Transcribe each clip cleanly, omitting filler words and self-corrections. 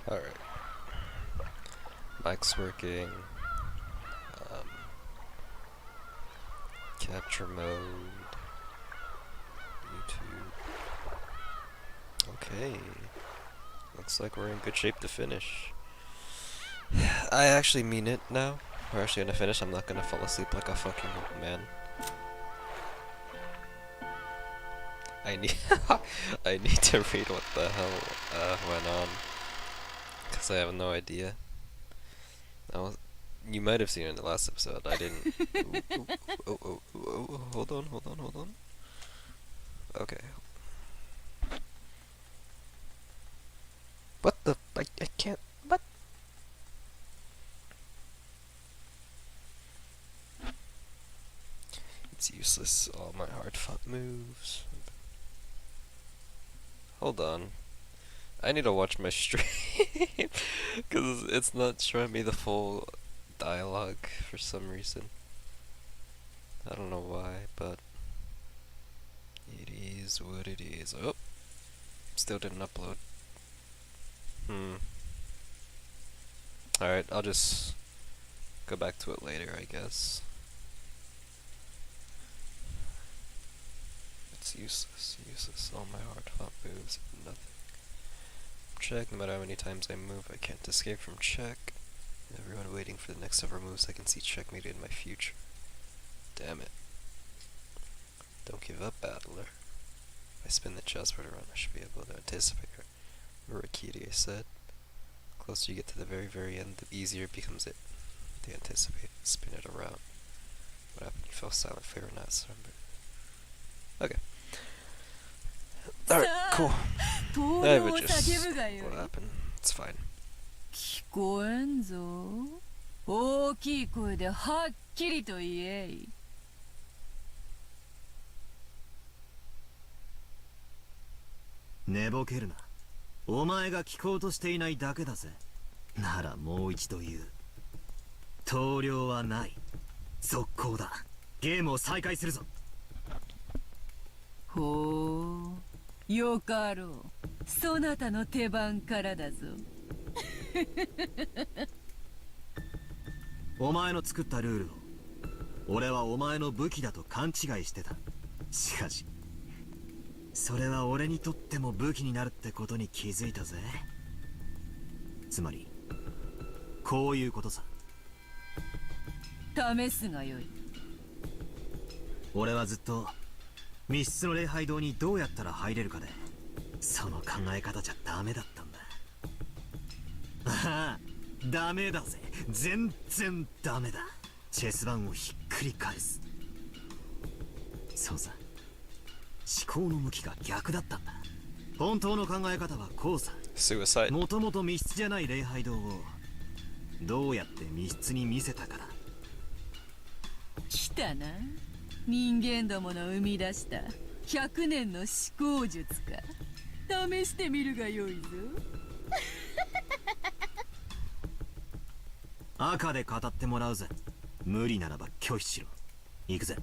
Alright. Mic's working. Um, Capture mode. YouTube. Okay. Looks like we're in good shape to finish. I actually mean it now. We're actually gonna finish. I'm not gonna fall asleep like a fucking man. I need I need to read what the hell went on, cause I have no idea. You might have seen it in the last episode. I didn't. Hold on. Okay. What the? I can't. What? It's useless. All my hard-fought moves. Hold on. I need to watch my stream because it's not showing me the full dialogue for some reason. I don't know why, but it is what it is. Oh, still didn't upload. Alright, I'll just go back to it later, I guess. It's useless. All my hard-fought moves, nothing. Check, no matter how many times I move, I can't escape from check. Everyone waiting for the next several moves, I can see checkmate in my future. Damn it. Don't give up, battler. If I spin the chessboard around, I should be able to anticipate her. Remember what Kirie said? The closer you get to the very, very end, the easier it becomes it. To anticipate, spin it around. What happened? You fell silent, favor not surrender. Okay. Alright, cool. I would just... What happened? It's fine. 聞こえんぞ。大きい声ではっきりと言えい。寝ぼけるな。お前が聞こうとしていないだけだぜ。ならもう一度言う。投了はない。続行だ。ゲームを再開するぞ。ほう、よかろう。そなたの手番からだぞ。お前の作ったルールを俺はお前の武器だと勘違いしてた。しかしそれは俺にとっても武器になるってことに気づいたぜ。つまりこういうことさ。試すがよい。俺はずっと密室の礼拝堂にどうやったら入れるかでその考え方じゃダメだったんだ。ああ、ダメだぜ。全然ダメだ。チェス盤をひっくり返す。そうさ、思考の向きが逆だったんだ。本当の考え方はこうさ。もともと密室じゃない礼拝堂をどうやって密室に見せたから。来たな。人間どもの生み出した100年の思考術か。試してみるがよいぞ。赤で語ってもらうぜ。無理ならば拒否しろ。行くぜ。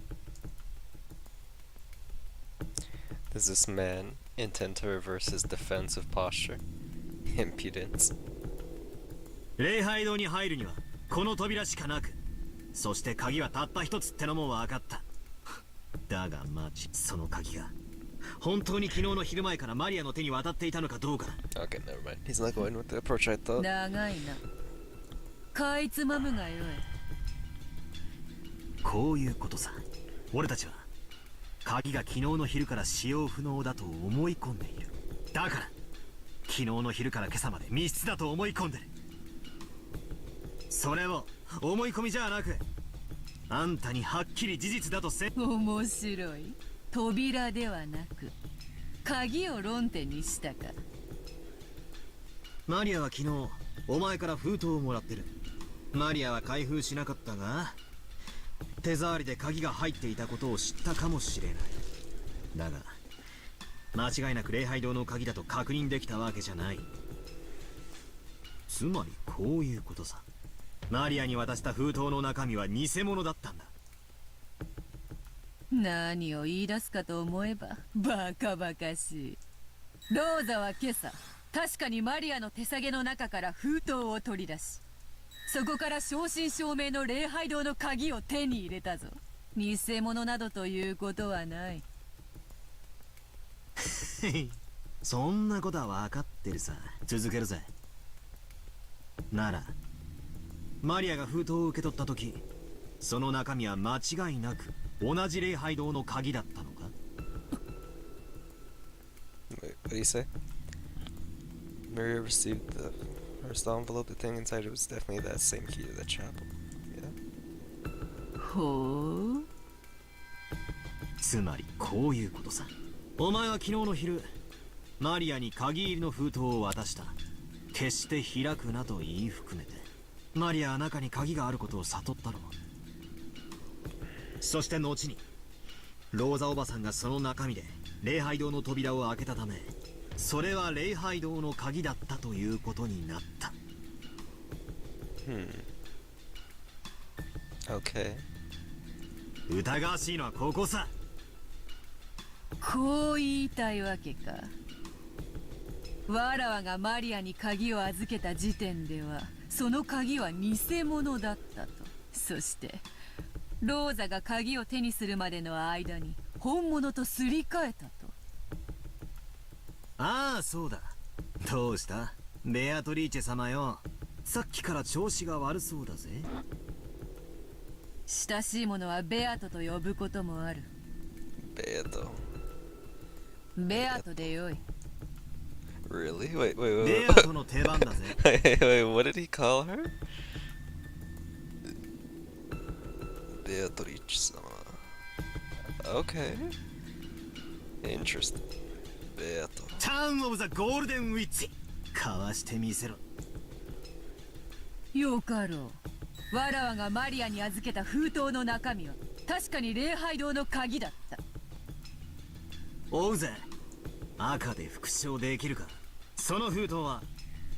Does this man intend to reverse his defensive posture? Impudence. 礼拝堂に入るにはこの扉しかなく、そして鍵はたった一つってのも分かった。だがマジ、その鍵が本当に昨日の昼前からマリアの手に渡っていたのかどうかだ。Okay, never mind. He's not going with the approach I thought. 長いな。かいつまむがよい。こういうことさ。俺たちは鍵が昨日の昼から使用不能だと思い込んでいる。だから昨日の昼から今朝まで密室だと思い込んでる。それを思い込みじゃなく、あんたにはっきり事実だとせ。面白い。扉ではなく鍵を論点にしたか。マリアは昨日お前から封筒をもらってる。マリアは開封しなかったが手触りで鍵が入っていたことを知ったかもしれない。だが間違いなく礼拝堂の鍵だと確認できたわけじゃない。つまりこういうことさ。マリアに渡した封筒の中身は偽物だったんだ。何を言い出すかと思えばバカバカしい。ローザは今朝確かにマリアの手提げの中から封筒を取り出し、そこから正真正銘の礼拝堂の鍵を手に入れたぞ。偽物などということはない。そんなことは分かってるさ。続けるぜ。ならマリアが封筒を受け取った時、その中身は間違いなく同じ礼拝堂の鍵だったのか？ Wait, what do you say? Maria received the first envelope. The thing inside it was definitely that same key to the chapel. Yeah. ほう。つまりこういうことさ。お前は昨日の昼、マリアに鍵入りの封筒を渡した。決して開くなと言い含めて、マリアは中に鍵があることを悟ったろう。そして後にローザおばさんがその中身で礼拝堂の扉を開けたため、それは礼拝堂の鍵だったということになった。Okay. 疑わしいのはここさ。こう言いたいわけか。わらわがマリアに鍵を預けた時点ではその鍵は偽物だったと。そしてローザが鍵を手にするまでの間に本物とすり替えたと。ああ、そうだ。どうしたベアトリーチェ様よ。さっきから調子が悪そうだぜ。親しい者はベアトと呼ぶこともある。Beato. ベアトでよい。 Really? Wait, wait, wait. ベアトの手番だぜ。Wait, what did he call her? Beatrice-sama. Okay. Interesting. Beato. ターンオブザゴールデンウィッチ。かわしてみせろ。よかろう。わらわがマリアに預けた封筒の中身は確かに礼拝堂の鍵だった。追うぜ。赤で復唱できるか。その封筒は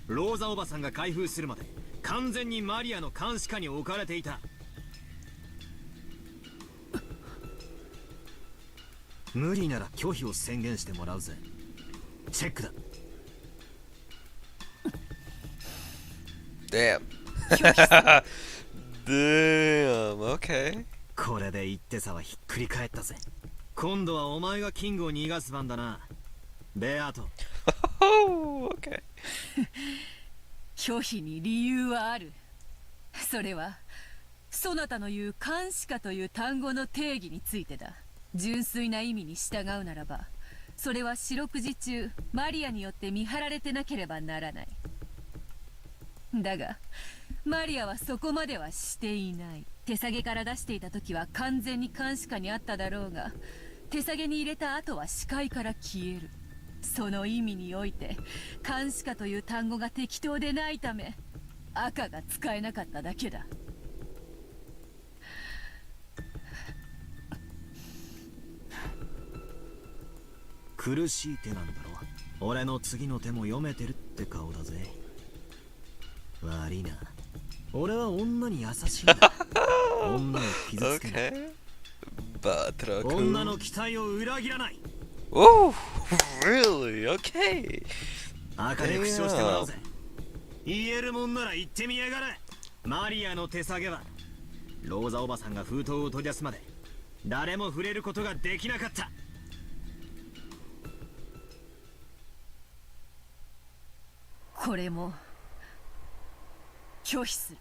ローザおばさんが開封するまで完全にマリアの監視下に置かれていた。無理なら拒否を宣言してもらうぜ。チェックだ。Damn. Damn, okay. これで一手差はひっくり返ったぜ。今度はお前がキングを逃がす番だな、ベアート。Oh, okay. 拒否に理由はある。それはそなたの言う監視下という単語の定義についてだ。純粋な意味に従うならば、それは四六時中マリアによって見張られてなければならない。だがマリアはそこまではしていない。手提げから出していた時は完全に監視下にあっただろうが、手提げに入れた後は視界から消える。その意味において監視下という単語が適当でないため赤が使えなかっただけだ。苦しい手なんだろ。俺の次の手も読めてるって顔だぜ。悪いな。俺は女に優しいんだ。女を傷つけない。Okay. Batraku. 女の期待を裏切らない。Oh, really? Okay. 赤で復唱してもらおうぜ。言えるもんなら言ってみやがれ。マリアの手提げはローザおばさんが封筒を取り出すまで誰も触れることができなかった。これも拒否する。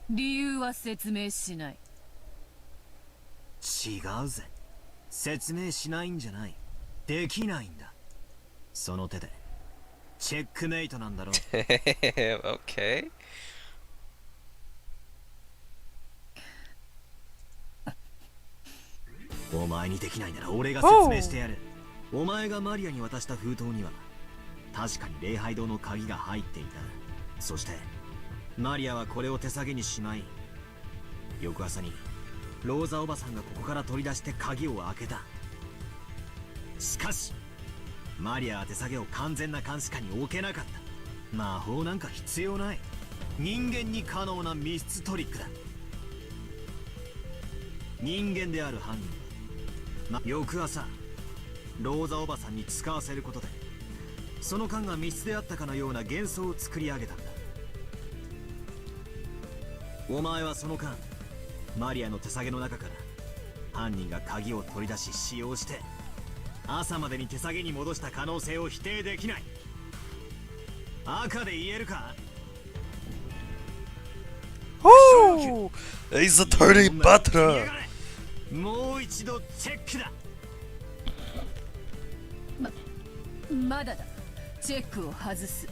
理由は説明しない。違うぜ。説明しないんじゃない。できないんだ。その手でチェックメイトなんだろ。Okay. お前にできないなら俺が説明してやる。お前がマリアに渡した封筒には確かに礼拝堂の鍵が入っていた。そしてマリアはこれを手提げにしまい、翌朝にローザおばさんがここから取り出して鍵を開けた。しかしマリアは手提げを完全な監視下に置けなかった。魔法なんか必要ない。人間に可能な密室トリックだ。人間である犯人は、翌朝ローザおばさんに使わせることでその間が密室であったかのような幻想を作り上げたんだ。お前はその間マリアの手提げの中から犯人が鍵を取り出し使用して朝までに手提げに戻した可能性を否定できない。赤で言えるか？ Oh! He's a dirty butler! もう一度チェックだ。まだだ。チェックを外す。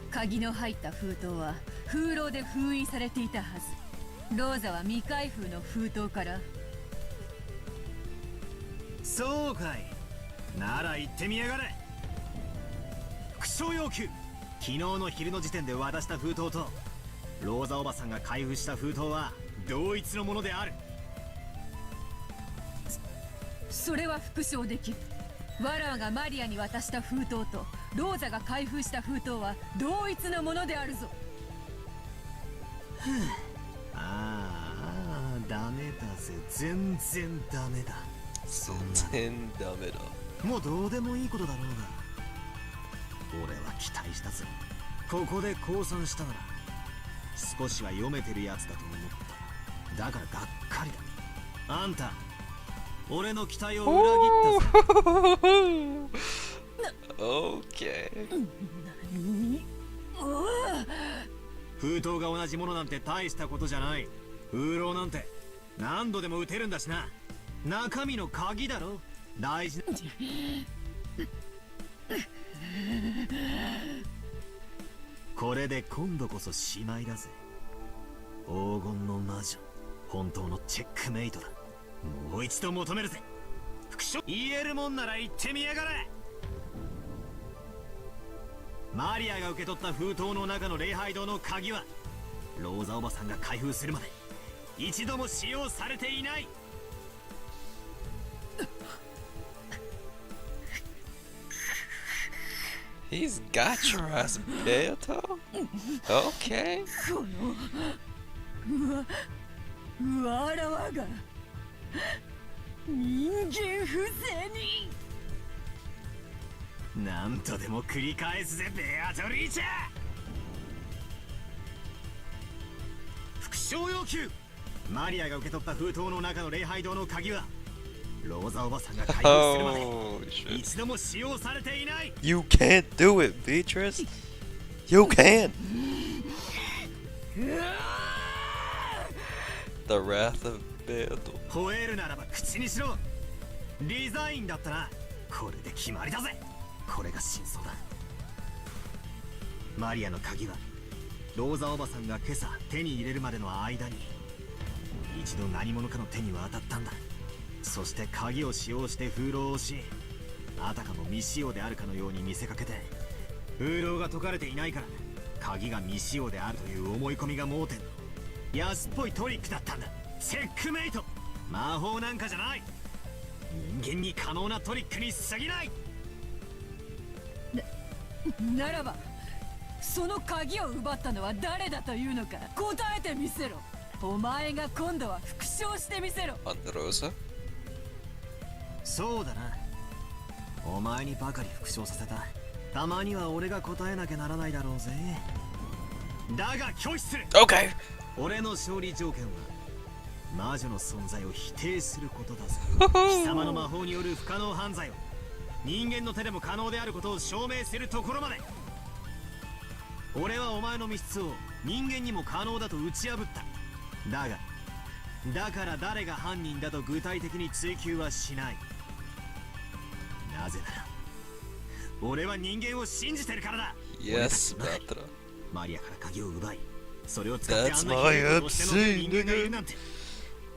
鍵の入った封筒は風漏で封印されていたはず。ローザは未開封の封筒から。そうかい。なら言ってみやがれ。復唱要求。昨日の昼の時点で渡した封筒とローザおばさんが開封した封筒は同一のものである。それは復唱できる。ワラワがマリアに渡した封筒とローザが開封した封筒は同一のものであるぞ。ああ、ダメだぜ。全然ダメだ。そんな全ダメだ。もうどうでもいいことだろうが、俺は期待したぜ。ここで降参したなら少しは読めてるやつだと思った。だからがっかりだ。あんた俺の期待を裏切ったぜ。Okay. 封筒が同じものなんて大したことじゃない。封筒なんて何度でも撃てるんだしな。中身の鍵だろ。大事なこれで今度こそしまいだぜ。黄金の魔女、本当のチェックメイトだ。もう一度求めるぜ。復唱言えるもんなら言ってみやがれ。マリアが受け取った封筒の中の礼拝堂の鍵はローザおばさんが開封するまで一度も使用されていない。He's got your ass, Beto. Okay. このわらわが人間不正になんとでも繰り返すぜ、ベアトリーチェ。復唱要求。マリアが受け取った封筒の中の礼拝堂の鍵はローザおばさんが開封するまで Oh shit. 一度も使用されていない。 You can't do it, Beatrice. You can't. The wrath of Beto. 吠えるならば口にしろ。リザインだったな。これで決まりだぜ。これが真相だ。マリアの鍵はローザおばさんが今朝手に入れるまでの間に一度何者かの手に渡ったんだ。そして鍵を使用して封筒をし、あたかも未使用であるかのように見せかけて、封筒が解かれていないから鍵が未使用であるという思い込みが盲点の安っぽいトリックだったんだ。チェックメイト。魔法なんかじゃない。人間に可能なトリックに過ぎない。ならばその鍵を奪ったのは誰だというのか答えてみせろ。お前が今度は復唱してみせろ。 Androsa? そうだな。お前にばかり復唱させた。たまには俺が答えなきゃならないだろうぜ。だが拒否する。 Okay. 俺の勝利条件は魔女の存在を否定することだぜ。貴様の魔法による不可能犯罪を人間の手でも可能であることを証明するところまで。俺はお前の密室を人間にも可能だと打ち破った。だから誰が犯人だと具体的に追及はしない。なぜなら俺は人間を信じてるからだ。 Yes, Beto. マリアから鍵を奪い、それを使って That's あんな my ひどいことをしてのける MC, 人間がいるなんて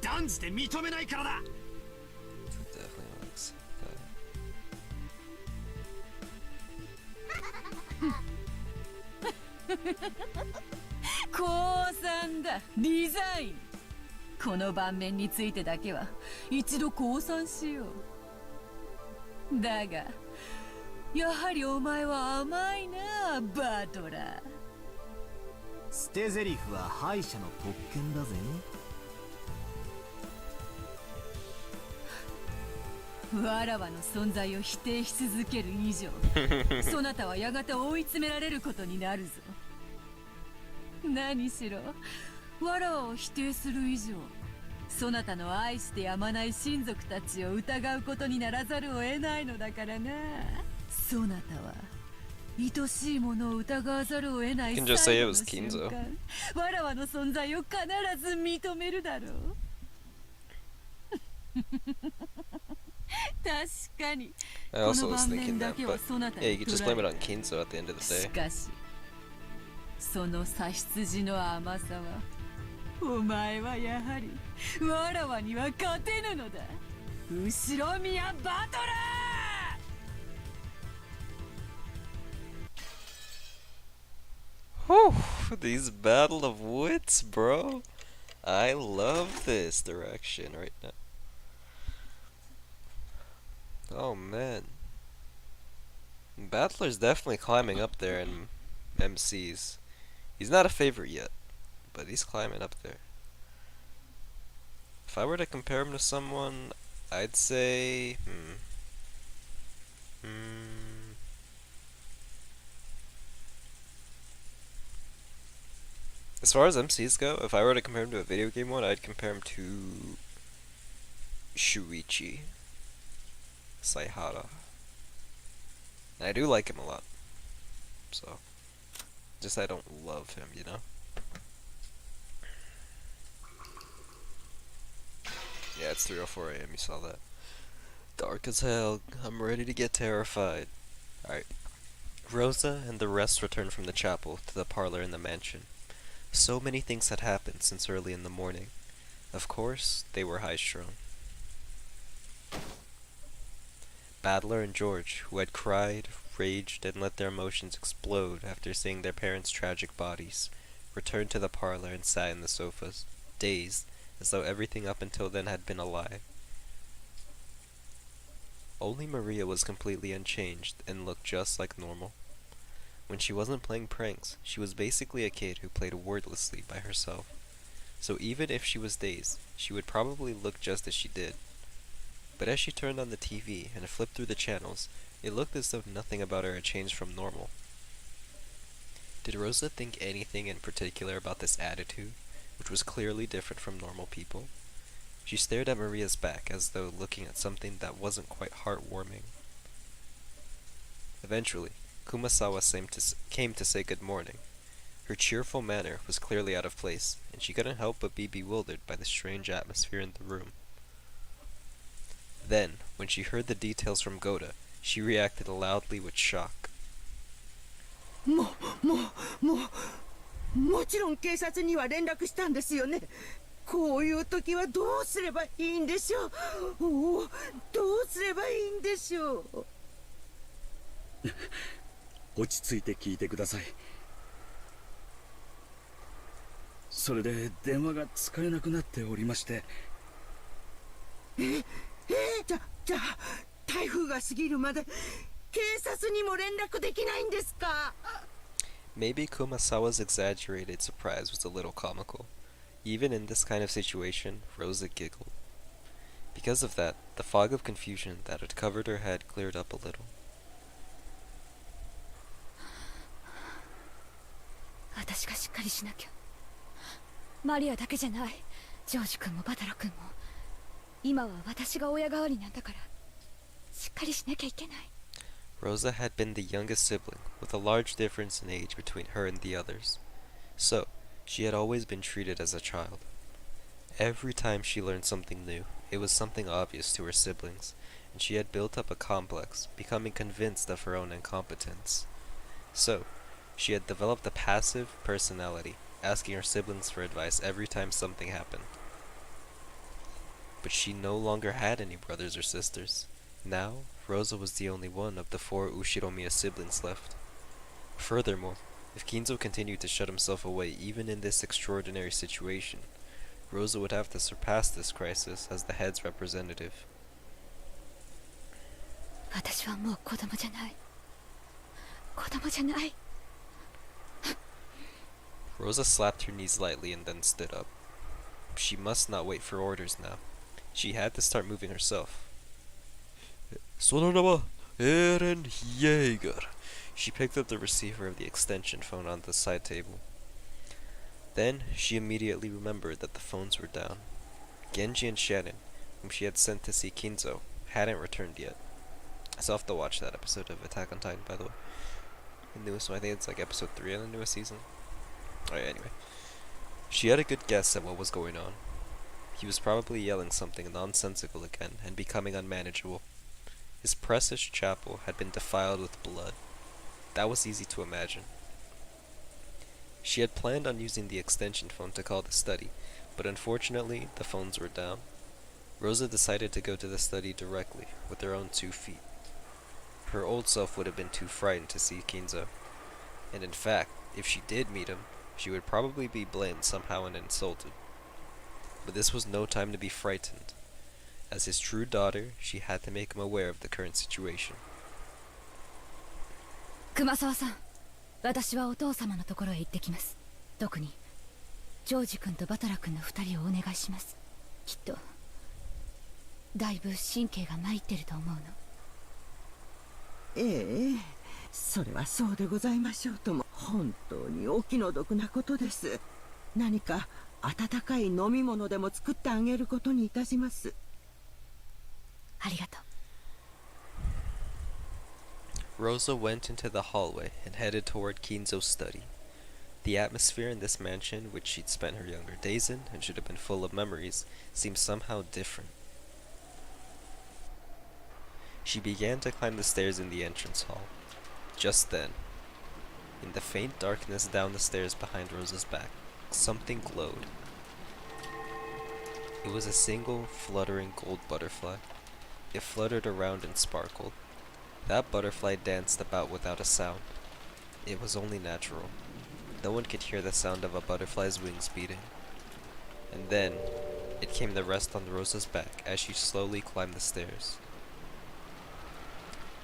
断じて認めないからだ。 Definitely looks that. 降参だ。リザイン。この盤面についてだけは一度降参しよう。だがやはりお前は甘いな、バトラー。捨て台詞は敗者の特権だぜ。わらわの存在を否定し続ける以上そなたはやがて追い詰められることになるぞ。何しろわらわを否定する以上そなたの愛してやまない親族たちを疑うことにならざるを得ないのだからな。そなたは愛しいものを疑わざるを得ない最 You 後 can just say it の was 瞬 Kinzo. 間、わらわの存在を必ず認めるだろう。確かに I こ also の was 盤面 thinking だ that, けは but そなた yeah, に you could just 取ら blame れ it on Kinzo at the end of the し day. かしその差羊の甘さはお前はやはりわらわには勝てぬのだ。後ろ宮バトラー。 Whew, these battle of wits, bro. I love this direction right now. Oh man. Battler's definitely climbing up there in MCs. He's not a favorite yet, but he's climbing up there. If I were to compare him to someone, I'd say, as far as MCs go, if I were to compare him to a video game one, I'd compare him to Shuichi Saihara. And I do like him a lot. So, just I don't love him, you know? Yeah, it's 3:04 a.m. You saw that. Dark as hell. I'm ready to get terrified. Alright. Rosa and the rest returned from the chapel to the parlor in the mansion. So many things had happened since early in the morning. Of course, they were high-strung. Battler and George, who had cried, raged, and let their emotions explode after seeing their parents' tragic bodies, returned to the parlor and sat in the sofas, dazed, as though everything up until then had been a lie. Only Maria was completely unchanged and looked just like normal. When she wasn't playing pranks, she was basically a kid who played wordlessly by herself. So even if she was dazed, she would probably look just as she did. But as she turned on the TV and flipped through the channels, it looked as though nothing about her had changed from normal. Did Rosa think anything in particular about this attitude, which was clearly different from normal people? She stared at Maria's back as though looking at something that wasn't quite heartwarming. Eventually, Kumasawa came to say good morning. Her cheerful manner was clearly out of place, and she couldn't help but be bewildered by the strange atmosphere in the room. Then, when she heard the details from Goda, she reacted loudly with shock. もちろん警察には連絡したんですよね。こういう時はどうすればいいんでしょう。おお、どうすればいいんでしょう。落ち着いて聞いてください。それで電話が使えなくなっておりまして。じゃあ台風が過ぎるまで警察にも連絡できないんですか。 Maybe Kumasawa's exaggerated surprise was a little comical. Even in this kind of situation, Rosa giggled. Because of that, the fog of confusion that had covered her head cleared up a little. 私がしっかりしなきゃ。マリアだけじゃない。ジョージ君もバタロ君も。今は私が親代わりなんだから、しっかりしなきゃいけない。 Rosa had been the youngest sibling, with a large difference in age between her and the others. So, she had always been treated as a child. Every time she learned something new, it was something obvious to her siblings, and she had built up a complex, becoming convinced of her own incompetence. So, she had developed a passive personality, asking her siblings for advice every time something happened. But she no longer had any brothers or sisters. Now, Rosa was the only one of the 4 Ushiromiya siblings left. Furthermore, if Kinzo continued to shut himself away even in this extraordinary situation, Rosa would have to surpass this crisis as the head's representative. 私はもう子供じゃない。子供じゃない。 Rosa slapped her knees lightly and then stood up. She must not wait for orders now. She had to start moving herself. Sonora Eren Jaeger. She picked up the receiver of the extension phone on the side table. Then she immediately remembered that the phones were down. Genji and Shannon, whom she had sent to see Kinzo, hadn't returned yet. I still have to watch that episode of Attack on Titan, by the way. The newest one, I think it's like episode 3 of the newest season. Alright, anyway. She had a good guess at what was going on. He was probably yelling something nonsensical again and becoming unmanageable. His precious chapel had been defiled with blood. That was easy to imagine. She had planned on using the extension phone to call the study, but unfortunately the phones were down. Rosa decided to go to the study directly, with her own 2 feet. Her old self would have been too frightened to see Kinzo, and in fact, if she did meet him, she would probably be blamed somehow and insulted. But this was no time to be frightened. As his true daughter, she had to make him aware of the current situation. 熊沢さん、私はお父様のところへ行ってきます。特にジョージ君とバトラ君の2人をお願いします。きっとだいぶ神経が参ってると思うの。ええ、それはそうでございましょうとも。本当にお気の毒なことです。何か温かい飲み物でも作ってあげることにいたします。ありがとう。Rosa went into the hallway and headed toward Kinzo's study. The atmosphere in this mansion, which she'd spent her younger days in and should have been full of memories, seemed somehow different. She began to climb the stairs in the entrance hall. Just then, in the faint darkness down the stairs behind Rosa's back, something glowed. It was a single, fluttering gold butterfly. It fluttered around and sparkled. That butterfly danced about without a sound. It was only natural. No one could hear the sound of a butterfly's wings beating. And then, it came to rest on Rosa's back as she slowly climbed the stairs.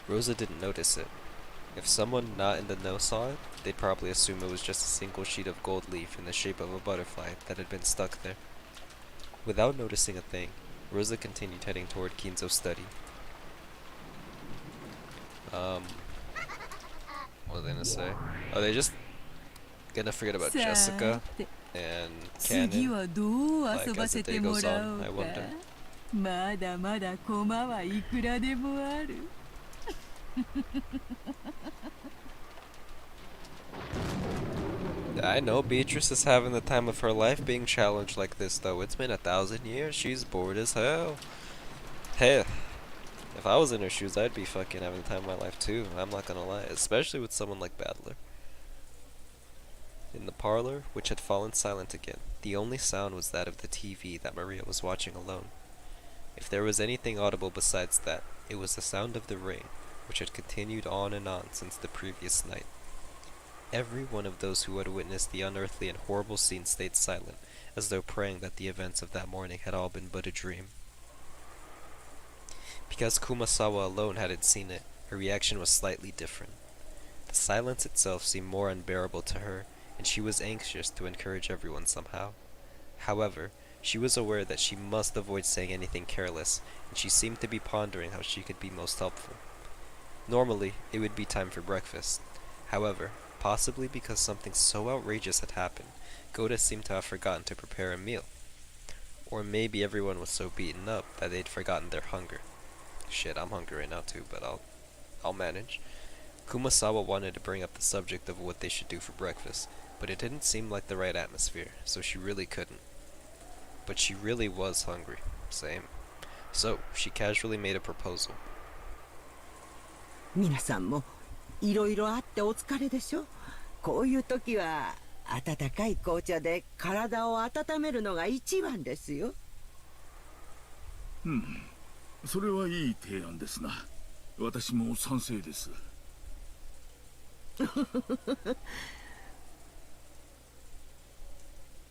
Rosa didn't notice it. If someone not in the know saw it, they'd probably assume it was just a single sheet of gold leaf in the shape of a butterfly that had been stuck there. Without noticing a thing, Rosa continued heading toward Kinzo's study. What was I gonna say? Are they just gonna forget about Jessica and 次 Cannon? はどう Like 遊ば as the せ day ても goes ら on, おう I か。 wonder. まだまだ駒はいくらでもある。I know Beatrice is having the time of her life being challenged like this, though. It's been 1,000 years. She's bored as hell. Hey, if I was in her shoes, I'd be fucking having the time of my life too. I'm not gonna lie, especially with someone like Battler. In the parlor, which had fallen silent again, the only sound was that of the TV that Maria was watching alone. If there was anything audible besides that, it was the sound of the rain, which had continued on and on since the previous night. Every one of those who had witnessed the unearthly and horrible scene stayed silent, as though praying that the events of that morning had all been but a dream. Because Kumasawa alone hadn't seen it, her reaction was slightly different. The silence itself seemed more unbearable to her, and she was anxious to encourage everyone somehow. However, she was aware that she must avoid saying anything careless, and she seemed to be pondering how she could be most helpful. Normally, it would be time for breakfast. However, possibly because something so outrageous had happened, Goda seemed to have forgotten to prepare a meal. Or maybe everyone was so beaten up that they'd forgotten their hunger. Shit, I'm hungry right now too, but I'll manage. Kumasawa wanted to bring up the subject of what they should do for breakfast, but it didn't seem like the right atmosphere, so she really couldn't. But she really was hungry. Same. So, she casually made a proposal. 皆さんもいろいろあってお疲れでしょ。こういう時は温かい紅茶で体を温めるのが一番ですよ。それはいい提案ですな。私も賛成です。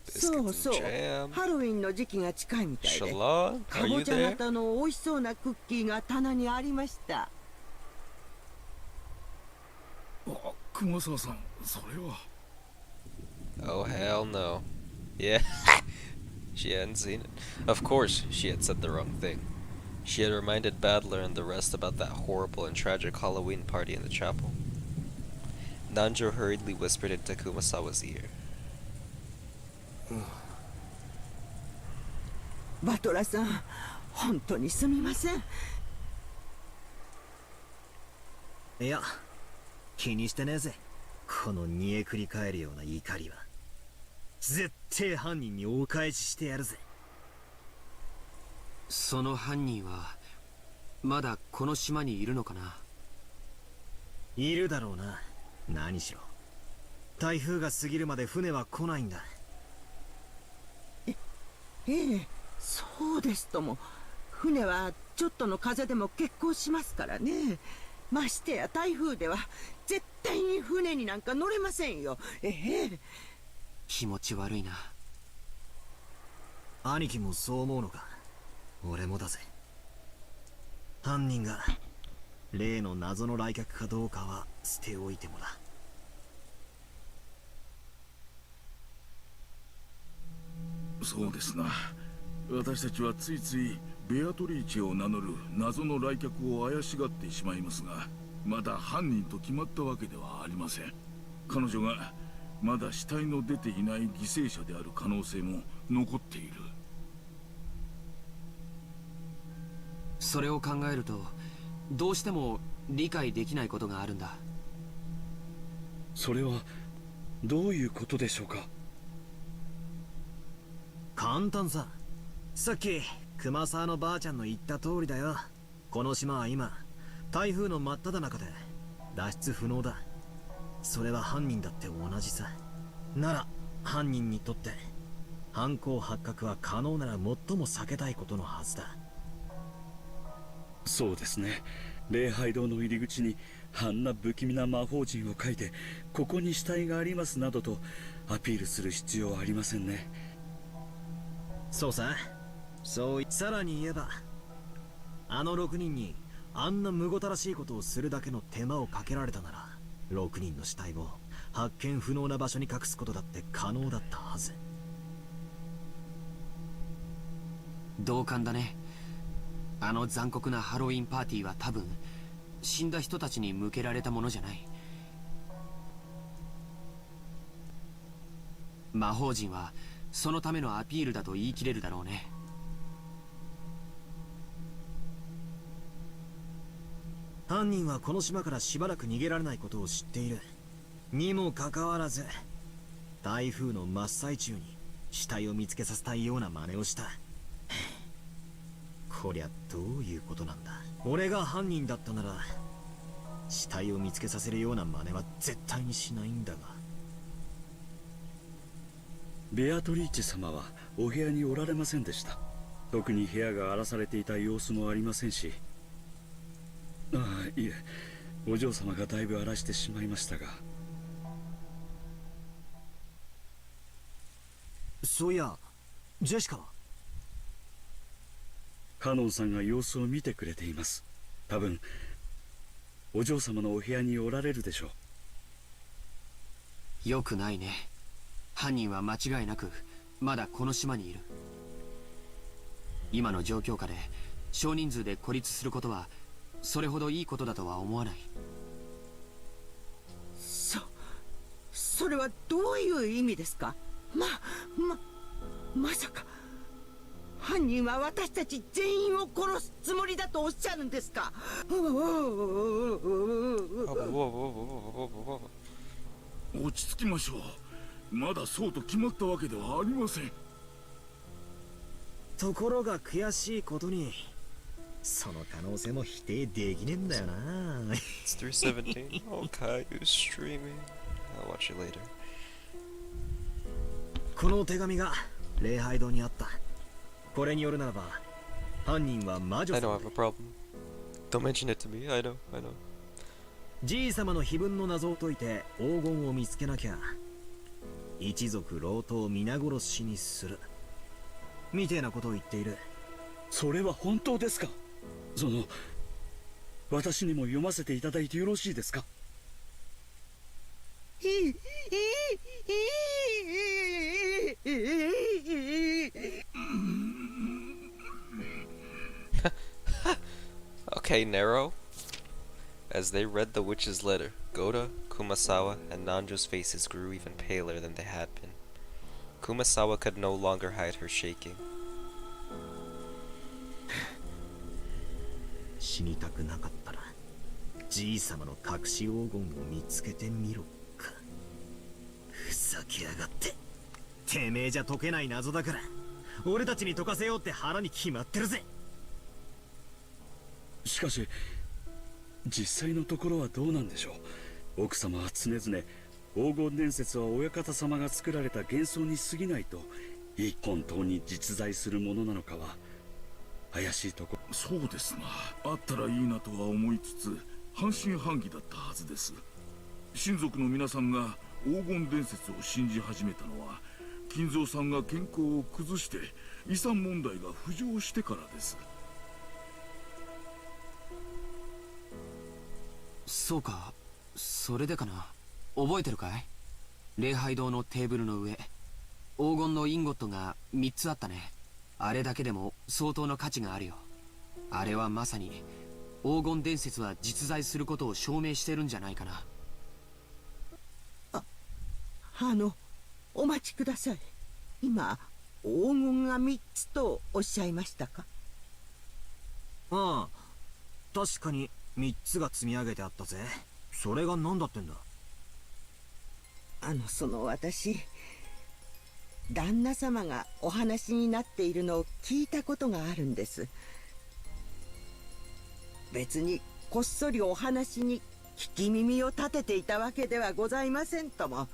そうそう、 Jam. ハロウィンの時期が近いみたいで、 Shalon, か are ぼ you ちゃ there? 型の美味しそうなクッキーが棚にありました。あ、熊沢さん、それは。Oh hell no. Yeah. She hadn't seen it. Of course, she had said the wrong thing. She had reminded Badler and the rest about that horrible and tragic Halloween party in the chapel. Nanjo hurriedly whispered into Kumasawa's ear. バトラさん、本当にすみません。いや、気にしてねえぜ。この煮えくり返るような怒りは。絶対犯人にお返ししてやるぜ。その犯人はまだこの島にいるのかな。いるだろうな。何しろ台風が過ぎるまで船は来ないんだ。ええ、そうですとも。船はちょっとの風でも欠航しますからね。ましてや台風では絶対に船になんか乗れませんよ。気持ち悪いな。兄貴もそう思うのか。俺もだぜ。犯人が例の謎の来客かどうかは捨ておいてもだ。そうですな。私たちはついついベアトリーチェを名乗る謎の来客を怪しがってしまいますが、まだ犯人と決まったわけではありません。彼女がまだ死体の出ていない犠牲者である可能性も残っている。それを考えるとどうしても理解できないことがあるんだ。それはどういうことでしょうか。簡単さ。さっき熊沢のばあちゃんの言った通りだよ。この島は今台風の真っ只中で脱出不能だ。それは犯人だって同じさ。なら犯人にとって犯行発覚は可能なら最も避けたいことのはずだ。そうですね。礼拝堂の入り口にあんな不気味な魔法陣を書いて、ここに死体がありますなどとアピールする必要はありませんね。そうさ。さらに言えば、あの6人にあんなむごたらしいことをするだけの手間をかけられたなら、6人の死体を発見不能な場所に隠すことだって可能だったはず。同感だね。あの残酷なハロウィンパーティーは多分死んだ人たちに向けられたものじゃない。魔法陣はそのためのアピールだと言い切れるだろうね。犯人はこの島からしばらく逃げられないことを知っているにもかかわらず、台風の真っ最中に死体を見つけさせたいような真似をした。こりゃどういうことなんだ。俺が犯人だったなら死体を見つけさせるような真似は絶対にしないんだが。ベアトリーチェ様はお部屋におられませんでした。特に部屋が荒らされていた様子もありませんし。ああ、いえ、お嬢様がだいぶ荒らしてしまいましたが。そういや、ジェシカは？カノンさんが様子を見てくれています。多分お嬢様のお部屋におられるでしょよくないね。犯人は間違いなくまだこの島にいる。今の状況下で少人数で孤立することはそれほどいいことだとは思わない。それはどういう意味ですか？まさか犯人は私たち全員を殺すつもりだとおっしゃるんですか？落ち着きましょう。まだそうと決まったわけではありません。ところが悔しいことに、その可能性も否定できねえんだよな。It's 3:17. Okay, you're streaming. I'll watch it later. この手紙が礼拝堂にあった。これによるならば、犯人は魔女 I さ don't ん have a problem. Don't mention it to me. I know. じい様の碑文の謎を解いて黄金を見つけなきゃ一族老頭を皆殺しにするみてえなことを言っている。それは本当ですか？私にも読ませていただいてよろしいですか？ Okay, Nero. As they read the witch's letter, Goda, Kumasawa, and Nanjo's faces grew even paler than they had been. Kumasawa could no longer hide her shaking. 死にたくなかったらじい様の隠し黄金を見つけてみろか。ふざけやがって。てめえじゃ解けない謎だから俺たちに解かせようって腹に決まってるぜ。しかし実際のところはどうなんでしょう。奥様は常々黄金伝説は親方様が作られた幻想に過ぎないと本当に実在するものなのかは怪しいとこ。そうですな。あったらいいなとは思いつつ半信半疑だったはずです。親族の皆さんが黄金伝説を信じ始めたのは金蔵さんが健康を崩して遺産問題が浮上してからです。そうか、それでかな。覚えてるかい？礼拝堂のテーブルの上、黄金のインゴットが3つあったね。あれだけでも相当の価値があるよ。あれはまさに黄金伝説は実在することを証明してるんじゃないかな。お待ちください。今黄金が3つとおっしゃいましたか？ああ、確かに3つが積み上げてあったぜ。それが何だってんだ。私旦那様がお話になっているのを聞いたことがあるんです。別にこっそりお話に聞き耳を立てていたわけではございませんとも。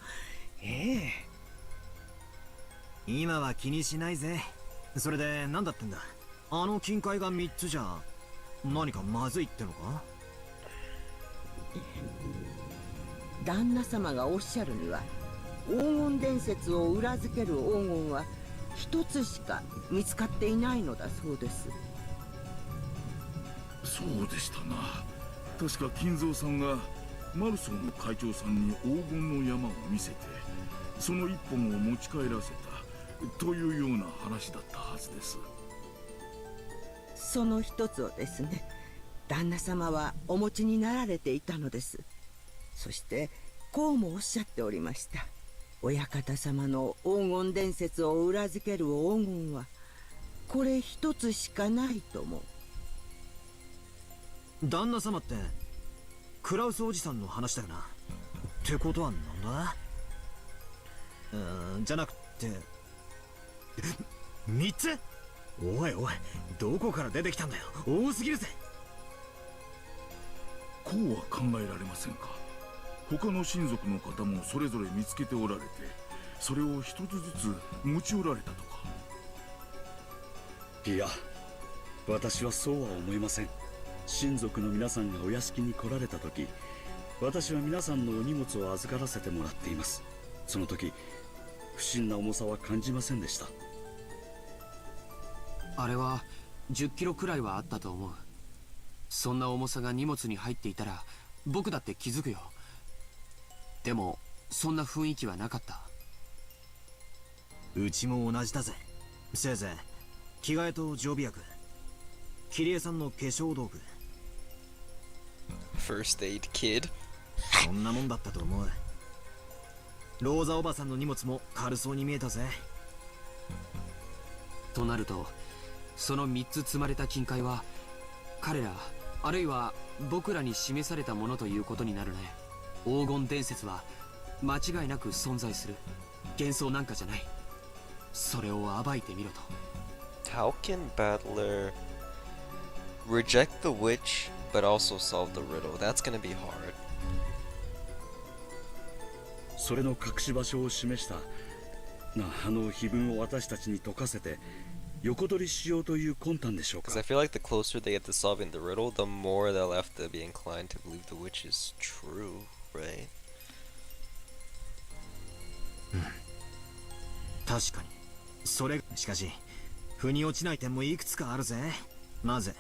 今は気にしないぜ。それで何だってんだ。あの金塊が3つじゃ何かまずいってのか？旦那様がおっしゃるには黄金伝説を裏付ける黄金は一つしか見つかっていないのだそうです。そうでしたな。確か金蔵さんがマルソンの会長さんに黄金の山を見せてその一本を持ち帰らせたというような話だったはずです。その一つをですね、旦那様はお持ちになられていたのです。そしてこうもおっしゃっておりました。親方様の黄金伝説を裏付ける黄金はこれ一つしかないとも。旦那様ってクラウスおじさんの話だよな。ってことはなんだ？じゃなくて3つ？おいおい、どこから出てきたんだよ。多すぎるぜ。こうは考えられませんか。他の親族の方もそれぞれ見つけておられてそれを一つずつ持ち寄られたとか。いや、私はそうは思いません。親族の皆さんがお屋敷に来られた時、私は皆さんのお荷物を預からせてもらっています。その時不審な重さは感じませんでした。あれは10キロくらいはあったと思う。そんな重さが荷物に入っていたら僕だって気づくよ。でもそんな雰囲気はなかった。うちも同じだぜ。せいぜい着替えと常備薬、キリエさんの化粧道具、 First aid kid. そんなもんだったと思う。ローザおばさんの荷物も軽そうに見えたぜ。となるとその3つ積まれた金塊は彼らあるいは僕らに示されたものということになるね。黄金伝説は間違いなく存在する。幻想なんかじゃない。それを暴いてみろと。 How can Battler reject the witch but also solve the riddle? That's gonna be hard. それの隠し場所を示したあの碑文を私たちに解かせて横取りしようという魂胆でしょうか。 Because I feel like the closer they get to solving the riddle, the more they'll have to be inclined to believe the witch is true, right? 確かにそれ。しかし腑に落ちない点もいくつかあるぜ。なぜ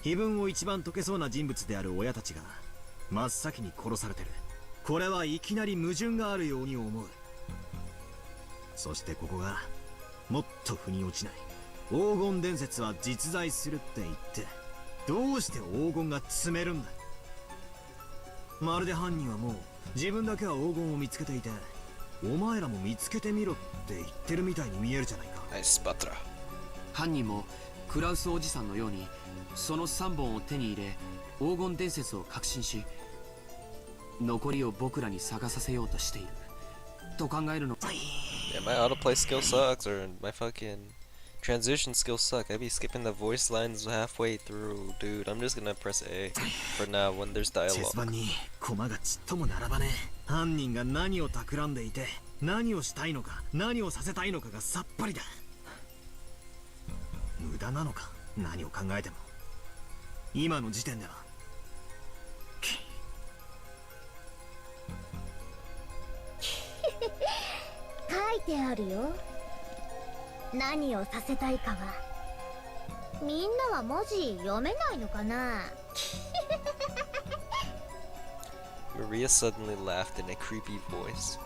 碑文を一番解けそうな人物である親たちが真っ先に殺されてる。これはいきなり矛盾があるように思う。そしてここがもっと腑に落ちない。黄金伝説は実在するって言ってどうして黄金が詰めるんだ。まるで犯人はもう自分だけは黄金を見つけていて、お前らも見つけてみろって言ってるみたいに見えるじゃないか。ナイスバトラ。犯人もクラウスおじさんのようにその3本を手に入れ黄金伝説を確信し、残りを僕らに探させようとしていると考えるの。 Yeah, my autoplay skill sucks, or my fucking transition skills suck. I be skipping the voice lines halfway through, dude. I'm just gonna press A for now when there's チェス dialogue. 盤に駒がちっとも並ばねえ。犯人が何を企んでいて、何をしたいのか、何をさせたいのかがさっぱりだ。無駄なのか、何を考えても。今の時点では。書いてあるよ。何をさせたいかは。みんなは文字読めないのかな。Maria suddenly laughed in a creepy voice.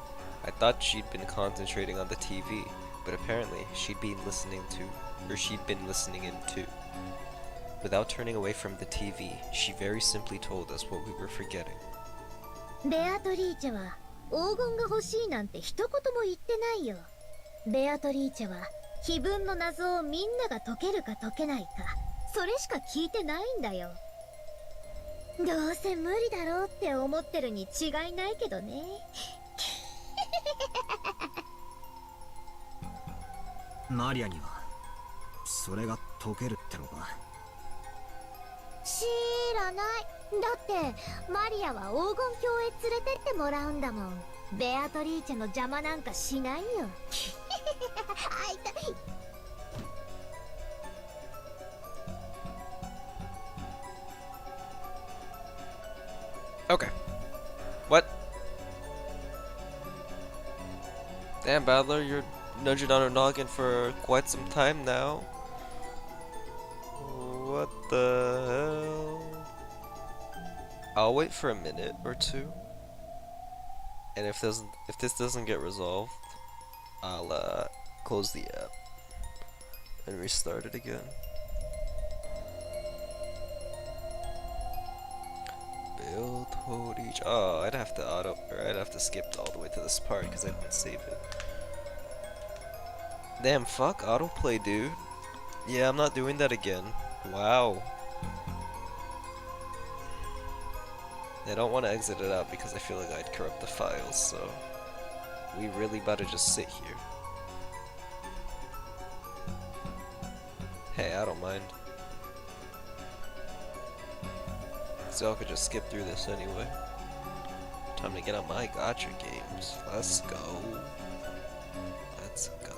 I thought she'd been concentrating on the TV, but apparently she'd been listening in too. Without turning away from the TV, she very simply told us what we were forgetting. ベアトリーチェは黄金が欲しいなんて一言も言ってないよ。ベアトリーチェは碑文の謎をみんなが解けるか解けないか、それしか聞いてないんだよ。どうせ無理だろうって思ってるに違いないけどね。マリアにはそれが解けるってのか。知らない。だってマリアは黄金鏡へ連れてってもらうんだもん。ベアトリーチェの邪魔なんかしないよ。あ、痛い。Okay. What? Damn, Battler, you're nudging on her noggin for quite some time now. What the hell? I'll wait for a minute or two. And if this doesn't get resolved, I'll close the app and restart it again. Build hold each. Oh, I'd have to skip all the way to this part because I didn't save it. Damn, fuck autoplay, dude. Yeah, I'm not doing that again. Wow. I don't want to exit it out because I feel like I'd corrupt the files, so we really about to just sit here. Hey, I don't mind. So I could just skip through this anyway. Time to get on my gacha games. Let's go. Let's go.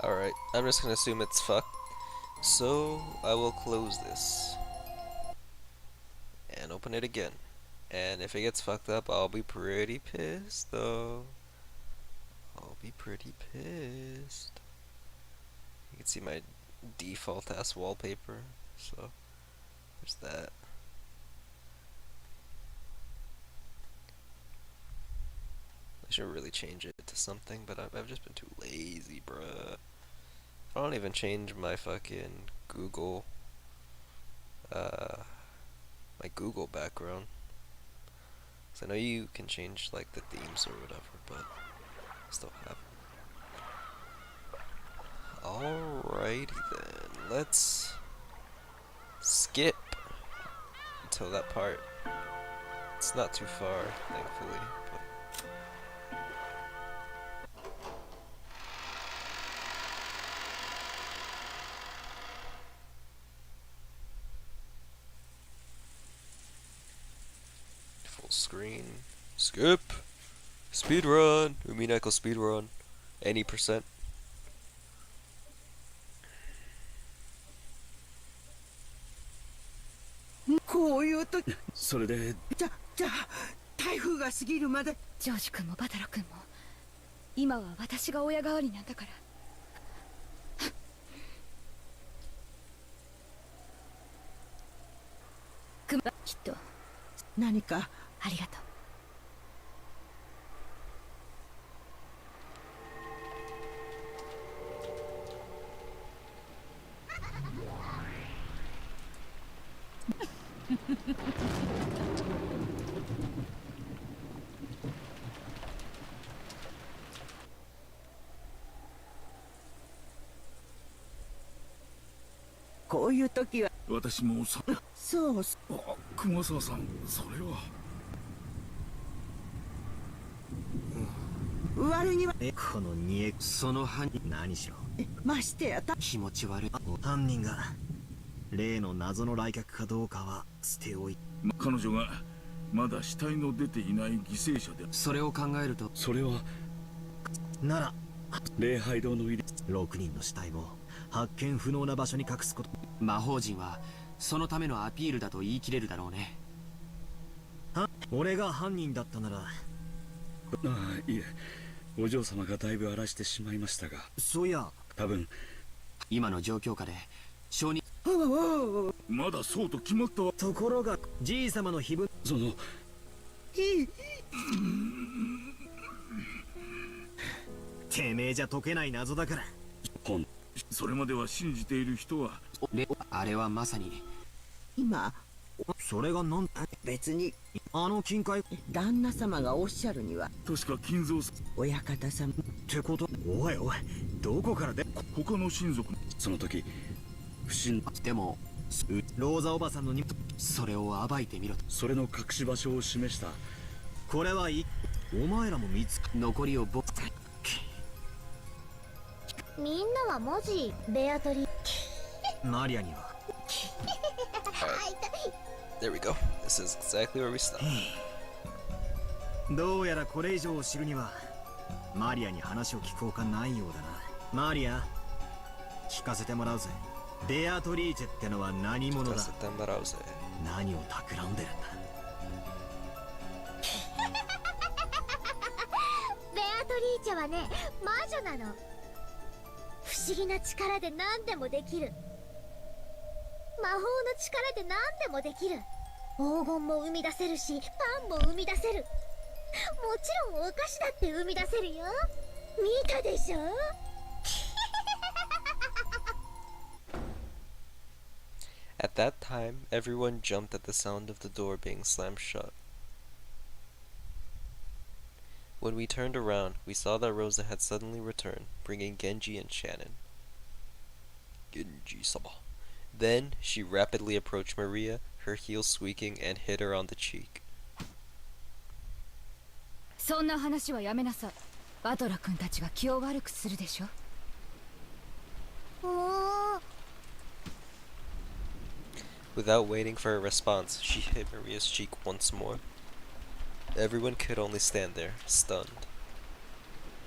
Alright, I'm just gonna assume it's fucked. So, I will close this. And open it again. And if it gets fucked up, I'll be pretty pissed, though. I'll be pretty pissed. You can see my default ass wallpaper, so there's that. I should really change it to something, but I've just been too lazy, bruh. I don't even change my fucking Google, my Google background. 'Cause I know you can change like the themes or whatever, but I still have. Alrighty then, let's skip until that part. It's not too far, thankfully, but full screen. Skip! Speedrun! Umineko speedrun. Any percent. こういう時それでじゃあ台風が過ぎるまでジョージ君もバタラ君も今は私が親代わりなんだから。きっと何かありがとう。こういう時は私もそうあ、熊沢さん、それは。悪にはこの煮えその犯人何しろましてや気持ち悪い。犯人が例の謎の来客かどうかは捨ておい彼女がまだ死体の出ていない犠牲者で。それを考えるとそれはなら礼拝堂の入り6人の死体を発見不能な場所に隠すこと。魔法陣はそのためのアピールだと言い切れるだろうね。俺が犯人だったなら。ああ、いえ、お嬢様がだいぶ荒らしてしまいましたが、そういや多分今の状況下で証人まだそうと決まったわ。ところがじい様の秘文そのてめえじゃ解けない謎だから本それまでは信じている人は。あれはまさに今それがなん別にあの金塊っ旦那様がおっしゃるには確か金蔵さん、親方様てこと。おいおいどこからで他の親族その時不審でもローザおばさんの荷それを暴いてみろと。それの隠し場所を示したこれはいいお前らも見つ残りをみんなは文字ベアトリマリアには there we go. This is exactly where we stop. どうやらこれ以上を知るにはマリアに話を聞くほかないようだな。マリア聞かせてもらうぜ。ベアトリーチェってのは何者だ。何を企んでるんだ。ベアトリーチェはね、魔女なの。不思議な力で何でもできる。魔法の力で何でもできる。黄金も生み出せるし、パンも生み出せる。もちろんお菓子だって生み出せるよ。見たでしょAt that time, everyone jumped at the sound of the door being slammed shut. When we turned around, we saw that Rosa had suddenly returned, bringing Genji and Shannon. Genji-sama. Then, she rapidly approached Maria, her heels squeaking, and hit her on the cheek. そんな話はやめなさい。バトラ君たちが気を悪くするでしょ。Without waiting for a response, she hit Maria's cheek once more. Everyone could only stand there, stunned.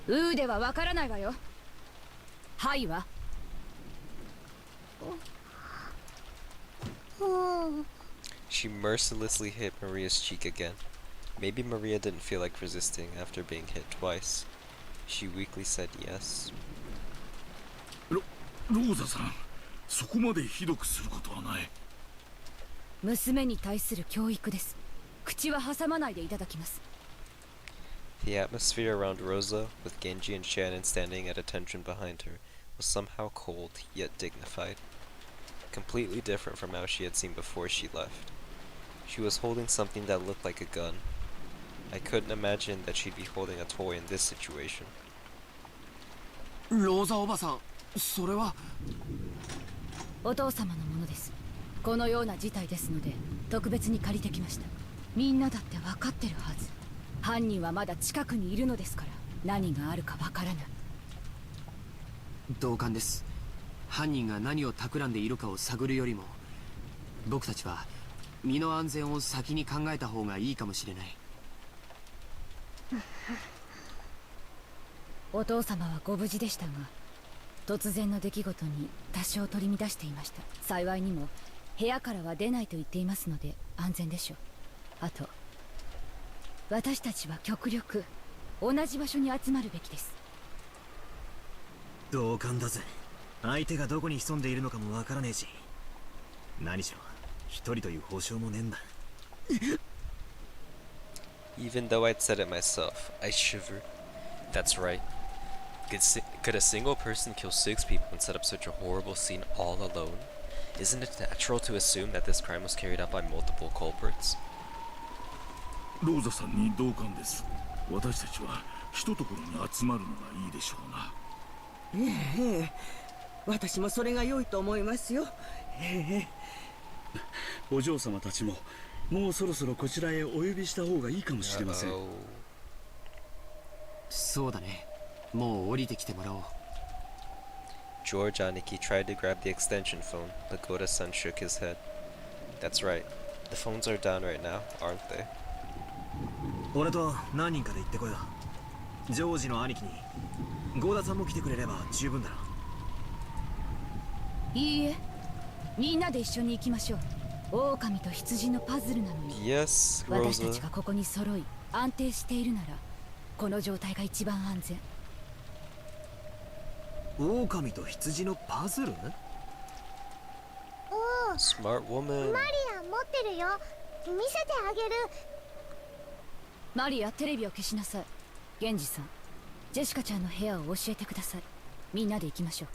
うーではわからないわよ。はいわ。She mercilessly hit Maria's cheek again. Maybe Maria didn't feel like resisting after being hit twice. She weakly said yes. ローザさん、そこまでひどくすることはない。娘に対する教育です。口は挟まないでいただきます。The atmosphere around Rosa, with Genji and Shannon standing at attention behind her, was somehow cold yet dignified. Completely different from how she had seemed before she left. She was holding something that looked like a gun. I couldn't imagine that she'd be holding a toy in this situation. ローザおばさん、それは。お父様のものです。このような事態ですので特別に借りてきました。みんなだって分かってるはず。犯人はまだ近くにいるのですから何があるか分からない。同感です。犯人が何を企んでいるかを探るよりも、僕たちは身の安全を先に考えた方がいいかもしれない。お父様はご無事でしたが、突然の出来事に多少取り乱していました。幸いにも部屋からは出ないと言っていますので安全でしょう。あと私たちは極力同じ場所に集まるべきです。同感だぜ。相手がどこに潜んでいるのかもわからねえし、何しろ一人という保証もねえんだ。Even though I'd said it myself, I shivered. That's right. Could a single person kill 6 people and set up such a horrible scene all alone? Isn't it natural to assume that this crime was carried out by multiple culprits? ローザさんに同感です。私たちは一ところに集まるのがいいでしょうな。ええ、私もそれが良いと思いますよ。お嬢様たちももうそろそろこちらへお呼びした方がいいかもしれません。そうだね。もう降りてきてもらおう。George Aniki tried to grab the extension phone, but Goda-san shook his head. That's right. The phones are down right now, aren't they? 俺と何人かで行ってこよう。ジョージの兄貴にゴーダさんも来てくれれば十分だろ。いいえ、みんなで一緒に行きましょう。狼と羊のパズルなのに。 Yes, 私た Rosa. ちがここに揃い安定しているならこの状態が一番安全。狼と羊のパズル？おお、 Smart woman. マリア持ってるよ。見せてあげる。マリア、テレビを消しなさい。ゲンジさん、ジェシカちゃんの部屋を教えてください。みんなで行きましょ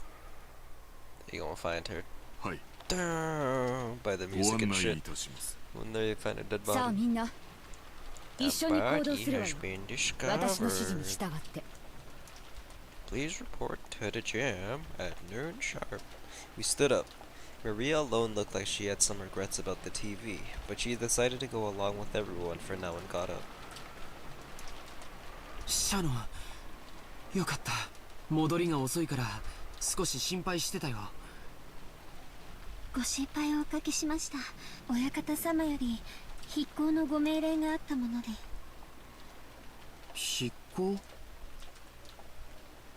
う。 You gonna find her はい。 down by the ご music 案 and 内 shit. いたします。 When they find a dead さあ body. みんな一緒に行動 Body するわよ。 has been 私の指示に discovered. 従って。 Please report to the jam at noon sharp. We stood up. Maria alone looked like she had some regrets about the TV, but she decided to go along with everyone for now and got up. シャノン、よかった。戻りが遅いから少し心配してたよ。ご心配をおかけしました。親方様より筆行のご命令があったもので。執行？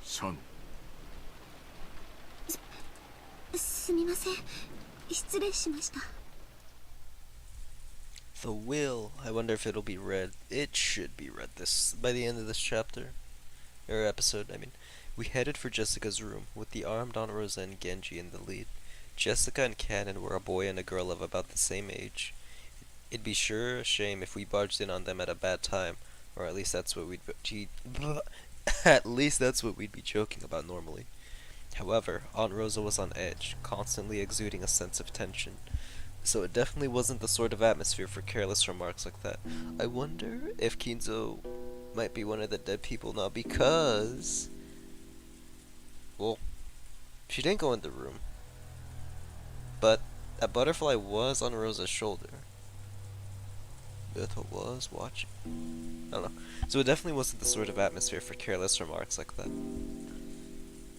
シャノン。すみません。失礼しました。The will. I wonder if it'll be read. It should be read this by the end of this chapter. Or episode, I mean. We headed for Jessica's room, with the armed Aunt Rosa and Genji in the lead. Jessica and Cannon were a boy and a girl of about the same age. It'd be sure a shame if we barged in on them at a bad time, or at least that's what we'd at least that's what we'd be joking about normally. However, Aunt Rosa was on edge, constantly exuding a sense of tension. So it definitely wasn't the sort of atmosphere for careless remarks like that. I wonder if Kinzo might be one of the dead people now because... Well, she didn't go in the room. But a butterfly was on Rosa's shoulder. Bethel was watching. I don't know. So it definitely wasn't the sort of atmosphere for careless remarks like that.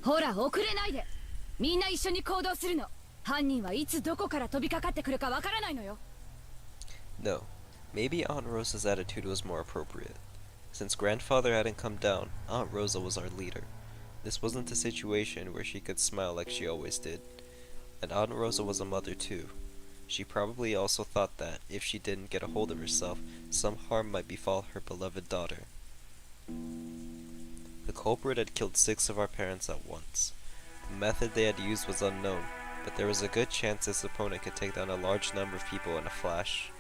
ほら遅れないで。みんな一緒に行動するの。犯人はいつどこから飛びかかってくるかわからないのよ。 No. Maybe Aunt Rosa's attitude was more appropriate. Since grandfather hadn't come down, Aunt Rosa was our leader. This wasn't a situation where she could smile like she always did. And Aunt Rosa was a mother too. She probably also thought that, if she didn't get a hold of herself, some harm might befall her beloved daughter. The culprit had killed 6 of our parents at once. The method they had used was unknown, but there was a good chance this opponent could take down a large number of people in a flash.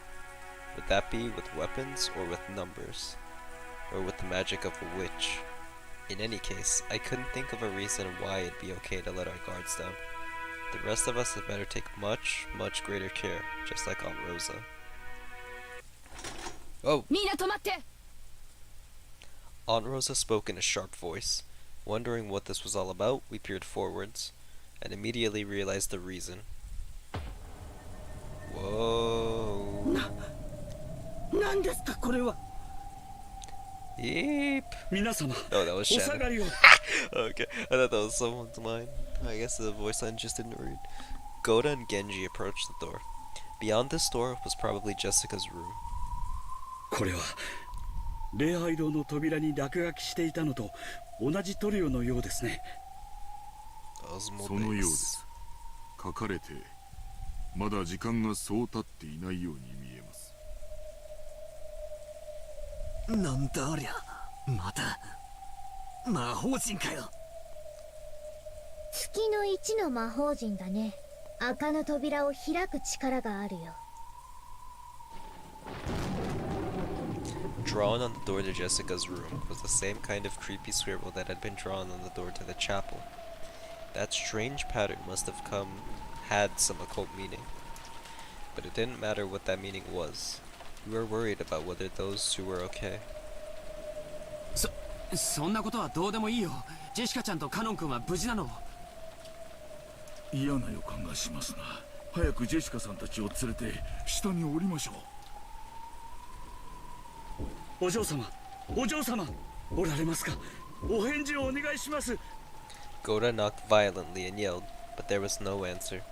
Would that be with weapons or with numbers? Or with the magic of a witch? In any case, I couldn't think of a reason why it'd be okay to let our guards down. The rest of us had better take much, much greater care, just like Aunt Rosa. Oh! みんな止まって。Aunt Rosa spoke in a sharp voice. Wondering what this was all about, we peered forwards, and immediately realized the reason. Whoa. 何ですかこれは。 Yeep. 皆様 Oh, that was お下 Shannon. がりを Okay, I thought that was someone's line. I guess the voice line just didn't read. Goda and Genji approached the door. Beyond this door was probably Jessica's room. これは礼拝堂の扉に落書きしていたのと同じ塗料のようですね。そのようです。書かれてまだ時間がそう経っていないように見えます。なんだありゃ、また魔法陣かよ。月の一の魔法陣だね。赤の扉を開く力があるよ。Drawn on the door to Jessica's room was the same kind of creepy scribble that had been drawn on the door to the chapel. That strange pattern must have had some occult meaning. But it didn't matter what that meaning was. We were worried about whether those two were okay. そんなことはどうでもいいよ。ジェシカちゃんとカノン君は無事なの？嫌な予感がしますな。早くジェシカさんたちを連れて下に降りましょう。お嬢様、お嬢様、おられますか？お返事をお願いします。 Goda knocked violently and yelled, but there was no answer.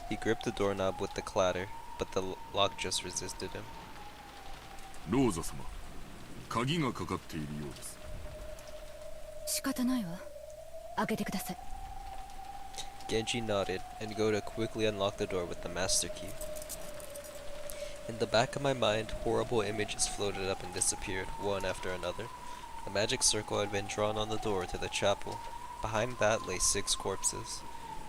He gripped the doorknob with the clatter, but the lock just resisted him. ローザ様、鍵がかかっているようです。仕方ないわ。開けてください。 Genji nodded, and Goda quickly unlocked the door with the master key. In the back of my mind, horrible images floated up and disappeared, one after another. A magic circle had been drawn on the door to the chapel. Behind that lay 6 corpses.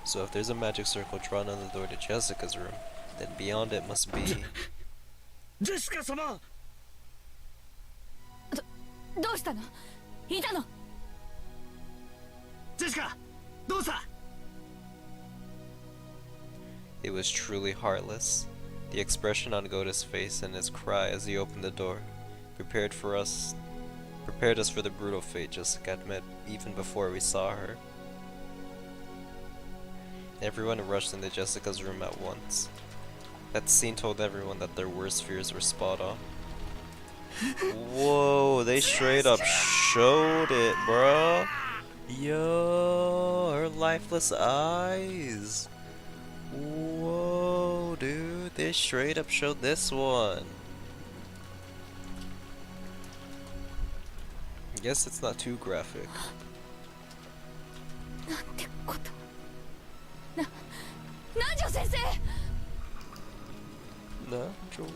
So if there's a magic circle drawn on the door to Jessica's room, then beyond it must be... ジェシカ様。どうしたの？いたの？ジェシカ、どうした？ It was truly heartless. The expression on Goda's face and his cry as he opened the door prepared us for the brutal fate Jessica had met even before we saw her. Everyone rushed into Jessica's room at once. That scene told everyone that their worst fears were spot on. Whoa, they straight up showed it, bro. Yo, her lifeless eyes. Whoa, dude, they straight up showed this one. I guess it's not too graphic. なんてこと。南條先生。 No, Joel.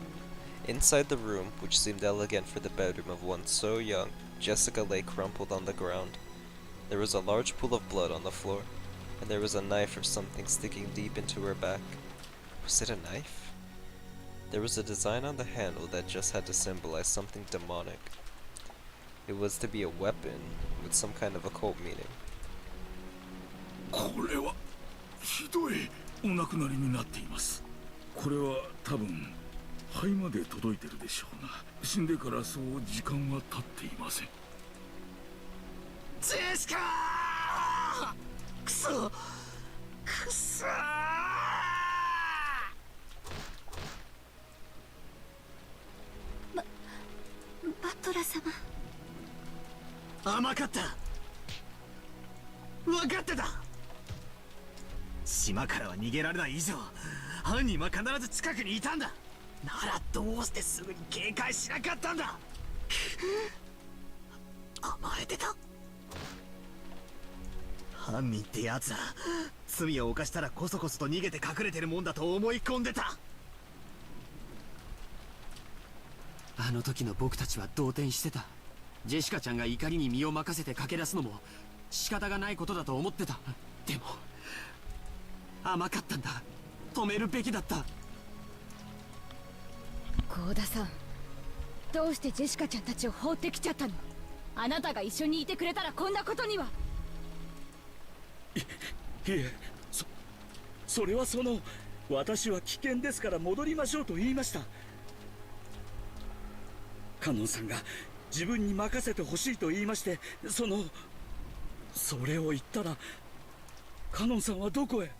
Inside the room, which seemed elegant for the bedroom of one so young, Jessica lay crumpled on the ground. There was a large pool of blood on the floor, and there was a knife or something sticking deep into her back. Was it a knife? There was a design on the handle that just had to symbolize something demonic. It was to be a weapon with some kind of occult meaning. これはひどいお亡くなりになっています。これは多分肺まで届いてるでしょうな。死んでからそう時間は経っていません。ジェシカ！くそ！くそ！バトラ様。甘かった。分かってた。島からは逃げられない以上、犯人は必ず近くにいたんだ。ならどうしてすぐに警戒しなかったんだ。甘えてた。犯人ってやつは罪を犯したらこそこそと逃げて隠れてるもんだと思い込んでた。あの時の僕たちは動転してた。ジェシカちゃんが怒りに身を任せて駆け出すのも仕方がないことだと思ってた。でも甘かったんだ。止めるべきだった。幸田さん、どうしてジェシカちゃんたちを放ってきちゃったの？あなたが一緒にいてくれたらこんなことには。いえ、それは私は危険ですから戻りましょうと言いました。カノンさんが自分に任せてほしいと言いまして、それを言ったらカノンさんはどこへ？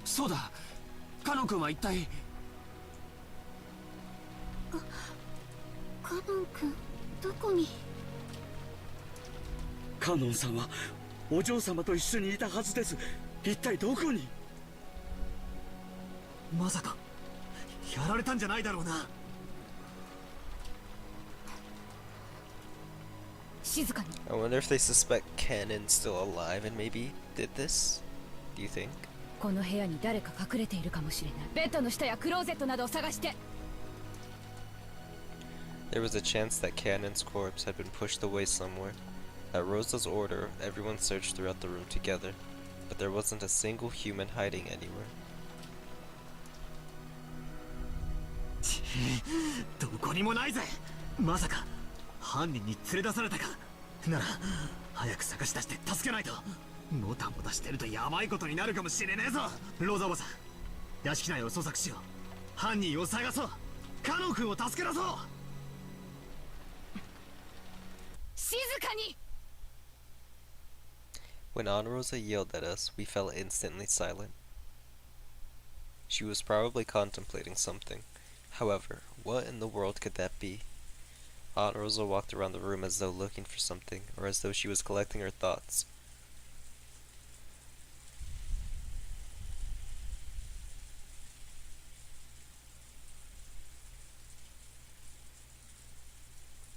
そうだ、カノン君は一体。カノン君どこに？カノンさんはお嬢様と一緒にいたはずです。一体どこに？まさかやられたんじゃないだろうな。静かに。 I wonder if they suspect Cannon's still alive and maybe did this? Do you think? この部屋に誰か隠れているかもしれない。ベッドの下やクローゼットなどを探して。 There was a chance that Cannon's corpse had been pushed away somewhere. At Rosa's order, everyone searched throughout the room together, but there wasn't a single human hiding anywhere. どこにもないぜ。まさか犯人に連れ出されたか。なら早く探し出して助けないと。もたもたしてるとヤバいことになるかもしれねえぞ。ローザおばさん、屋敷内を捜索しよう。犯人を探そう。カノン君を助け出そう。静かに。 When Aunt Rosa yelled at us, we fell instantly silent. She was probably contemplating something. However, what in the world could that be? Aunt Rosa walked around the room as though looking for something, or as though she was collecting her thoughts.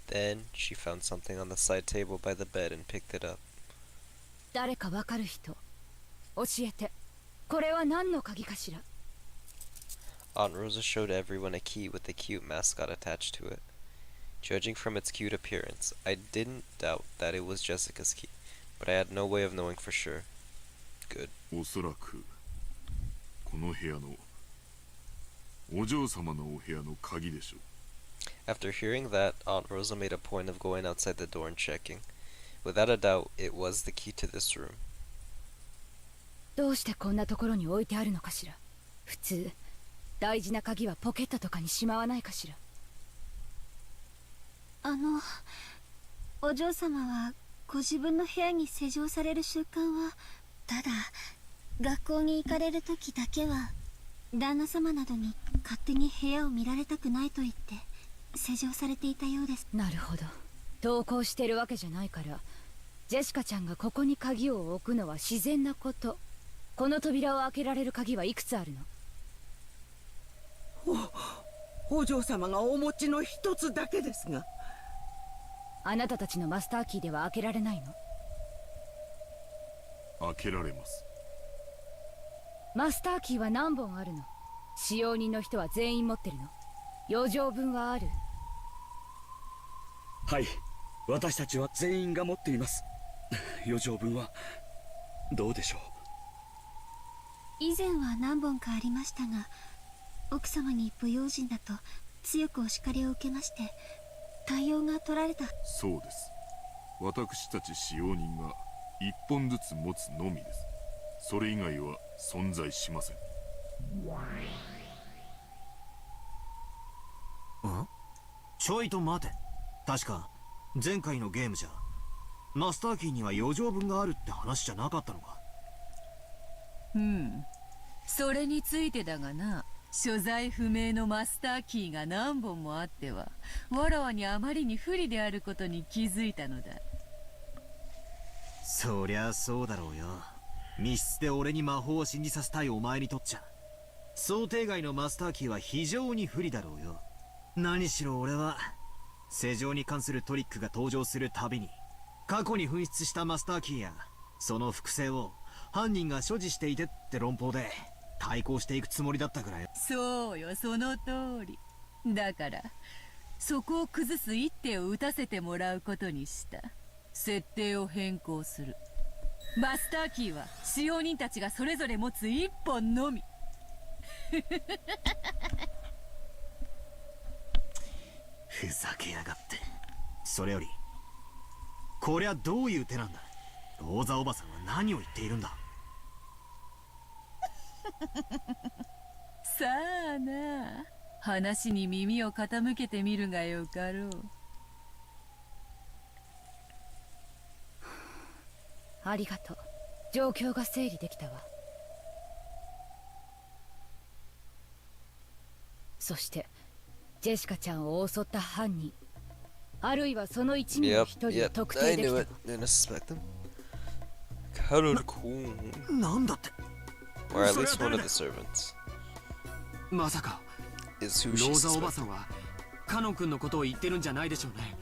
Then she found something on the side table by the bed and picked it up. 誰かわかる人教えて。これは何の鍵かしら？ Aunt Rosa showed everyone a key with a cute mascot attached to it. Judging from its cute appearance, I didn't doubt that it was Jessica's key, but I had no way of knowing for sure. Good. おそらくこの部屋のお嬢様のお部屋の鍵でしょう。 After hearing that, Aunt Rosa made a point of going outside the door and checking. Without a doubt, it was the key to this room. どうしてこんなところに置いてあるのかしら？普通大事な鍵はポケットとかにしまわないかしら？お嬢様はご自分の部屋に施錠される習慣は、ただ学校に行かれる時だけは旦那様などに勝手に部屋を見られたくないと言って施錠されていたようです。なるほど。登校してるわけじゃないから、ジェシカちゃんがここに鍵を置くのは自然なこと。この扉を開けられる鍵はいくつあるの？お嬢様がお持ちの一つだけですが。あなたたちのマスターキーでは開けられないの？開けられます。マスターキーは何本あるの？使用人の人は全員持ってるの？余剰分はある？はい、私たちは全員が持っています。余剰分はどうでしょう？以前は何本かありましたが、奥様に不用心だと強くお叱りを受けまして、対応が取られた。そうです。私たち使用人が一本ずつ持つのみです。それ以外は存在しません。ちょいと待て。確か前回のゲームじゃマスターキーには余剰分があるって話じゃなかったのか？それについてだがな、所在不明のマスターキーが何本もあってはわらわにあまりに不利であることに気づいたのだ。そりゃそうだろうよ。密室で俺に魔法を信じさせたいお前にとっちゃ想定外のマスターキーは非常に不利だろうよ。何しろ俺は施錠に関するトリックが登場するたびに過去に紛失したマスターキーやその複製を犯人が所持していてって論法で対抗していくつもりだったからよ。そうよ、その通り。だからそこを崩す一手を打たせてもらうことにした。設定を変更する。マスターキーは使用人たちがそれぞれ持つ一本のみ。ふざけやがって。それよりこりゃどういう手なんだ？ローザおばさんは何を言っているんだ？さあな、話に耳を傾けてみるがよかろう。ありがとう。状況が整理できたわ。そしてジェシカちゃんを襲った犯人、あるいはその一味の Yep, 一人を yep. 特 I 定でき knew た it. わ。 Didn't suspect them. Karol-kun. なんだって。 Or at least one of the servants. まさか Is who ロ she ーザおば suspects. さんはカノン君のことを言ってるんじゃないでしょうね。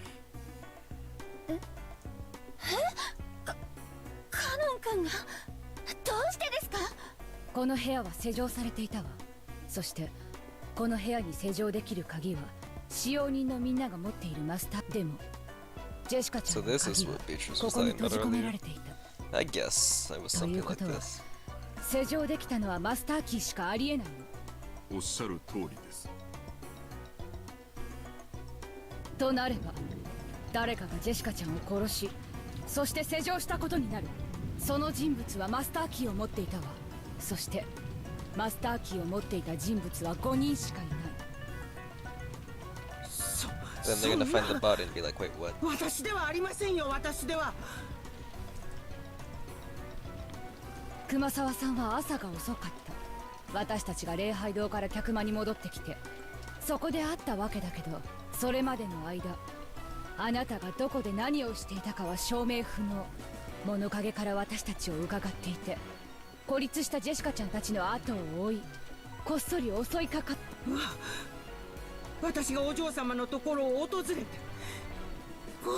カノン君がどうしてですか？この部屋は施錠されていたわ。そしてこの部屋に施錠できる鍵は使用人のみんなが持っているマスターでも、ジェシカちゃ So んの this is 鍵は what Beatrice こ was こに talking 閉 about じ込めら earlier. れていた。 I guess I was とい something うこ like とは this. 施錠できたのはマスターキーしかありえないの。おっしゃる通りです。となれば誰かがジェシカちゃんを殺し、そして施錠したことになる。その人物はマスターキーを持っていたわ。そしてマスターキーを持っていた人物は5人しかいない。 Then they're gonna find the body and be like, wait, what? 私ではありませんよ、私では。熊沢さんは朝が遅かった。私たちが礼拝堂から客間に戻ってきて、そこで会ったわけだけど、それまでの間あなたがどこで何をしていたかは証明不能。物陰から私たちを伺っていて、孤立したジェシカちゃんたちの後を追い、こっそり襲いかかった。私がお嬢様のところを訪れて、こ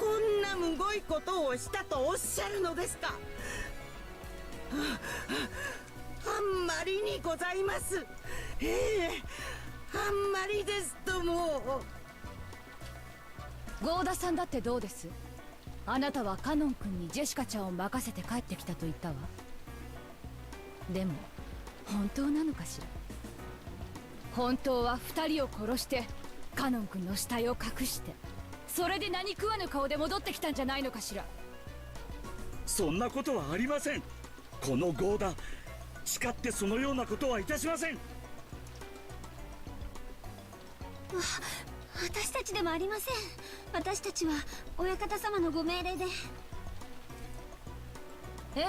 んなむごいことをしたとおっしゃるのですか？あんまりにございます。あんまりですともう。ゴーダさんだってどうです？あなたはカノン君にジェシカちゃんを任せて帰ってきたと言ったわ。でも本当なのかしら。本当は2人を殺してカノン君の死体を隠して、それで何食わぬ顔で戻ってきたんじゃないのかしら。そんなことはありません。このゴーダ、誓ってそのようなことはいたしません。私たちでもありません。私たちは親方様のご命令で。ええ、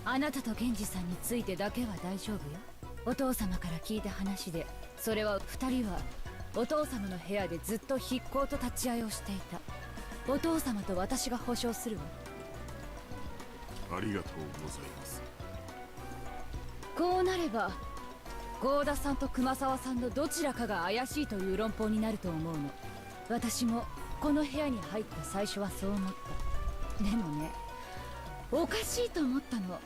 あなたと源氏さんについてだけは大丈夫よ。お父様から聞いた話で、それは2人はお父様の部屋でずっと筆行と立ち会いをしていた。お父様と私が保証するわ。ありがとうございます。こうなれば郷田さんと熊沢さんのどちらかが怪しいという論法になると思うの。私もこの部屋に入った最初はそう思った。でもね、おかしいと思ったの。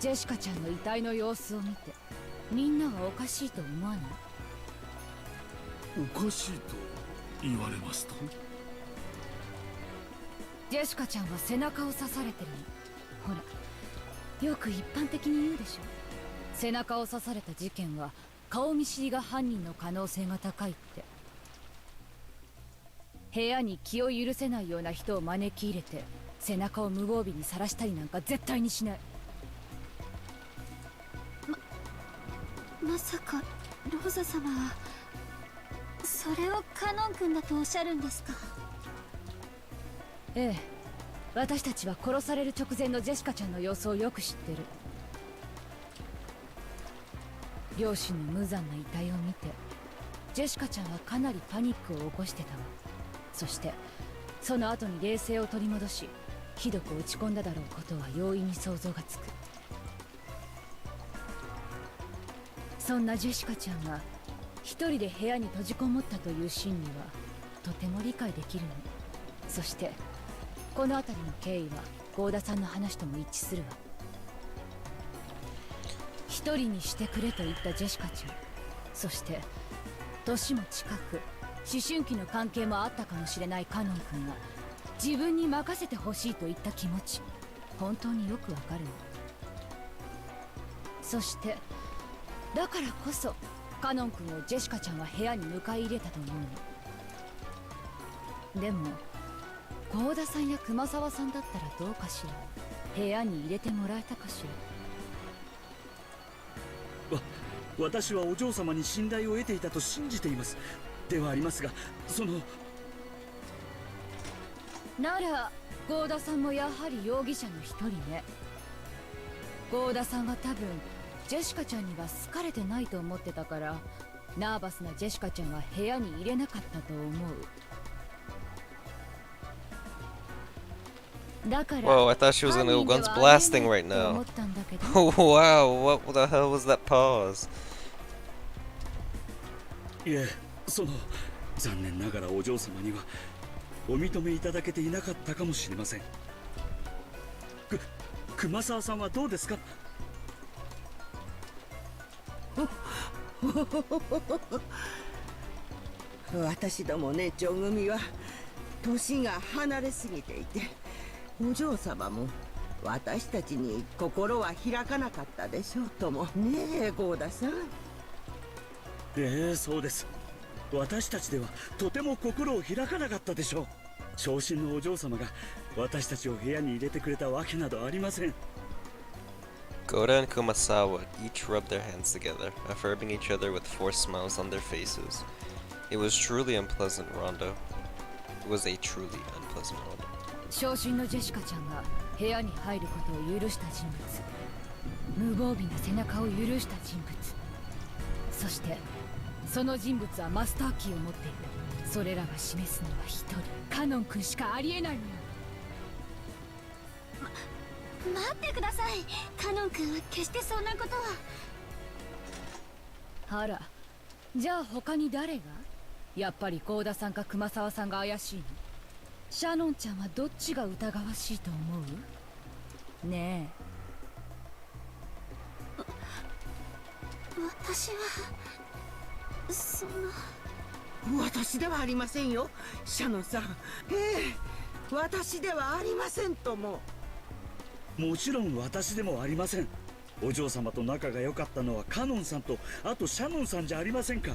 ジェシカちゃんの遺体の様子を見て、みんなはおかしいと思わない？おかしいと言われますと？ジェシカちゃんは背中を刺されてるの。ほら、よく一般的に言うでしょ。背中を刺された事件は顔見知りが犯人の可能性が高いって。部屋に気を許せないような人を招き入れて背中を無防備にさらしたりなんか絶対にしない。まさかローザ様はそれをカノン君だとおっしゃるんですか？ええ、私たちは殺される直前のジェシカちゃんの様子をよく知ってる。両親の無残な遺体を見て、ジェシカちゃんはかなりパニックを起こしてたわ。そしてその後に冷静を取り戻し、ひどく落ち込んだだろうことは容易に想像がつく。そんなジェシカちゃんが一人で部屋に閉じこもったという心理はとても理解できるの。そしてこの辺りの経緯は郷田さんの話とも一致するわ。一人にしてくれと言ったジェシカちゃん、そして年も近く思春期の関係もあったかもしれないカノン君が自分に任せてほしいと言った気持ち、本当によくわかるの。そしてだからこそカノン君をジェシカちゃんは部屋に迎え入れたと思うの。でも郷田さんや熊沢さんだったらどうかしら。部屋に入れてもらえたかしら。私はお嬢様に信頼を得ていたと信じています。ではありますが、そのなら郷田さんもやはり容疑者の一人ね。郷田さんは多分ジェシカちゃんには好かれてないと思ってたから、ナーバスなジェシカちゃんは部屋に入れなかったと思う。だから Whoa, I thought she was gonna go guns blasting right now. Wow, what the hell was that pause? いえ、残念ながらお嬢様にはお認めいただけていなかったかもしれません。熊沢さんはどうですか？私どもね、女組は年が離れすぎていて、お嬢様も私たちに心は開かなかったでしょうともねえ、郷田さん。そうです。私たちではとても心を開かなかったでしょう。長身のお嬢様が私たちを部屋に入れてくれたわけなどありません。Goda and Kumasawa each rubbed their hands together, affirming each other with forced smiles on their faces. It was truly unpleasant, Rondo. It was a truly unpleasant rondo. 長身のジェシカちゃんが部屋に入ることを許した人物、無防備な背中を許した人物、そしてその人物はマスターキーを持っている。それらが示すのは一人、カノン君しかありえないのよ。待ってください。カノン君は決してそんなことは。あら、じゃあ他に誰が？やっぱり郷田さんか熊沢さんが怪しいの？シャノンちゃんはどっちが疑わしいと思う？ねえ。私はそんな。私ではありませんよ、シャノンさん。私ではありませんとも。もちろん私でもありません。お嬢様と仲が良かったのはカノンさんと、あとシャノンさんじゃありませんか。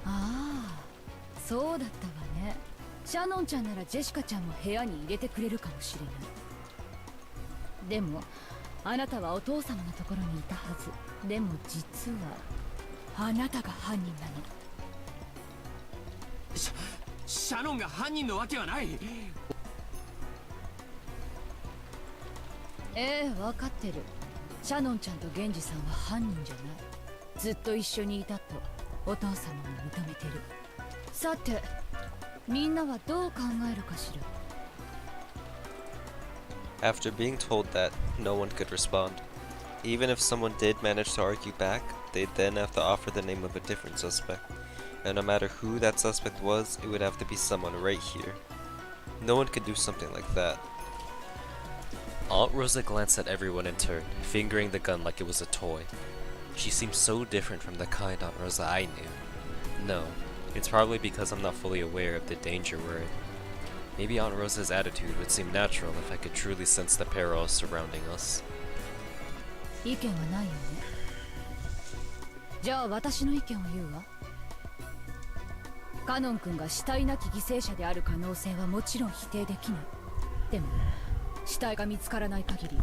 ああ、そうだったわね。シャノンちゃんならジェシカちゃんも部屋に入れてくれるかもしれない。でもあなたはお父様のところにいたはず。でも実はあなたが犯人なの。シャノンが犯人のわけはない。分かってる。シャノンちゃんとゲンジさんは犯人じゃない。ずっと一緒にいたとお父様も認めてる。さてみんなはどう考えるかしら。After being told that, no one could respond. Even if someone did manage to argue back, they'd then have to offer the name of a different suspect. And no matter who that suspect was, it would have to be someone right here. No one could do something like that. Aunt Rosa glanced at everyone in turn, fingering the gun like it was a toy. She seemed so different from the kind Aunt Rosa I knew. No, it's probably because I'm not fully aware of the danger we're in. Maybe Aunt Rosa's attitude would seem natural if I could truly sense the perils surrounding us. 意見はないよね。じゃあ私の意見を言うわ。カノン君が死体なき犠牲者である可能性はもちろん否定できない。でも死体が見つからない限り、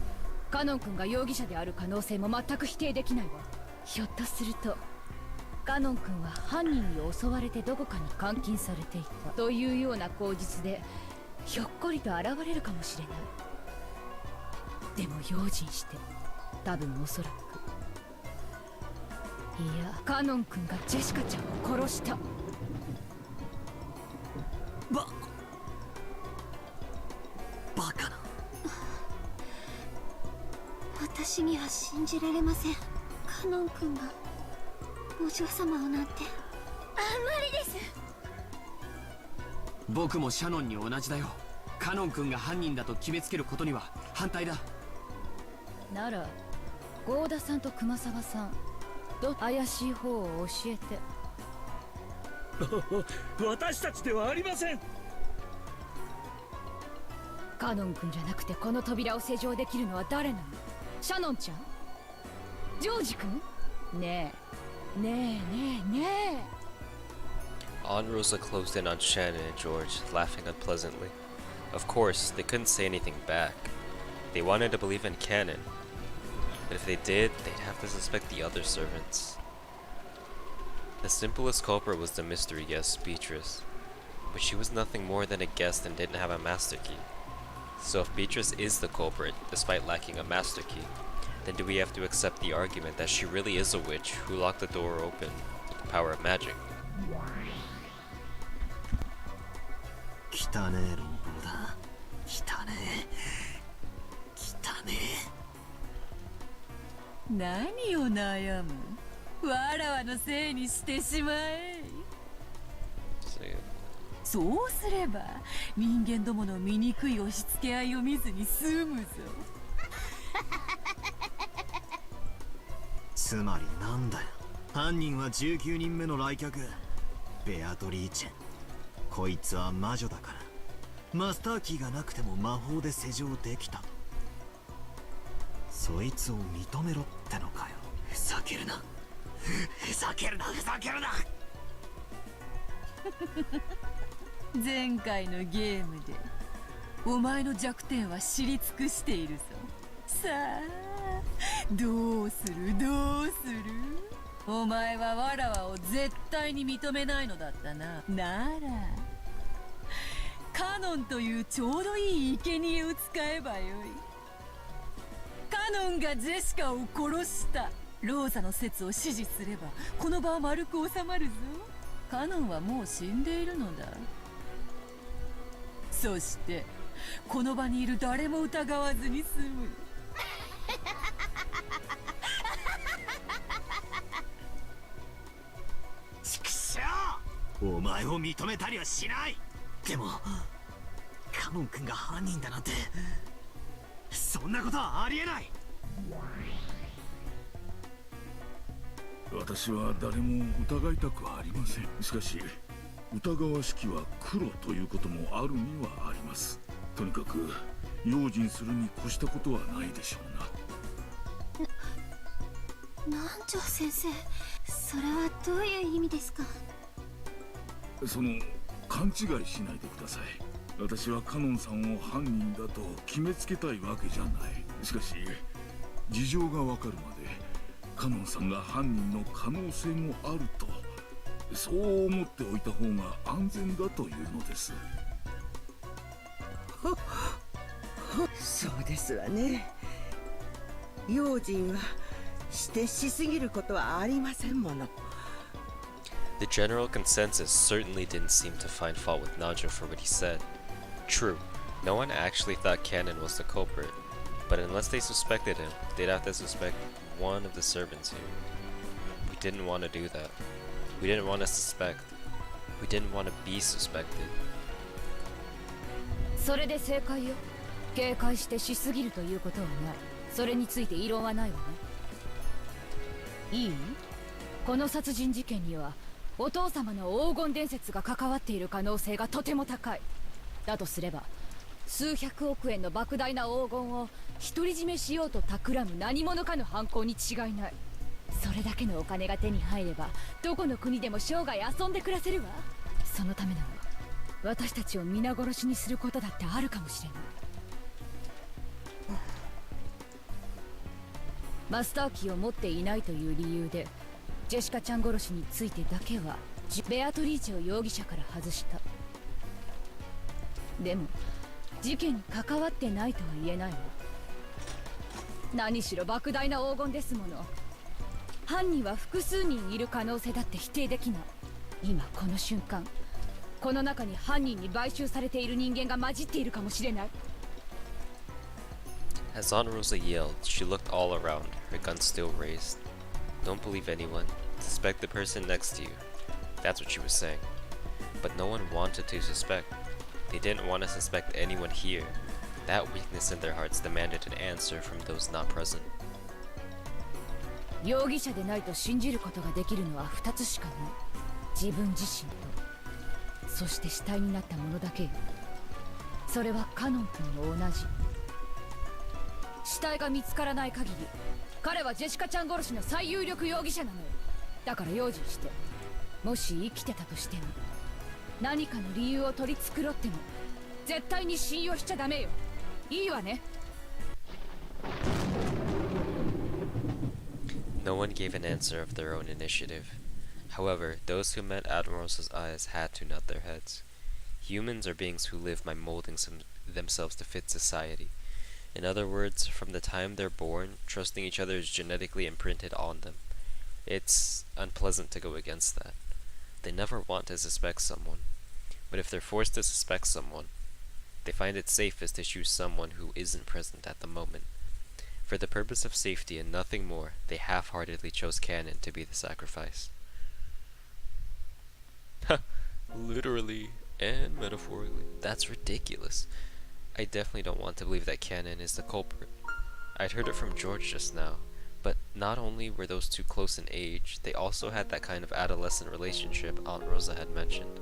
カノン君が容疑者である可能性も全く否定できないわ。ひょっとするとカノン君は犯人に襲われてどこかに監禁されていたというような口実でひょっこりと現れるかもしれない。でも用心して。多分おそらく。いや、カノン君がジェシカちゃんを殺した。バカな。私には信じられません。カノン君がお嬢様をなんて。あんまりです。僕もシャノンに同じだよ。カノン君が犯人だと決めつけることには反対だ。なら郷田さんと熊沢さん、怪しい方を教えて。私たちではありません。カノン君じゃなくてこの扉を施錠できるのは誰なの？シャノンちゃん？ジョージ君？ねえねえねえねえ。Aunt Rosa closed in on Shannon and George, laughing unpleasantly. Of course, they couldn't say anything back. They wanted to believe in canon. But if they did, they'd have to suspect the other servants. The simplest culprit was the mystery guest, Beatrice. But she was nothing more than a guest and didn't have a master key. So if Beatrice is the culprit, despite lacking a master key, then do we have to accept the argument that she really is a witch who locked the door open with the power of magic? 汚ねえ論法だ。汚ねえ。汚ねえ。何を悩む？わらわのせいにしてしまえ。そうすれば人間どもの醜い押し付け合いを見ずに済むぞ。つまりなんだよ。犯人は19人目の来客ベアトリーチェ。こいつは魔女だからマスターキーがなくても魔法で施錠できたと。そいつを認めろってのかよ。ふざけるなふざけるなふざけるな。前回のゲームでお前の弱点は知り尽くしているぞ。さあどうするどうする。お前はわらわを絶対に認めないのだったな。ならカノンというちょうどいい生贄を使えばよい。カノンがジェシカを殺したローザの説を支持すればこの場は丸く収まるぞ。カノンはもう死んでいるのだ。そしてこの場にいる誰も疑わずに済む。ちくしょう。お前を認めたりはしない。でもカノン君が犯人だなんてそんなことはありえない。私は誰も疑いたくはありません。しかし疑わしきは黒ということもあるにはあります。とにかく用心するに越したことはないでしょうな。南條先生、それはどういう意味ですか？その勘違いしないでください。私はカノンさんを犯人だと決めつけたいわけじゃない。しかし事情がわかるまでカノンさんが犯人の可能性もあるとそう思っておいた方が安全だというのです。そうですわね。用心はしてしすぎることはありませんもの。The general consensus certainly didn't seem to find fault with Najo for what he said. True, no one actually thought Cannon was the culprit, but unless they suspected him, they'd have to suspect one of the servants here. We didn't want to do that. We didn't want to suspect. We didn't want to be suspected. それで正解よ。警戒してしすぎるということはない。それについて異論はないわね。いい？この殺人事件にはお父様の黄金伝説が関わっている可能性がとても高い。だとすれば数百億円の莫大な黄金を独り占めしようと企む何者かの犯行に違いない。それだけのお金が手に入ればどこの国でも生涯遊んで暮らせるわ。そのためなら私たちを皆殺しにすることだってあるかもしれない。マスターキーを持っていないという理由でジェシカちゃん殺しについてだけはベアトリーチェを容疑者から外した。でも事件に関わってないとは言えないわ。何しろ莫大な黄金ですもの。犯人は複数人いる可能性だって否定できない。今この瞬間この中に犯人に買収されている人間が混じっているかもしれない。 As Aunt Rosa yelled, she looked all around, her gun still raised. Don't believe anyone. Suspect the person next to you. That's what she was saying. But no one wanted to suspect. They didn't want to suspect anyone here. That weakness in their hearts demanded an answer from those not present. 容疑者でないと信じることができるのは2つしかない。自分自身と、そして死体になったものだけよ。それはカノン君も同じ。死体が見つからない限り彼はジェシカちゃん殺しの最有力容疑者なのよ。だから用心して、もし生きてたとしても何かの理由を取り繕っても絶対に信用しちゃダメよ。いいわね。No one gave an answer of their own initiative. However, those who met Admiral's eyes had to nod their heads. Humans are beings who live by molding themselves to fit society. In other words, from the time they're born, trusting each other is genetically imprinted on them. It's unpleasant to go against that. They never want to suspect someone. But if they're forced to suspect someone, they find it safest to choose someone who isn't present at the moment. For the purpose of safety and nothing more, they half-heartedly chose Canon to be the sacrifice. Literally and metaphorically. That's ridiculous. I definitely don't want to believe that Canon is the culprit. I'd heard it from George just now, but not only were those two close in age, they also had that kind of adolescent relationship Aunt Rosa had mentioned.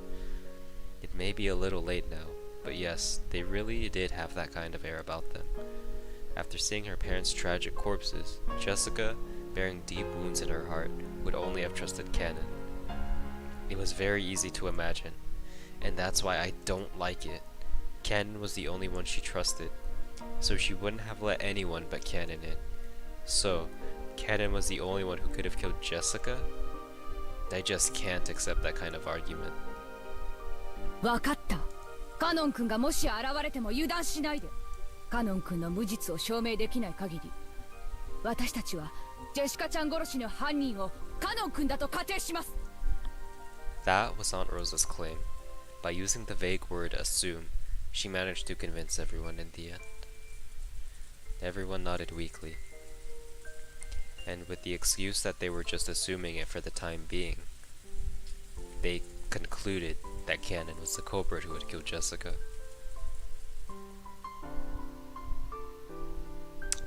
It may be a little late now, but yes, they really did have that kind of air about them. After seeing her parents' tragic corpses, Jessica, bearing deep wounds in her heart, would only have trusted Canon. It was very easy to imagine, and that's why I don't like it. Canon was the only one she trusted, so she wouldn't have let anyone but Canon in. So, Canon was the only one who could have killed Jessica? I just can't accept that kind of argument. わかった。カノン君がもし現れても油断しないで。カノン君の無実を証明できない限り、私たちはジェシカちゃん殺しの犯人をカノン君だと仮定します。That was Aunt Rosa's claim. By using the vague word assume, she managed to convince everyone in the end. Everyone nodded weakly. And with the excuse that they were just assuming it for the time being, they concluded that Canon was the culprit who had killed Jessica.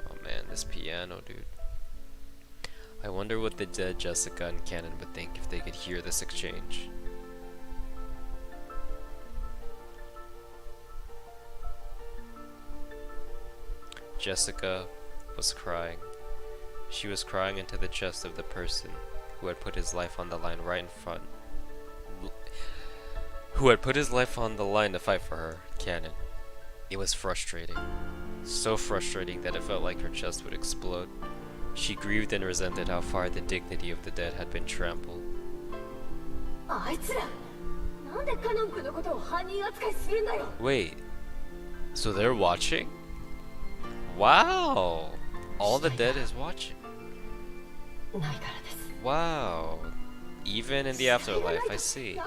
Oh man, this piano, dude. I wonder what the dead Jessica and Canon would think if they could hear this exchange. Jessica was crying. She was crying into the chest of the person who had put his life on the line right in front. Who had put his life on the line to fight for her, Canon. It was frustrating. So frustrating that it felt like her chest would explode. She grieved and resented how far the dignity of the dead had been trampled. Wait, so they're watching? Wow! All the dead is watching. Wow. Even in the afterlife, I see.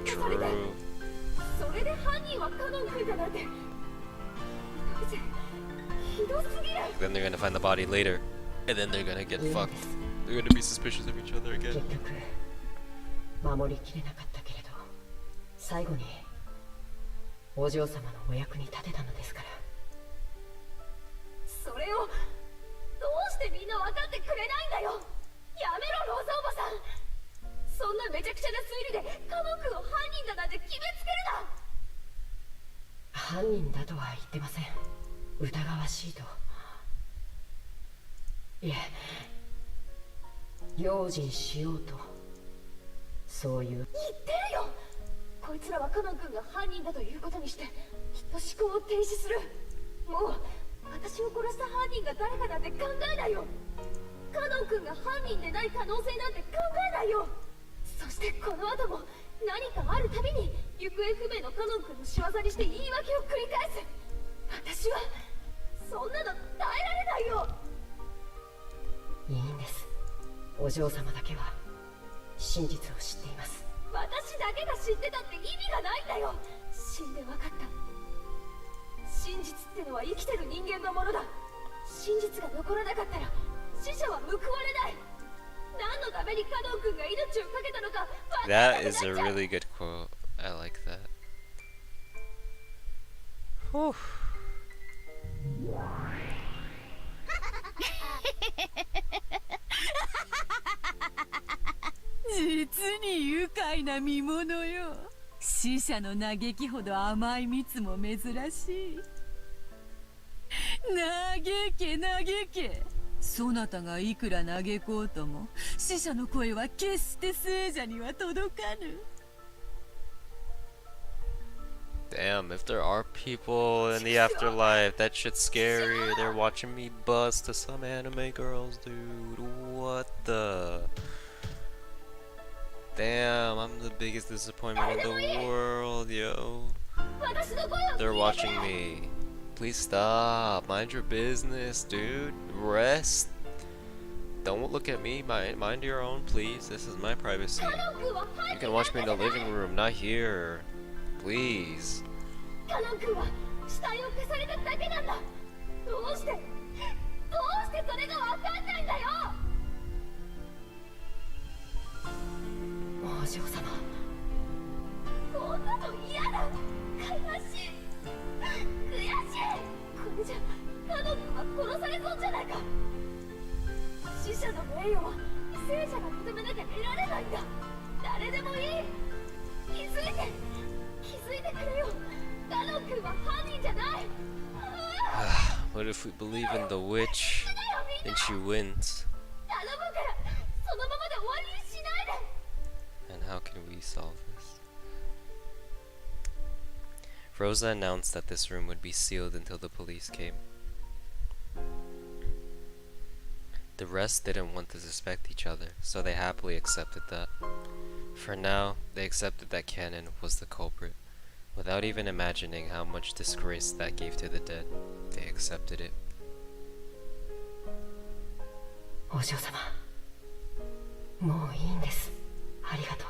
True. Then they're gonna find the body later, and then they're gonna get fucked. They're gonna be suspicious of each other again. 守りきれなかったけれど、最後にお嬢様のお役に立てたのですから。それをどうしてみんな分かってくれないんだよ。やめろ、ローザおばさん。そんなめちゃくちゃな推理でカノン君を犯人だなんて決めつけるな。犯人だとは言ってません。疑わしいと。いえ、用心しようと。そういう。言ってるよ。こいつらはカノン君が犯人だということにして、きっと思考を停止する。もう私を殺した犯人が誰かなんて考えないよ。カノン君が犯人でない可能性なんて考えないよ。そしてこの後も何かあるたびに行方不明のカノン君の仕業にして言い訳を繰り返す。私はそんなの耐えられないよ。いいんです。お嬢様だけは真実を知っています。私だけが知ってたって意味がないんだよ。死んで分かった。真実ってのは生きてる人間のものだ。真実が残らなかったら死者は報われない。何のためにカノン君が命をかけたのか分からなくなっちゃう。 That is a really good quote. I like that. Whew. 実に愉快な見物よ。死者の嘆きほど甘い蜜も珍しい。嘆け嘆け。そなたがいくら嘆こうとも死者の声は決して聖者には届かぬ。Damn, if there are people in the afterlife, that shit's scary. They're watching me bust to some anime girls, dude. What the? Damn, I'm the biggest disappointment in the world, yo. They're watching me. Please stop. Mind your business, dude. Rest. Don't look at me. Mind your own, please. This is my privacy. You can watch me in the living room, not here. Please. カノン君は死体を消されただけなんだ。どうしてそれがわかんないんだよ。お嬢様、こんなの嫌だ。悲しい、悔しい。これじゃカノン君は殺されそうじゃないか。死者の名誉は生者が認めなきゃ得られないんだ。誰でもいい。気づいてくれよ。カノン君は犯人じゃない。What if we believe in the witch and she wins? 頼むからそのままで終わりにしないで。 And how can we solve this? Rosa announced that this room would be sealed until the police came. The rest didn't want to suspect each other, so they happily accepted that. For now, they accepted that Cannon was the culprit. Without even imagining how much disgrace that gave to the dead, they accepted it. お嬢様、もういいんです。ありがとう。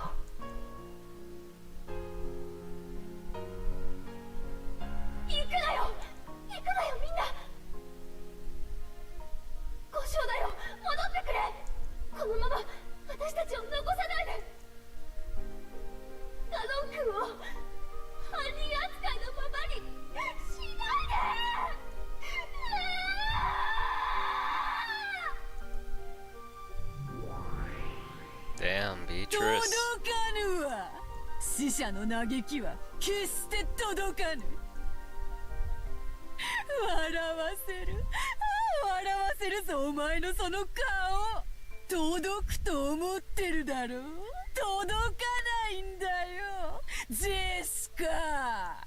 行くなよみんな。故障だよ、戻ってくれ。このまま私たちを残さないで。カノン君を犯人扱いのままにしないで。Damn, 届 Beatrice. かぬわ。死者の嘆きは決して届かぬ。笑わせるぞお前のその顔。届くと思ってるだろ。届かないんだよ、ジェシカ。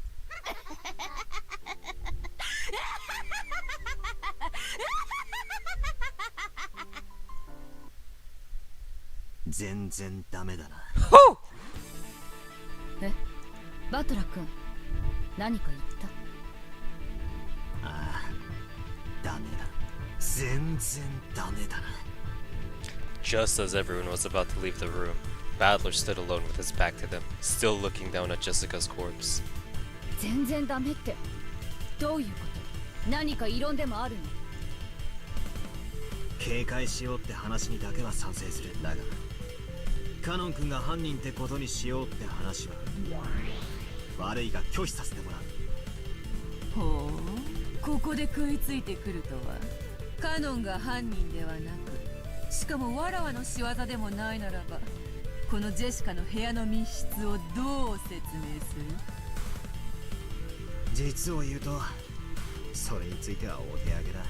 全然ダメだな。え、バトラ君、何か言った？ああ、ダメだ。全然ダメだな。Just as everyone was about to leave the room, Badler stood alone with his back to them, still looking down at Jessica's corpse. 全然ダメって、どういうこと？何か異論でもあるの？警戒しようって話にだけは賛成する。だがカノン君が犯人ってことにしようって話は悪いが拒否させてもらう。ほう、ここで食いついてくるとは。カノンが犯人ではなく、しかもわらわの仕業でもないならば、このジェシカの部屋の密室をどう説明する？実を言うとそれについてはお手上げだ。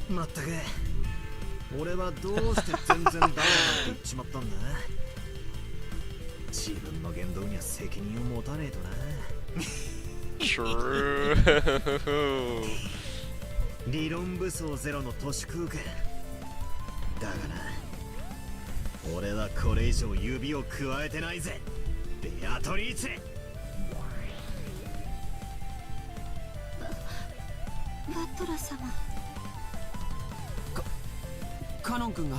まったく俺はどうして全然ダメだって言っちまったんだ。自分の言動には責任を持たねえとな。True. 理論武装ゼロの都市空間だがな、俺はこれ以上指を加えてないぜ、ベアトリーチェ。バトラ様。カノン君が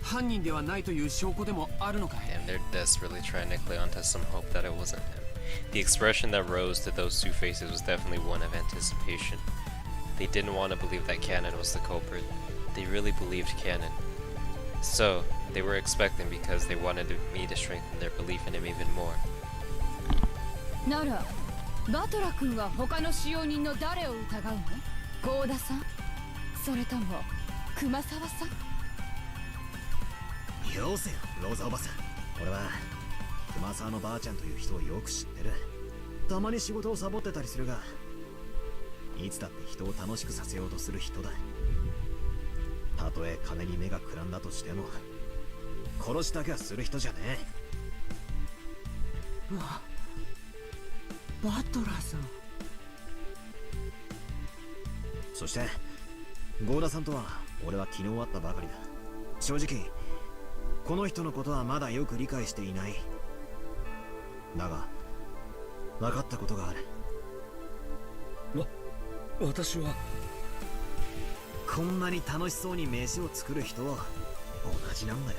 犯人ではないという証拠でもあるのかい？ And they're desperately trying to cling onto some hope that it wasn't him. The expression that rose to those two faces was definitely one of anticipation. They didn't want to believe that Cannon was the culprit. They really believed Cannon. So, they were expecting because they wanted me to strengthen their belief in him even more. なら、バトラ君は他の使用人の誰を疑うの？ゴーダさん？それとも熊沢さん？よせよ、ローザおばさん。俺は熊沢のばあちゃんという人をよく知ってる。たまに仕事をサボってたりするが、いつだって人を楽しくさせようとする人だ。たとえ金に目がくらんだとしても殺しだけはする人じゃねえ。バトラさん。そしてゴーダさんとは俺は昨日会ったばかりだ。正直この人のことはまだよく理解していない。だが分かったことがある。私はこんなに楽しそうに飯を作る人同じなんだよ。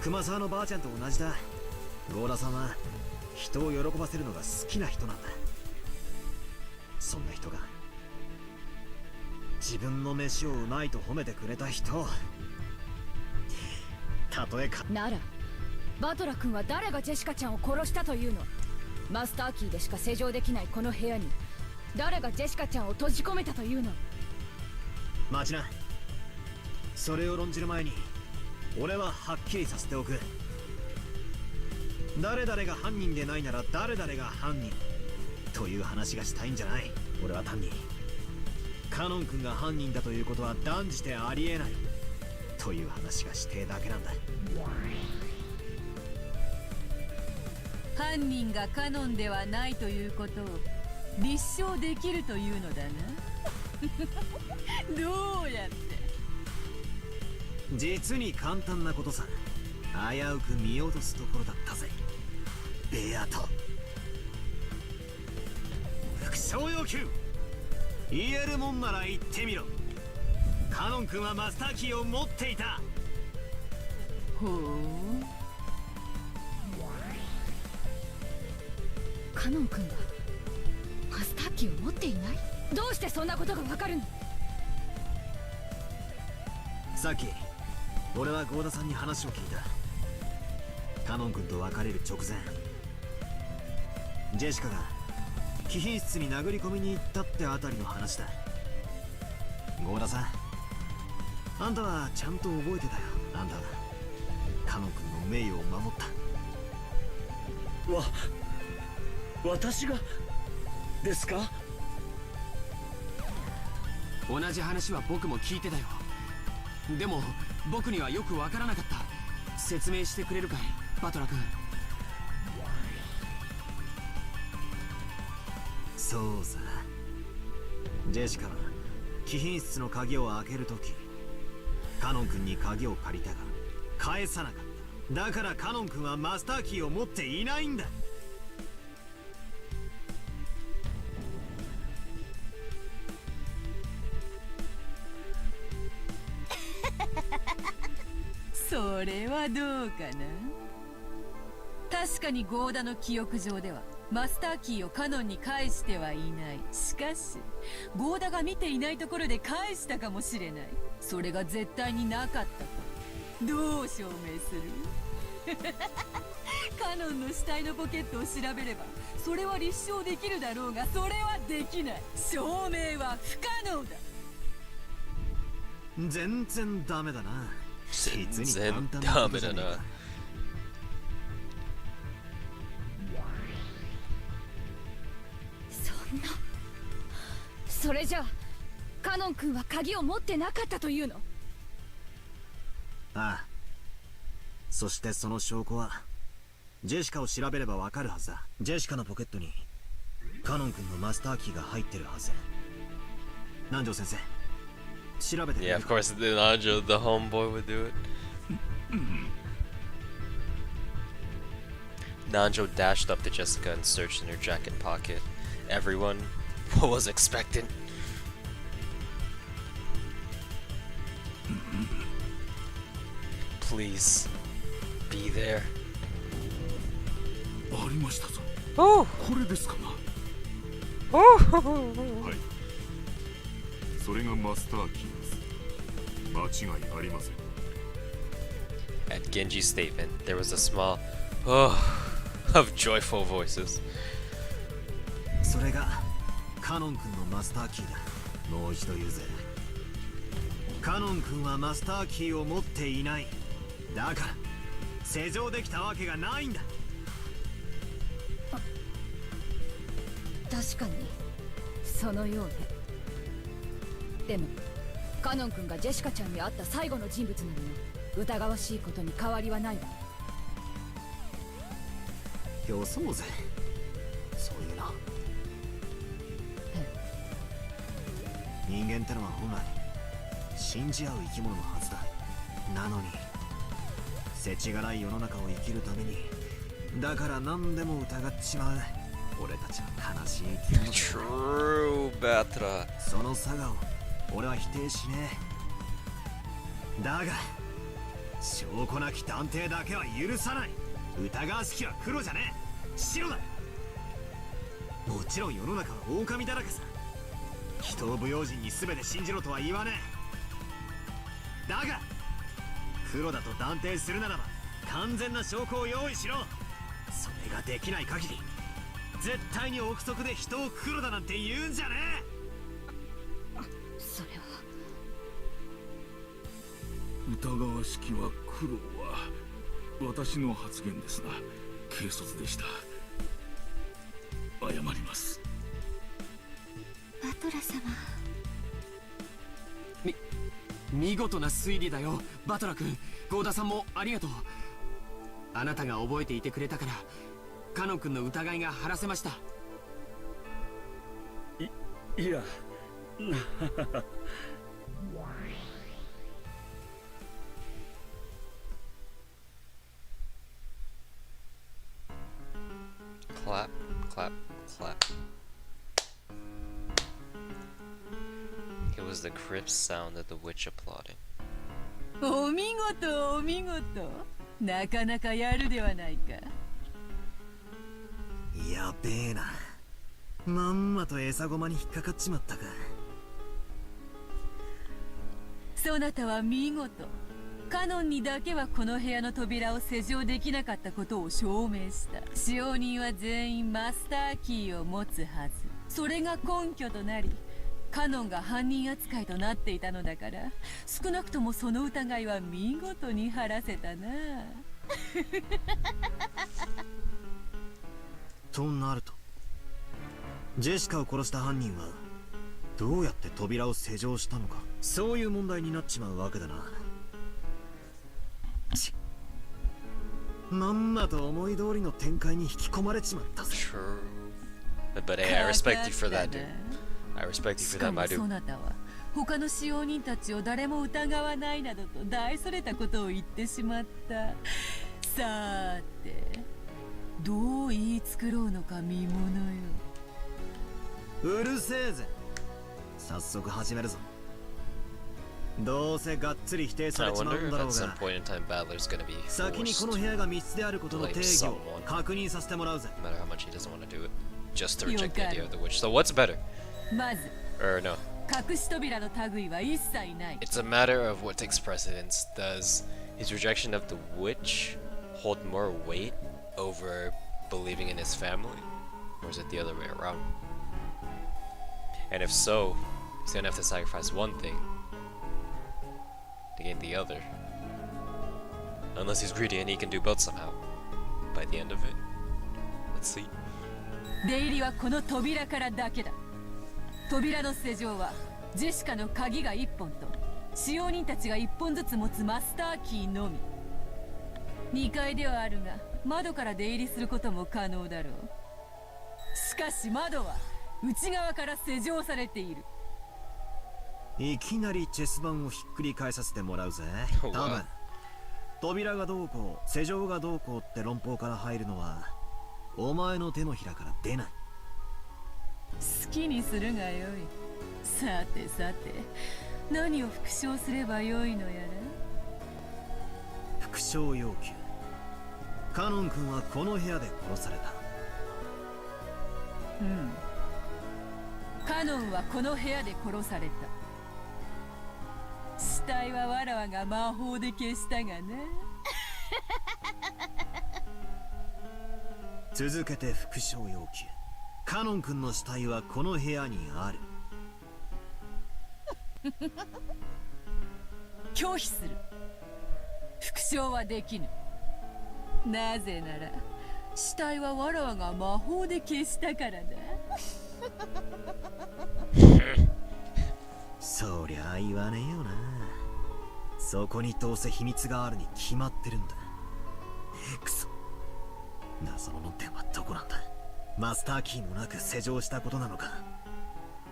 熊沢のばあちゃんと同じだ。ゴーダさんは人を喜ばせるのが好きな人なんだ。そんな人が自分の飯をうまいと褒めてくれた人、たとえかならバトラ君は誰がジェシカちゃんを殺したというの？マスターキーでしか施錠できないこの部屋に誰がジェシカちゃんを閉じ込めたというの？待ちな。それを論じる前に俺ははっきりさせておく。誰々が犯人でないなら誰々が犯人という話がしたいんじゃない。俺は単にカノン君が犯人だということは断じてありえないという話がしてだけなんだ。犯人がカノンではないということを立証できるというのだな。どうやって？実に簡単なことさ。危うく見落とすところだったぜ。ベアト副賞要求言えるもんなら言ってみろ。カノン君はマスターキーを持っていた。ほう。カノン君がマスターキーを持っていない？どうしてそんなことがわかるの？さっき俺はゴーダさんに話を聞いた。カノン君と別れる直前ジェシカが貴賓室に殴り込みに行ったってあたりの話だ。ゴーダさん、あんたはちゃんと覚えてたよ。あんたはカノン君の名誉を守った。私がですか？同じ話は僕も聞いてたよ。でも僕にはよくわからなかった。説明してくれるかいバトラ君。そうさ、ジェシカは貴賓室の鍵を開けるときカノン君に鍵を借りたが返さなかった。だからカノン君はマスターキーを持っていないんだ。それはどうかな。確かにゴーダの記憶上ではマスターキーをカノンに返してはいない。しかしゴーダが見ていないところで返したかもしれない。それが絶対になかったとどう証明する？カノンの死体のポケットを調べればそれは立証できるだろうが、それはできない。証明は不可能だ。全然ダメだな。全然ダメだな。そんな、それじゃあカノン君は鍵を持ってなかったというの？ああ、そしてその証拠はジェシカを調べればわかるはずだ。ジェシカのポケットにカノン君のマスターキーが入ってるはず。南條先生、調べてくれるか？ Yeah, of course, the Nanjo, the homeboy would do it. Nanjo dashed up to Jessica and searched in her jacket pocket. Everyone was expectant. Please be there. ありましたぞ。 Oh! これですかな。 Oh! はい、それがマスターキーです。間違いありません。 At Genji's statement, there was a small of joyful voices. それがカノン君のマスターキーだ。もう一度言うぜ。カノン君はマスターキーを持っていない。だから施錠できたわけがないんだ。確かにそのようね。でもカノン君がジェシカちゃんに会った最後の人物なのに疑わしいことに変わりはないわ。予想ぜ。そういうな。人間ってのは本来信じ合う生き物のはずだ。なのに世知辛い世の中を生きるために、だから何でも疑っちまう俺たちは悲しい生き物だ。 True, Batra. その差がを俺は否定しねえ。だが証拠なき断定だけは許さない。疑わしきは黒じゃねえ、白だ。もちろん世の中は狼だらけさ。人を不用心に全て信じろとは言わねえ。だが黒だと断定するならば完全な証拠を用意しろ。それができない限り絶対に憶測で人を黒だなんて言うんじゃねえ。それは疑わしきは黒は私の発言ですが軽率でした。謝ります。バトラ様、見事な推理だよバトラ君。ゴーダさんもありがとう。あなたが覚えていてくれたからカノン君の疑いが晴らせました。いやClap, clap, clap. It was the crisp sound of the witch applauding. お見事お見事、なかなかやるではないか。やべえな、まんまと餌ごまに引っかかっちまったか。そなたは見事、カノンにだけはこの部屋の扉を施錠できなかったことを証明した。使用人は全員マスターキーを持つはず。それが根拠となりカノンが犯人扱いとなっていたのだから、少なくともその疑いは見事に晴らせたな。となるとジェシカを殺した犯人はどうやって扉を施錠したのか、そういう問題になっちまうわけだな。まんまと思い通りの展開に引き込まれちまったぜ。 True. But hey, I respect you for that, dude. I respect you し for か that, も my そ dude. なたは他の使用人たちを誰も疑わないなどと大それたことを言ってしまった。さーてどう言い作ろうのか見ものよ。うるせえぜ、早速始めるぞ。どうせがっつり否定さ I れちまう wonder ん if だろ at う some が、 point in time Battler's gonna be 先にこ forced の to 部屋が密室であることの定義を確認させてもらうぜ。 no matter how much he doesn't want to do it, just to reject the 了解。 idea of the witch. So what's better? まず Or no, 隠し扉の類は一切ない。 it's a matter of what takes precedence. Does his rejection of the witch hold more weight over believing in his family? Or is it the other way around? And if so, he's gonna have to sacrifice one thing to gain the other. Unless he's greedy and he can do both somehow. By the end of it, let's see. 出入りはこの扉からだけだ。扉の施錠はジェシカの鍵が1本と使用人たちが1本ずつ持つマスターキーのみ。2階ではあるが窓から出入りすることも可能だろう。しかし窓は内側から施錠されている。いきなりチェス盤をひっくり返させてもらうぜ。多分扉がどうこう施錠がどうこうって論法から入るのはお前の手のひらから出ない。好きにするがよい。さてさて何を復唱すればよいのやら。復唱要求。カノン君はこの部屋で殺された。うん。カノンはこの部屋で殺された。死体はわらわが魔法で消したがね。続けて復唱要求。カノン君の死体はこの部屋にある。拒否する。復唱はできぬ。なぜなら死体はわらわが魔法で消したからだ。そりゃ言わねえよな。そこにどうせ秘密があるに決まってるんだ。くそ、謎の論点はどこなんだ。マスターキーもなく施錠したことなのか。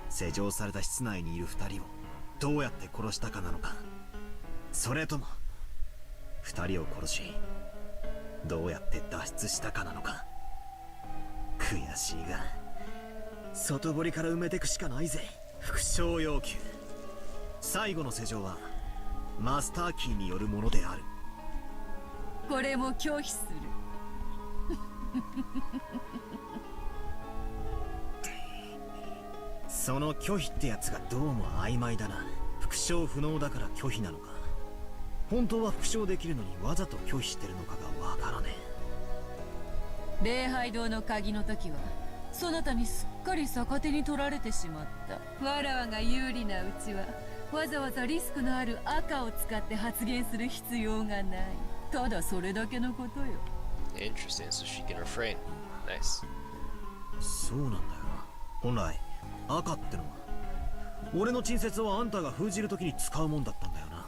施錠された室内にいる2人をどうやって殺したかなのか、それとも2人を殺しどうやって脱出したかなのか。悔しいが外堀から埋めてくしかないぜ。復唱要求。最後の施錠はマスターキーによるものである。これも拒否する。その拒否ってやつがどうも曖昧だな。復唱不能だから拒否なのか、本当は復唱できるのにわざと拒否してるのかがわからねえ。礼拝堂の鍵の時はそなたにすっかり逆手に取られてしまった。わらわが有利なうちはわざわざリスクのある赤を使って発言する必要がない。ただそれだけのことよ。 Interesting, so she can refrain. Nice. そうなんだよな。本来赤ってのは俺の陳説をあんたが封じるときに使うもんだったんだよな。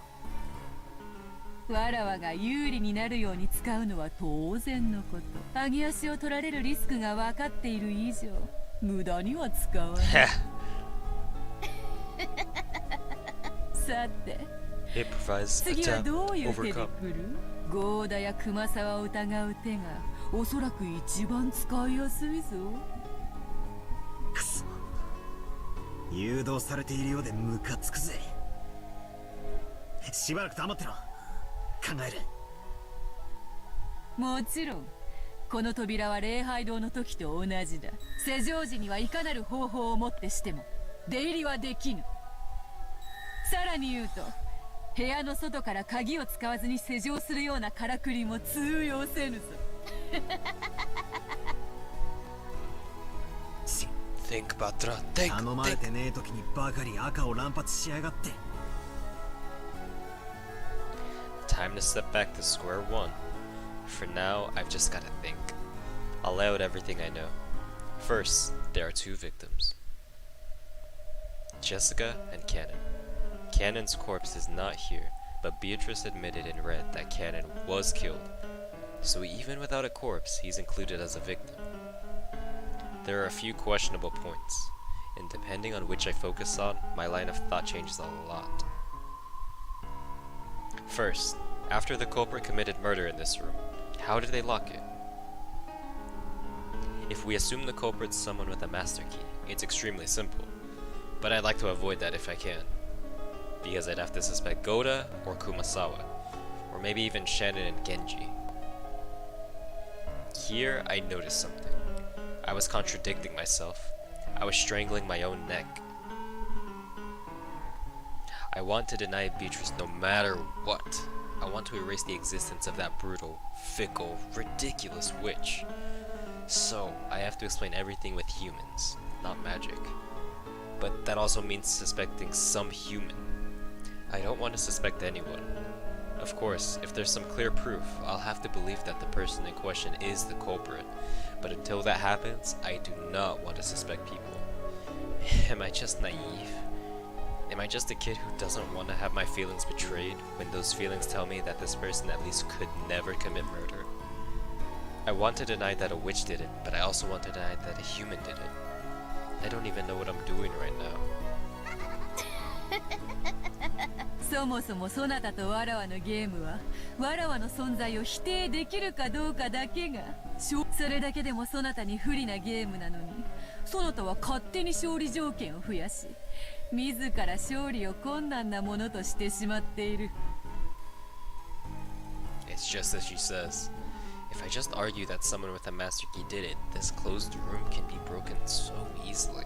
わらわが有利になるように使うのは当然のこと。上げ足を取られるリスクが分かっている以上無駄には使わない。さて、次はどういう手で来る？ゴーダや熊沢を疑う手がおそらく一番使いやすいぞ。くそ、誘導されているようでムカつくぜ。しばらく黙ってろ。考える。もちろんこの扉は礼拝堂の時と同じだ。施錠時にはいかなる方法をもってしても出入りはできぬ。さらに言うと部屋の外から鍵を使わずに施錠するようなからくりも通用せぬぞ。Think, Batra, think. 頼まれてねえ時にばかり赤を乱発しやがって。Time to step back to square one. For now, I've just gotta think. I'll lay out everything I know. First, there are two victims. Jessica and Cannon. Cannon's corpse is not here, but Beatrice admitted in red that Cannon was killed. So even without a corpse, he's included as a victim. There are a few questionable points, and depending on which I focus on, my line of thought changes a lot. First, after the culprit committed murder in this room, how did they lock it? If we assume the culprit's someone with a master key, it's extremely simple, but I'd like to avoid that if I can, because I'd have to suspect Goda or Kumasawa, or maybe even Shannon and Genji. Here, I noticed something. I was contradicting myself. I was strangling my own neck. I want to deny Beatrice no matter what. I want to erase the existence of that brutal, fickle, ridiculous witch. So, I have to explain everything with humans, not magic. But that also means suspecting some human. I don't want to suspect anyone. Of course, if there's some clear proof, I'll have to believe that the person in question is the culprit. But until that happens, I do not want to suspect people. Am I just naive? Am I just a kid who doesn't want to have my feelings betrayed when those feelings tell me that this person at least could never commit murder? I want to deny that a witch did it, but I also want to deny that a human did it. I don't even know what I'm doing right now. そもそもそなたとわらわのゲームはわらわの存在を否定できるかどうかだけが、それだけでもそなたに不利なゲームなのに、そなたは勝手に勝利条件を増やし、自ら勝利を困難なものとしてしまっている。 It's just as she says. If I just argue that someone with a master key did it, this closed room can be broken so easily.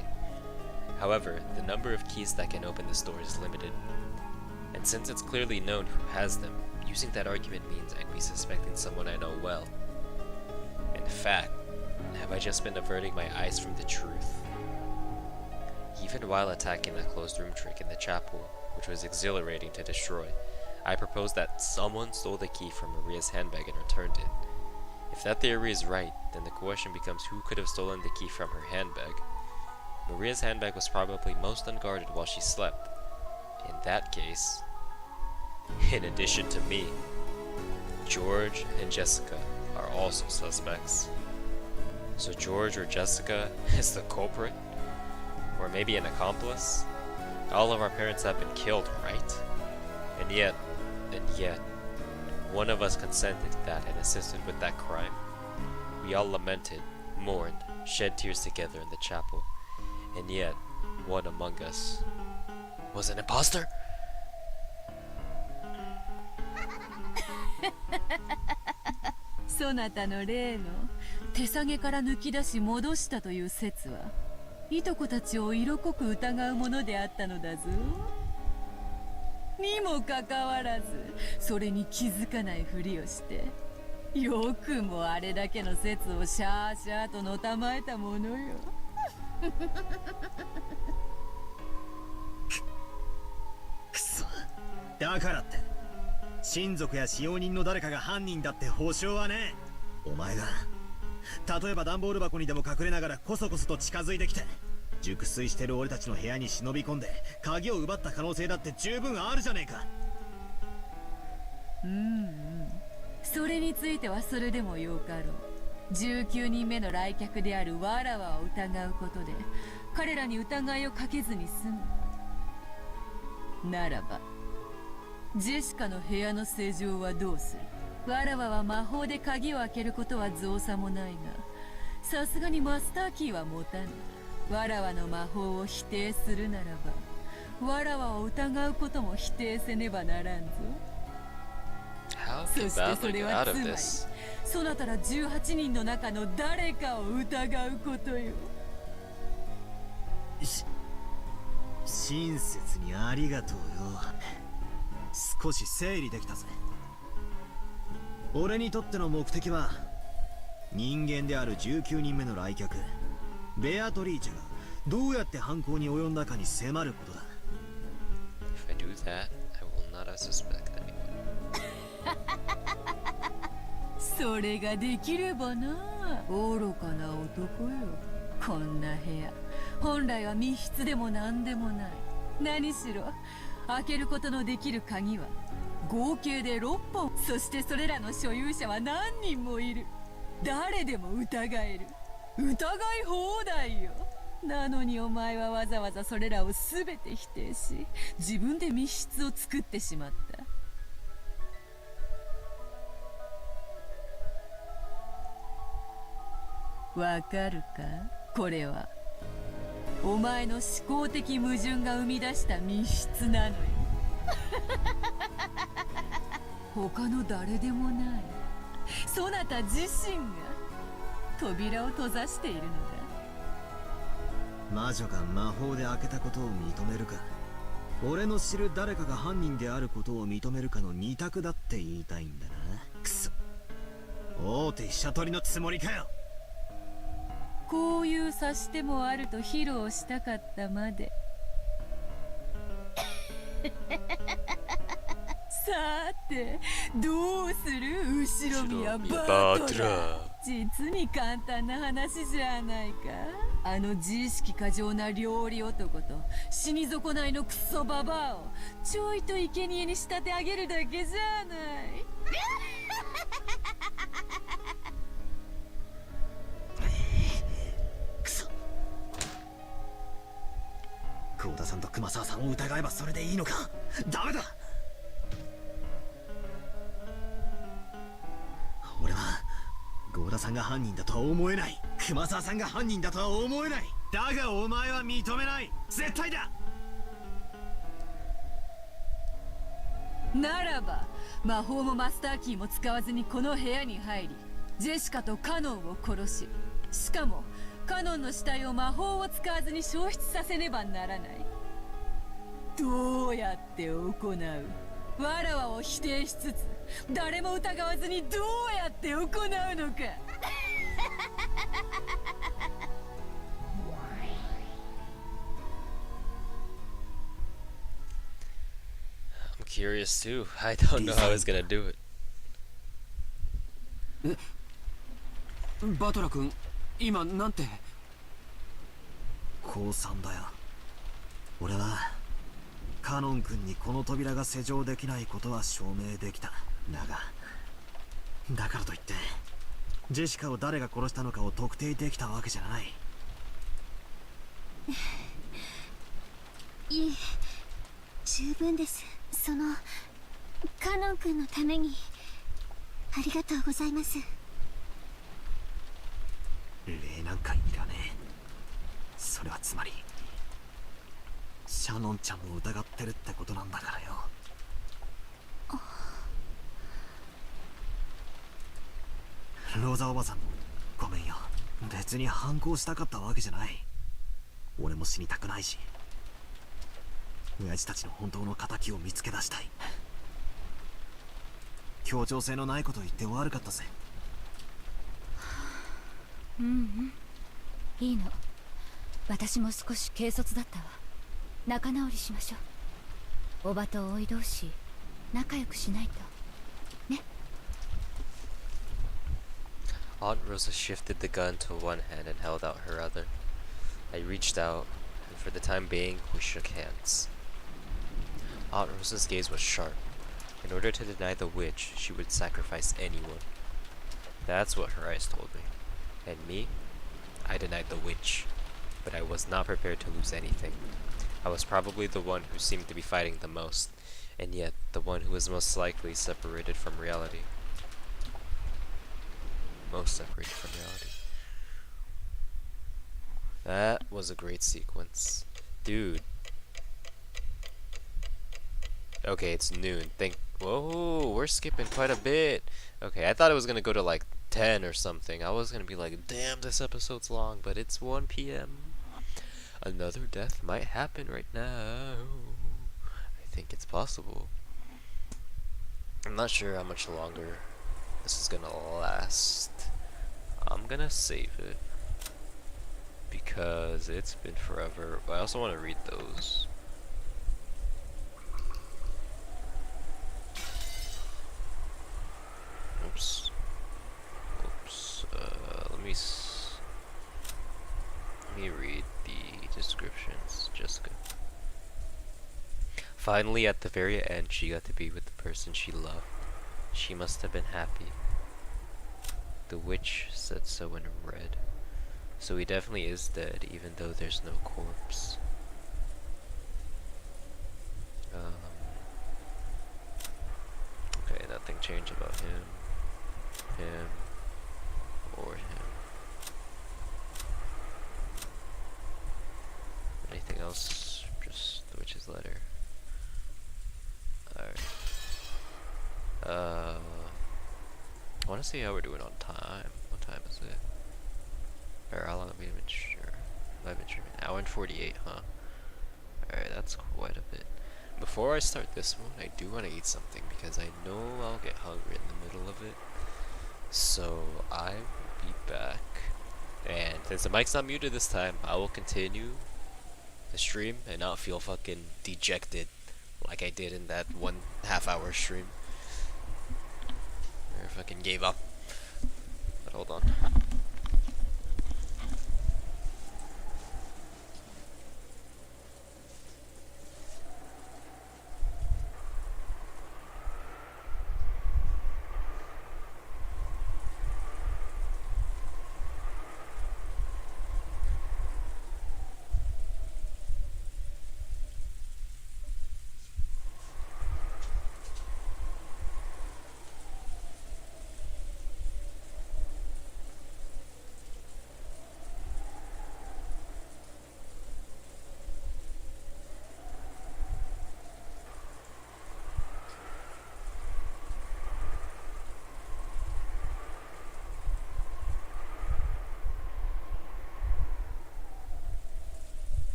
However, the number of keys that can open this door is limited. And since it's clearly known who has them, using that argument means I'd be suspecting someone I know well. In fact, have I just been averting my eyes from the truth? Even while attacking that closed room trick in the chapel, which was exhilarating to destroy, I proposed that someone stole the key from Maria's handbag and returned it. If that theory is right, then the question becomes who could have stolen the key from her handbag. Maria's handbag was probably most unguarded while she slept. In that case, in addition to me, George and Jessica are also suspects. So George or Jessica is the culprit? Or maybe an accomplice? All of our parents have been killed, right? And yet, one of us consented to that and assisted with that crime. We all lamented, mourned, shed tears together in the chapel. And yet, one among us was an imposter? そなたの例の手下げから抜き出し戻したという説はいとこたちを色濃く疑うものであったのだぞ。にもかかわらずそれに気づかないふりをしてよくもあれだけの説をシャーシャーとのたまえたものよ。くそ、だからって親族や使用人の誰かが犯人だって保証はねえ。お前が例えば段ボール箱にでも隠れながらコソコソと近づいてきて熟睡してる俺たちの部屋に忍び込んで鍵を奪った可能性だって十分あるじゃねえか。それについてはそれでもよかろう。19人目の来客であるわらわを疑うことで彼らに疑いをかけずに済む。ならばジェシカの部屋の正常はどうする？わらわは魔法で鍵を開けることは造作もないが、さすがにマスターキーは持たぬ。わらわの魔法を否定するならば、わらわを疑うことも否定せねばならんぞ。そしてそれはつまり、そなたら18人の中の誰かを疑うことよ。親切にありがとうよ。少し整理できたぜ。俺にとっての目的は人間である19人目の来客ベアトリーチェがどうやって犯行に及んだかに迫ることだ。 If I do that, I will not suspect anyone. それができればな、愚かな男よ。こんな部屋本来は密室でも何でもない。何しろ開けることのできる鍵は合計で6本。そしてそれらの所有者は何人もいる。誰でも疑える。疑い放題よ。なのにお前はわざわざそれらを全て否定し、自分で密室を作ってしまった。わかるか？これはお前の思考的矛盾が生み出した密室なのよ。他の誰でもないそなた自身が扉を閉ざしているのだ。魔女が魔法で開けたことを認めるか、俺の知る誰かが犯人であることを認めるかの二択だって言いたいんだな。くそ、大手飛車取りのつもりかよ。こういう指し手もあると披露したかったまで。さてどうする後ろ宮バトラー。実に簡単な話じゃないか。あの自意識過剰な料理男と死に損ないのクソババアをちょいと生贄に仕立て上げるだけじゃない。くそ、幸田さんと熊沢さんを疑えばそれでいいのか。ダメだ。俺は幸田さんが犯人だとは思えない。熊沢さんが犯人だとは思えない。だがお前は認めない。絶対だ。ならば魔法もマスターキーも使わずにこの部屋に入り、ジェシカとカノンを殺し、しかもカノンの死体を魔法を使わずに消失させねばならない。どうやって行う？わらわを否定しつつ誰も疑わずにどうやって行うのか。I'm curious too. I don't know how he's gonna do it. バトラ君、今なんて？降参だよ。俺はカノン君にこの扉が施錠できないことは証明できた。だからといってジェシカを誰が殺したのかを特定できたわけじゃない。いえ、十分です。カノン君のためにありがとうございます。礼なんかいらねえ。それはつまりシャノンちゃんも疑ってるってことなんだからよ。ローザおばさんもごめんよ。別に反抗したかったわけじゃない。俺も死にたくないし、親父たちの本当の仇を見つけ出したい。協調性のないこと言って悪かったぜ。いいの。私も少し軽率だったわ。仲直りしましょう。おばとおい同士仲良くしないとね。Aunt Rosa shifted the gun to one hand and held out her other. I reached out, and for the time being, we shook hands. Aunt Rosa's gaze was sharp. In order to deny the witch, she would sacrifice anyone. That's what her eyes told me. And me? I denied the witch, but I was not prepared to lose anything. I was probably the one who seemed to be fighting the most, and yet the one who was most likely separated from reality. Most separated from reality. That was a great sequence. Dude. Okay, it's noon. Whoa, we're skipping quite a bit. Okay, I thought it was gonna go to like 10 or something. I was gonna be like, damn, this episode's long, but it's 1 p.m. Another death might happen right now. I think it's possible. I'm not sure how much longer this is gonna last. I'm gonna save it because it's been forever. But I also want to read those. Oops. Let me read the descriptions. Jessica. Finally, at the very end, she got to be with the person she loved. She must have been happy. The witch said so in red. So he definitely is dead, even though there's no corpse. Okay, nothing changed about him, or him. Anything else? Just the witch's letter. Alright. I want to see how we're doing on time. What time is it? Or how long have we been sure? I've been streaming. Hour and 48, huh? Alright, that's quite a bit. Before I start this one, I do want to eat something because I know I'll get hungry in the middle of it. So I will be back. And since the mic's not muted this time, I will continue the stream and not feel fucking dejected like I did in that 1.5 hour stream. Where I fucking gave up. But hold on.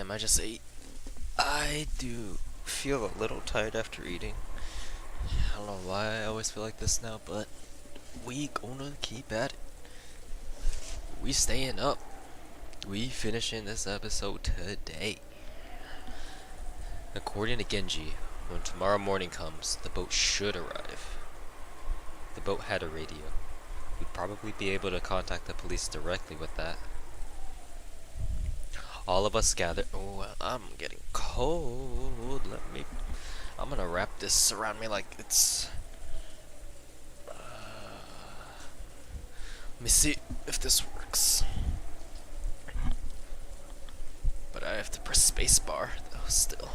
Damn, I just ate. I do feel a little tired after eating. I don't know why I always feel like this now, but we gonna keep at it. We staying up. We finishing this episode today. According to Genji, when tomorrow morning comes, the boat should arrive. The boat had a radio. We'd probably be able to contact the police directly with that. All of us gather. Oh, I'm getting cold. I'm gonna wrap this around me like it's. Let me see if this works. But I have to press spacebar, though, still.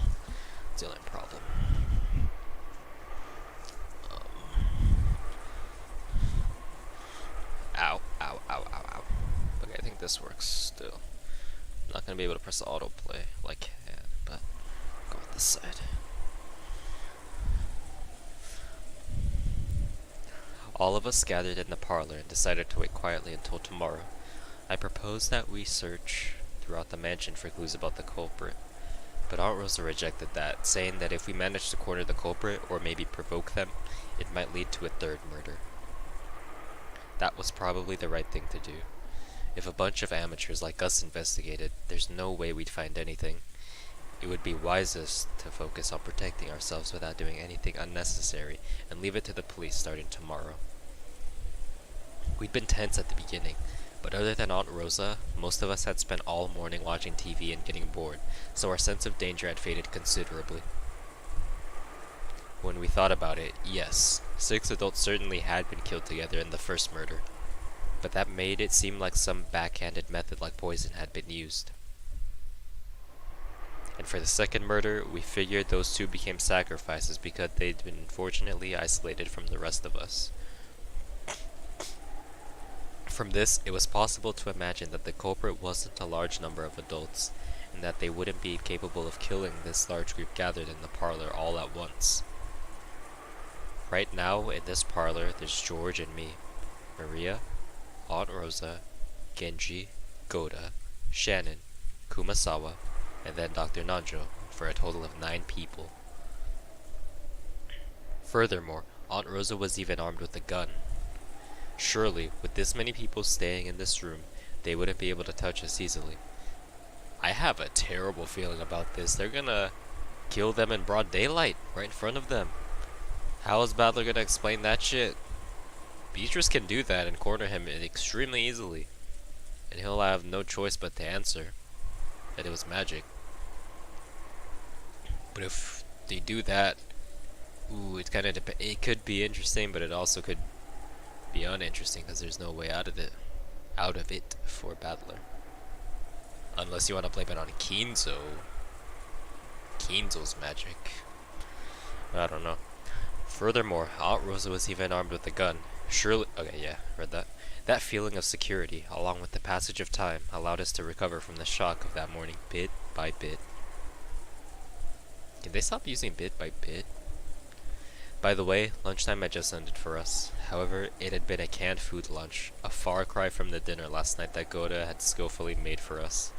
It's the only problem. Ow, ow, ow, ow, ow. Okay, I think this works still. I'm not gonna be able to press autoplay like I can, but I'll go with this side. All of us gathered in the parlor and decided to wait quietly until tomorrow. I proposed that we search throughout the mansion for clues about the culprit, but Aunt Rosa rejected that, saying that if we managed to corner the culprit, or maybe provoke them, it might lead to a third murder. That was probably the right thing to do. If a bunch of amateurs like us investigated, there's no way we'd find anything. It would be wisest to focus on protecting ourselves without doing anything unnecessary, and leave it to the police starting tomorrow. We'd been tense at the beginning, but other than Aunt Rosa, most of us had spent all morning watching TV and getting bored, so our sense of danger had faded considerably. When we thought about it, yes, 6 adults certainly had been killed together in the first murder, but that made it seem like some backhanded method like poison had been used. And for the second murder, we figured those two became sacrifices because they'd been unfortunately isolated from the rest of us. From this, it was possible to imagine that the culprit wasn't a large number of adults, and that they wouldn't be capable of killing this large group gathered in the parlor all at once. Right now, in this parlor, there's George and me, Maria, Aunt Rosa, Genji, Goda, Shannon, Kumasawa, and then Dr. Nanjo, for a total of 9 people. Furthermore, Aunt Rosa was even armed with a gun. Surely, with this many people staying in this room, they wouldn't be able to touch us easily. I have a terrible feeling about this. They're gonna kill them in broad daylight, right in front of them. How is Battler gonna explain that shit? Beatrice can do that and corner him extremely easily, and he'll have no choice but to answer that it was magic. But if they do that, ooh, it kind of it could be interesting, but it also could be uninteresting because there's no way out of it for Battler, unless you want to blame it on Kinzo's magic. I don't know. Furthermore, Aunt Rosa was even armed with a gun. Surely, okay, yeah, read that. That feeling of security, along with the passage of time, allowed us to recover from the shock of that morning bit by bit. Can they stop using bit by bit? By the way, lunchtime had just ended for us. However, it had been a canned food lunch, a far cry from the dinner last night that Goda had skillfully made for us.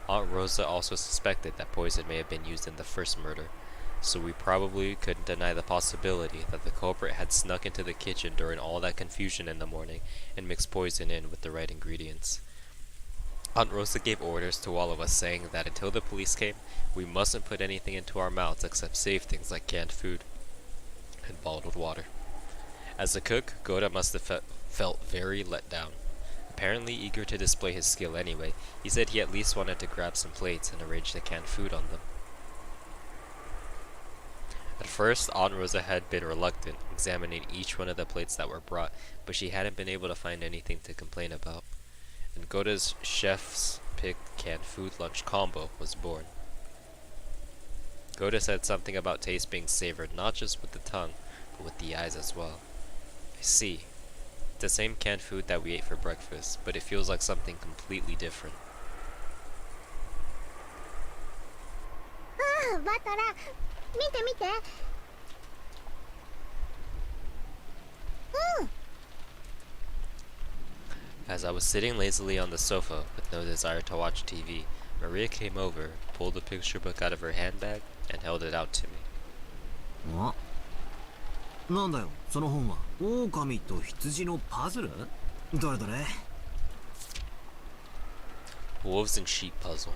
Aunt Rosa also suspected that poison may have been used in the first murder, so we probably couldn't deny the possibility that the culprit had snuck into the kitchen during all that confusion in the morning and mixed poison in with the right ingredients. Aunt Rosa gave orders to all of us, saying that until the police came, we mustn't put anything into our mouths except safe things like canned food and bottled water. As a cook, Goda must have felt very let down. Apparently eager to display his skill anyway, he said he at least wanted to grab some plates and arrange the canned food on them. At first, Aunt Rosa had been reluctant, examining each one of the plates that were brought, but she hadn't been able to find anything to complain about. And Goda's chef's pick canned food lunch combo was born. Goda said something about taste being savored not just with the tongue, but with the eyes as well. I see. It's the same canned food that we ate for breakfast, but it feels like something completely different. Batara, 見て見て。As I was sitting lazily on the sofa with no desire to watch TV, Maria came over, pulled the picture book out of her handbag, and held it out to me. あ、なんだよその本は。狼と羊のパズル？どれどれ？ Wolves and sheep puzzle.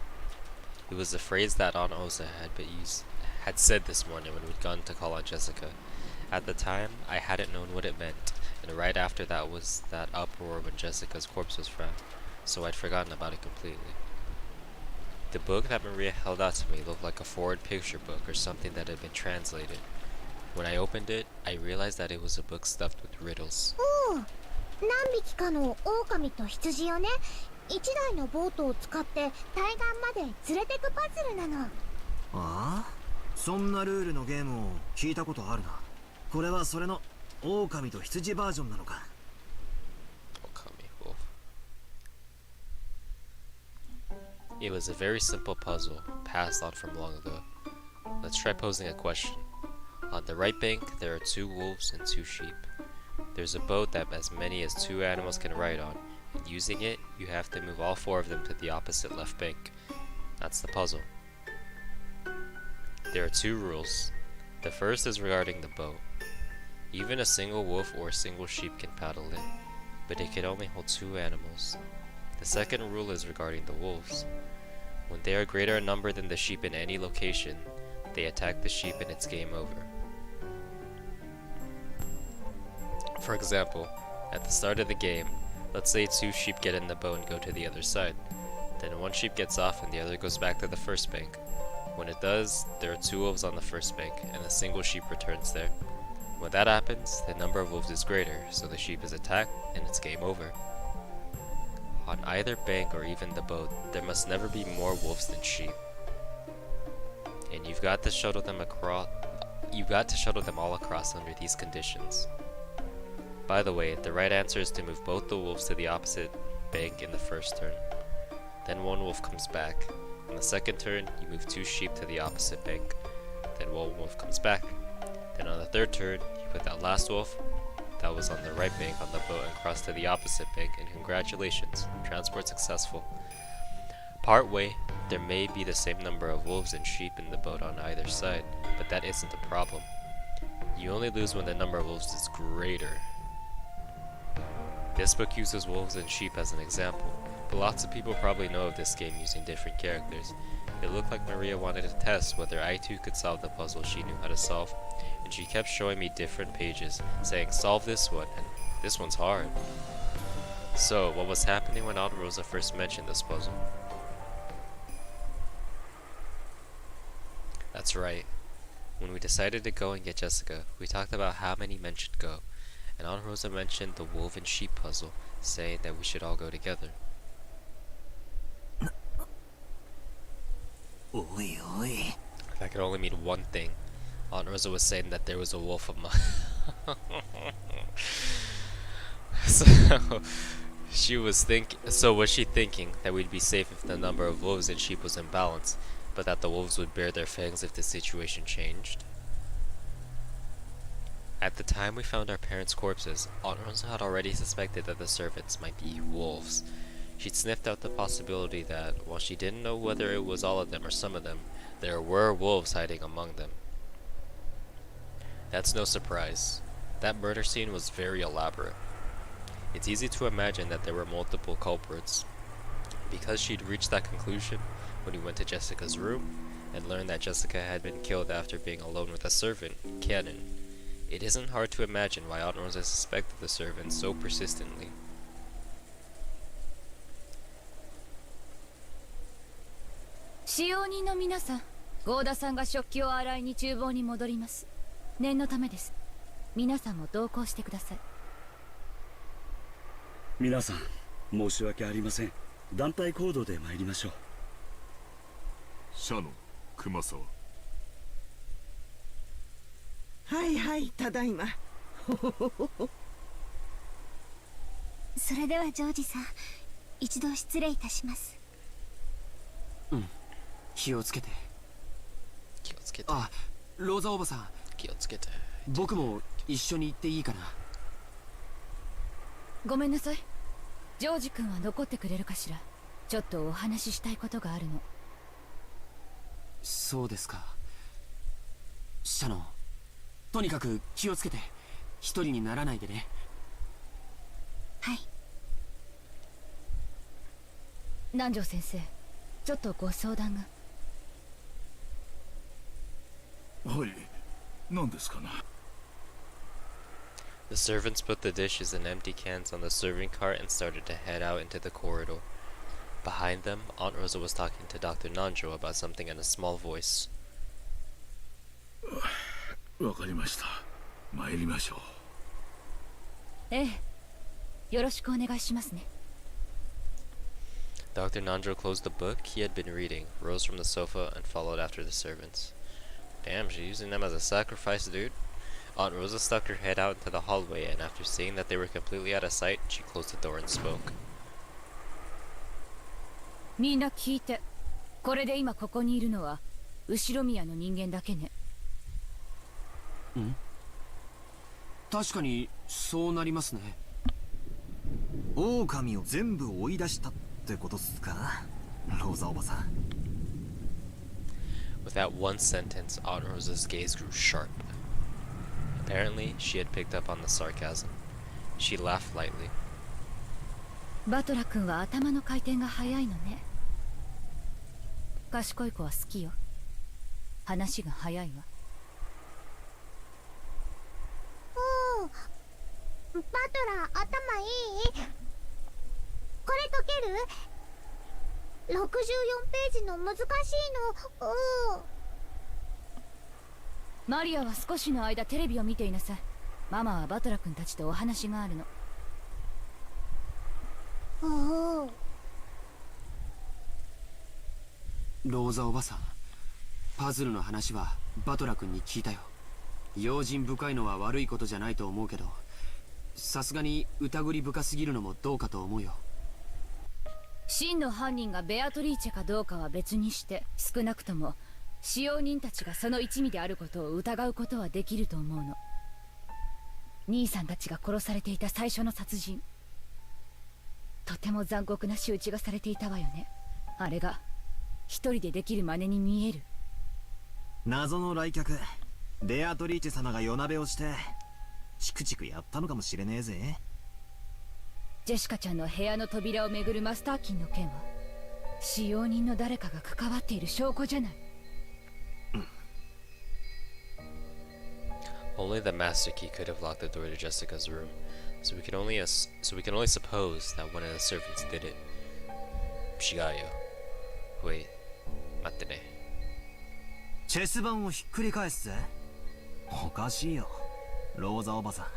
It was a phrase that Aunt Osa had said this morning when we'd gone to call on Jessica. At the time, I hadn't known what it meant, and right after that was that uproar when Jessica's corpse was found, so I'd forgotten about it completely. The book that Maria held out to me looked like a foreign picture book or something that had been translated. When I opened it, I realized that it was a book stuffed with riddles. おお、何匹かの狼と羊をね、一台のボートを使って対岸まで連れてくパズルなの。ああ、そんなルールのゲームを聞いたことあるな。これはそれの狼と羊バージョンなのか。It was a very simple puzzle, passed on from long ago. Let's try posing a question. On the right bank, there are 2 wolves and 2 sheep. There's a boat that as many as 2 animals can ride on, and using it, you have to move all 4 of them to the opposite left bank. That's the puzzle. There are 2 rules. The first is regarding the boat. Even a single wolf or a single sheep can paddle in, but it can only hold 2 animals. The second rule is regarding the wolves. When they are greater in number than the sheep in any location, they attack the sheep and it's game over. For example, at the start of the game, let's say 2 sheep get in the boat and go to the other side. Then 1 sheep gets off and the other goes back to the first bank. When it does, there are 2 wolves on the first bank and a single sheep returns there. When that happens, the number of wolves is greater, so the sheep is attacked and it's game over. On either bank or even the boat, there must never be more wolves than sheep. And you've got to shuttle them all across under these conditions. By the way, the right answer is to move both the wolves to the opposite bank in the first turn. Then 1 wolf comes back. On the second turn, you move 2 sheep to the opposite bank. Then 1 wolf comes back. Then on the third turn, you put that last wolf that was on the right bank on the boat and cross to the opposite bank, and congratulations, transport successful. Part way, there may be the same number of wolves and sheep in the boat on either side, but that isn't the problem. You only lose when the number of wolves is greater. This book uses wolves and sheep as an example, but lots of people probably know of this game using different characters. It looked like Maria wanted to test whether I too could solve the puzzle she knew how to solve, and she kept showing me different pages, saying solve this one, and this one's hard. So, what was happening when Aunt Rosa first mentioned this puzzle? That's right. When we decided to go and get Jessica, we talked about how many men should go, and Aunt Rosa mentioned the wolf and sheep puzzle, saying that we should all go together. Oi, oi. That could only mean one thing. Aunt Rosa was saying that there was a wolf among. So was she thinking that we'd be safe if the number of wolves and sheep was in balance, but that the wolves would bare their fangs if the situation changed? At the time we found our parents' corpses, Aunt Rosa had already suspected that the servants might be wolves. She'd sniffed out the possibility that, while she didn't know whether it was all of them or some of them, there were wolves hiding among them. That's no surprise. That murder scene was very elaborate. It's easy to imagine that there were multiple culprits. Because she'd reached that conclusion when we went to Jessica's room and learned that Jessica had been killed after being alone with a servant, Cannon, it isn't hard to imagine why Aunt Rosa suspected the servant so persistently. 使用人の皆さん、合田さんが食器を洗いに厨房に戻ります。念のためです。皆さんも同行してください。皆さん、申し訳ありません。団体行動で参りましょう。シャノン、熊沢。はいはい、ただいま。それではジョージさん、一度失礼いたします。うん、気をつけて。気をつけて。あ、ローザおばさん。気をつけて。僕も一緒に行っていいかな。ごめんなさい。ジョージ君は残ってくれるかしら。ちょっとお話ししたいことがあるの。そうですか。シャノン、とにかく気をつけて一人にならないでね。はい。南條先生、ちょっとご相談が。はい、何ですかな。The servants put the dishes and empty cans on the serving cart and started to head out into the corridor. Behind them, Aunt Rosa was talking to Dr. Nanjo about something in a small voice. わかりました。参りましょう。ええ、よろしくお願いしますね。Dr. Nanjo closed the book he had been reading, rose from the sofa, and followed after the servants. Damn, she's using them as a sacrifice, dude. Aunt Rosa stuck her head out into the hallway, and after seeing that they were completely out of sight, she closed the door and spoke. みんな聞いて。これで今ここにいるのは後ろ宮の人間だけね。ん？確かにそうなりますね。狼を全部追い出したってことっすか、ローザおばさん。With that one sentence, Aunt Rosa's gaze grew sharp. Apparently, she had picked up on the sarcasm. She laughed lightly. バトラ君は頭の回転が速いのね。賢い子は好きよ。話が早いわ。おお、バトラー頭いい？これ解ける？ 64 ページの難しいの。おお。マリアは少しの間テレビを見ていなさい。ママはバトラ君たちとお話があるの。おお。ローザおばさん、パズルの話はバトラ君に聞いたよ。用心深いのは悪いことじゃないと思うけど、さすがに疑り深すぎるのもどうかと思うよ。真の犯人がベアトリーチェかどうかは別にして、少なくとも使用人たちがその一味であることを疑うことはできると思うの。兄さんたちが殺されていた最初の殺人、とても残酷な仕打ちがされていたわよね。あれが一人でできる真似に見える。謎の来客ベアトリーチェ様が夜鍋をしてチクチクやったのかもしれねえぜ。ジェシカちゃんの部屋の扉をめぐるマスターキーの件は使用人の誰かが関わっている証拠じゃない。Only the master key could have locked the door to Jessica's room, so we can only suppose that one of the servants did it. Shigayo. Wait, 待ってね。チェス盤をひっくり返すぜ。おかしいよ、ローザおばさ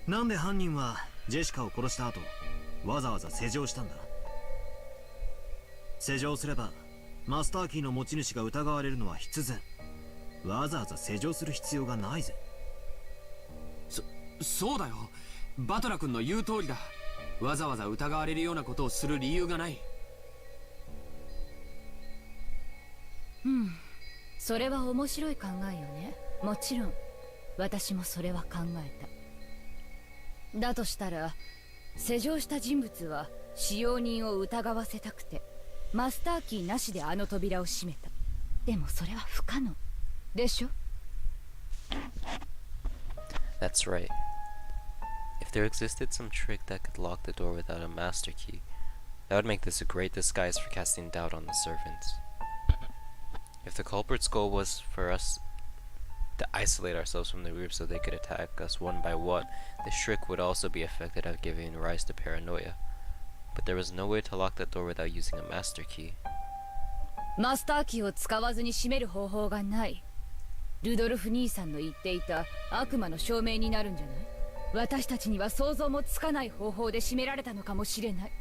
ん。なんで犯人はジェシカを殺した後わざわざ施錠したんだ。施錠すればマスターキーの持ち主が疑われるのは必然。わざわざ施錠する必要がないぜ。そうだよ、バトラ君の言う通りだ。わざわざ疑われるようなことをする理由がない。うん、それは面白い考えよね。もちろん私もそれは考えた。だとしたら施錠した人物は使用人を疑わせたくてマスターキーなしであの扉を閉めた。でもそれは不可能でしょ。 That's right. If there existed some trick that could lock the door without a master key, that would make this a great disguise for casting doubt on the servants. If the culprit's goal was for us to isolate ourselves from the group so they could attack us one by one, this trick would also be effective at giving rise to paranoia. But there was no way to lock that door without using a master key. マスターキーを使わずに閉める方法がない。ルドルフ兄さんの言っていた悪魔の証明になるんじゃない？私たちには想像もつかない方法で閉められたのかもしれない。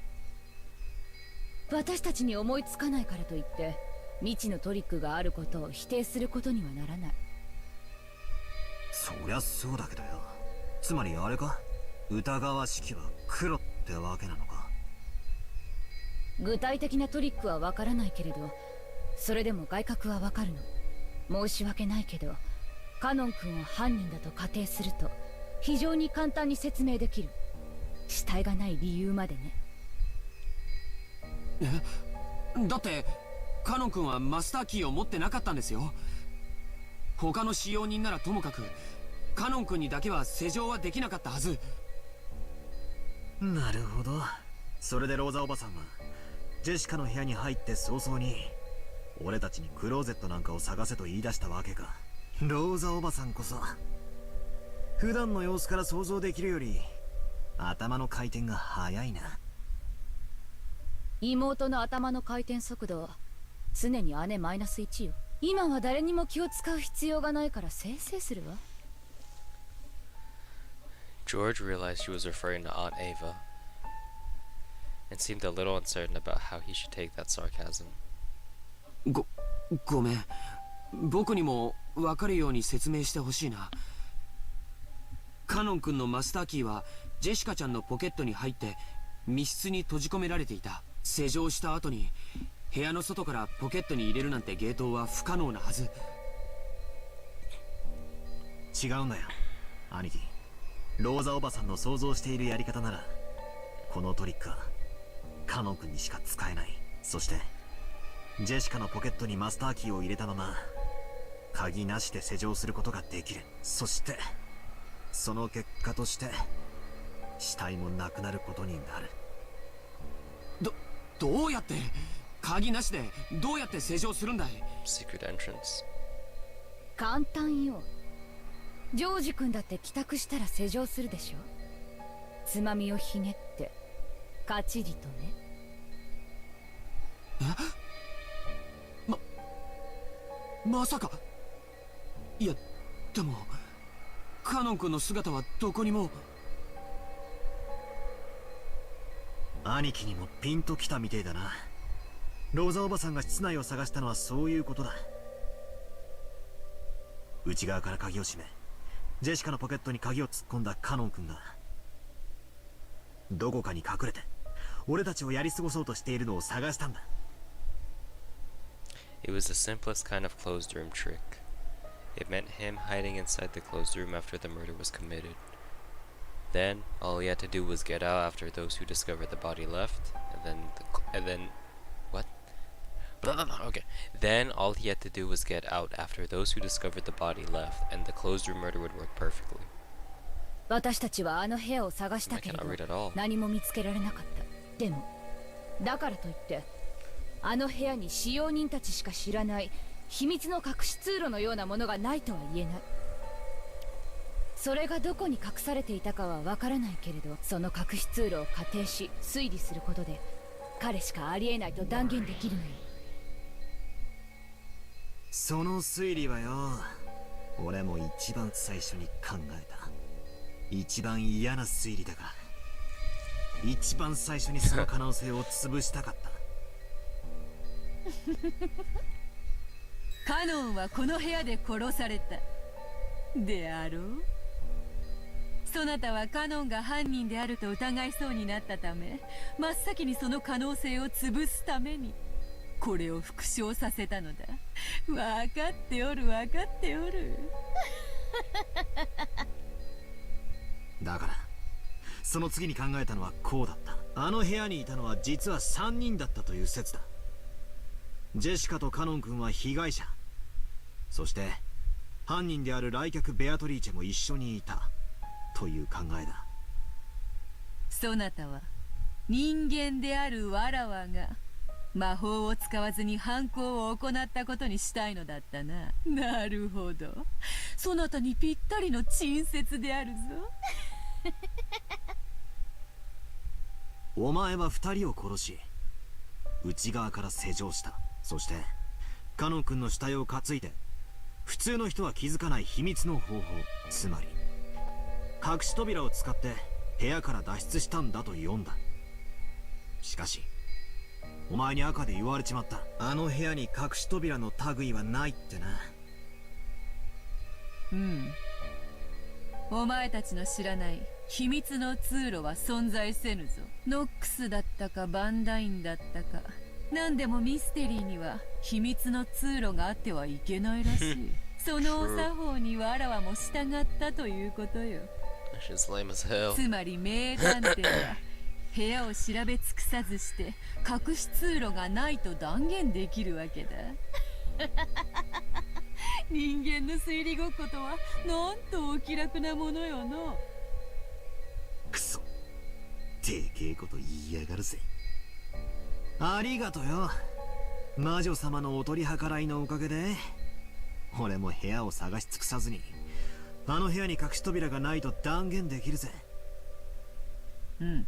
私たちに思いつかないからといって未知のトリックがあることを否定することにはならない。そりゃそうだけどよ。つまりあれか、疑わしきは黒ってわけなのか。具体的なトリックはわからないけれど、それでも外角はわかるの。申し訳ないけどカノン君を犯人だと仮定すると非常に簡単に説明できる。死体がない理由までね。だってカノン君はマスターキーを持ってなかったんですよ。他の使用人ならともかくカノン君にだけは施錠はできなかったはず。なるほど。それでローザおばさんはジェシカの部屋に入って早々に俺たちにクローゼットなんかを探せと言い出したわけか。ローザおばさんこそ普段の様子から想像できるより頭の回転が速いな。妹の頭の回転速度は常に姉マイナス1よ。今は誰にも気を使う必要がないからせいせいするわ。George realized she was referring to Aunt Ava and seemed a little uncertain about how he should take that sarcasm. ごめん。僕にも分かるように説明してほしいな。カノン君のマスターキーはジェシカちゃんのポケットに入って密室に閉じ込められていた。施錠した後に部屋の外からポケットに入れるなんて芸当は不可能なはず。違うんだよ兄貴。ローザおばさんの想像しているやり方ならこのトリックはカノン君にしか使えない。そしてジェシカのポケットにマスターキーを入れたまま鍵なしで施錠することができる。そしてその結果として死体もなくなることになる。どうやって鍵なしでどうやって施錠するんだい？ Secret entrance. 簡単よ。ジョージ君だって帰宅したら施錠するでしょ。つまみをひねってカチリとね。まさか。いやでもカノン君の姿はどこにも。兄貴にもピンときたみてえだな。ローザおばさんが室内を探したのはそういうことだ。内側から鍵を閉めジェシカのポケットに鍵を突っ込んだカノン君がどこかに隠れて俺たちをやり過ごそうとしているのを探したんだ。 It was the simplest kind of closed room trick. It meant him hiding inside the closed room after the murder was committed. Then all he had to do was get out after those who discovered the body left, and then what? Okay. Then all he had to do was get out after those who discovered the body left, and the closed room murder would work perfectly. 私たちはあの部屋を探したけれど何も見つけられなかった。でもだからといってあの部屋に使用人たちしか知らない秘密の隠し通路のようなものがないとは言えない。それがどこに隠されていたかはわからないけれど、その隠し通路を仮定し推理することで彼しかありえないと断言できるのよ。その推理はよ、俺も一番最初に考えた一番嫌な推理だから、一番最初にその可能性を潰したかったカノンはこの部屋で殺されたであろう。そなたはカノンが犯人であると疑いそうになったため、真っ先にその可能性を潰すためにこれを復唱させたのだ。分かっておる分かっておるだからその次に考えたのはこうだった。あの部屋にいたのは実は3人だったという説だ。ジェシカとカノン君は被害者、そして犯人である来客ベアトリーチェも一緒にいたという考えだ。そなたは人間であるわらわが魔法を使わずに犯行を行ったことにしたいのだったな。なるほど、そなたにぴったりの陳説であるぞお前は2人を殺し内側から施錠した。そしてカノン君の死体を担いで普通の人は気づかない秘密の方法、つまり隠し扉を使って部屋から脱出したんだと読んだ。しかしお前に赤で言われちまった。あの部屋に隠し扉の類はないってな。お前たちの知らない秘密の通路は存在せぬぞ。ノックスだったかバンダインだったか、何でもミステリーには秘密の通路があってはいけないらしいそのお作法にわらわも従ったということよ。That shit's lame as hell. つまり名探偵は部屋を調べ尽くさずして隠し通路がないと断言できるわけだ。人間の推理ごっことはなんとお気楽なものよの。くそ、でけえこと言いやがるぜ。ありがとよ。魔女様のお取り計らいのおかげで俺も部屋を探し尽くさずにあの部屋に隠し扉がないと断言できるぜ。うん。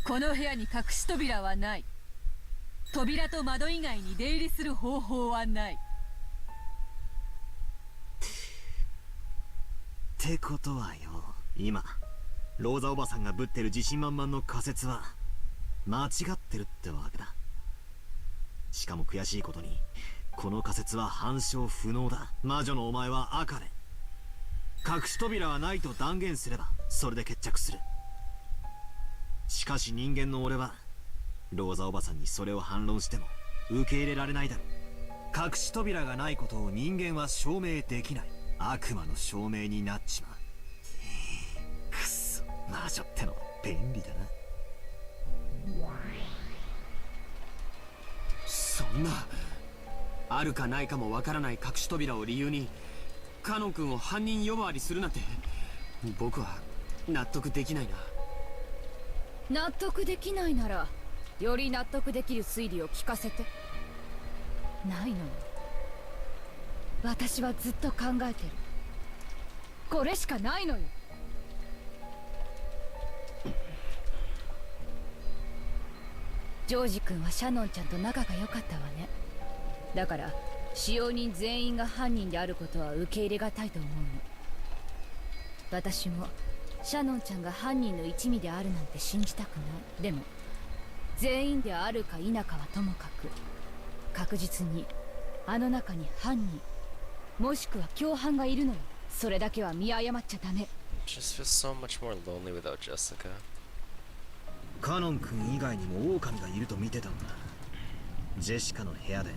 この部屋に隠し扉はない。扉と窓以外に出入りする方法はない。ってことはよ、今ローザおばさんがぶってる自信満々の仮説は間違ってるってわけだ。しかも悔しいことにこの仮説は反証不能だ。魔女のお前は赤で隠し扉はないと断言すればそれで決着する。しかし人間の俺はローザおばさんにそれを反論しても受け入れられないだろう。隠し扉がないことを人間は証明できない。悪魔の証明になっちまう。くっそ、魔女ってのは便利だな。そんな、あるかないかもわからない隠し扉を理由にカノン君を犯人呼ばわりするなんて僕は納得できないな。納得できないならより納得できる推理を聞かせて。ないのよ。私はずっと考えてる。これしかないのよ。ジョージ君はシャノンちゃんと仲が良かったわね。だから使用人全員が犯人であることは受け入れがたいと思うの。私もシャノンちゃんが犯人の一味であるなんて信じたくない。でも全員であるか否かはともかく確実にあの中に犯人もしくは共犯がいるのよ。それだけは見誤っちゃダメ。 Just feels so much more lonely without Jessica. カノン君以外にも狼がいると見てたんだ。ジェシカの部屋で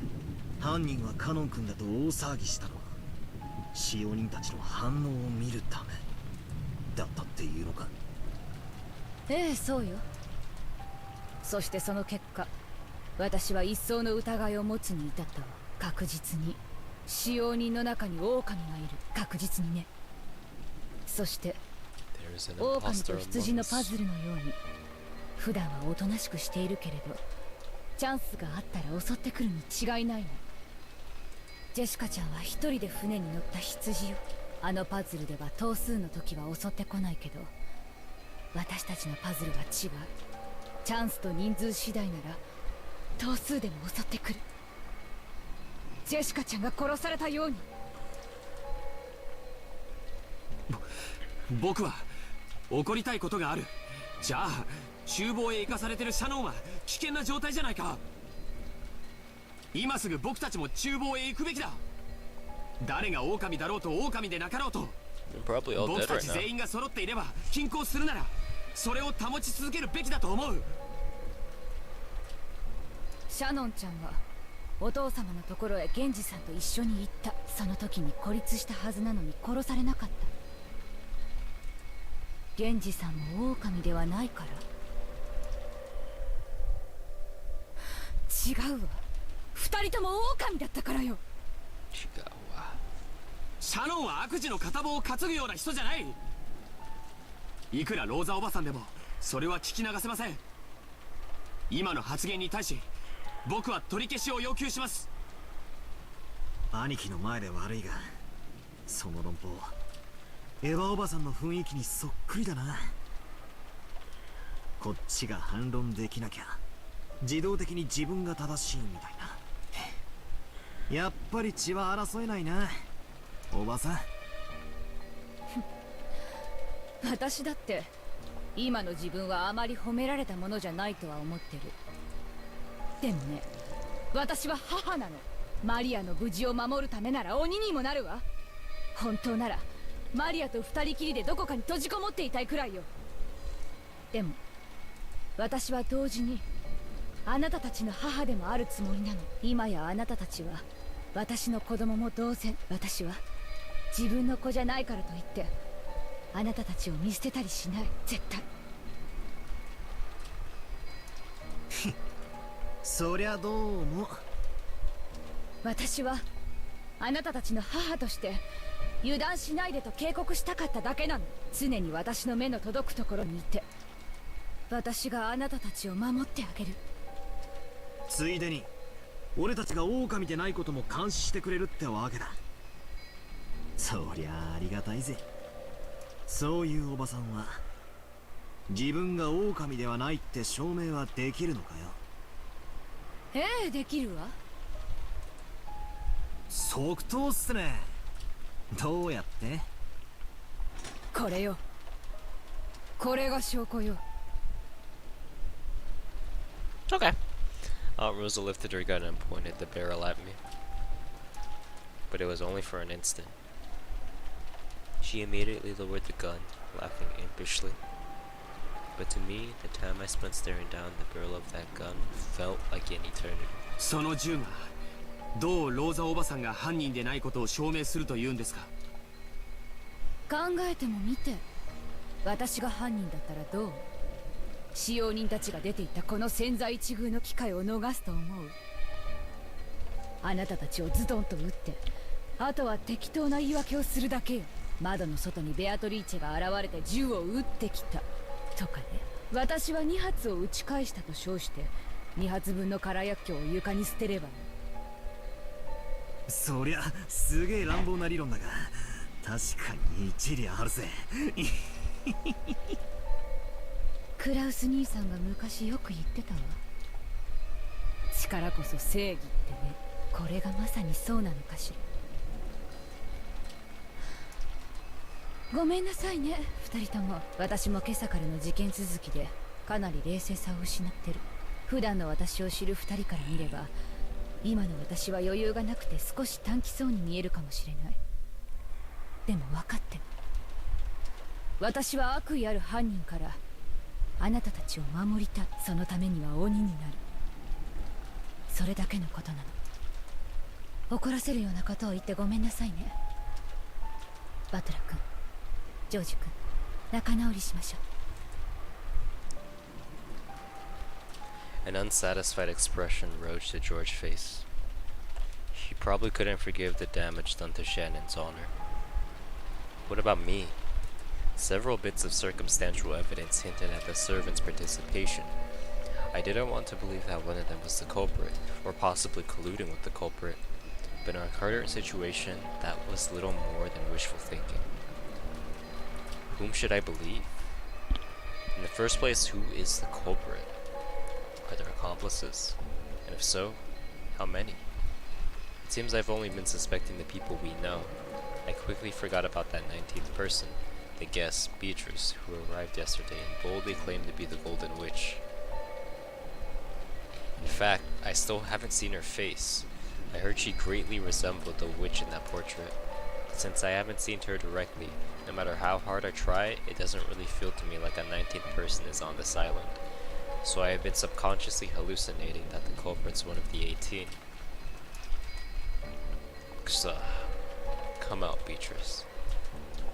犯人はカノン君だと大騒ぎしたのは使用人たちの反応を見るためだったっていうのか。ええ、そうよ。そしてその結果私は一層の疑いを持つに至ったわ。確実に使用人の中に狼がいる。確実にね。そして狼と羊のパズルのように普段はおとなしくしているけれどチャンスがあったら襲ってくるに違いないの。ジェシカちゃんは一人で船に乗った羊よ。あのパズルでは頭数の時は襲ってこないけど私たちのパズルは違う。チャンスと人数次第なら頭数でも襲ってくる。ジェシカちゃんが殺されたように。僕は怒りたいことがある。じゃあ厨房へ行かされてるシャノンは危険な状態じゃないか。今すぐ僕たちも厨房へ行くべきだ。誰が狼だろうと狼でなかろうと僕たち全員が揃っていれば均衡するならそれを保ち続けるべきだと思う。シャノンちゃんはお父様のところへ源氏さんと一緒に行った。その時に孤立したはずなのに殺されなかった。源氏さんも狼ではないから。違うわ。二人とも狼だったからよ。違うわ。シャノンは悪事の片棒を担ぐような人じゃない。いくらローザおばさんでもそれは聞き流せません。今の発言に対し僕は取り消しを要求します。兄貴の前で悪いがその論法エヴァおばさんの雰囲気にそっくりだな。こっちが反論できなきゃ自動的に自分が正しいみたいな。やっぱり血は争えないなおばさん。私だって今の自分はあまり褒められたものじゃないとは思ってる。でもね、私は母なの。マリアの無事を守るためなら鬼にもなるわ。本当ならマリアと二人きりでどこかに閉じこもっていたいくらいよ。でも私は同時にあなたたちの母でもあるつもりなの。今やあなたたちは私の子供も同然。私は自分の子じゃないからといってあなたたちを見捨てたりしない。絶対。そりゃどうも。私はあなたたちの母として油断しないでと警告したかっただけなの。常に私の目の届くところにいて、私があなたたちを守ってあげる。ついでに俺たちが狼でないことも監視してくれるってわけだ。そりゃありがたいぜ。そういうおばさんは自分が狼ではないって証明はできるのかよ。ええ、できるわ。即答っすね。どうやって？これよ。これが証拠よ。Okay. Rosa lifted her gun and pointed the barrel at me. But it was only for an instant. She immediately lowered the gun, laughing impishly. But to me, the time I spent staring down the barrel of that gun felt like an eternity. その銃がどうローザおばさんが犯人でないことを証明するというんですか？考えてもみて。私が犯人だったらどう？使用人たちが出ていったこの千載一遇の機会を逃すと思う？あなたたちをズドンと撃って、あとは適当な言い訳をするだけよ。窓の外にベアトリーチェが現れて銃を撃ってきたとかね。私は2発を撃ち返したと称して2発分の空薬莢を床に捨てればいい。そりゃすげえ乱暴な理論だが、確かに一理あるぜ。クラウス兄さんが昔よく言ってたわ。力こそ正義ってね。これがまさにそうなのかしら。ごめんなさいね、二人とも。私も今朝からの事件続きでかなり冷静さを失ってる。普段の私を知る二人から見れば、今の私は余裕がなくて少し短気そうに見えるかもしれない。でも分かってる。私は悪意ある犯人からあなたたちを守りたい。そのためには鬼になる。それだけのことなの。怒らせるようなことを言ってごめんなさいね。バトラ君、ジョージ君、仲直りしましょう。 An unsatisfied expression rose to George's face. He probably couldn't forgive the damage done to Shannon's honor. What about me? Several bits of circumstantial evidence hinted at the servants' participation. I didn't want to believe that one of them was the culprit, or possibly colluding with the culprit, but in our current situation, that was little more than wishful thinking. Whom should I believe? In the first place, who is the culprit? Are there accomplices? And if so, how many? It seems I've only been suspecting the people we know. I quickly forgot about that 19th person, the guest, Beatrice, who arrived yesterday and boldly claimed to be the Golden Witch. In fact, I still haven't seen her face. I heard she greatly resembled the witch in that portrait. Since I haven't seen her directly, no matter how hard I try, it doesn't really feel to me like a 19th person is on this island. So I have been subconsciously hallucinating that the culprit's one of the 18. So, come out, Beatrice.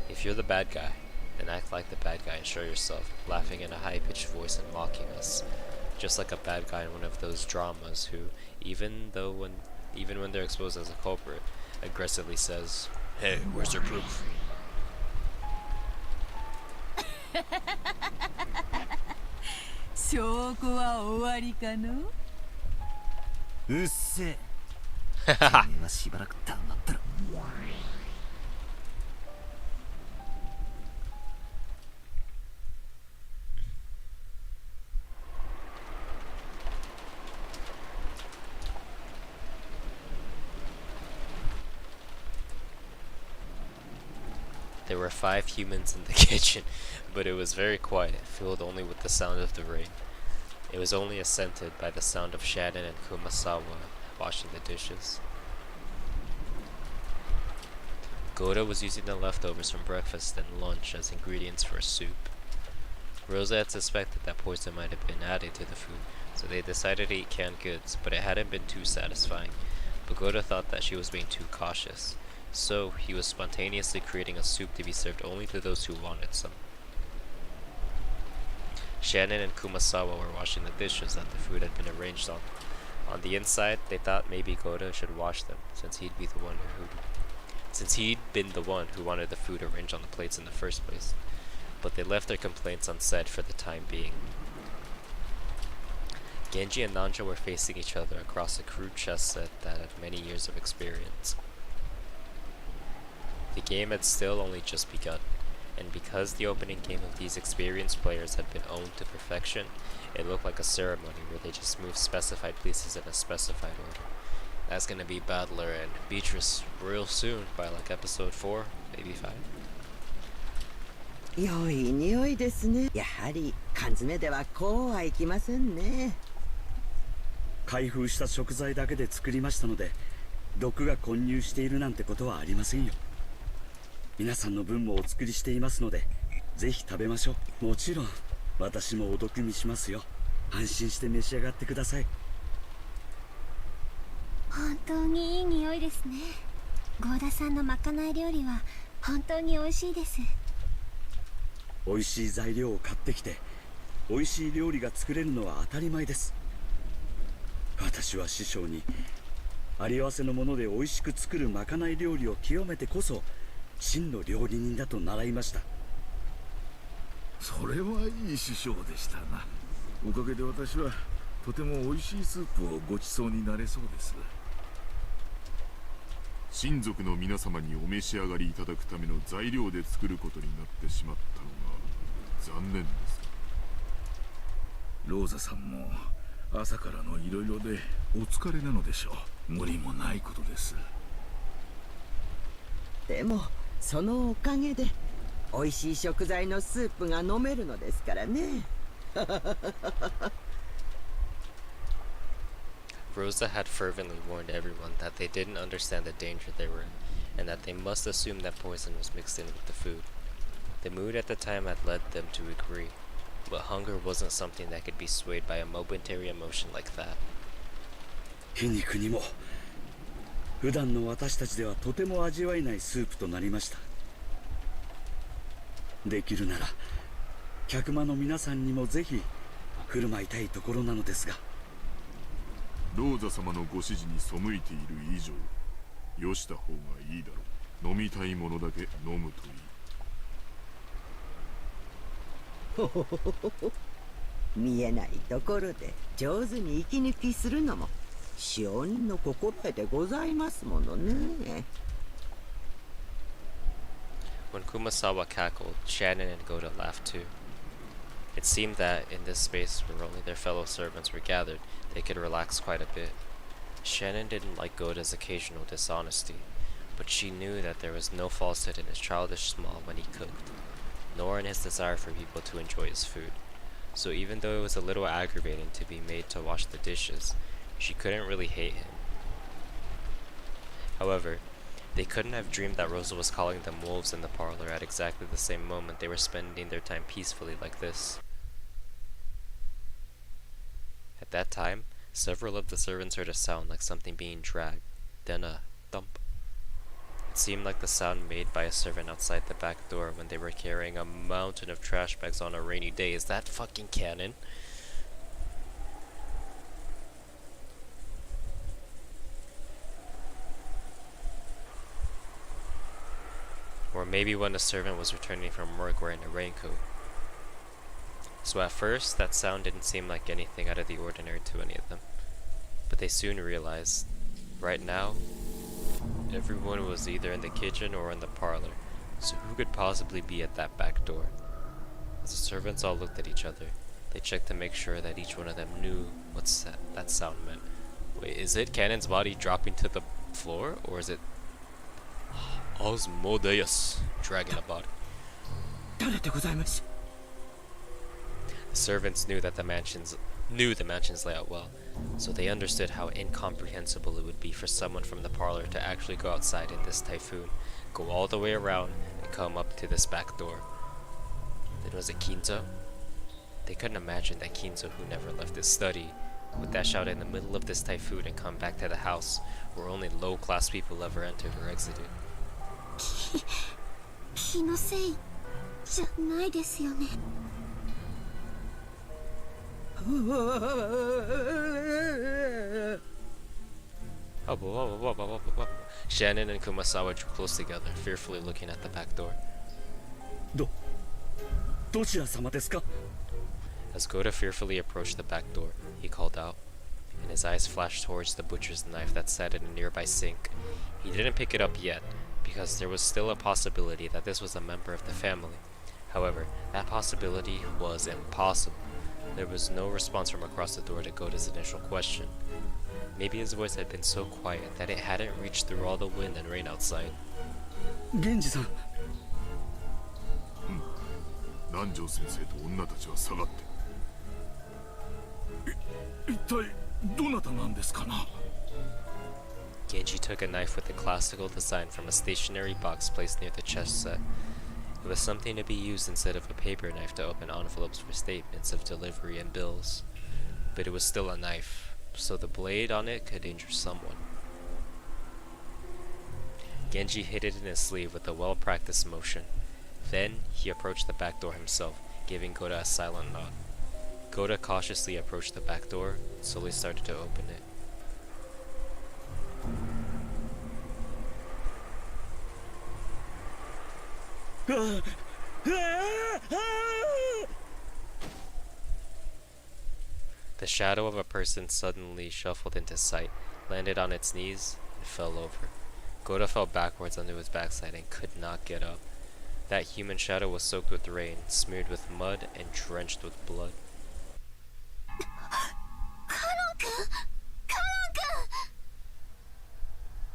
If you're the bad guy, then act like the bad guy and show yourself, laughing in a high-pitched voice and mocking us, just like a bad guy in one of those dramas who, even when they're exposed as a culprit, aggressively says, "Hey, where's your proof?" 証拠は終わりかの？うっせえ。てめえはしばらく黙ったろ。There were 5 humans in the kitchen, but it was very quiet, filled only with the sound of the rain. It was only accented by the sound of Shannon and Kumasawa washing the dishes. Goda was using the leftovers from breakfast and lunch as ingredients for a soup. Rosa had suspected that poison might have been added to the food, so they decided to eat canned goods, but it hadn't been too satisfying. But Goda thought that she was being too cautious. So, he was spontaneously creating a soup to be served only to those who wanted some. Shannon and Kumasawa were washing the dishes that the food had been arranged on. On the inside, they thought maybe Goda should wash them, since he'd been the one who wanted the food arranged on the plates in the first place. But they left their complaints unsaid for the time being. Genji and Nanja were facing each other across a crude chess set that had many years of experience. The game had still only just begun, and because the opening game of these experienced players had been owned to perfection, it looked like a ceremony where they just moved specified pieces in a specified order. That's gonna be Battler and Beatrice real soon, by like episode 4, maybe 5. 良い匂いですね。やはり缶詰ではこうはいきませんね。開封した食材だけで作りましたので、毒が混入しているなんてことはありませんよ。皆さんの分もお作りしていますので、ぜひ食べましょう。もちろん私もお毒にしますよ。安心して召し上がってください。本当にいい匂いですね。合田さんのまかない料理は本当に美味しいです。美味しい材料を買ってきて、美味しい料理が作れるのは当たり前です。私は師匠にあり合わせのもので美味しく作るまかない料理を極めてこそ真の料理人だと習いました。それはいい師匠でしたな。おかげで私はとても美味しいスープをごちそうになれそうです。親族の皆様にお召し上がりいただくための材料で作ることになってしまったのが残念です。ローザさんも朝からのいろいろでお疲れなのでしょう。無理もないことです。でもそのおかげで美味しい食材のスープが飲めるのですからね。Rosa had fervently warned everyone that they didn't understand the danger they were in, and that they must assume that poison was mixed in with the food. The mood at the time had led them to agree, but hunger wasn't something that could be swayed by a momentary emotion like that. 皮肉にも普段の私たちではとても味わえないスープとなりました。できるなら客間の皆さんにもぜひ振る舞いたいところなのですが。ローザ様のご指示に背いている以上、よした方がいいだろう。飲みたいものだけ飲むといい。ほほほほほ。見えないところで上手に息抜きするのも使用人の心得でございますものね。When Kumasawa cackled, Shannon and Goda laughed too. It seemed that, in this space where only their fellow servants were gathered, they could relax quite a bit. Shannon didn't like Goda's occasional dishonesty, but she knew that there was no falsehood in his childish smile when he cooked, nor in his desire for people to enjoy his food. So even though it was a little aggravating to be made to wash the dishes, she couldn't really hate him. However, they couldn't have dreamed that Rosa was calling them wolves in the parlor at exactly the same moment they were spending their time peacefully like this. At that time, several of the servants heard a sound like something being dragged, then a thump. It seemed like the sound made by a servant outside the back door when they were carrying a mountain of trash bags on a rainy day. Is that fucking canon? Or maybe when a servant was returning from work wearing a raincoat. So at first, that sound didn't seem like anything out of the ordinary to any of them. But they soon realized, right now, everyone was either in the kitchen or in the parlor, so who could possibly be at that back door? As the servants all looked at each other, they checked to make sure that each one of them knew what that sound meant. Wait, is it Cannon's body dropping to the floor, or is it Osmodeus dragging a body? The servants knew the mansion's layout well, so they understood how incomprehensible it would be for someone from the parlor to actually go outside in this typhoon, go all the way around, and come up to this back door. Then was it Kinzo? They couldn't imagine that Kinzo, who never left his study, would dash out in the middle of this typhoon and come back to the house where only low-class people ever entered or exited. 気のせいじゃないですよね。Shannon and Kumasawa drew close together, fearfully looking at the back door. どちら様ですか? As Goda fearfully approached the back door, he called out, and his eyes flashed towards the butcher's knife that sat in a nearby sink. He didn't pick it up yet, because there was still a possibility that this was a member of the family. However, that possibility was impossible. There was no response from across the door to Goda's initial question. Maybe his voice had been so quiet that it hadn't reached through all the wind and rain outside. 源氏さん。南條先生と女たちは下がって。一体どなたなんですかな? Genji took a knife with a classical design from a stationary box placed near the chest set. It was something to be used instead of a paper knife to open envelopes for statements of delivery and bills. But it was still a knife, so the blade on it could injure someone. Genji hid it in his sleeve with a well-practiced motion. Then, he approached the back door himself, giving Goda a silent nod. Goda cautiously approached the back door and slowly started to open it. The shadow of a person suddenly shuffled into sight, landed on its knees, and fell over. Goda fell backwards onto his backside and could not get up. That human shadow was soaked with rain, smeared with mud, and drenched with blood.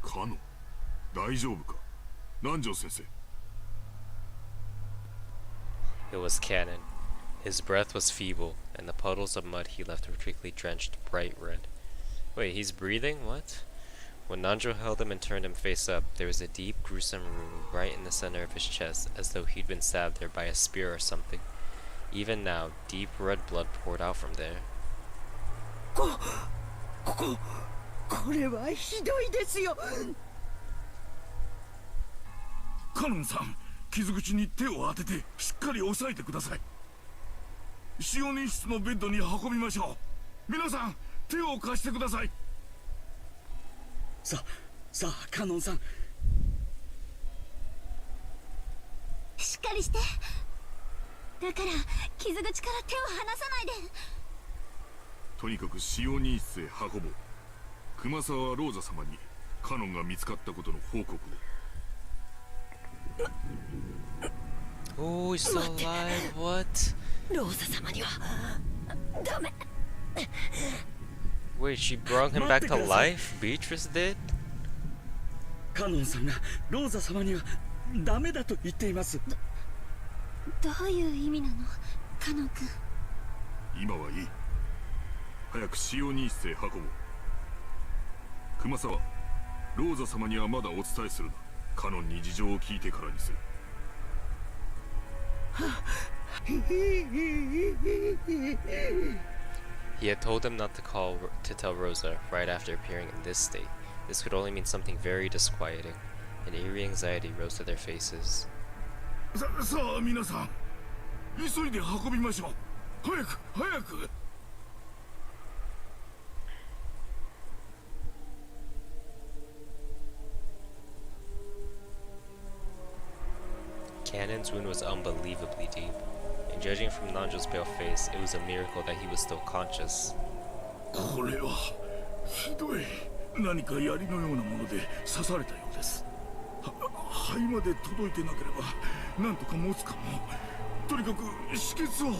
Kanon? 大丈夫か? Nanjo sensei. It was Canon. His breath was feeble, and the puddles of mud he left were quickly drenched bright red. Wait, he's breathing? What? When Nanjo held him and turned him face up, there was a deep, gruesome wound right in the center of his chest, as though he'd been stabbed there by a spear or something. Even now, deep red blood poured out from there. これはひどいですよ。カノンさん、傷口に手を当ててしっかり押さえてください。使用人室のベッドに運びましょう。皆さん、手を貸してください。さあ、カノンさん。しっかりして。だから傷口から手を離さないで。とにかく使用人室へ運ぼう。熊沢ローザ様にカノンが見つかったことの報告を。Oh, he's still alive. What? ローザ様にはダメ。Wait, she brought him back to life? Beatrice did? カノンさんがローザ様にはダメだと言っています。どういう意味なの、カノン君。今はいい。早く使用人室へ運ぼう。熊沢、ローザ様にはまだお伝えするな。カノンに事情を聞いてからにする。He had told him not to tell Rosa right after appearing in this state. This could only mean something very disquieting. An eerie anxiety rose to their faces. さあ皆さん、急いで運びましょう。早く早く。Cannon's wound was unbelievably deep, and judging from Nanjo's pale face, it was a miracle that he was still conscious. これはひどい。何か槍のようなもので刺されたようです。肺まで届いてなければなんとか持つかも。とにかく止血を。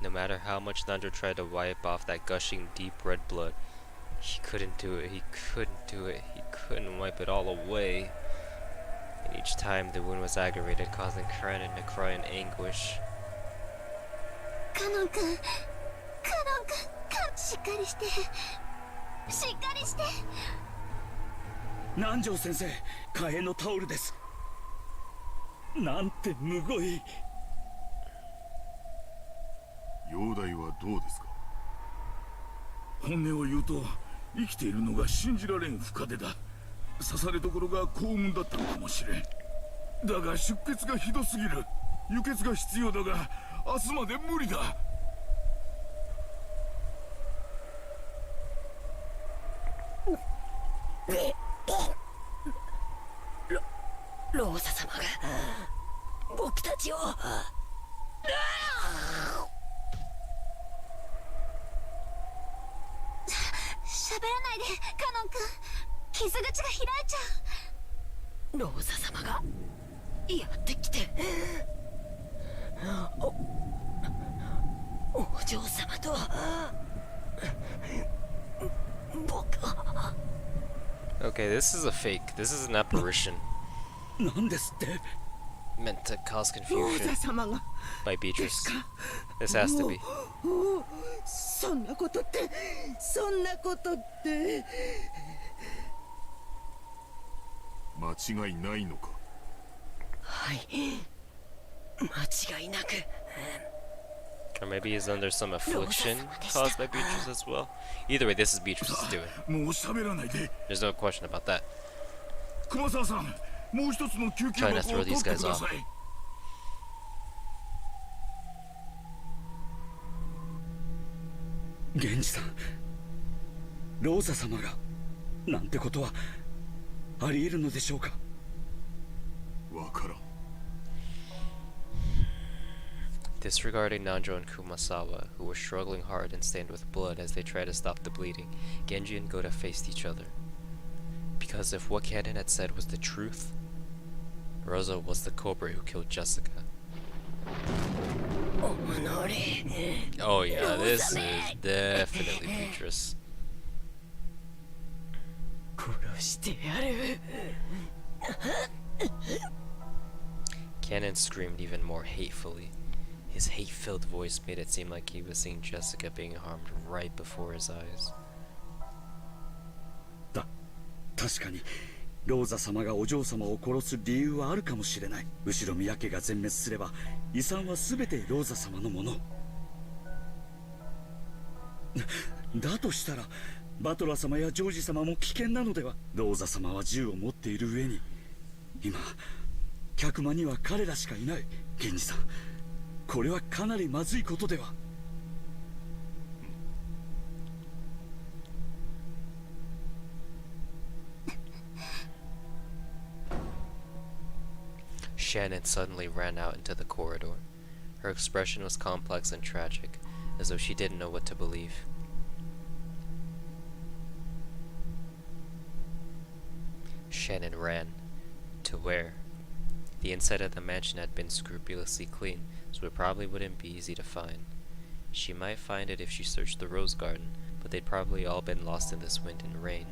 No matter how much Nanjo tried to wipe off that gushing deep red blood, he couldn't do it, he couldn't wipe it all away. And each time the wound was aggravated, causing Karenin to cry in anguish. カノン君、しっかりして。しっかりして。南條先生、替えのタオルです。なんてむごい。容体はどうですか？本音を言うと、生きているのが信じられん深手だ。刺されどころが幸運だったのかもしれん。だが出血がひどすぎる。輸血が必要だが明日まで無理だ。ローザ様が僕たちを。喋らないでカノン君、傷口が開いちゃう。ローザ様がやってきて、お嬢様と僕は。 Okay, this is a fake. This is an apparition. なんですって。 Meant to cause ロー confusion ザ様が by で Beatrice. すか。 This has to be. そんなことって、そんなことって。間違いないのか。はい、間違いなく。 Or maybe he's under some affliction caused by Beatrice as well. Either way, this is Beatrice's doing. もう喋らないで。 There's no question about that. 熊沢さん、もう一つの救急箱を取ってください。源氏さん、ローザ様がなんてことはあり得るのでしょうか。わからん。 Disregarding Nanjo and Kumasawa, who were struggling hard and stained with blood as they tried to stop the bleeding, Genji and Goda faced each other. Because if what Kaden had said was the truth, Rosa was the Cobra who killed Jessica. Oh yeah, this is definitely Beatrice. Kaden screamed even more hatefully. His hate-filled voice made it seem like he was seeing Jessica being harmed right before his eyes. 確かにローザ様がお嬢様を殺す理由はあるかもしれない。後ろ宮家が全滅すれば遺産は全てローザ様のもの。だとしたらバトラ様やジョージ様も危険なのでは。ローザ様は銃を持っている上に今客間には彼らしかいない。源氏さん、これはかなりまずいことでは。Shannon suddenly ran out into the corridor. Her expression was complex and tragic, as though she didn't know what to believe. Shannon ran. To where? The inside of the mansion had been scrupulously clean, so it probably wouldn't be easy to find. She might find it if she searched the rose garden, but they'd probably all been lost in this wind and rain.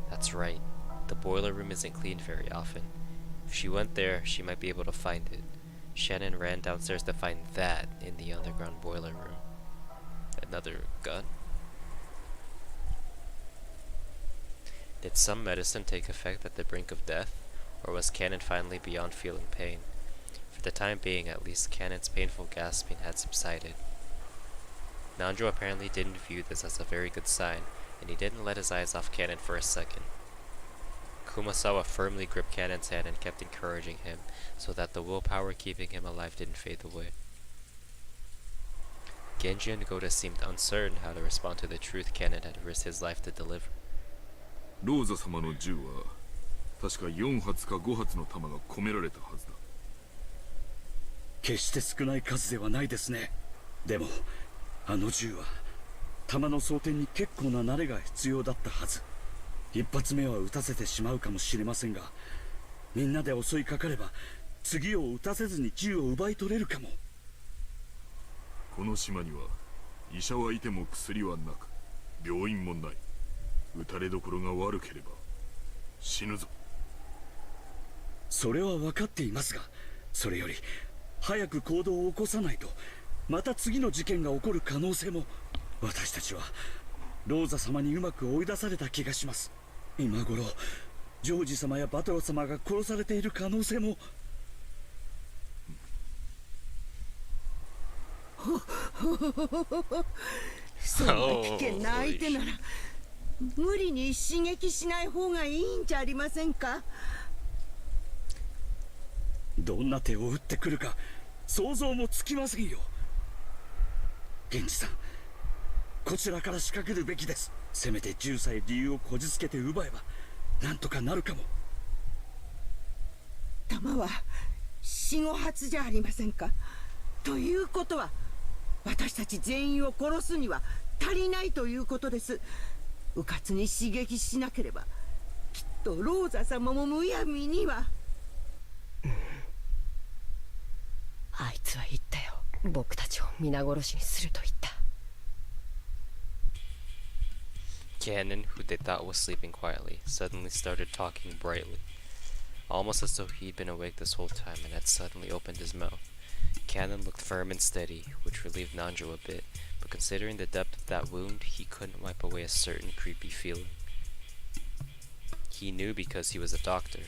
That's right, the boiler room isn't cleaned very often. If she went there, she might be able to find it. Shannon ran downstairs to find that in the underground boiler room. Another gun? Did some medicine take effect at the brink of death? Or was Cannon finally beyond feeling pain? For the time being, at least, Cannon's painful gasping had subsided. Nanjo apparently didn't view this as a very good sign, and he didn't let his eyes off Cannon for a second. Kumasawa firmly gripped Cannon's hand and kept encouraging him, so that the willpower keeping him alive didn't fade away. Genji and Goda seemed uncertain how to respond to the truth Cannon had risked his life to deliver. ローザ様の銃は確か4発か5発の弾が込められたはずだ。決して少ない数ではないですね。でもあの銃は弾の装填に結構な慣れが必要だったはず。一発目は撃たせてしまうかもしれませんが、みんなで襲いかかれば次を撃たせずに銃を奪い取れるかも。この島には医者はいても薬はなく、病院もない。撃たれどころが悪ければ死ぬぞ。それは分かっていますが、それより早く行動を起こさないとまた次の事件が起こる可能性も。私たちはローザ様にうまく追い出された気がします。今頃ジョージ様やバトラ様が殺されている可能性も。そんな危険な相手なら無理に刺激しない方がいいんじゃありませんか。どんな手を打ってくるか想像もつきませんよ。源氏さん、こちらから仕掛けるべきです。せめて10歳理由をこじつけて奪えばなんとかなるかも。弾は4、5発じゃありませんか。ということは私たち全員を殺すには足りないということです。迂闊に刺激しなければきっとローザ様もむやみには。あいつは言ったよ。僕たちを皆殺しにすると言った。Cannon, who they thought was sleeping quietly, suddenly started talking brightly, almost as though he'd been awake this whole time and had suddenly opened his mouth. Cannon looked firm and steady, which relieved Nanjo a bit, but considering the depth of that wound, he couldn't wipe away a certain creepy feeling. He knew because he was a doctor.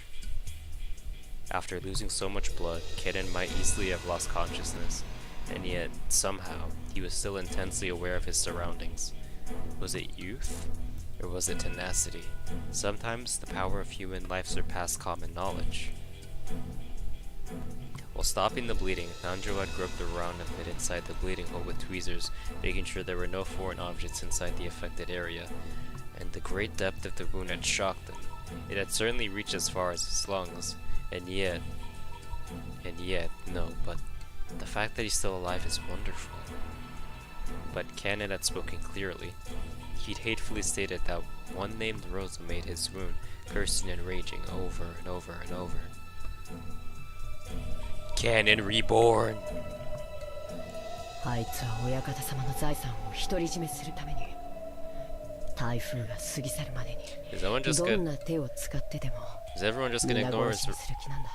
After losing so much blood, Cannon might easily have lost consciousness, and yet, somehow, he was still intensely aware of his surroundings. Was it youth? Or was it tenacity? Sometimes the power of human life surpassed common knowledge. While stopping the bleeding, Nanjo had groped around a bit inside the bleeding hole with tweezers, making sure there were no foreign objects inside the affected area. And the great depth of the wound had shocked him. It had certainly reached as far as his lungs, and yet, no, but the fact that he's still alive is wonderful. But Cannon had spoken clearly. He'd hatefully stated that one named Rosa made his wound, cursing and raging over and over and over. Cannon reborn! あいつは親方様の財産を独り占めするために台風が過ぎ去るまでにどんな手を使ってでも皆殺しにする気なんだ。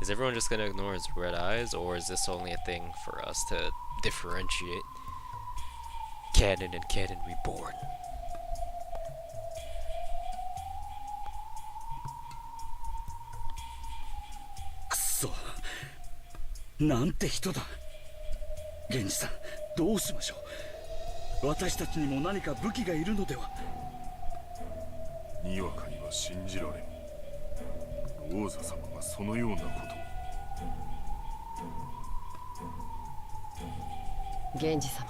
Is everyone just gonna ignore his red eyes, or is this only a thing for us to differentiate Cannon and Cannon Reborn? くそ、なんて人だ。源氏さん、どうしましょう。私たちにも何か武器がいるのでは。にわかには信じられん。王座様がそのようなことを。源氏様、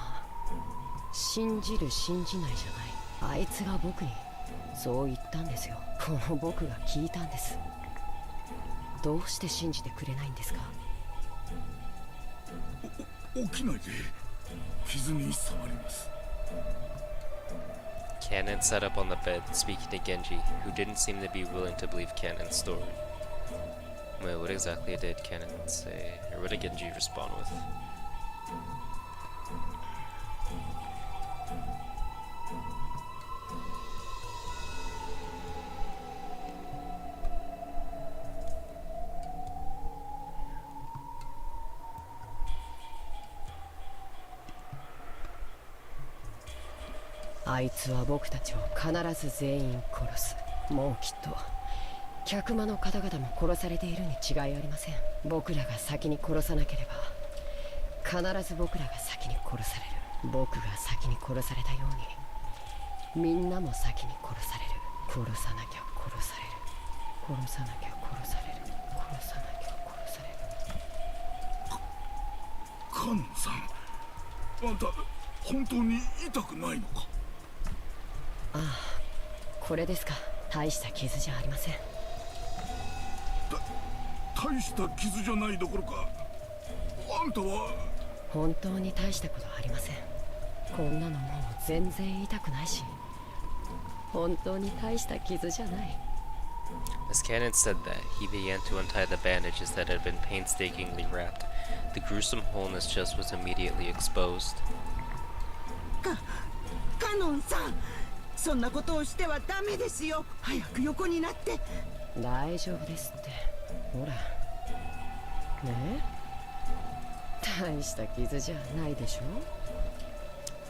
信じる信じないじゃない。あいつが僕にそう言ったんですよ。この僕が聞いたんです。どうして信じてくれないんですか。起きないで。傷に触ります。Cannon sat up on the bed, speaking to Genji, who didn't seem to be willing to believe Cannon's story. Wait, what exactly did Cannon say? Or what did Genji respond with? あいつは僕たちを必ず全員殺す。もうきっと客間の方々も殺されているに違いありません。僕らが先に殺さなければ必ず僕らが先に殺される。僕が先に殺されたようにみんなも先に殺される。殺さなきゃ殺される。殺さなきゃ殺される。殺さなきゃ殺される。カノンさん、あんた本当に痛くないのか。ああ、これですか。大した傷じゃありません。大した傷じゃないどころか、あんたは。本当に大したことありません。こんなのもう全然痛くないし、本当に大した傷じゃない。As Cannon said that, he began to untie the bandages that had been painstakingly wrapped. The gruesome hole in his chest was immediately exposed. カノンさん、そんなことをしてはダメですよ。早く横になって。大丈夫ですって。ほらねえ、大した傷じゃないでしょ。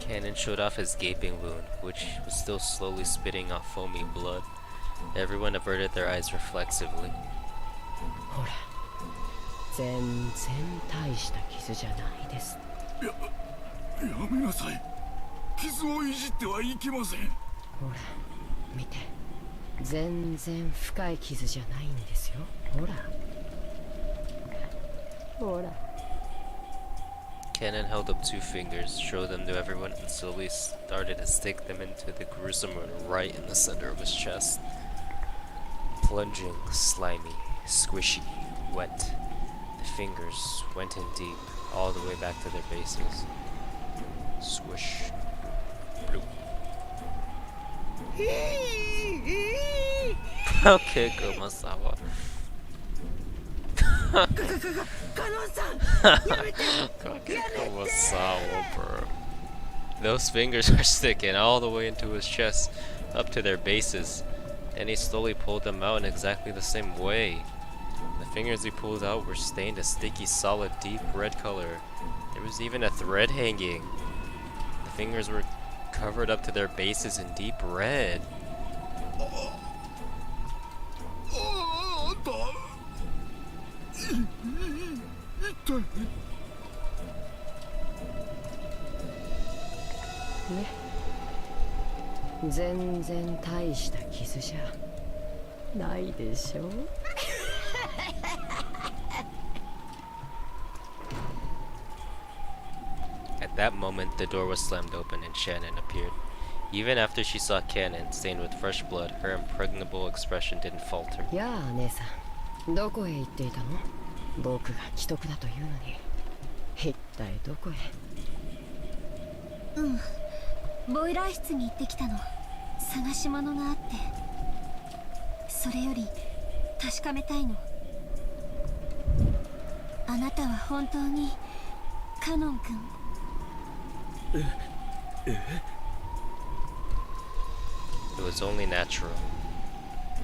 Cannon showed off his gaping wound, which was still slowly spitting out foamy blood. Everyone averted their eyes reflexively. ほら、全然大した傷じゃないです。やめなさい。傷をいじってはいけません。ほら見て、全然深い傷じゃないんですよ。ほら Cannon held up 2 fingers, showed them to everyone, and slowly started to stick them into the gruesome wound right in the center of his chest. Plunging, slimy, squishy, wet. The fingers went in deep, all the way back to their bases. Swish. Bloop. Okay, Kumasawa. Kumasawa, bro. Those fingers are sticking all the way into his chest, up to their bases, and he slowly pulled them out in exactly the same way. The fingers he pulled out were stained a sticky, solid, deep red color. There was even a thread hanging. The fingers were covered up to their bases in deep red. At that moment, the door was slammed open and Shannon appeared. Even after she saw Cannon, stained with fresh blood, her impregnable expression didn't falter. やあ姉さん、どこへ行っていたの？僕が危篤だというのに、一体どこへ？ボイラー室に行ってきたの。探し物があって、それより確かめたいの。あなたは本当にカノン君？It was only natural.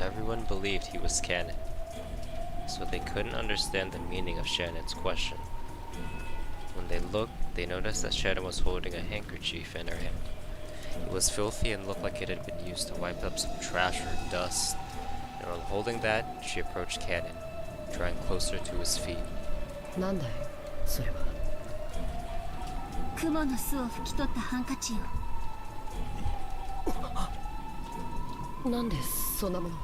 Everyone believed he was Cannon, so they couldn't understand the meaning of Shannon's question. When they looked, they noticed that Shannon was holding a handkerchief in her hand. It was filthy and looked like it had been used to wipe up some trash or dust. And while holding that, she approached Cannon, drawing closer to his feet. なんだい、それは。雲の巣を拭き取ったハンカチよ。なんでそんなものを？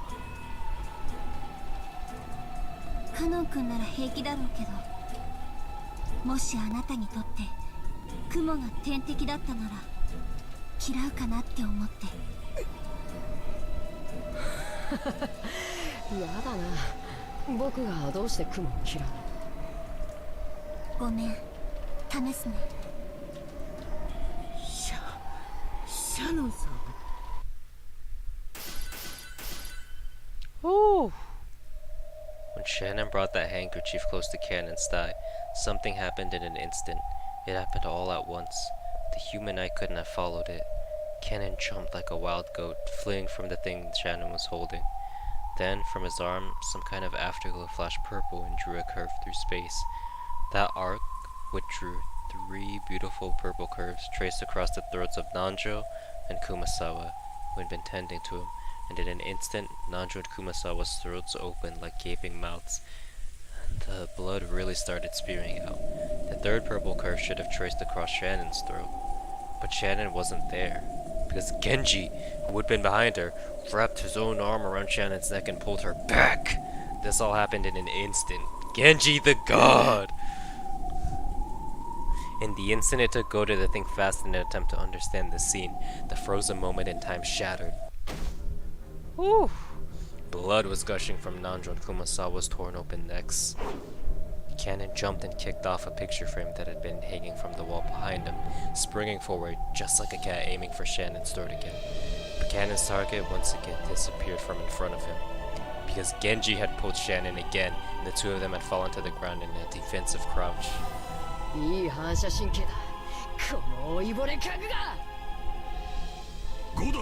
カノン君なら平気だろうけど、もしあなたにとって雲が天敵だったなら嫌うかなって思って。やだな、僕がどうして雲を嫌うの？ごめん、試すね。シャノンさん。Ooh. When Shannon brought that handkerchief close to Cannon's thigh, something happened in an instant. It happened all at once. The human eye couldn't have followed it. Cannon jumped like a wild goat, fleeing from the thing Shannon was holding. Then, from his arm, some kind of afterglow flashed purple and drew a curve through space. That arc, which drew 3 beautiful purple curves, traced across the throats of Nanjo and Kumasawa, who had been tending to him. And in an instant, Nanjo and Kumasawa's throats opened like gaping mouths. The blood really started spewing out. The 3rd purple curve should have traced across Shannon's throat. But Shannon wasn't there, because Genji, who had been behind her, wrapped his own arm around Shannon's neck and pulled her back. This all happened in an instant. Genji the god! In the instant it took Goto to think fast in an attempt to understand the scene, the frozen moment in time shattered. Whew. Blood was gushing from Nanjo and Kumasawa's torn open necks. Cannon jumped and kicked off a picture frame that had been hanging from the wall behind him, springing forward just like a cat aiming for Shannon's throat again. But Cannon's target once again disappeared from in front of him, because Genji had pulled Shannon again, and the 2 of them had fallen to the ground in a defensive crouch. いい反射神経だ。この老いぼれ家具が。5だ。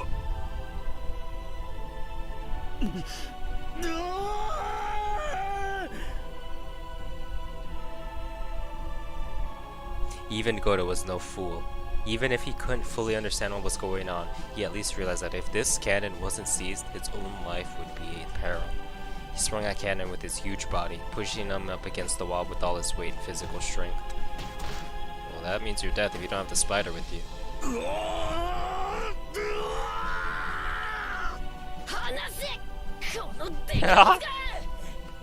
Even Goto was no fool. Even if he couldn't fully understand what was going on, he at least realized that if this cannon wasn't seized, his own life would be in peril. He swung at Cannon with his huge body, pushing him up against the wall with all his weight and physical strength. Well, that means you're dead if you don't have the spider with you.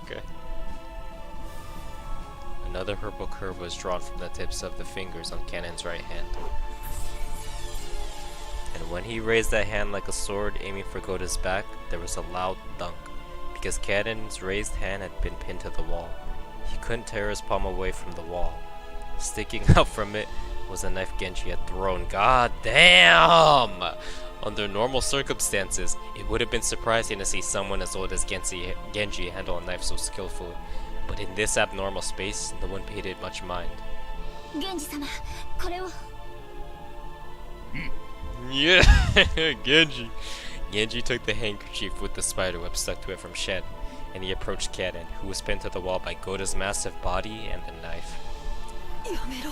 Okay. another purple curve was drawn from the tips of the fingers on Cannon's right hand. And when he raised that hand like a sword aiming for Goda's back, there was a loud thunk, because Cannon's raised hand had been pinned to the wall. He couldn't tear his palm away from the wall. Sticking out from it was a knife Genji had thrown. God damn! Under normal circumstances, it would have been surprising to see someone as old as Genji handle a knife so skillfully. But in this abnormal space, no one paid it much mind. 源氏様これを Yeah, Genji. Genji took the handkerchief with the spiderweb stuck to it from Shen, and he approached Cannon, who was pinned to the wall by Goda's massive body and the knife. やめろ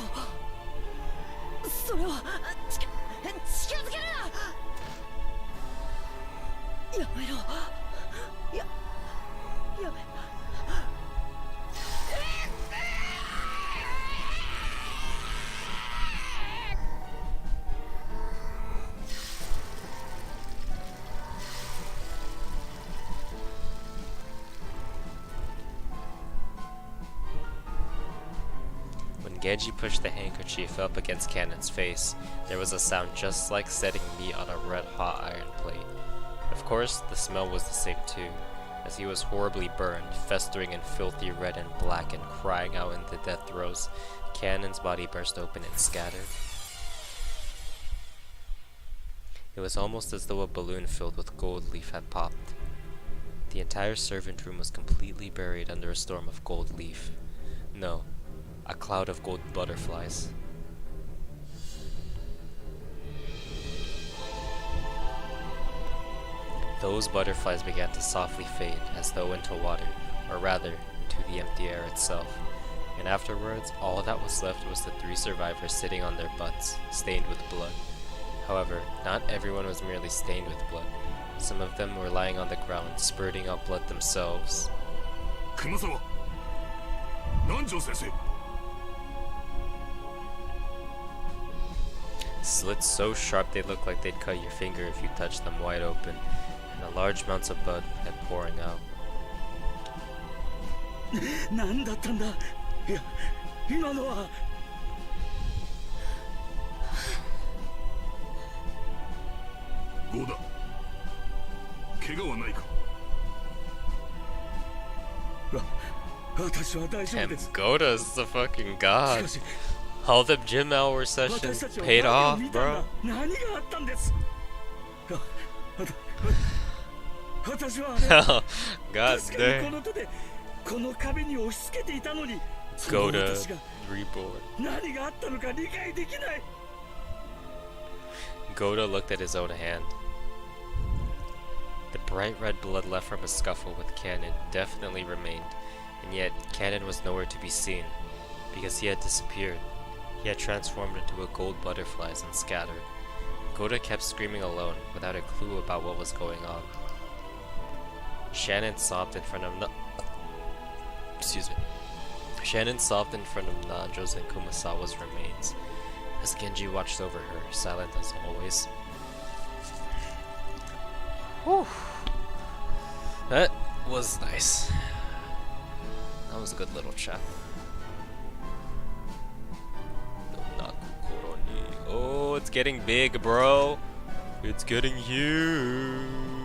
それは近づけるなやめろやめ When Genji pushed the handkerchief up against Cannon's face, there was a sound just like setting meat on a red-hot iron plate. Of course, the smell was the same too, as he was horribly burned, festering in filthy red and black and crying out in the death throes. Cannon's body burst open and scattered. It was almost as though a balloon filled with gold leaf had popped. The entire servant room was completely buried under a storm of gold leaf. No, a cloud of gold butterflies. Those butterflies began to softly fade as though into water, or rather, into the empty air itself. And afterwards, all that was left was the 3 survivors sitting on their butts, stained with blood. However, not everyone was merely stained with blood. Some of them were lying on the ground, spurting out blood themselves. Kumasawa! Nanjo sensei! Slits so sharp they looked like they'd cut your finger if you touched them wide open, and large amounts of blood had pouring out. 何だったんだ。いや、今のは。ゴーダ、怪我はないか。私は大丈夫 And です。 Goda's the fucking god. All the gym hour sessions paid off, bro. 何があったんです。私は God 確かにこ damn. の手でこの壁に押し付けていたのに、 Goda 私が reborn. 何があったのか理解できない。 Goda looked at his own hand. The bright red blood left from his scuffle with Cannon definitely remained, and yet Cannon was nowhere to be seen, because he had disappeared. He had transformed into a gold butterflies and scattered. Goda kept screaming alone, without a clue about what was going on. Shannon sobbed in front of Shannon sobbed in front of Nanjo's and Kumasawa's remains, as Genji watched over her, silent as always. Whew. That was nice. That was a good little chat. Oh, it's getting big, bro. It's getting huge.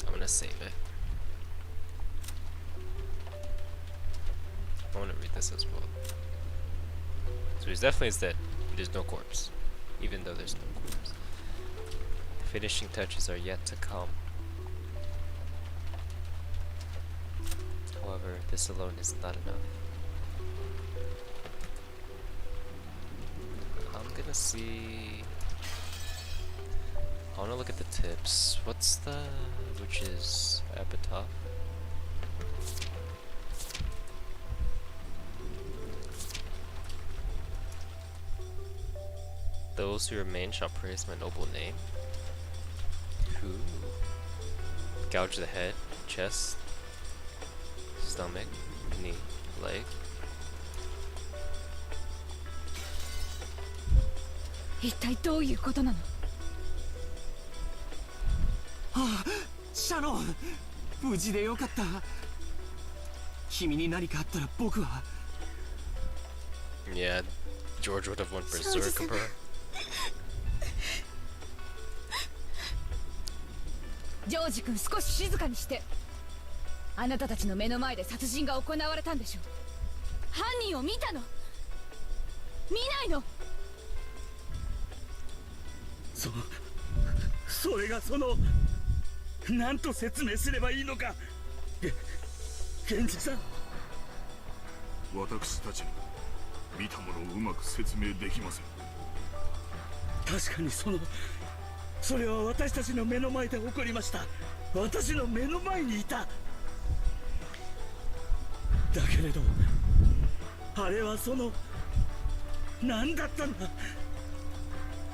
I'm gonna save it. I wanna read this as well. So he's definitely dead. There's no corpse. Even though there's no corpse. The finishing touches are yet to come. However, this alone is not enough. I'm gonna see... I wanna look at the tips. What's the... which is epitaph? Those who remain shall praise my noble name. Ooh. Gouge the head, chest, stomach, knee, leg. 一体どういうことなの？ああ、シャノン、無事でよかった。君に何かあったら僕は。 Yeah, George would have went berserk, bro. ジョージ君、少し静かにして。あなたたちの目の前で殺人が行われたんでしょ。犯人を見たの？見ないの？それがその、何と説明すればいいのか。源氏さん、私たちに見たものをうまく説明できません。確かにそれは私たちの目の前で起こりました。私の目の前にいた。だけれどあれは何だったんだ。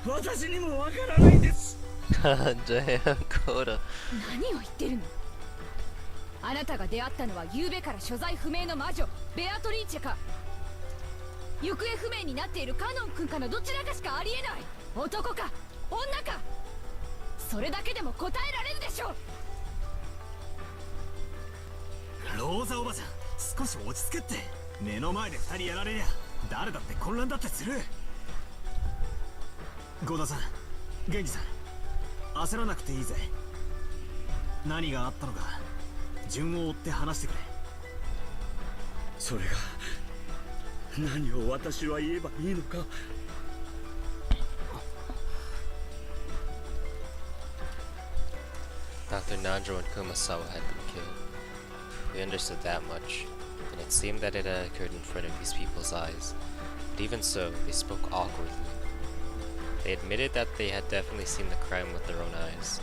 私にもわからないんです。Damn, Coda. 何を言ってるの？あなたが出会ったのは昨夜から所在不明の魔女ベアトリーチェか、行方不明になっているカノン君かのどちらかしかありえない。男か女か、それだけでも答えられるでしょう。ローザおばちゃん、少し落ち着けって。目の前で2人やられりゃ誰だって混乱だってする。ゴダさん、ゲンジさん、焦らなくていいぜ。何があったのか順を追って話してくれ。それが何を私は言えばいいのか。Dr. Nanjo and Kumasawa had been killed. We understood that much, and it seemed that it had occurred in front of these people's eyes. But even so, they spoke awkwardly. They admitted that they had definitely seen the crime with their own eyes.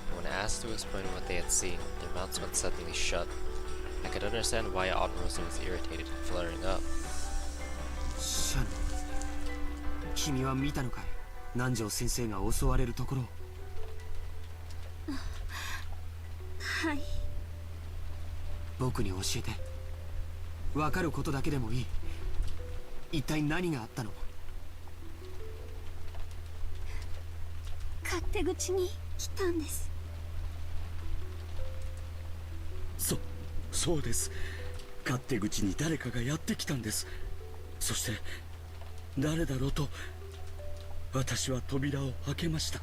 But when asked to explain what they had seen, their mouths went suddenly shut. I could understand why Aunt Rosa was irritated and flaring up. シャノン、君は見たのかい？南條先生が襲われるところを。はい。僕に教えて。分かることだけでもいい。一体何があったの？勝手口に来たんです。そうです。勝手口に誰かがやってきたんです。そして誰だろうと私は扉を開けました。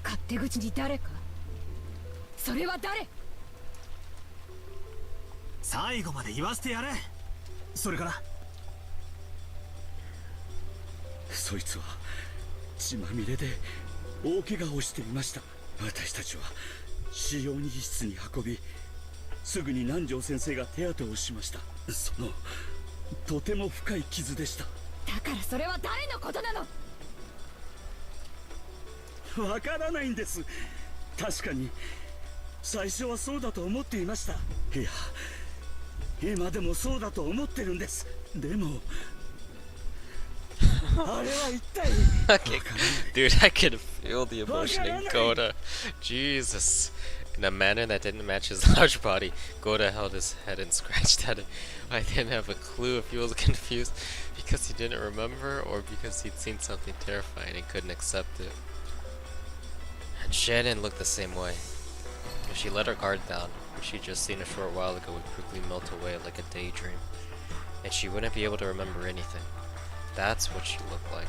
勝手口に誰か？それは誰？最後まで言わせてやれ。それからそいつは血まみれで大怪我をしていました。私たちは使用に室に運び、すぐに南條先生が手当てをしました。とても深い傷でした。だからそれは誰のことなの？わからないんです。確かに最初はそうだと思っていました。いや、今でもそうだと思ってるんです。でもあれは一体Dude, I can feel the emotion in Goda. Jesus. In a manner that didn't match his large body, Goda held his head and scratched at it. I didn't have a clue if he was confused because he didn't remember or because he'd seen something terrifying and couldn't accept it. And Shannon looked the same way. If she let her guard down, which she'd just seen a short while ago would quickly melt away like a daydream, and she wouldn't be able to remember anything. That's what she looked like.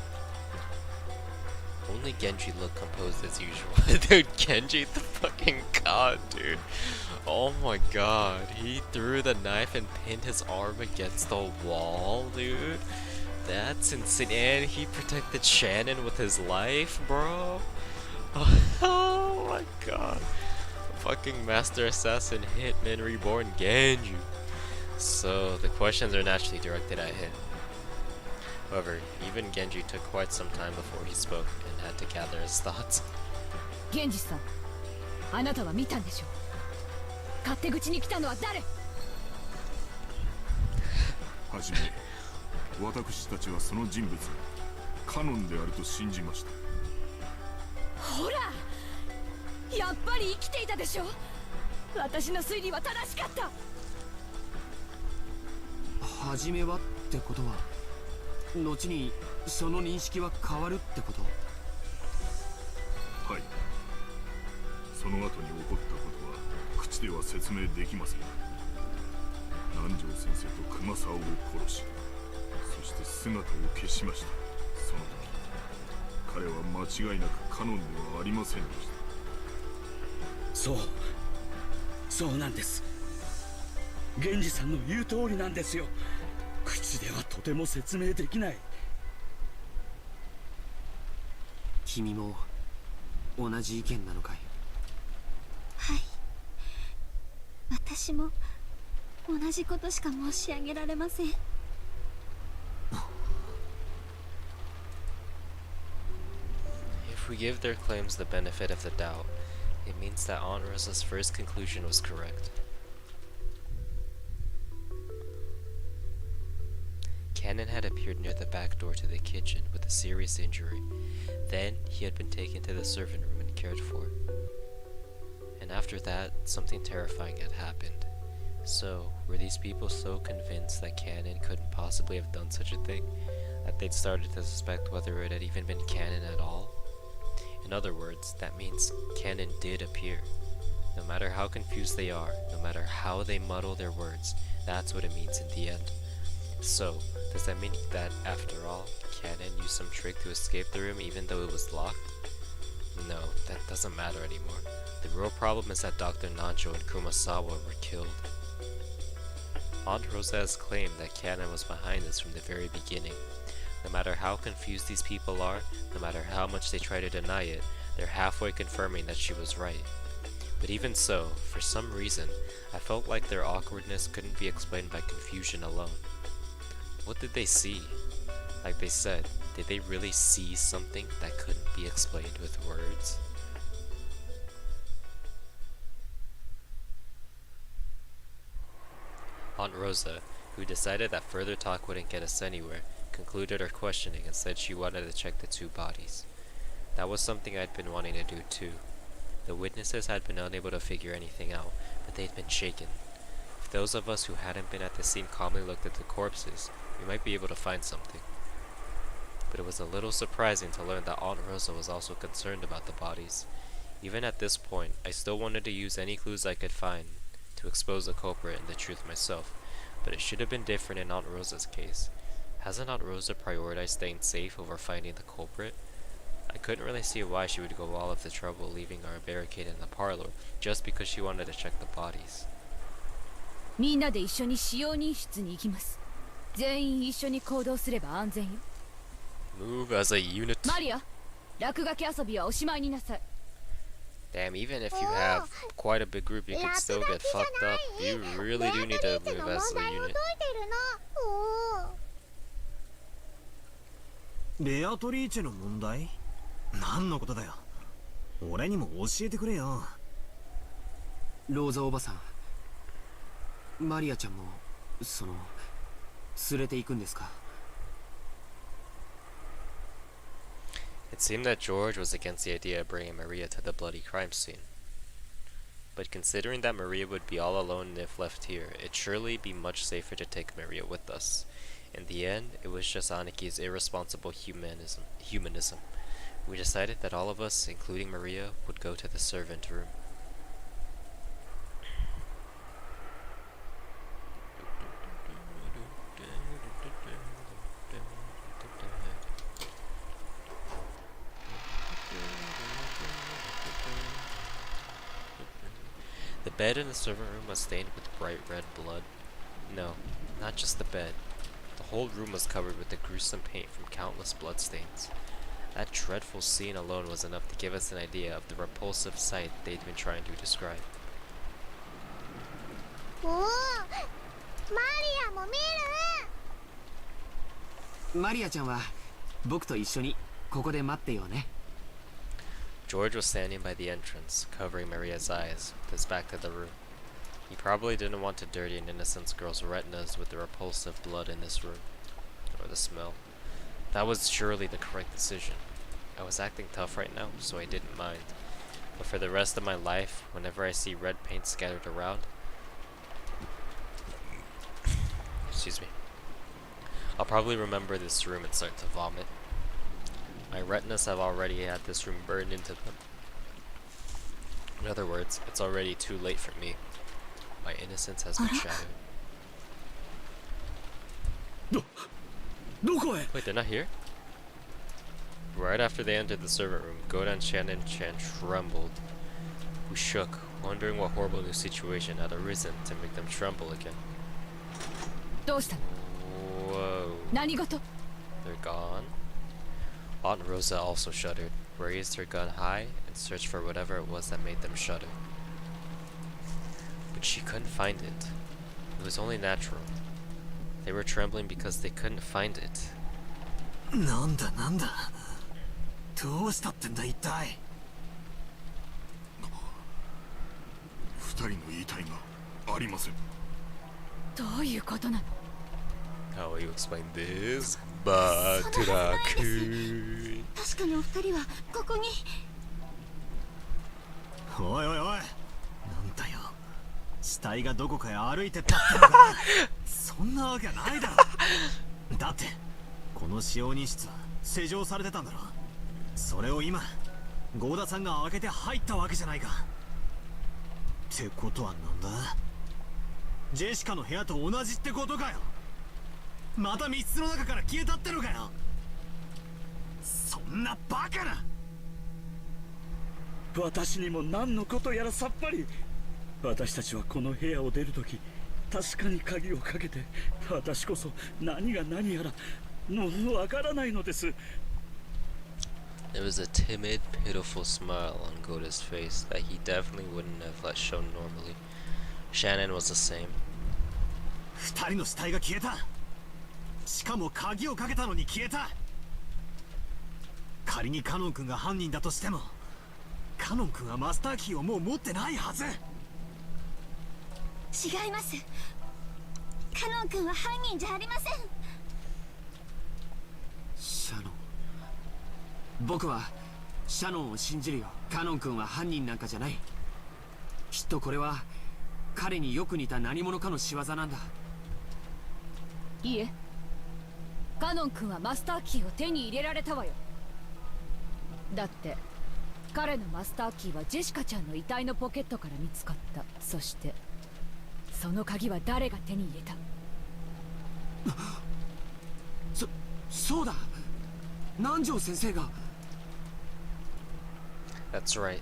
Only Genji looked composed as usual. Dude, Genji the fucking god, dude. Oh my god. He threw the knife and pinned his arm against the wall, dude. That's insane. And he protected Shannon with his life, bro. Oh my god. Fucking Master Assassin Hitman Reborn Genji. So the questions are naturally directed at him. However, even Genji took quite some time before he spoke and had to gather his thoughts. 源氏さん、あなたは見たんでしょう。勝手口に来たのは誰？はじめ、私たちはその人物がカノンであると信じました。ほら、やっぱり生きていたでしょ。私の推理は正しかった。初めはってことは後にその認識は変わるってこと？はい。その後に起こったことは口では説明できません。南條先生と熊沢を殺し、そして姿を消しました。その時彼は間違いなくカノンではありませんでした。そうなんです。源氏さんの言う通りなんですよ。口ではとても説明できない。君も同じ意見なのかい？はい、私も同じことしか申し上げられません。If we give their claims the benefit of the doubt, it means that Aunt Rosa's first conclusion was correct. Cannon had appeared near the back door to the kitchen with a serious injury. Then, he had been taken to the servant room and cared for. And after that, something terrifying had happened. So, were these people so convinced that Cannon couldn't possibly have done such a thing, that they'd started to suspect whether it had even been Cannon at all? In other words, that means Cannon did appear. No matter how confused they are, no matter how they muddle their words, that's what it means in the end. So, does that mean that, after all, Cannon used some trick to escape the room even though it was locked? No, that doesn't matter anymore. The real problem is that Dr. Nanjo and Kumasawa were killed. Aunt Rosa has claimed that Cannon was behind this from the very beginning. No matter how confused these people are, no matter how much they try to deny it, they're halfway confirming that she was right. But even so, for some reason, I felt like their awkwardness couldn't be explained by confusion alone. What did they see? Like they said, did they really see something that couldn't be explained with words? Aunt Rosa, who decided that further talk wouldn't get us anywhere, concluded her questioning and said she wanted to check the two bodies. That was something I'd been wanting to do too. The witnesses had been unable to figure anything out, but they'd been shaken. If those of us who hadn't been at the scene calmly looked at the corpses, we might be able to find something. But it was a little surprising to learn that Aunt Rosa was also concerned about the bodies. Even at this point, I still wanted to use any clues I could find to expose the culprit and the truth myself, but it should have been different in Aunt Rosa's case. Hasn't Aunt Rosa prioritized staying safe over finding the culprit? I couldn't really see why she would go all of the trouble leaving our barricade in the parlor just because she wanted to check the bodies. みんなで一緒に使用人室に行きます。全員一緒に行動すれば安全よ。Move as a unit. マリア、落書き遊びはおしまいになさい。Damn, even if you have quite a big group, you could still get fucked up. You really do need to move as a unit. ベアトリーチェの問題？何のことだよ。俺にも教えてくれよ。ローザおばさん、マリアちゃんも連れて行くんですか？ It seemed that George was against the idea of bringing Maria to the bloody crime scene. But considering that Maria would be all alone if left here, it'd surely be much safer to take Maria with us. In the end, it was just Aniki's irresponsible humanism. We decided that all of us, including Maria, would go to the servant room. The bed in the servant room was stained with bright red blood. No, not just the bed. The whole room was covered with the gruesome paint from countless bloodstains. That dreadful scene alone was enough to give us an idea of the repulsive sight they'd been trying to describe. おお、マリアも見る。マリアちゃんは僕と一緒にここで待ってようね。George was standing by the entrance, covering Maria's eyes, with his back to the room. He probably didn't want to dirty an innocent girl's retinas with the repulsive blood in this room, or the smell. That was surely the correct decision. I was acting tough right now, so I didn't mind. But for the rest of my life, whenever I see red paint scattered around, excuse me, I'll probably remember this room and start to vomit. My retinas have already had this room burned into them. In other words, it's already too late for me. My innocence has been shattered. Wait, they're not here? Right after they entered the servant room, Godan, Shan, and Chan trembled. Who shook, wondering what horrible new situation had arisen to make them tremble again. Whoa. They're gone. Aunt Rosa also shuddered, raised her gun high, and searched for whatever it was that made them shudder. But she couldn't find it. It was only natural. They were trembling because they couldn't find it. なんだなんだどうしたってんだ一体二人の遺体がありませんどういうことなの How will you explain this? Batraku. 確かにお二人はここにおいおいおいなんだよ死体がどこかへ歩いてったってのかそんなわけないだろだってこの使用人室は施錠されてたんだろそれを今ゴーダさんが開けて入ったわけじゃないかってことはなんだジェシカの部屋と同じってことかよまた密室の中から消えたってのかよそんなバカな私にも何のことやらさっぱり私たちはこの部屋を出るとき確かに鍵をかけて私こそ何が何やらもうわからないのです There was a timid, pitiful smile on Goda's face that he definitely wouldn't have let show normally. Shannon was the same. 二人の死体が消えたしかも鍵をかけたのに消えた仮にカノン君が犯人だとしてもカノン君はマスターキーをもう持ってないはず違いますカノン君は犯人じゃありませんシャノン僕はシャノンを信じるよカノン君は犯人なんかじゃないきっとこれは彼によく似た何者かの仕業なんだいいえカノン君はマスターキーを手に入れられたわよだって彼のマスターキーはジェシカちゃんの遺体のポケットから見つかったそしてその鍵は誰が手に入れたそうだ南條先生が That's right.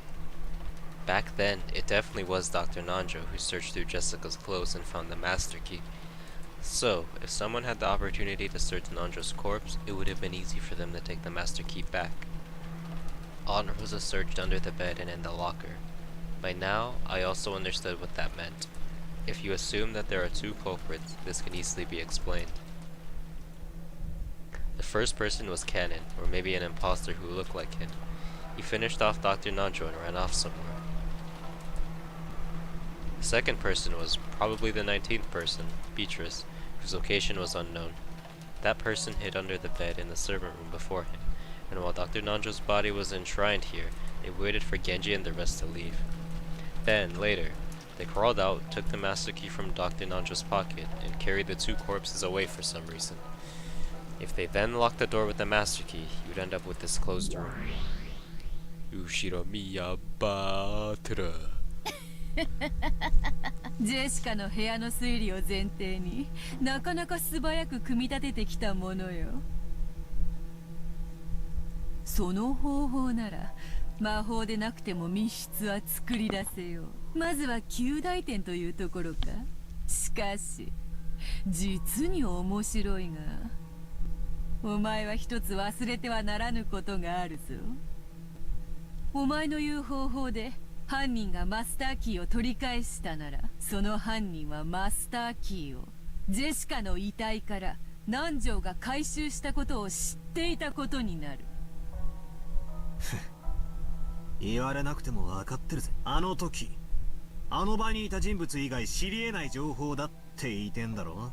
Back then, it definitely was Dr. Nanjo who searched through Jessica's clothes and found the master key. So, if someone had the opportunity to search Nanjo's corpse, it would have been easy for them to take the master key back. Aunt Rosa searched under the bed and in the locker. By now, I also understood what that meant. If you assume that there are two culprits, this can easily be explained. The first person was Cannon, or maybe an imposter who looked like him. He finished off Dr. Nanjo and ran off somewhere. The second person was probably the 19th person, Beatrice, whose location was unknown. That person hid under the bed in the servant room before him, and while Dr. Nanjo's body was enshrined here, they waited for Genji and the rest to leave. Then, later, they crawled out, took the master key from Dr. Nanjo's pocket, and carried the two corpses away for some reason. If they then locked the door with the master key, you'd end up with this closed room. Ushiromiya Batra. ジェシカの部屋の推理を前提になかなか素早く組み立ててきたものよその方法なら魔法でなくても密室は作り出せようまずは及第点というところかしかし実に面白いがお前は一つ忘れてはならぬことがあるぞお前の言う方法で犯人がマスターキーを取り返したならその犯人はマスターキーをジェシカの遺体から南條が回収したことを知っていたことになる言われなくても分かってるぜあの時あの場にいた人物以外知り得ない情報だって言いてんだろ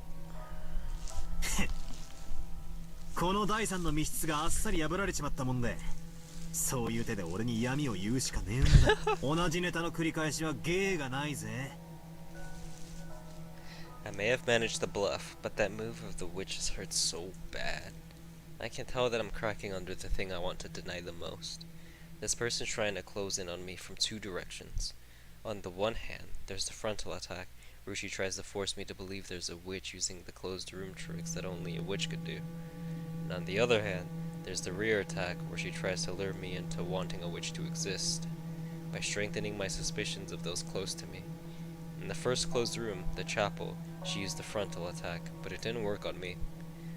この第三の密室があっさり破られちまったもんでそういう手で俺に闇を言うしかねえんだ同じネタの繰り返しは芸がないぜ I may have managed the bluff, but that move of the witches hurt so bad. I can tell that I'm cracking under the thing I want to deny the most. This person's trying to close in on me from two directions. On the one hand, there's the frontal attack, where she tries to force me to believe there's a witch using the closed room tricks that only a witch could do. And on the other hand, there's the rear attack, where she tries to lure me into wanting a witch to exist, by strengthening my suspicions of those close to me. In the first closed room, the chapel, she used the frontal attack, but it didn't work on me.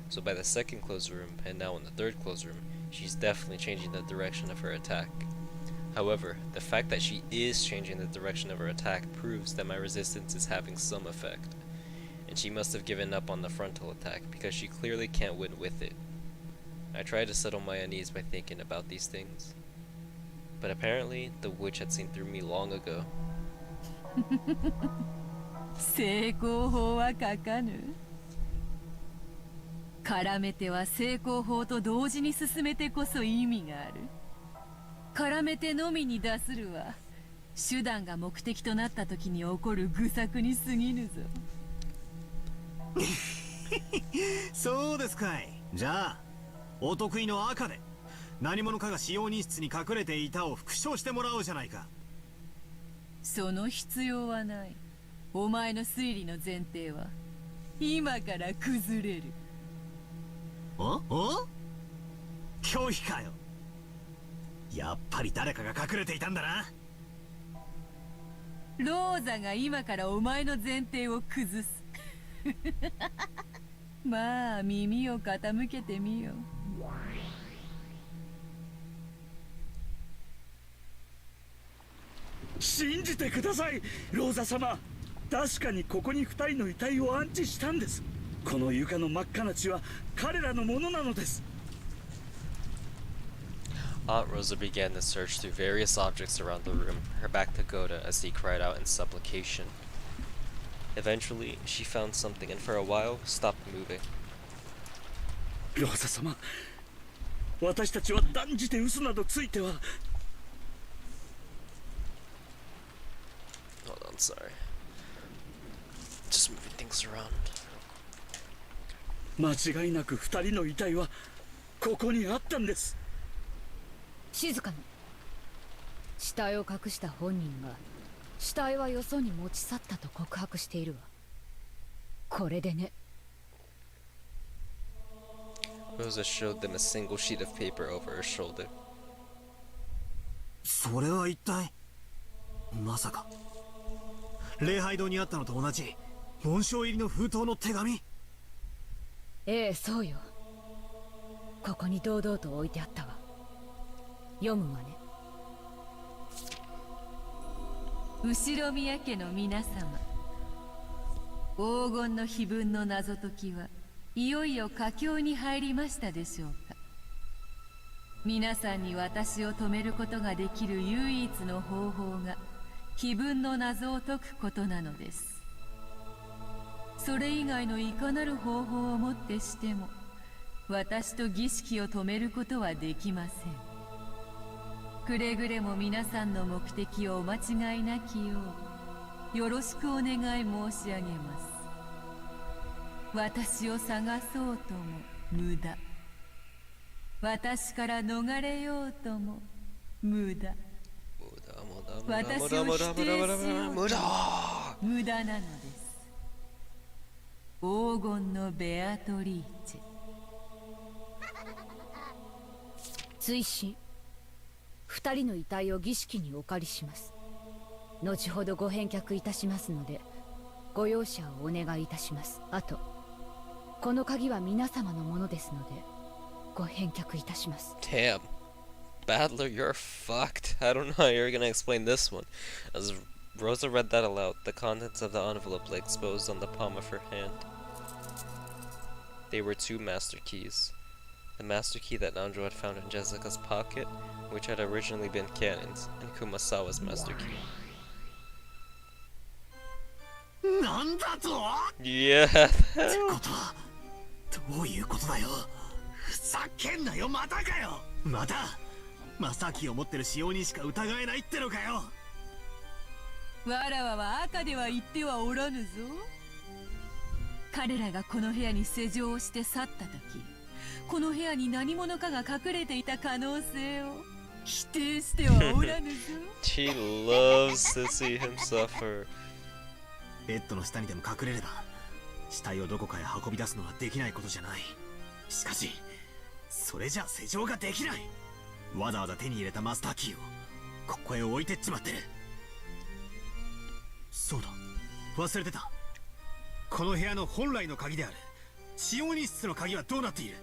So by the second closed room, and now in the third closed room, she's definitely changing the direction of her attack. However, the fact that she is changing the direction of her attack proves that my resistance is having some effect, and she must have given up on the frontal attack because she clearly can't win with it. I tried to settle my unease by thinking about these things, but apparently the witch had seen through me long ago. 成功法は書かぬ。絡めては成功法と同時に進めてこそ意味がある。絡めてのみに出するは手段が目的となった時に起こる愚策に過ぎぬぞ。そうですかい。じゃあお得意の赤で何者かが使用人室に隠れていたを復唱してもらおうじゃないか。その必要はない。お前の推理の前提は今から崩れる。お拒否かよ。やっぱり誰かが隠れていたんだな。ローザが今からお前の前提を崩す。まあ耳を傾けてみよ。信じてください、ローザ様。確かにここに2人の遺体を安置したんです。この床の真っ赤な血は彼らのものなのです。Aunt Rosa began to search through various objects around the room, her back to Goda as he cried out in supplication. Eventually, she found something and for a while stopped moving. ローザ様、私たちは断じて嘘などついては。Hold on, sorry. Just moving things around. 間違いなく2人の遺体はここにあったんです。静かに。死体を隠した本人が死体はよそに持ち去ったと告白しているわ。これでね。Rosa showed them a single sheet of paper over her shoulder. それは一体まさか礼拝堂にあったのと同じ紋章入りの封筒の手紙。ええ、そうよ。ここに堂々と置いてあったわ。読むわね。後宮家の皆様、黄金の碑文の謎解きはいよいよ佳境に入りましたでしょうか。皆さんに私を止めることができる唯一の方法が碑文の謎を解くことなのです。それ以外のいかなる方法をもってしても私と儀式を止めることはできません。くれぐれも皆さんの目的をお間違いなきようよろしくお願い申し上げます。私を探そうとも無駄、私から逃れようとも無駄、私を否定しようとも無駄なのです。黄金のベアトリーチェ。追伸、2人の遺体を儀式にお借りします。後ほどご返却いたしますのでご容赦をお願いいたします。あとこの鍵は皆様のものですのでご返却いたします。 Damn. Battler, you're fucked. I don't know how you're gonna explain this one. As Rosa read that aloud, the contents of the envelope lay exposed on the palm of her hand. They were 2 master keys. The master key that Nanjo had found in Jessica's pocket, which had originally been Kanen's, and Kumasawa's master key. なんだと Yeah. ってことはどういうことだよ。ふざけんなよ、またかよ。またマサキを持ってる使用人しか疑えないってのかよ。わらわは赤では言ってはおらぬぞ。彼らがこの部屋に施錠をして去った時、この部屋に何者かが隠れていた可能性を否定してはおらぬぞ。She loves to see him suffer. ベッドの下にでも隠れれば死体をどこかへ運び出すのはできないことじゃない。しかしそれじゃ施錠ができない。わざわざ手に入れたマスターキーをここへ置いてっちまってる。そうだ、忘れてた。この部屋の本来の鍵である使用人室の鍵はどうなっている？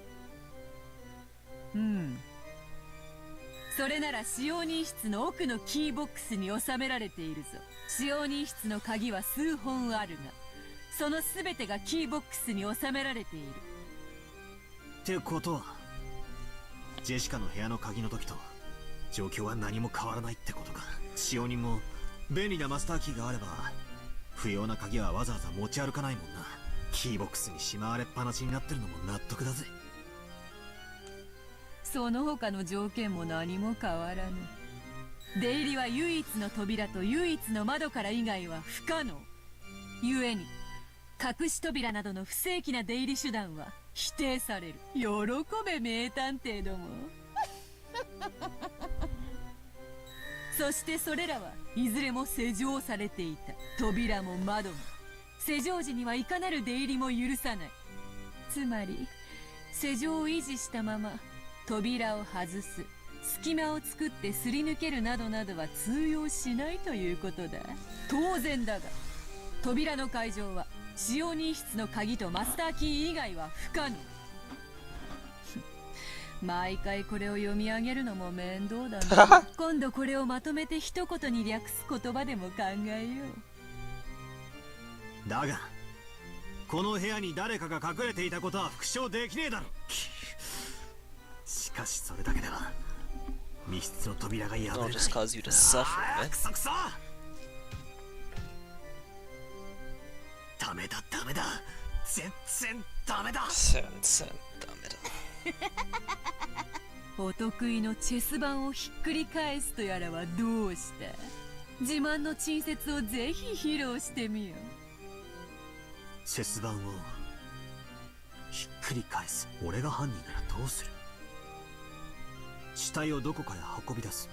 それなら使用人室の奥のキーボックスに収められているぞ。使用人室の鍵は数本あるが、その全てがキーボックスに収められている。ってことはジェシカの部屋の鍵の時と状況は何も変わらないってことか。使用人も便利なマスターキーがあれば不要な鍵はわざわざ持ち歩かないもんな。キーボックスにしまわれっぱなしになってるのも納得だぜ。その他の条件も何も変わらぬ。出入りは唯一の扉と唯一の窓から以外は不可能。故に隠し扉などの不正規な出入り手段は否定される。喜べ名探偵ども。そしてそれらはいずれも施錠されていた。扉も窓も施錠時にはいかなる出入りも許さない。つまり施錠を維持したまま扉を外す、隙間を作ってすり抜けるなどなどは通用しないということだ。当然だが扉の開錠は使用人室の鍵とマスターキー以外は不可能。毎回これを読み上げるのも面倒だな。今度これをまとめて一言に略す言葉でも考えよう。だがこの部屋に誰かが隠れていたことは復唱できねえだろ。しかしそれだけでは密室の扉が破れない。I'll just cause you to suffer, man. クソクソ。ダメだダメだ、全然ダメだ。全然ダメだ。お得意のチェス盤をひっくり返すとやらはどうした？自慢の陳説をぜひ披露してみよう。チェス盤をひっくり返す。俺が犯人ならどうする？死体をどこかへ運び出す。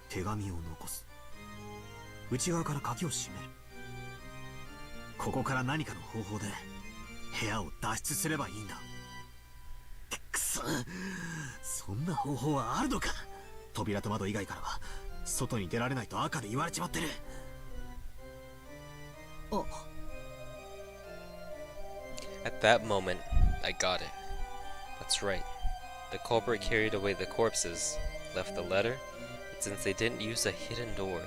手紙を残す。内側から鍵を閉める。ここから何かの方法で部屋を脱出すればいいんだ。くそ、そんな方法はあるのか？扉と窓以外からは外に出られないと赤で言われちまってる。あ。At that moment, I got it. That's right. The culprit carried away the corpses, left the letter, and since they didn't use a hidden door,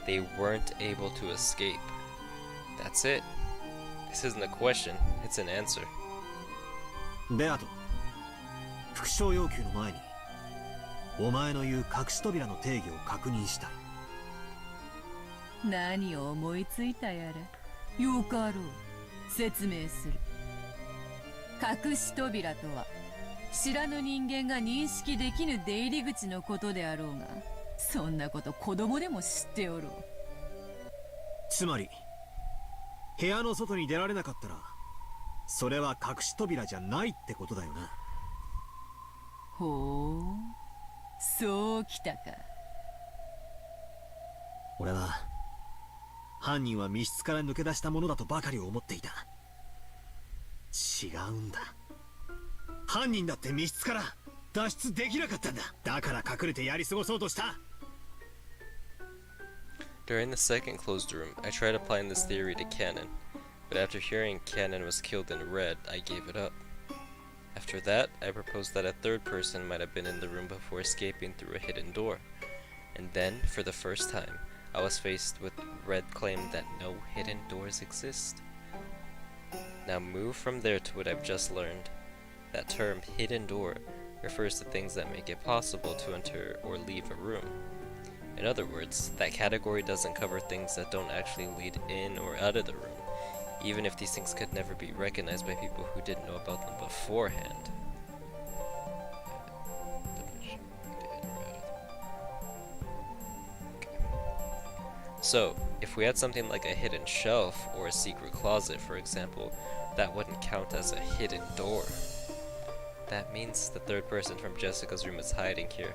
they weren't able to escape. That's it. This isn't a question, it's an answer. ベアト、復唱要求の前にお前の言う隠し扉の定義を確認したい。何を思いついたやら。よかろう、説明する。隠し扉とは知らぬ人間が認識できぬ出入り口のことであろうが、そんなこと子供でも知っておろう。つまり部屋の外に出られなかったらそれは隠し扉じゃないってことだよな。ほう、そうきたか。俺は犯人は密室から抜け出したものだとばかり思っていた。違うんだ。犯人だって密室から脱出できなかったんだ。だから隠れてやり過ごそうとした。During the second closed room, I tried applying this theory to Cannon, but after hearing Cannon was killed in red, I gave it up. After that, I proposed that a third person might have been in the room before escaping through a hidden door. And then, for the first time, I was faced with Red claiming that no hidden doors exist. Now move from there to what I've just learned. That term, hidden door, refers to things that make it possible to enter or leave a room. In other words, that category doesn't cover things that don't actually lead in or out of the room, even if these things could never be recognized by people who didn't know about them beforehand. So, If we had something like a hidden shelf or a secret closet, for example, that wouldn't count as a hidden door. That means the third person from Jessica's room is hiding here,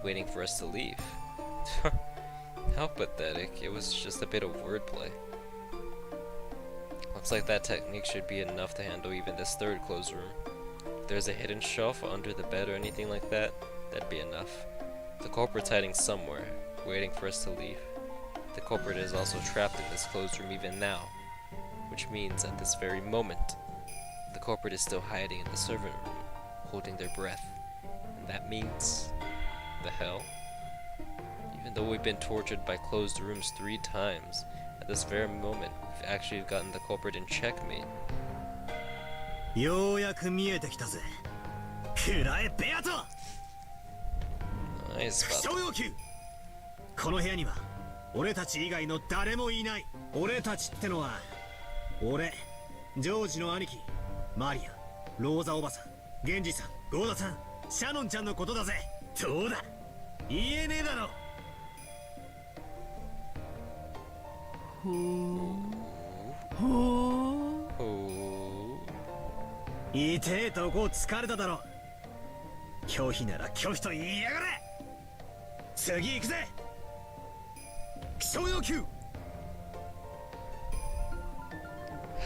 waiting for us to leave. How pathetic. It was just a bit of wordplay. Looks like that technique should be enough to handle even this third closed room. If there's a hidden shelf under the bed or anything like that, that'd be enough. The culprit's hiding somewhere, waiting for us to leave. The culprit is also trapped in this closed room even now, which means at this very moment, the culprit is still hiding in the servant room, holding their breath. And that means the hell. Even though we've been tortured by closed rooms 3 times, at this very moment, we've actually gotten the culprit in checkmate. ようやく見えてきたぜ。くらえベアト。ナイスバト小要求。この部屋には俺たち以外の誰もいない。俺たちってのは俺、ジョージの兄貴、マリア、ローザおばさん、ゲンジさん、ゴーダさん、シャノンちゃんのことだぜ。どうだ、言えねえだろ。痛えとこ疲れただろ。拒否なら拒否と言いやがれ。次行くぜ。小要求。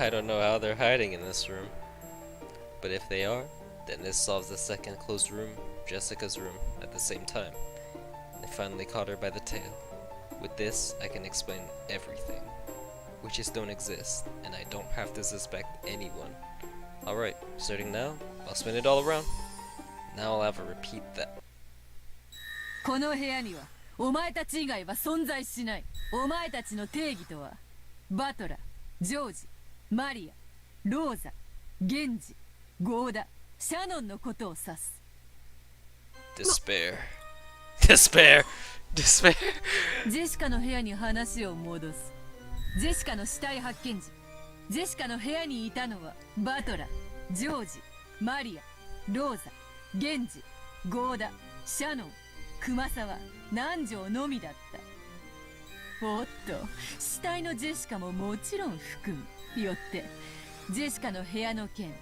I don't know how they're hiding in this room. But if they are, then this solves the second closed room, Jessica's room, at the same time. They finally caught her by the tail. With this, I can explain everything. Witches don't exist, and I don't have to suspect anyone. Alright, starting now, I'll spin it all around. Now I'll have her repeat that. この部屋にはお前たち以外は存在しない。お前たちの定義とはバトラー、ジョージ、マリア、ローザ、ゲンジ、ゴーダ、シャノンのことを指す。Despair. Despair. Despair. ジェシカの部屋に話を戻す。ジェシカの死体発見時、ジェシカの部屋にいたのはバトラー、ジョージ、マリア、ローザ、ゲンジ、ゴーダ、シャノン、熊沢、南條のみだった。おっと、死体のジェシカももちろん含む。よってジェシカの部屋の件、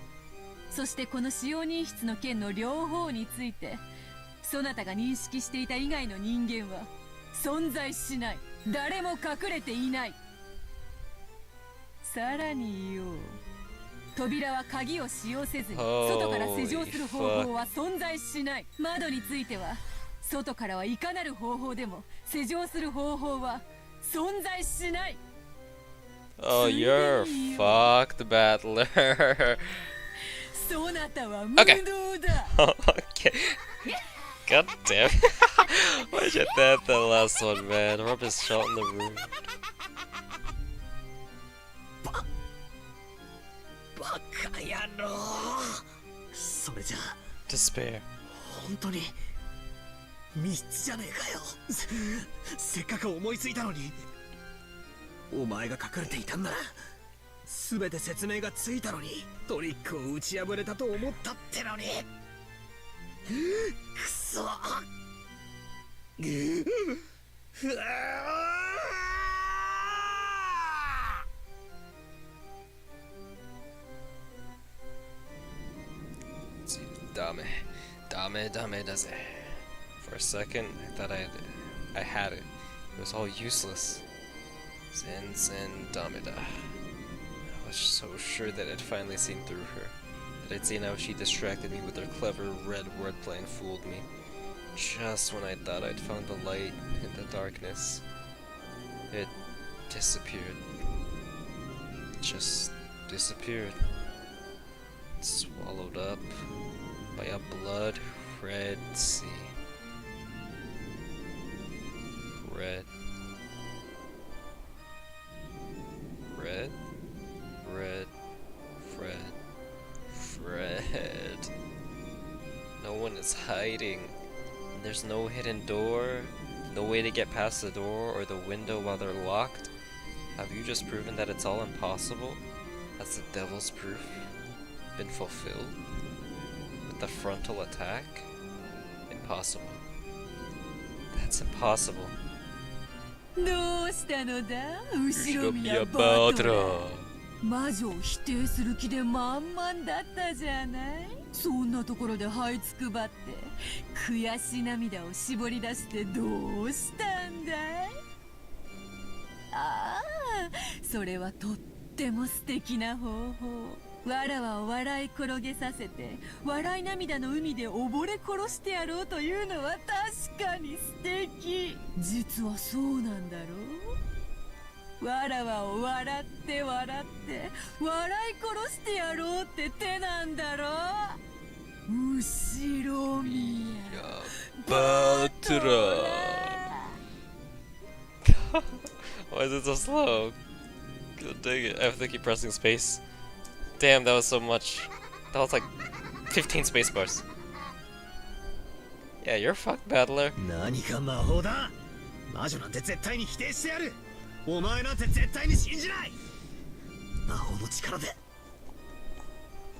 そしてこの使用人室の件の両方について、そなたが認識していた以外の人間は存在しない。誰も隠れていない。さらに言おう。扉は鍵を使用せずに外から施錠する方法は存在しない。窓については外からはいかなる方法でも施錠する方法は存在しない。 Oh, you're fucked, battler. そなたは無能だ。Okay. God damn. Why'd you have that last one, man? Rob is shot in the room. バカ野郎。それじゃあ Despair. 本当に3つじゃねえかよ。せっかく思いついたのに。お前が隠れていたんなら全て説明がついたのに、トリックを打ち破れたと思ったってのに。くそ。Dame does it. For a second, I thought I had it. It was all useless. Zen Dameda. I was so sure that I'd finally seen through her. That I'd seen how she distracted me with her clever red wordplay and fooled me. Just when I thought I'd found the light in the darkness, it disappeared. Just disappeared. Swallowed up by a blood-red sea. Red. Fred. No one is hiding. There's no hidden door, no way to get past the door or the window while they're locked. Have you just proven that it's all impossible? Has the devil's proof been fulfilled? With the frontal attack? Impossible. That's impossible. どうしたのだ後ろ宮バトラ魔女を否定する気で満々だったじゃない。そんなところで這いつくばって悔し涙を絞り出してどうしたんだい。ああ、それはとっても素敵な方法。わらわを笑い転げさせて笑い涙の海で溺れ殺してやろうというのは確かに素敵。実はそうなんだろう。わらわを笑って笑って笑い殺してやろうって手なんだろう。後ろ宮バトラWhy is it so slow? God dang it. I have to keep pressing space. Damn, that was so much. That was like 15 space bars. Yeah, you're fucked, battler. 何か魔法だ。魔女なんて絶対に否定してやる。お前なんて絶対に信じない。魔法の力で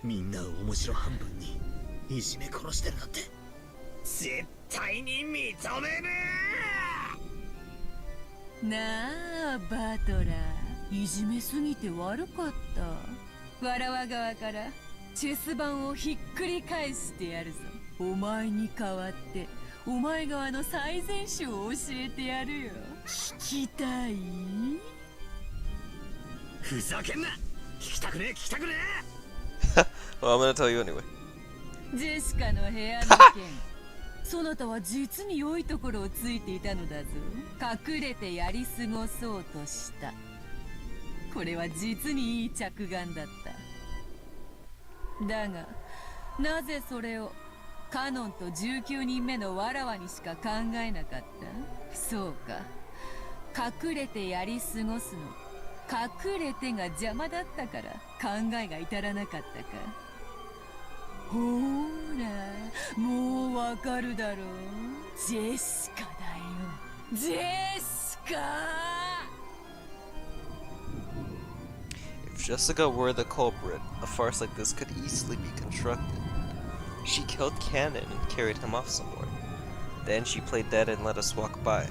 みんなを面白半分にいじめ殺してるなんて絶対に認めねえ。なあバトラー、いじめすぎて悪かった。わらわ側からチェス盤をひっくり返してやるぞ。お前に代わってお前側の最善手を教えてやるよ。聞きたい？ふざけんな。聞きたくねえ聞きたくねえ。Well, I'm gonna tell you anyway. ジェシカの部屋の件そなたは実に良いところをついていたのだぞ。隠れてやり過ごそうとした。これは実にいい着眼だった。だがなぜそれをカノンと19人目のわらわにしか考えなかった？そうか、隠れてやり過ごすの隠れてが邪魔だったから考えが至らなかったか。ほーらもうわかるだろう。ジェシカだよ、ジェシカ。If Jessica were the culprit, a farce like this could easily be constructed. She killed Cannon and carried him off somewhere. Then she played dead and let us walk by.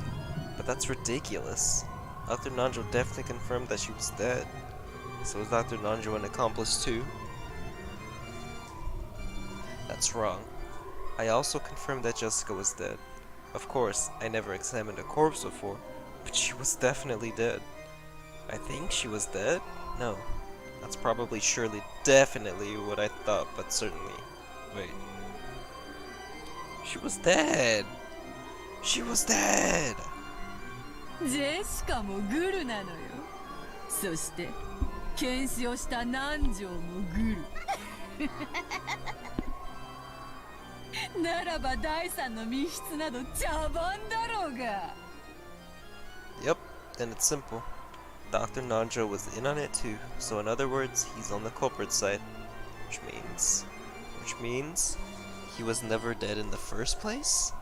But that's ridiculous. Dr. Nanjo definitely confirmed that she was dead. So is Dr. Nanjo an accomplice too? That's wrong. I also confirmed that Jessica was dead. Of course, I never examined a corpse before, but she was definitely dead. I think she was dead? No. That's probably surely definitely what I thought, but certainly. Wait. She was dead! She was dead! ジェシカもグルなのよ。そして検視をした南條もグル。ならば第三の密室など茶番だろうが。Yep, then it's simple. Dr. Nanjo was in on it too, so in other words, he's on the culprit's side. Which means he was never dead in the first place?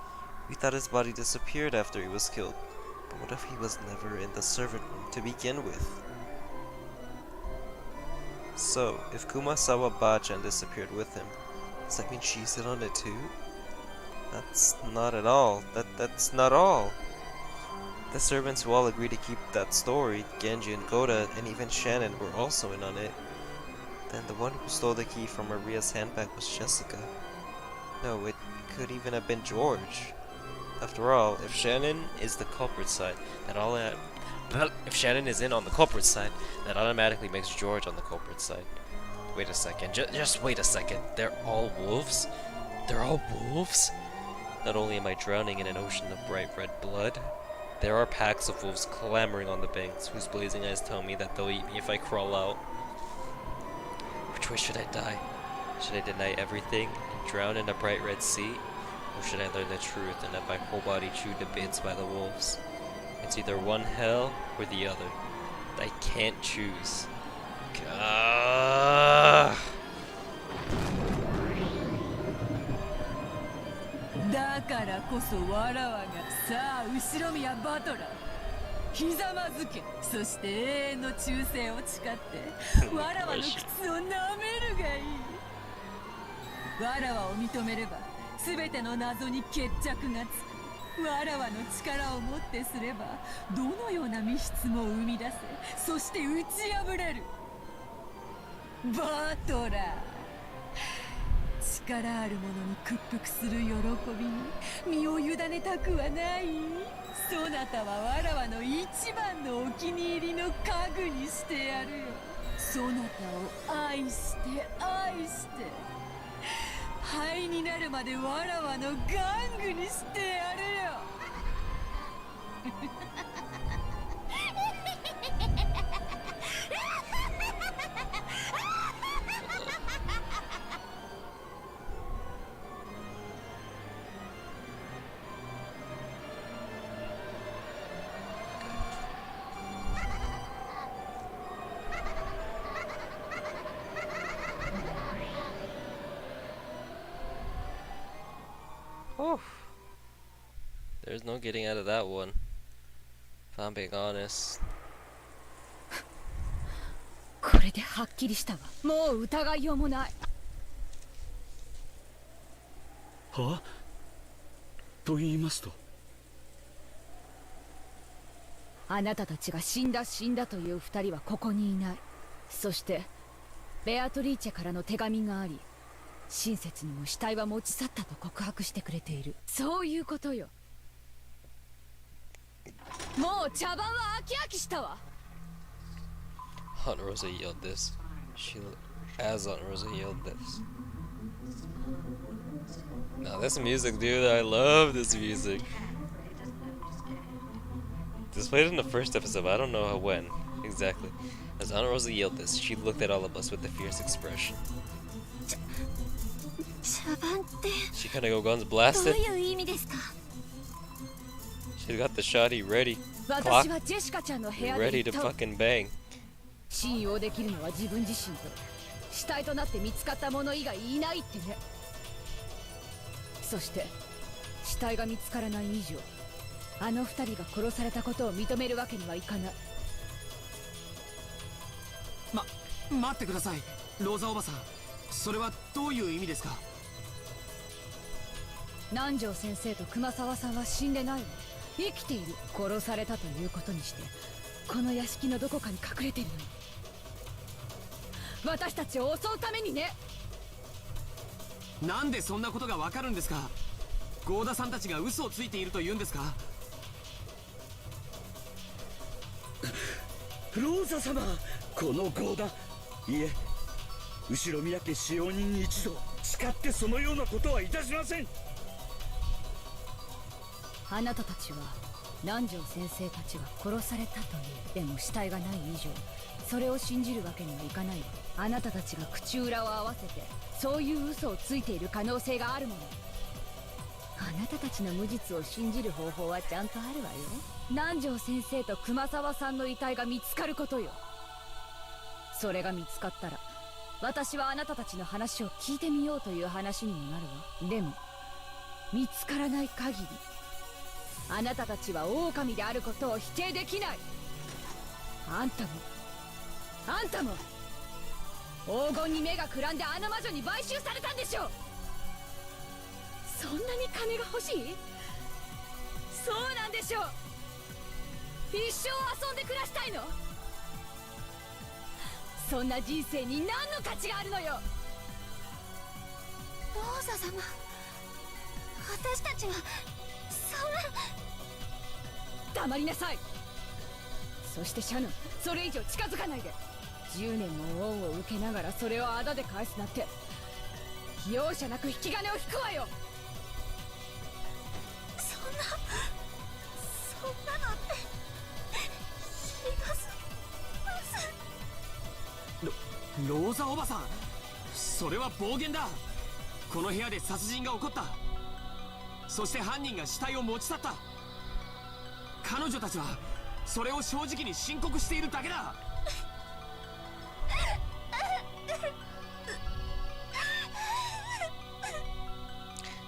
We thought his body disappeared after he was killed. But what if he was never in the servant room to begin with? So, if Kumasawa Bachan disappeared with him, does that mean she's in on it too? That's not at all. That's not all. The servants who all agreed to keep that story, Genji and Goda, and even Shannon were also in on it. Then the one who stole the key from Maria's handbag was Jessica. No, it could even have been George. After all, if Shannon is the culprit's side, if Shannon is in on the culprit's side, that automatically makes George on the culprit's side. Wait a second, just wait a second. They're all wolves? They're all wolves? Not only am I drowning in an ocean of bright red blood, there are packs of wolves clamoring on the banks, whose blazing eyes tell me that they'll eat me if I crawl out. Which way should I die? Should I deny everything and drown in a bright red sea? Or should I learn the truth and have my whole body chewed to bits by the wolves? It's either one hell or the other. I can't choose. Gah! だからこそわらわがさあ後ろ宮バトラーひざまずけ。そして永遠の忠誠を誓ってわらわの靴を舐めるがいい。わらわを認めれば全ての謎に決着がつく。わらわの力をもってすればどのような密室も生み出せ、そして打ち破れる。バトラー、力ある者に屈服する喜びに身を委ねたくはない。そなたはわらわの一番のお気に入りの家具にしてやるよ。そなたを愛して愛して灰になるまでわらわの玩具にしてやるよ。There's no getting out of that one, if I'm being honest. これではっきりしたわ。もう疑いようもない。は？と言いますと？あなたたちが死んだ死んだという二人はここにいない。そしてベアトリーチェからの手紙があり、親切にも死体は持ち去ったと告白してくれている。そういうことよ。もう茶番は飽き飽きしたわ。Aunt Rosa yelled this. As Aunt Rosa yelled this. Now this music, dude, I love this music. This played in the first episode, but I don't know when exactly. As Aunt Rosa yelled this, she looked at all of us with a fierce expression. She kinda go guns blasted. She got the shotty ready. Clock. Ready to fucking bang. 信用できるのは自分自身と死体となって見つかった者以外いないってね。そして死体が見つからない以上、あの二人が殺されたことを認めるわけにはいかない。待ってください、ローザおばさん。それはどういう意味ですか？南條先生と熊沢さんは死んでないわ。生きている。殺されたということにしてこの屋敷のどこかに隠れてるの。私たちを襲うためにね。なんでそんなことがわかるんですか？ゴーダさんたちが嘘をついていると言うんですか？ローザ様、このゴーダ、いえ、後ろ宮家使用人に一度誓ってそのようなことはいたしません。あなたたちは南條先生たちが殺されたという。でも死体がない以上それを信じるわけにはいかないわ。あなたたちが口裏を合わせてそういう嘘をついている可能性があるもの。あなたたちの無実を信じる方法はちゃんとあるわよ。南條先生と熊沢さんの遺体が見つかることよ。それが見つかったら私はあなたたちの話を聞いてみようという話にもなるわ。でも見つからない限りあなたたちは狼であることを否定できない。あんたも黄金に目がくらんであの魔女に買収されたんでしょ。そんなに金が欲しい？そうなんでしょう。一生遊んで暮らしたいの？そんな人生に何の価値があるのよ。ローザ様、私たちはそんな。黙りなさい。そしてシャノン、それ以上近づかないで。10年も恩を受けながらそれをあだで返すなんて容赦なく引き金を引くわよ。そんなのってひどすぎます。ローザおばさん、それは暴言だ。この部屋で殺人が起こった。そして犯人が死体を持ち去った。彼女たちはそれを正直に申告しているだけだ。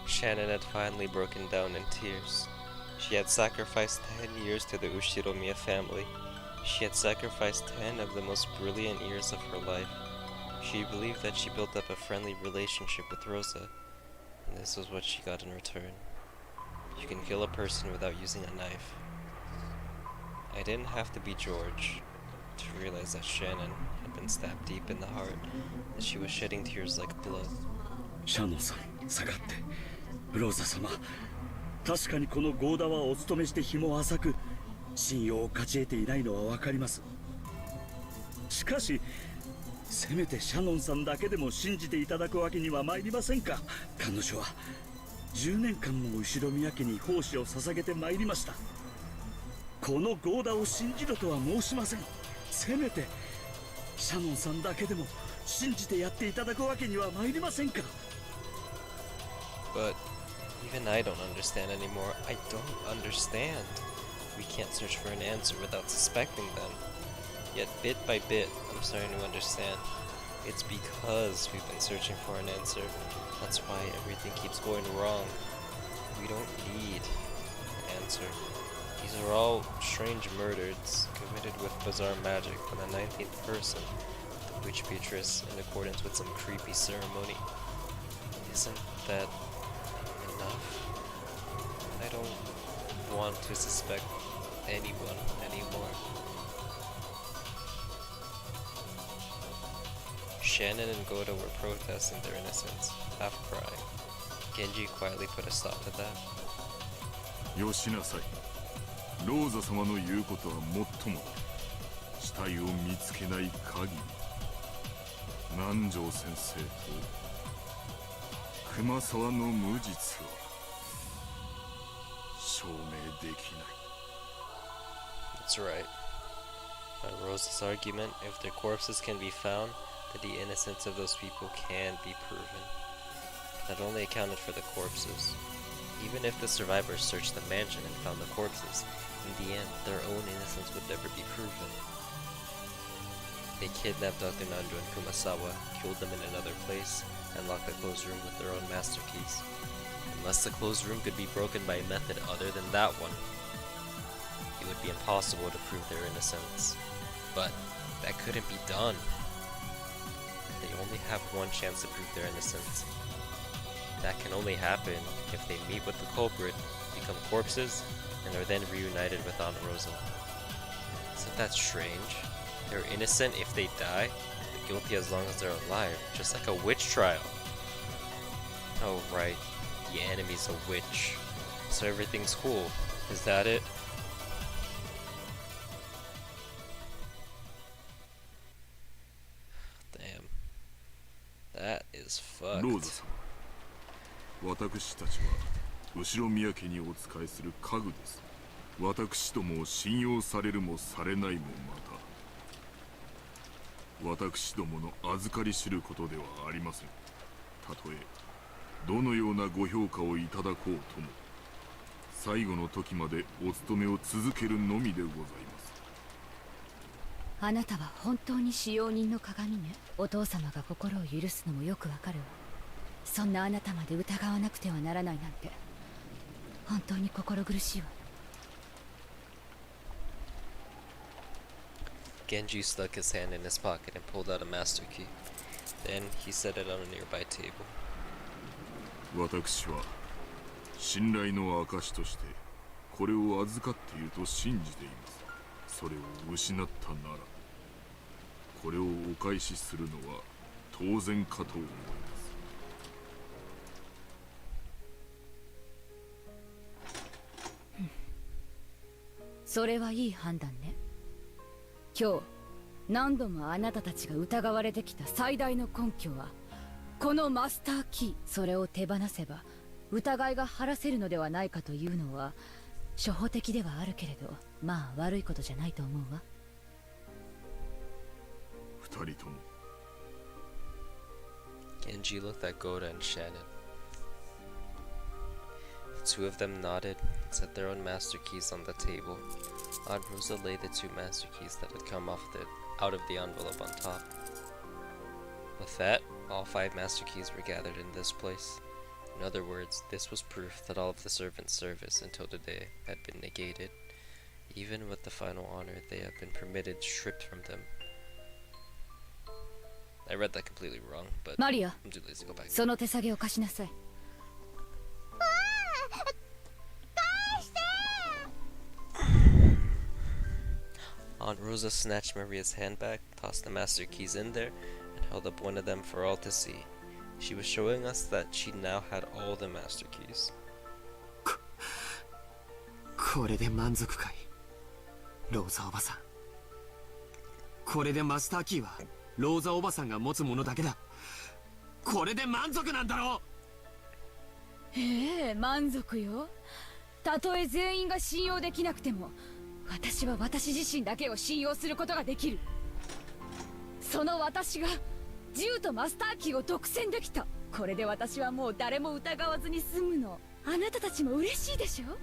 Shannon had finally broken down in tears. She had sacrificed 10 years to the Ushiromiya family. She had sacrificed 10 of the most brilliant years of her life. She believed that she built up a friendly relationship with Rosa, and this was what she got in return. You can kill a person without using a knife. I didn't have to be George to realize that Shannon had been stabbed deep in the heart, that she was shedding tears like blood. シャノンさん、下がって。ローザ様、確かにこのゴーダはお勤めして日も浅く、信用を勝ち得ていないのはわかります。しかし、せめてシャノンさんだけでも信じていただくわけには参りませんか。彼女は10年間も後ろ宮家に奉仕を捧げて参りました。このゴーダを信じろとは申しません。せめてシャノンさんだけでも信じてやっていただくわけには参りませんか。 But even I don't understand anymore. I don't understand. We can't search for an answer without suspecting them. Yet bit by bit, I'm starting to understand. It's because we've been searching for an answer. That's why everything keeps going wrong. We don't need an answer. These are all strange murders committed with bizarre magic from the 19th person, the witch Beatrice, in accordance with some creepy ceremony. Isn't that enough? I don't want to suspect anyone anymore. Shannon and Goda were protesting their innocence, half crying. Genji quietly put a stop to that. よしなさい。ローザ様の言うことはもっともだ。死体を見つけない限り、南條先生と熊沢の無実は証明できない。That's right. By Rose's argument, if their corpses can be found, then the innocence of those people can be proven. Not only accounted for the corpses. Even if the survivors searched the mansion and found the corpses, in the end, their own innocence would never be proven. They kidnapped Dr. Nanjo and Kumasawa, killed them in another place, and locked the closed room with their own master keys. Unless the closed room could be broken by a method other than that one, it would be impossible to prove their innocence. But that couldn't be done. They only have one chance to prove their innocence. That can only happen if they meet with the culprit, become corpses, and are then reunited with Aunt Rosa. Isn't that strange? They're innocent if they die, but guilty as long as they're alive, just like a witch trial. Oh right, the enemy's a witch, so everything's cool. Is that it? Damn. That is fucked. ローザ様、私たちは後ろ宮家にお仕えする家具です。私どもを信用されるもされないもまた、私どもの預かり知ることではありません。たとえどのようなご評価をいただこうとも、最後の時までお務めを続けるのみでございます。あなたは本当に使用人の鏡ね。お父様が心を許すのもよくわかるわ。そんなあなたまで疑わなくてはならないなんて、本当に心苦しいわ。Genji stuck his hand in his pocket and pulled out a master key. Then he set it on a nearby table. 私は信頼の証としてこれを預かっていると信じています。それを失ったなら、これをお返しするのは当然かと思います。それはいい判断ね。今日何度もあなたたちが疑われてきた最大の根拠はこのマスターキー。それを手放せば疑いが晴らせるのではないかというのは初歩的ではあるけれど、まあ悪いことじゃないと思うわ。二人とも。Genji looked at Goda and Shannon. The two of them nodded and set their own master keys on the table. Aunt Rosa laid the two master keys that had come out of the envelope on top. With that, all 5 master keys were gathered in this place. In other words, this was proof that all of the servants' service until today had been negated, even with the final honor they had been permitted stripped from them. I read that completely wrong, but Maria, I'm too lazy to go back. その手提げを貸しなさい。Aunt Rosa snatched Maria's hand back, tossed the master keys in there, and held up one of them for all to see. She was showing us that she now had all the master keys. これで満足かい、ローザおばさん。これでマスターキーはローザおばさんが持つものだけだ。これで満足なんだろう。ええ、満足よ。たとえ全員が信用できなくても、私は私自身だけを信用することができる。その私が銃とマスターキーを独占できた。これで私はもう誰も疑わずに済むの。あなたたちも嬉しいでしょ。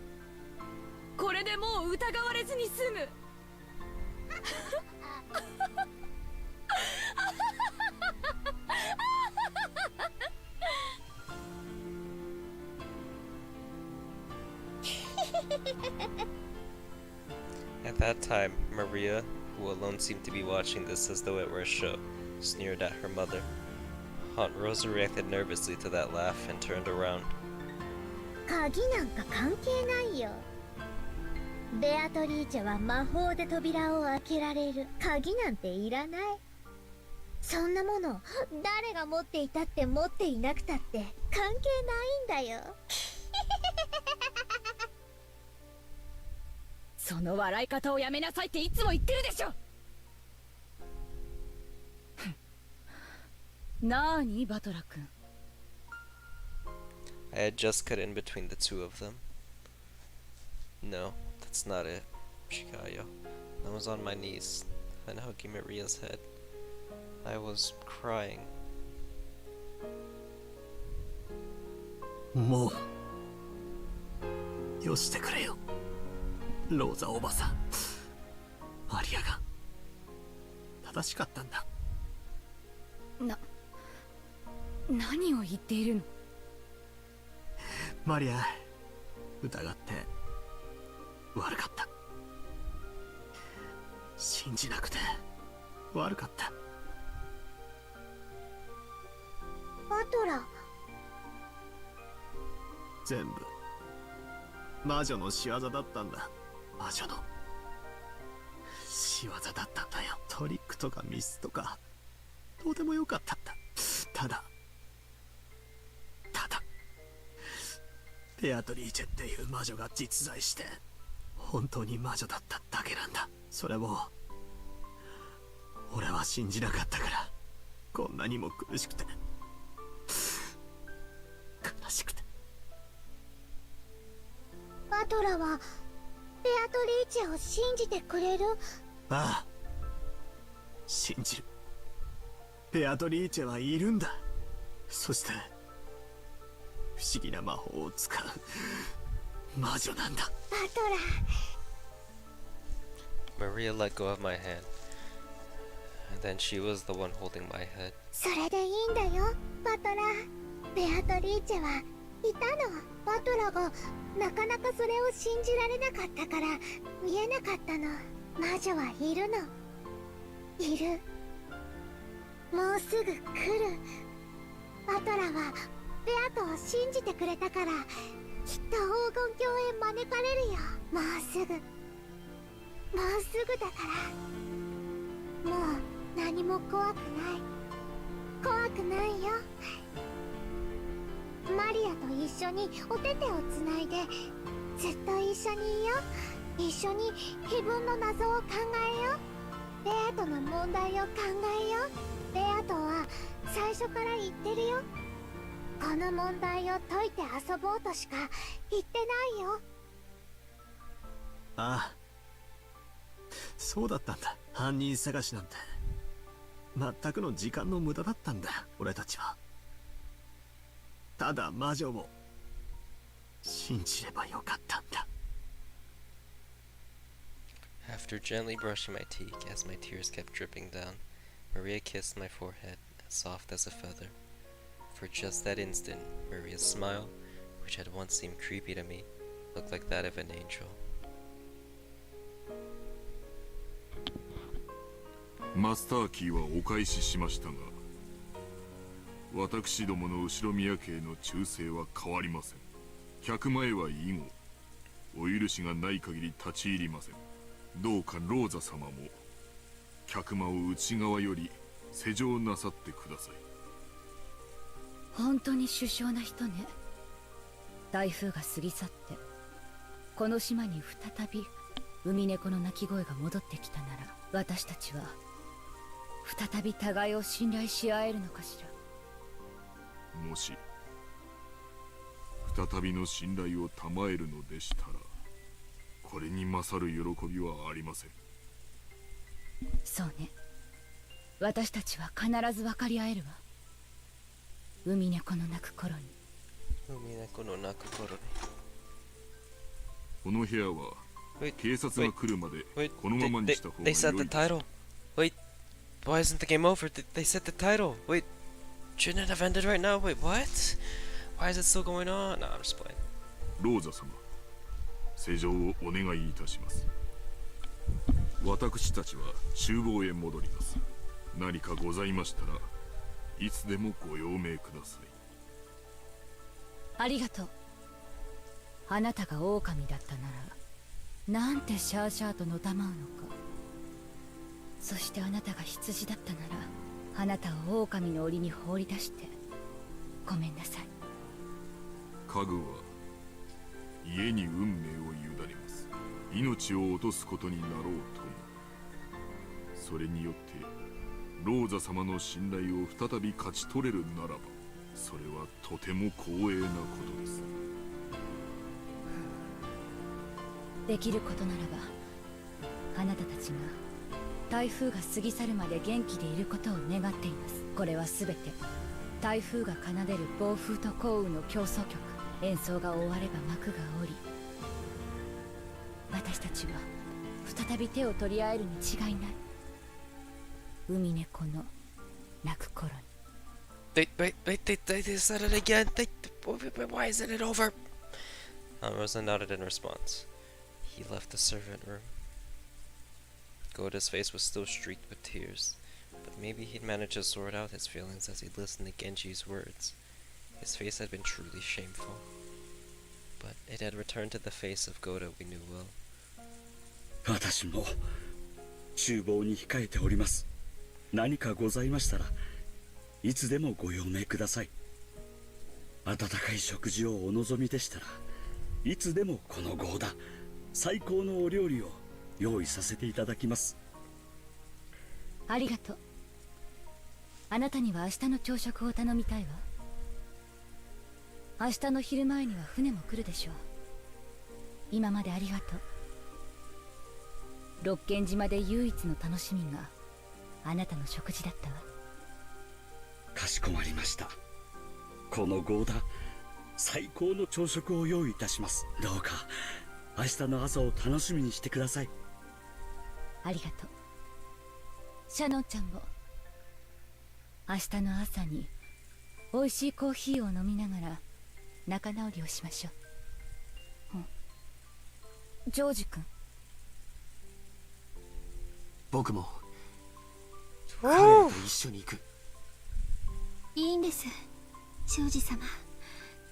これでもう疑われずに済む。At that time, Maria, who alone seemed to be watching this as though it were a show, sneered at her mother. Aunt Rosa reacted nervously to that laugh and turned around. 鍵なんか関係ないよ。ベアトリーチェは魔法で扉を開けられる。鍵なんていらない。そんなもの誰が持っていたって持っていなくたって関係ないんだよ。その笑い方をやめなさいっていつも言ってるでしょ。なーに、バトラ君。I had just cut in between the two of them. No, that's not it, Shikayo. I was on my knees and hugging Maria's head. I was crying. もうよしてくれよ、ローザおばさん。マリアが正しかったんだ。何を言っているの。マリア、疑って悪かった。信じなくて悪かった。バトラ。全部魔女の仕業だったんだ。魔女の仕業だったんだよ。トリックとかミスとかどうでもよかったんだ。ただベアトリーチェっていう魔女が実在して本当に魔女だっただけなんだ。それを俺は信じなかったから、こんなにも苦しくて悲しくて。バトラはベアトリーチェを信じてくれる？ああ、信じる。ベアトリーチェはいるんだ。そして不思議な魔法を使う魔女なんだ。バトラ。 Maria let go of my hand, and then she was the one holding my head. それでいいんだよ、バトラ。ベアトリーチェはいたの。バトラがなかなかそれを信じられなかったから見えなかったの。魔女はいるの。いる。もうすぐ来る。バトラはベアトを信じてくれたからきっと黄金鏡へ招かれるよ。もうすぐだから。もう何も怖くない。怖くないよ。マリアと一緒にお手手をつないでずっと一緒にいよう。一緒に非分の謎を考えよう。ベアトの問題を考えよう。ベアトは最初から言ってるよ。この問題を解いて遊ぼうとしか言ってないよ。ああ、そうだったんだ。犯人探しなんて全くの時間の無駄だったんだ。俺たちはただ魔女を信じればよかったんだ。 After gently brushing my cheek as my tears kept dripping down, Maria kissed my forehead, as soft as a feather. For just that instant, Maria's smile, which had once seemed creepy to me, looked like that of an angel. マスターキーはお返ししましたが、私どもの後ろ宮家への忠誠は変わりません。100前は以後、お許しがない限り立ち入りません。どうかローザ様も客間を内側より施錠なさってください。本当に殊勝な人ね。台風が過ぎ去ってこの島に再びウミネコの鳴き声が戻ってきたなら、私たちは再び互いを信頼し合えるのかしら。もし再びの信頼を賜えるのでしたら、これに勝る喜びはありません。そうね。私たちは必ず分かり合えるわ。ウミネコの鳴く頃に。Umineko no Nakukoro. この部屋は警察が来るまでこのままにした方が They 良 set い the title. Wait, why isn't the game over? They set the title. Wait, shouldn't it have ended right now? Wait, what? Why is it still going on? Nah, I'm just playing. ローザ様、施錠をお願いいたします。私たちは厨房へ戻ります。何かございましたらいつでもご用命ください。ありがとう。あなたが狼だったなら、なんてシャーシャーとのたまうのか。そしてあなたが羊だったなら、あなたを狼の檻に放り出してごめんなさい。家具は家に運命を委ねます。命を落とすことになろうとも、それによってローザ様の信頼を再び勝ち取れるならば、それはとても光栄なことです。できることならば、あなたたちが台風が過ぎ去るまで元気でいることを願っています。これはすべて台風が奏でる暴風と降雨の競争曲。演奏が終われば幕が下り、私たちは再び手を取り合えるに違いない。海猫の鳴く頃に。They said it again. Why isn't it over? Rosa nodded in response. He left the servant room. Goda's face was still streaked with tears, but maybe he'd managed to sort out his feelings as he listened to Genji's words. His face had been truly shameful, but it had returned to the face of Goda we knew well. 私も厨房に控えております。何かございましたらいつでもご用命ください。温かい食事をお望みでしたらいつでもこのゴーダ最高のお料理を用意させていただきます。ありがとう。あなたには明日の朝食を頼みたいわ。明日の昼前には船も来るでしょう。今までありがとう。六軒島で唯一の楽しみがあなたの食事だったわ。かしこまりました。このゴーダ最高の朝食を用意いたします。どうか明日の朝を楽しみにしてください。ありがとう。シャノンちゃんも明日の朝に美味しいコーヒーを飲みながら仲直りをしましょう。ジョージ君。僕も彼らと一緒に行く。いいんです、庄司様。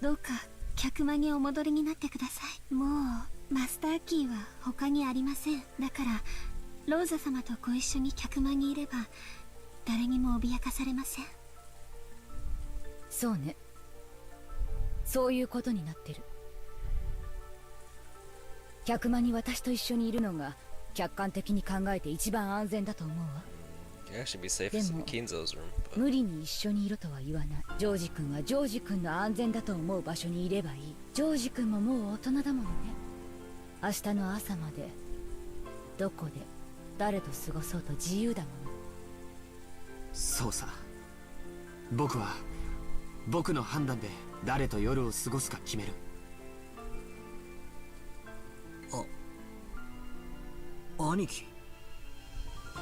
どうか客間にお戻りになってください。もうマスターキーは他にありません。だからローザ様とご一緒に客間にいれば誰にも脅かされません。そうね、そういうことになってる。客間に私と一緒にいるのが客観的に考えて一番安全だと思うわ。You actually be safe in Kinzo's room. 無理に一緒にいろとは言わない。ジョージ君はジョージ君の安全だと思う場所にいればいい。ジョージ君ももう大人だものね。明日の朝までどこで誰と過ごそうと自由だもの。そうさ。僕は僕の判断で誰と夜を過ごすか決める。兄貴。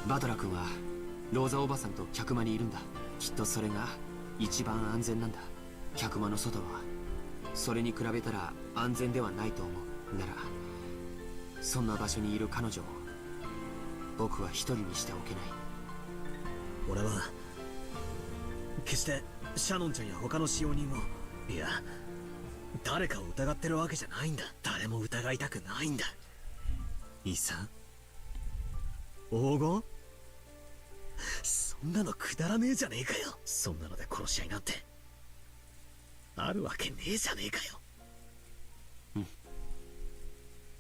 バトラ君はローザおばさんと客間にいるんだ。きっとそれが一番安全なんだ。客間の外はそれに比べたら安全ではないと思う。ならそんな場所にいる彼女を僕は一人にしておけない。俺は決してシャノンちゃんや他の使用人を、いや誰かを疑ってるわけじゃないんだ。誰も疑いたくないんだ。いいさ、黄金？そんなのくだらねえじゃねえかよ。そんなので殺し合いなんてあるわけねえじゃねえかよ。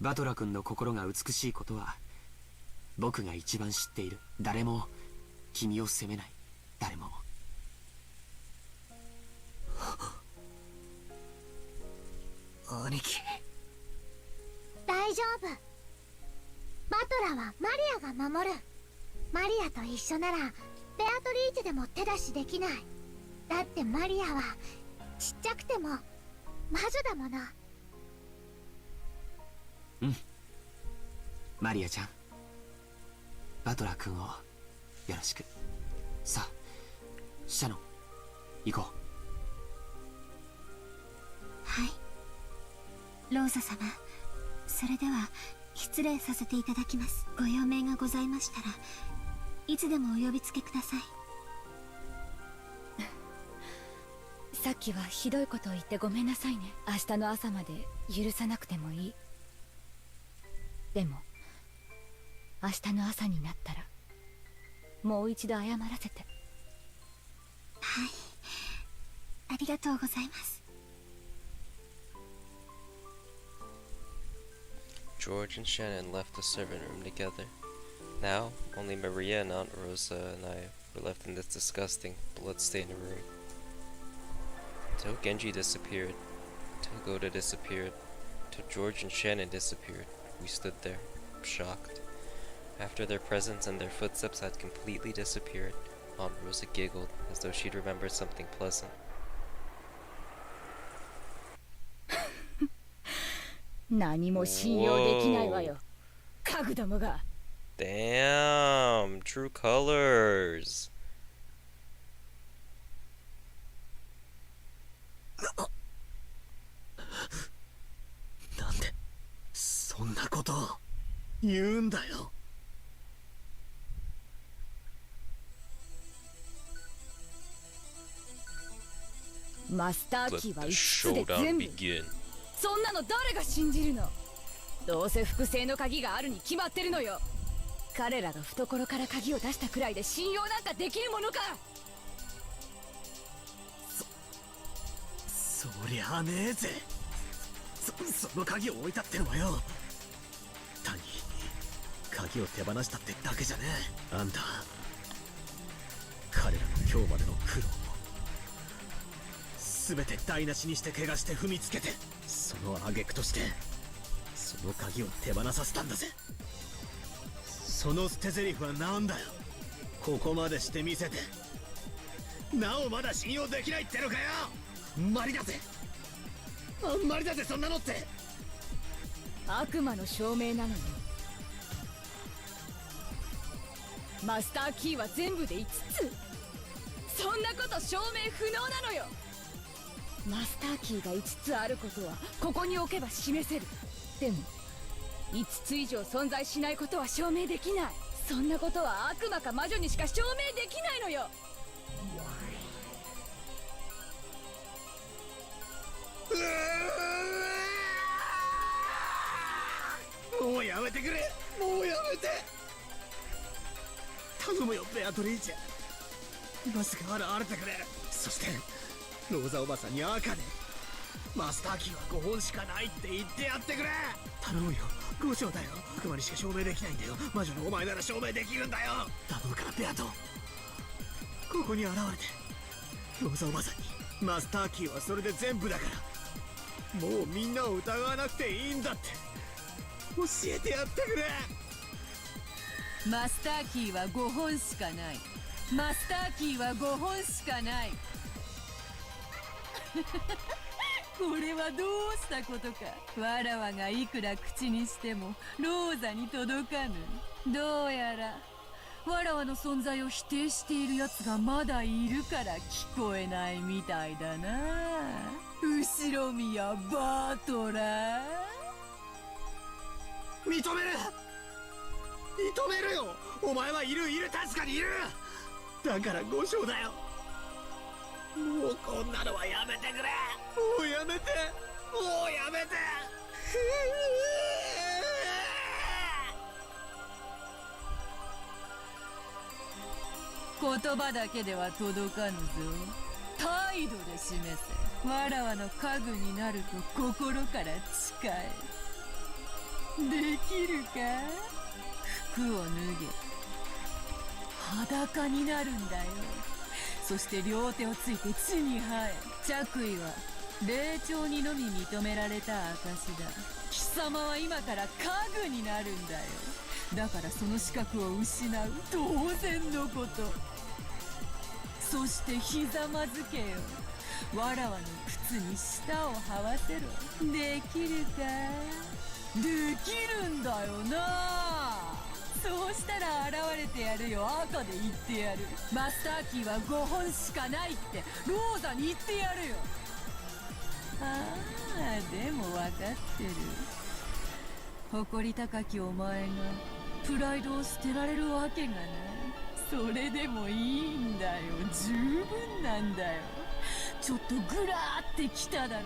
バトラ君の心が美しいことは僕が一番知っている。誰も君を責めない。誰も。兄貴。大丈夫。バトラはマリアが守る。マリアと一緒ならベアトリーチェでも手出しできない。だってマリアはちっちゃくても魔女だもの。マリアちゃん、バトラー君をよろしく。さあシャノン行こう。はい、ローザ様、それでは失礼させていただきます。ご用命がございましたらいつでもお呼びつけください。さっきはひどいことを言ってごめんなさいね。明日の朝まで許さなくてもいい。でも明日の朝になったらもう一度謝らせて。はい、ありがとうございます。George and Shannon left the servant room together. Now, only Maria and Aunt Rosa and I were left in this disgusting, blood-stained room. Till Genji disappeared, till Goda disappeared, till George and Shannon disappeared, we stood there, shocked. After their presence and their footsteps had completely disappeared, Aunt Rosa giggled as though she'd remembered something pleasant. 何も信用できないわよ、家具どもが。Damn, true colors. なんでそんなことを言うんだよ。マスターキーは Let the 5つで showdown 全部。 begin. そんなの誰が信じるの。どうせ複製の鍵があるに決まってるのよ。彼らが懐から鍵を出したくらいで信用なんかできるものか。そりゃあねえぜ。その鍵を置いたってのはよ、単に鍵を手放したってだけじゃねえ。あんた彼らの今日までの苦労を全て台無しにして怪我して踏みつけて、その挙句としてその鍵を手放させたんだぜ。その捨て台詞はなんだよ。ここまでして見せてなおまだ信用できないってのかよ。マリだぜ、あんまりだぜ、そんなのって。悪魔の証明なのよ。マスターキーは全部で5つ。そんなこと証明不能なのよ。マスターキーが5つあることはここに置けば示せる。でも5つ以上存在しないことは証明できない。そんなことは悪魔か魔女にしか証明できないのよ。もうやめてくれ、もうやめて。頼むよベアトリーチェ、今すぐ現れてくれ。そしてローザおばさんに赤でマスターキーは5本しかないって言ってやってくれ。頼むよ、5章だよ。悪魔にしか証明できないんだよ。魔女のお前なら証明できるんだよ。頼むからベアト、ここに現れてローザおばさんにマスターキーはそれで全部だから、もうみんなを疑わなくていいんだって教えてやってくれ。マスターキーは5本しかない。マスターキーは5本しかない。これはどうしたことか。わらわがいくら口にしてもローザに届かぬ。どうやらわらわの存在を否定しているやつがまだいるから聞こえないみたいだな。後ろ宮バートラー。認める、認めるよ。お前はいる、確かにいる。だから5章だよ。もうこんなのはやめてくれ。もうやめて、もうやめて。言葉だけでは届かぬぞ。態度で示せ。わらわの家具になると心から誓え。できるか？服を脱げ。裸になるんだよ。そして両手をついて地に這え。着衣は霊長にのみ認められた証だ。貴様は今から家具になるんだよ。だからその資格を失う。当然のこと。そしてひざまずけよ。わらわの靴に舌を這わせろ。できるか？できるんだよな。そうしたら現れてやるよ。赤で言ってやる。マスターキーは5本しかないってローザに言ってやるよ。ああ、でも分かってる。誇り高きお前がプライドを捨てられるわけがない。それでもいいんだよ。十分なんだよ。ちょっとグラーってきただろ。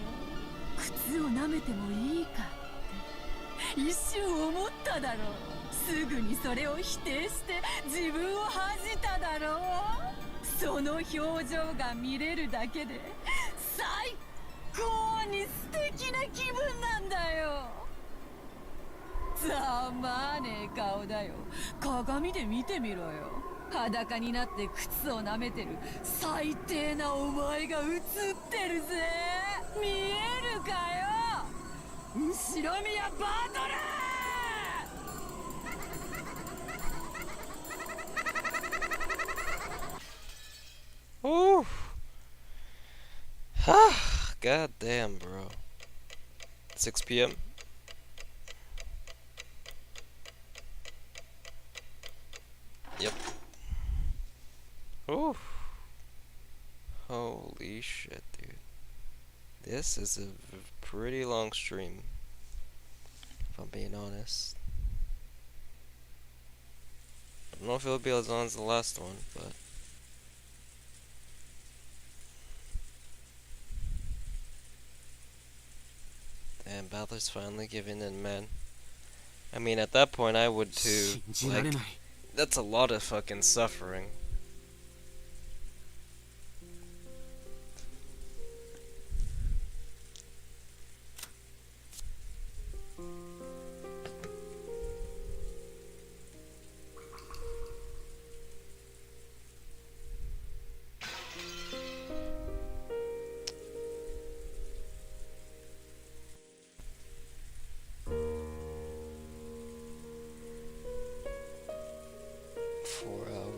靴を舐めてもいいかって一瞬思っただろ。すぐにそれを否定して自分を恥じただろう。その表情が見れるだけで最高に素敵な気分なんだよ。ざまあねえ顔だよ。鏡で見てみろよ。裸になって靴を舐めてる最低なお前が映ってるぜ。見えるかよ、後ろ宮バトル。Ooh. Ah, god damn, bro. 6 p.m. Yep. Ooh. Holy shit, dude. This is a pretty long stream, if I'm being honest. I don't know if it'll be as long as the last one, but damn, Balor's finally giving in, man. I mean, at that point, I would too. Like, that's a lot of fucking suffering.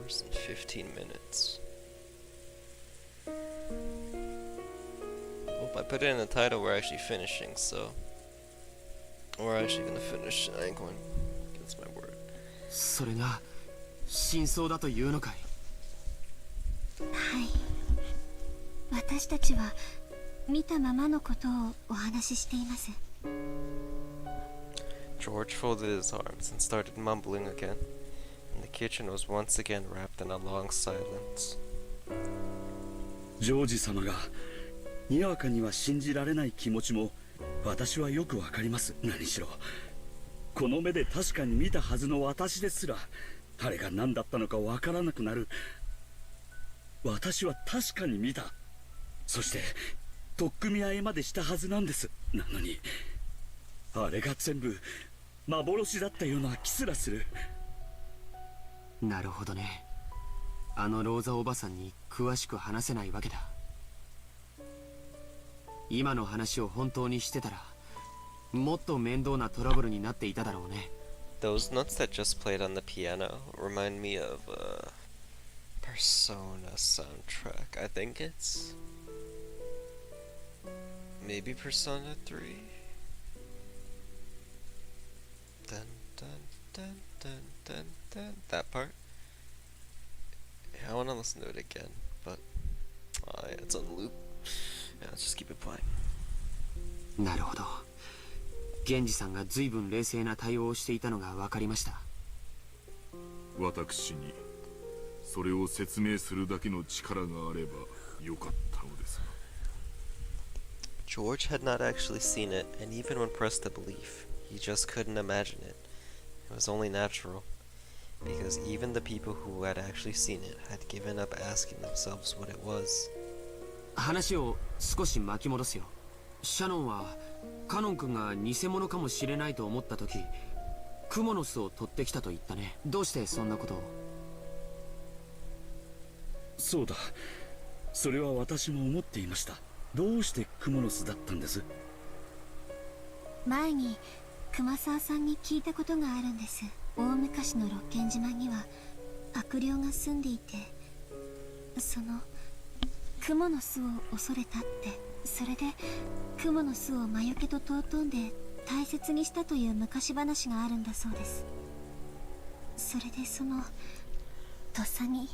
And 15 minutes. Well, I put it in the title, we're actually finishing, so we're actually gonna finish. I ain't going against my word. それが真相だというのかい？はい、私たちは見たままのことをお話ししています。 George folded his arms and started mumbling again. The kitchen was once again wrapped in a long silence. ジョージ様がにわかには信じられない気持ちも私はよくわかります。何しろこの目で確かに見たはずの私ですらあれが何だったのかわからなくなる。私は確かに見た。そして取っ組み合いまでしたはずなんです。なのにあれが全部幻だったような気すらする。なるほどね。あのローザおばさんに詳しく話せないわけだ。今の話を本当にしてたらもっと面倒なトラブルになっていただろうね。 Those notes that just played on the piano remind me of Persona soundtrack. I think it's maybe Persona 3. Dun dun dun dun dun dun. That part. Yeah, I want to listen to it again, but yeah, it's on loop. Yeah, let's just keep it playing. なるほど。源氏さんが随分冷静な対応をしていたのが分かりました。私にそれを説明するだけの力があればよかったのですが。George had not actually seen it, and even when pressed to believe, he just couldn't imagine it. It was only natural. because even the people who had actually seen it had given up asking themselves what it was. 話を少し巻き戻すよ。シャノンはカノン君が偽物かもしれないと思った時、クモの巣を取ってきたと言ったね。どうしてそんなことを？そうだ、それは私も思っていました。どうしてクモの巣だったんです？前に熊沢さんに聞いたことがあるんです。大昔の六軒島には悪霊が住んでいて、そのクモの巣を恐れたって、それでクモの巣を魔除けと尊んで大切にしたという昔話があるんだそうです。それでそのとっさに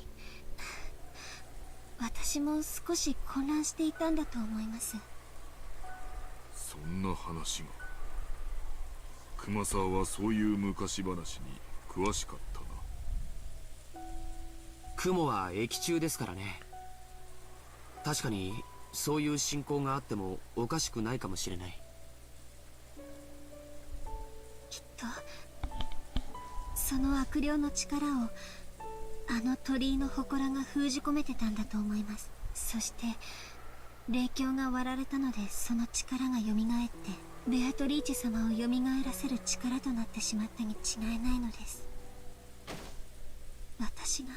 私も少し混乱していたんだと思います。そんな話が。熊沢はそういう昔話に詳しかったな。クモは液中ですからね。確かにそういう信仰があってもおかしくないかもしれない。きっとその悪霊の力をあの鳥居の祠が封じ込めてたんだと思います。そして霊境が割られたので、その力が蘇ってベアトリーチェ様を蘇らせる力となってしまったに違いないのです。私が、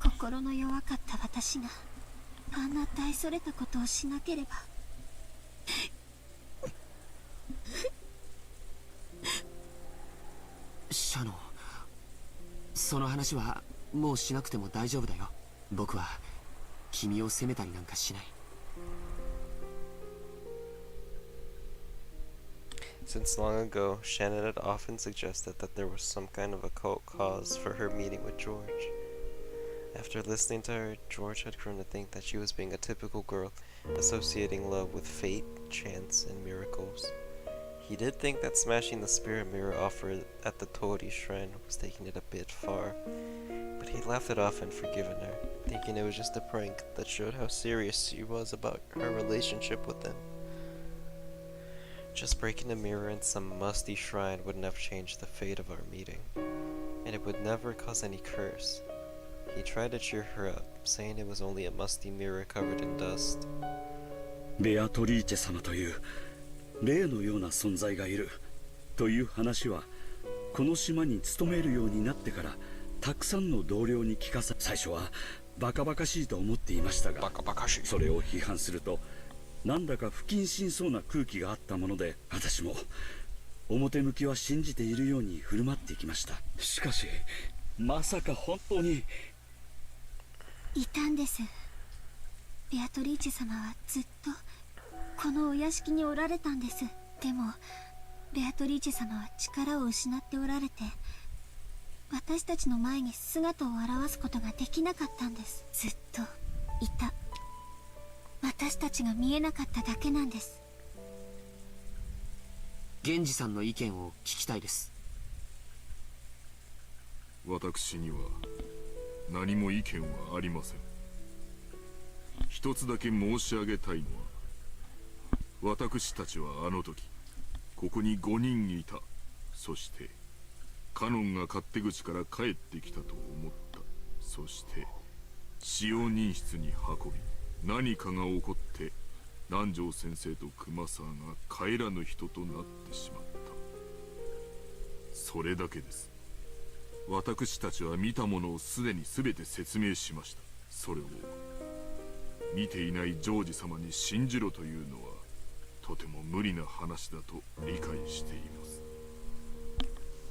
心の弱かった私があんな大それたことをしなければ。シャノン、その話はもうしなくても大丈夫だよ。僕は君を責めたりなんかしない。Since long ago, Shannon had often suggested that there was some kind of occult cause for her meeting with George. After listening to her, George had grown to think that she was being a typical girl, associating love with fate, chance, and miracles. He did think that smashing the spirit mirror offered at the Tori shrine was taking it a bit far, but he laughed it off and forgiven her, thinking it was just a prank that showed how serious she was about her relationship with him. Just breaking a mirror in some musty shrine wouldn't have changed the fate of our meeting, and it would never cause any curse. He tried to cheer her up, saying it was only a musty mirror covered in dust. ベアトリーチェ様という霊のような存在がいるという話は、この島に勤めるようになってからたくさんの同僚に聞かさ、最初はバカバカしいと思っていましたが、それを批判するとなんだか不謹慎そうな空気があったもので、私も表向きは信じているように振る舞っていきました。しかしまさか本当にいたんです。ベアトリーチェ様はずっとこのお屋敷におられたんです。でもベアトリーチェ様は力を失っておられて、私たちの前に姿を現すことができなかったんです。ずっといた。私たちが見えなかっただけなんです。源氏さんの意見を聞きたいです。私には何も意見はありません。一つだけ申し上げたいのは、私たちはあの時ここに5人いた。そしてカノンが勝手口から帰ってきたと思った。そして使用人室に運び、何かが起こって南條先生と熊沢が帰らぬ人となってしまった。それだけです。私たちは見たものをすでに全て説明しました。それを見ていないジョージ様に信じろというのはとても無理な話だと理解しています。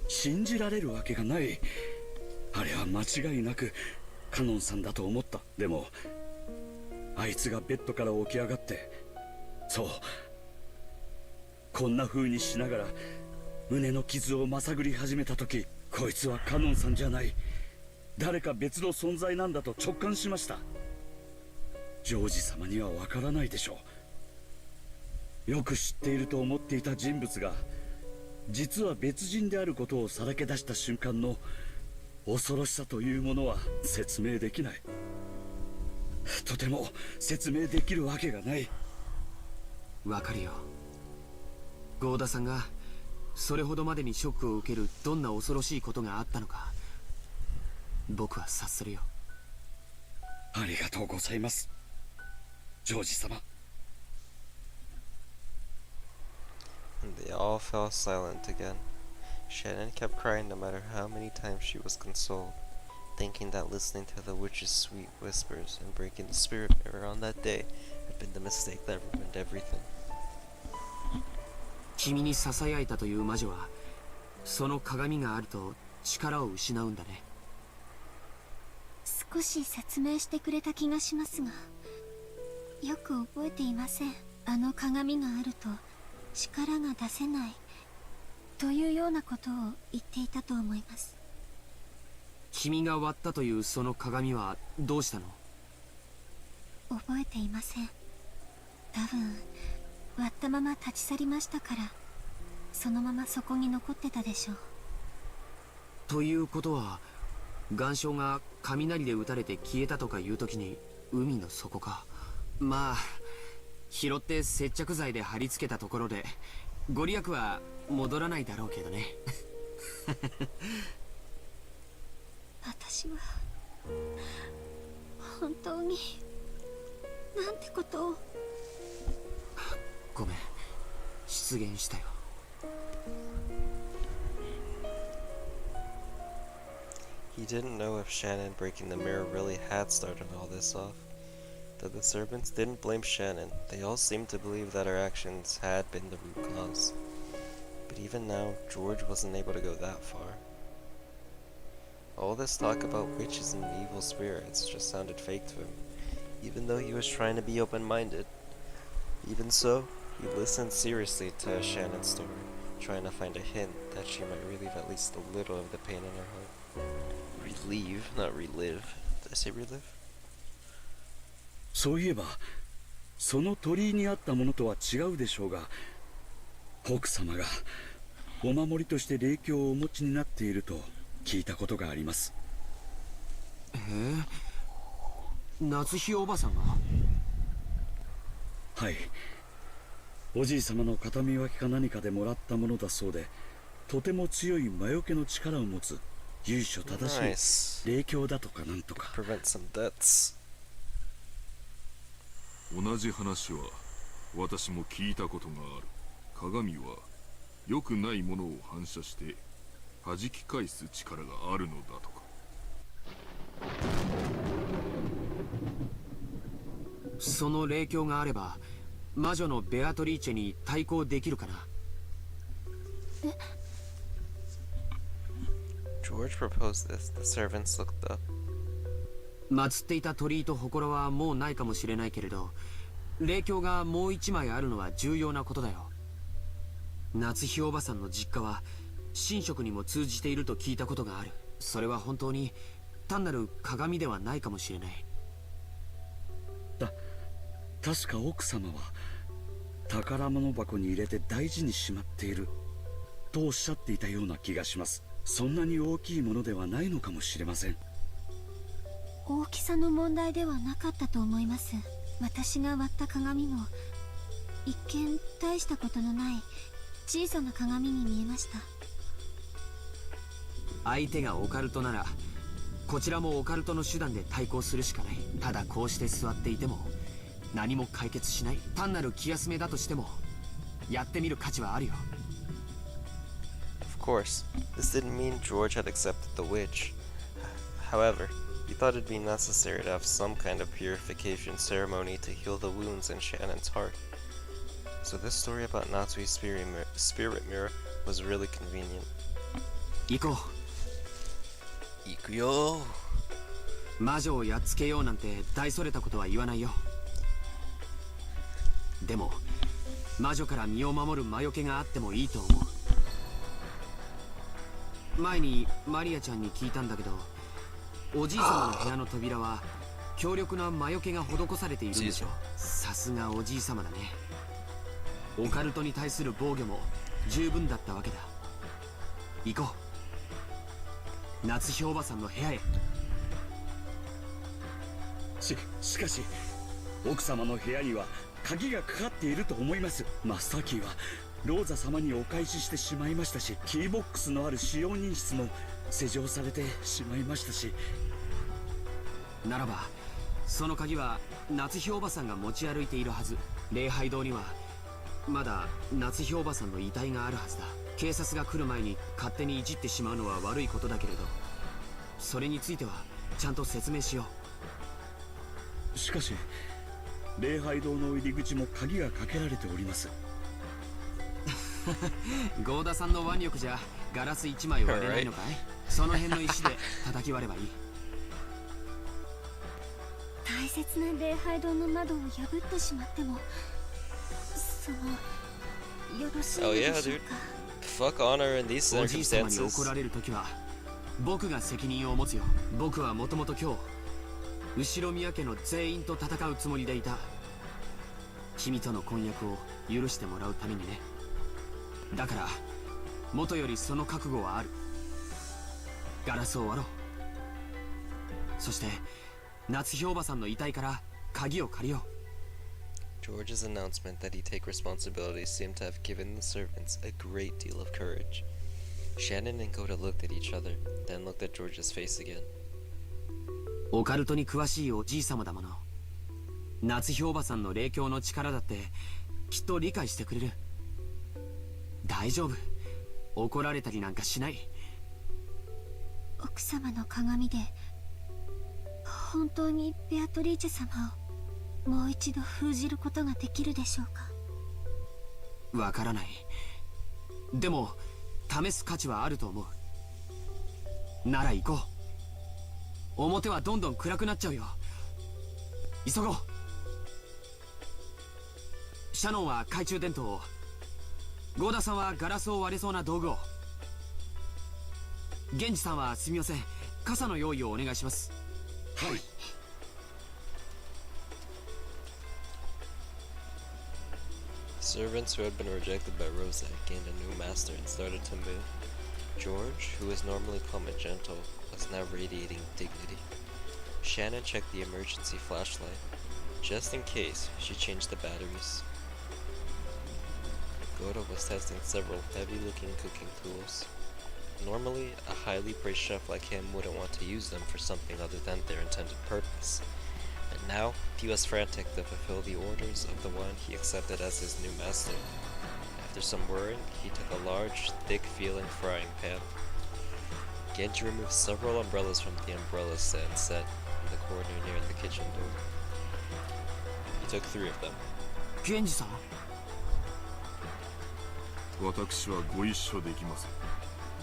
信じられるわけがない。あれは間違いなくカノンさんだと思った。でもあいつがベッドから起き上がって、そうこんな風にしながら胸の傷をまさぐり始めた時、こいつはカノンさんじゃない、誰か別の存在なんだと直感しました。ジョージ様にはわからないでしょう。よく知っていると思っていた人物が実は別人であることをさらけ出した瞬間の恐ろしさというものは説明できない。とても説明できるわけがない。わかるよ。郷田さんがそれほどまでにショックを受けるどんな恐ろしいことがあったのか僕は察するよ。ありがとうございます、ジョージ様。 And they all fell silent again. Shannon kept crying no matter how many times she was consoled, thinking that listening to the witch's sweet whispers and breaking the spirit mirror on that day had been the mistake that ruined everything. 君に囁いたという魔女は、その鏡があると力を失うんだね。少し説明してくれた気がしますが、よく覚えていません。あの鏡があると力が出せないというようなことを言っていたと思います。君が割ったというその鏡はどうしたの？覚えていません。多分割ったまま立ち去りましたから、そのままそこに残ってたでしょう。ということは、岩礁が雷で撃たれて消えたとかいう時に海の底か。まあ拾って接着剤で貼り付けたところでご利益は戻らないだろうけどね。私は本当になんてことを。ごめん、失言したよ。He didn't know if Shannon breaking the mirror really had started all this off. Though the servants didn't blame Shannon, they all seemed to believe that her actions had been the root cause. But even now, George wasn't able to go that far. All this talk about witches and evil spirits just sounded fake to him, even though he was trying to be open-minded. Even so, he listened seriously to Shannon's story, trying to find a hint that she might relieve at least a little of the pain in her heart. Relieve, not relive. Did I say relive? そういえばその鳥居にあったものとは違うでしょうが、奥様がお守りとして霊鏡をお持ちになっていると聞いたことがあります。夏日おばさんが？はい、おじい様の形見分けか何かでもらったものだそうで、とても強い魔除けの力を持つ由緒正しい霊鏡だとかなんとか。 Prevent some deaths. 同じ話は私も聞いたことがある。鏡は良くないものを反射して弾き返す力があるのだとか。その霊鏡があれば魔女のベアトリーチェに対抗できるかな。George proposed this. The servants looked up. 祀っていた鳥居と祠はもうないかもしれないけれど、霊鏡がもう一枚あるのは重要なことだよ。夏日おばさんの実家は神職にも通じていると聞いたことがある。それは本当に単なる鏡ではないかもしれない。確か奥様は宝物箱に入れて大事にしまっているとおっしゃっていたような気がします。そんなに大きいものではないのかもしれません。大きさの問題ではなかったと思います。私が割った鏡も一見大したことのない小さな鏡に見えました。相手がオカルトならこちらもオカルトの手段で対抗するしかない。ただこうして座っていても何も解決しない、単なる気休めだとしてもやってみる価値はあるよ。 Of course, this didn't mean George had accepted the witch. However, he thought it'd be necessary to have some kind of purification ceremony to heal the wounds in Shannon's heart. So this story about Natsui's spirit mirror was really convenient. 行こう。行くよ。魔女をやっつけようなんて大それたことは言わないよ。でも魔女から身を守る魔除けがあってもいいと思う。前にマリアちゃんに聞いたんだけど、おじい様の部屋の扉は強力な魔除けが施されているんでしょ。さすがおじい様だね。オカルトに対する防御も十分だったわけだ。行こう、夏日おばさんの部屋へ。しかし奥様の部屋には鍵がかかっていると思います。マスターキーはローザ様にお返ししてしまいましたし、キーボックスのある使用人室も施錠されてしまいましたし。ならばその鍵は夏日おばさんが持ち歩いているはず。礼拝堂にはまだ夏日おばさんの遺体があるはずだ。警察が来る前に勝手にいじってしまうのは悪いことだけれど、それについてはちゃんと説明しよう。しかし礼拝堂の入り口も鍵がかけられております。ゴーダさんの腕力じゃガラス1枚割れないのかい？その辺の石で叩き割ればいい。大切な礼拝堂の窓を破ってしまっても、よろしい Oh で yeah, しょう dude. か。 Fuck honor in these おじい様に circumstances. 怒られるときは僕が責任を持つよ。僕はもともと今日後宮家の全員と戦うつもりでいた。君との婚約を許してもらうためにね。だから元よりその覚悟はある。ガラスを割ろう。そして夏日おばさんの遺体から鍵を借りよう。 George's announcement that he'd take responsibility seemed to have given the servants a great deal of courage. Shannon and Goda looked at each other, then looked at George's face again. オカルトに詳しいおじい様だもの。夏日おばさんの霊境の力だってきっと理解してくれる。大丈夫。怒られたりなんかしない。奥様の鏡で本当にベアトリーチェ様をもう一度封じることができるでしょうか。わからない。でも試す価値はあると思う。なら行こう。表はどんどん暗くなっちゃうよ。急ごう。シャノンは懐中電灯を、ゴーダさんはガラスを割れそうな道具を、ゲンジさんはすみません、傘の用意をお願いします。はい。Servants who had been rejected by Rosa gained a new master and started to move. George, who was normally calm and gentle, was now radiating dignity. Shannon checked the emergency flashlight. Just in case, she changed the batteries. Goda was testing several heavy-looking cooking tools. Normally, a highly praised chef like him wouldn't want to use them for something other than their intended purpose. And now, he was frantic to fulfill the orders of the one he accepted as his new master. After some worrying, he took a large, thick-feeling frying pan. Genji removed several umbrellas from the umbrella stand set in the corner near the kitchen door. He took 3 of them. ゲンジさん、私はご一緒できません。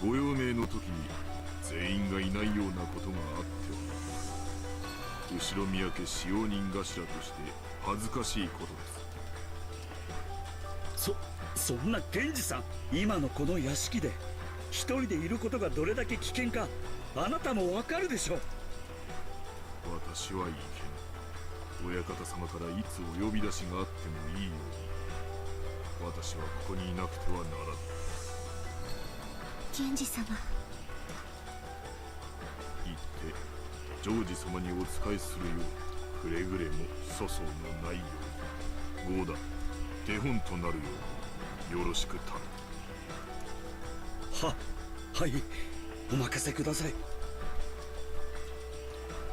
ご用命の時に全員がいないようなことがあっては後ろ宮家使用人頭として恥ずかしいことです。そんな源氏さん、今のこの屋敷で一人でいることがどれだけ危険かあなたもわかるでしょう。私はいけない。親方様からいつお呼び出しがあってもいいように私はここにいなくてはならない。源氏様、言ってジョージ様にお仕えするようくれぐれも粗相のないように。ゴーダ、手本となるようによろしく頼む。はい、お任せください。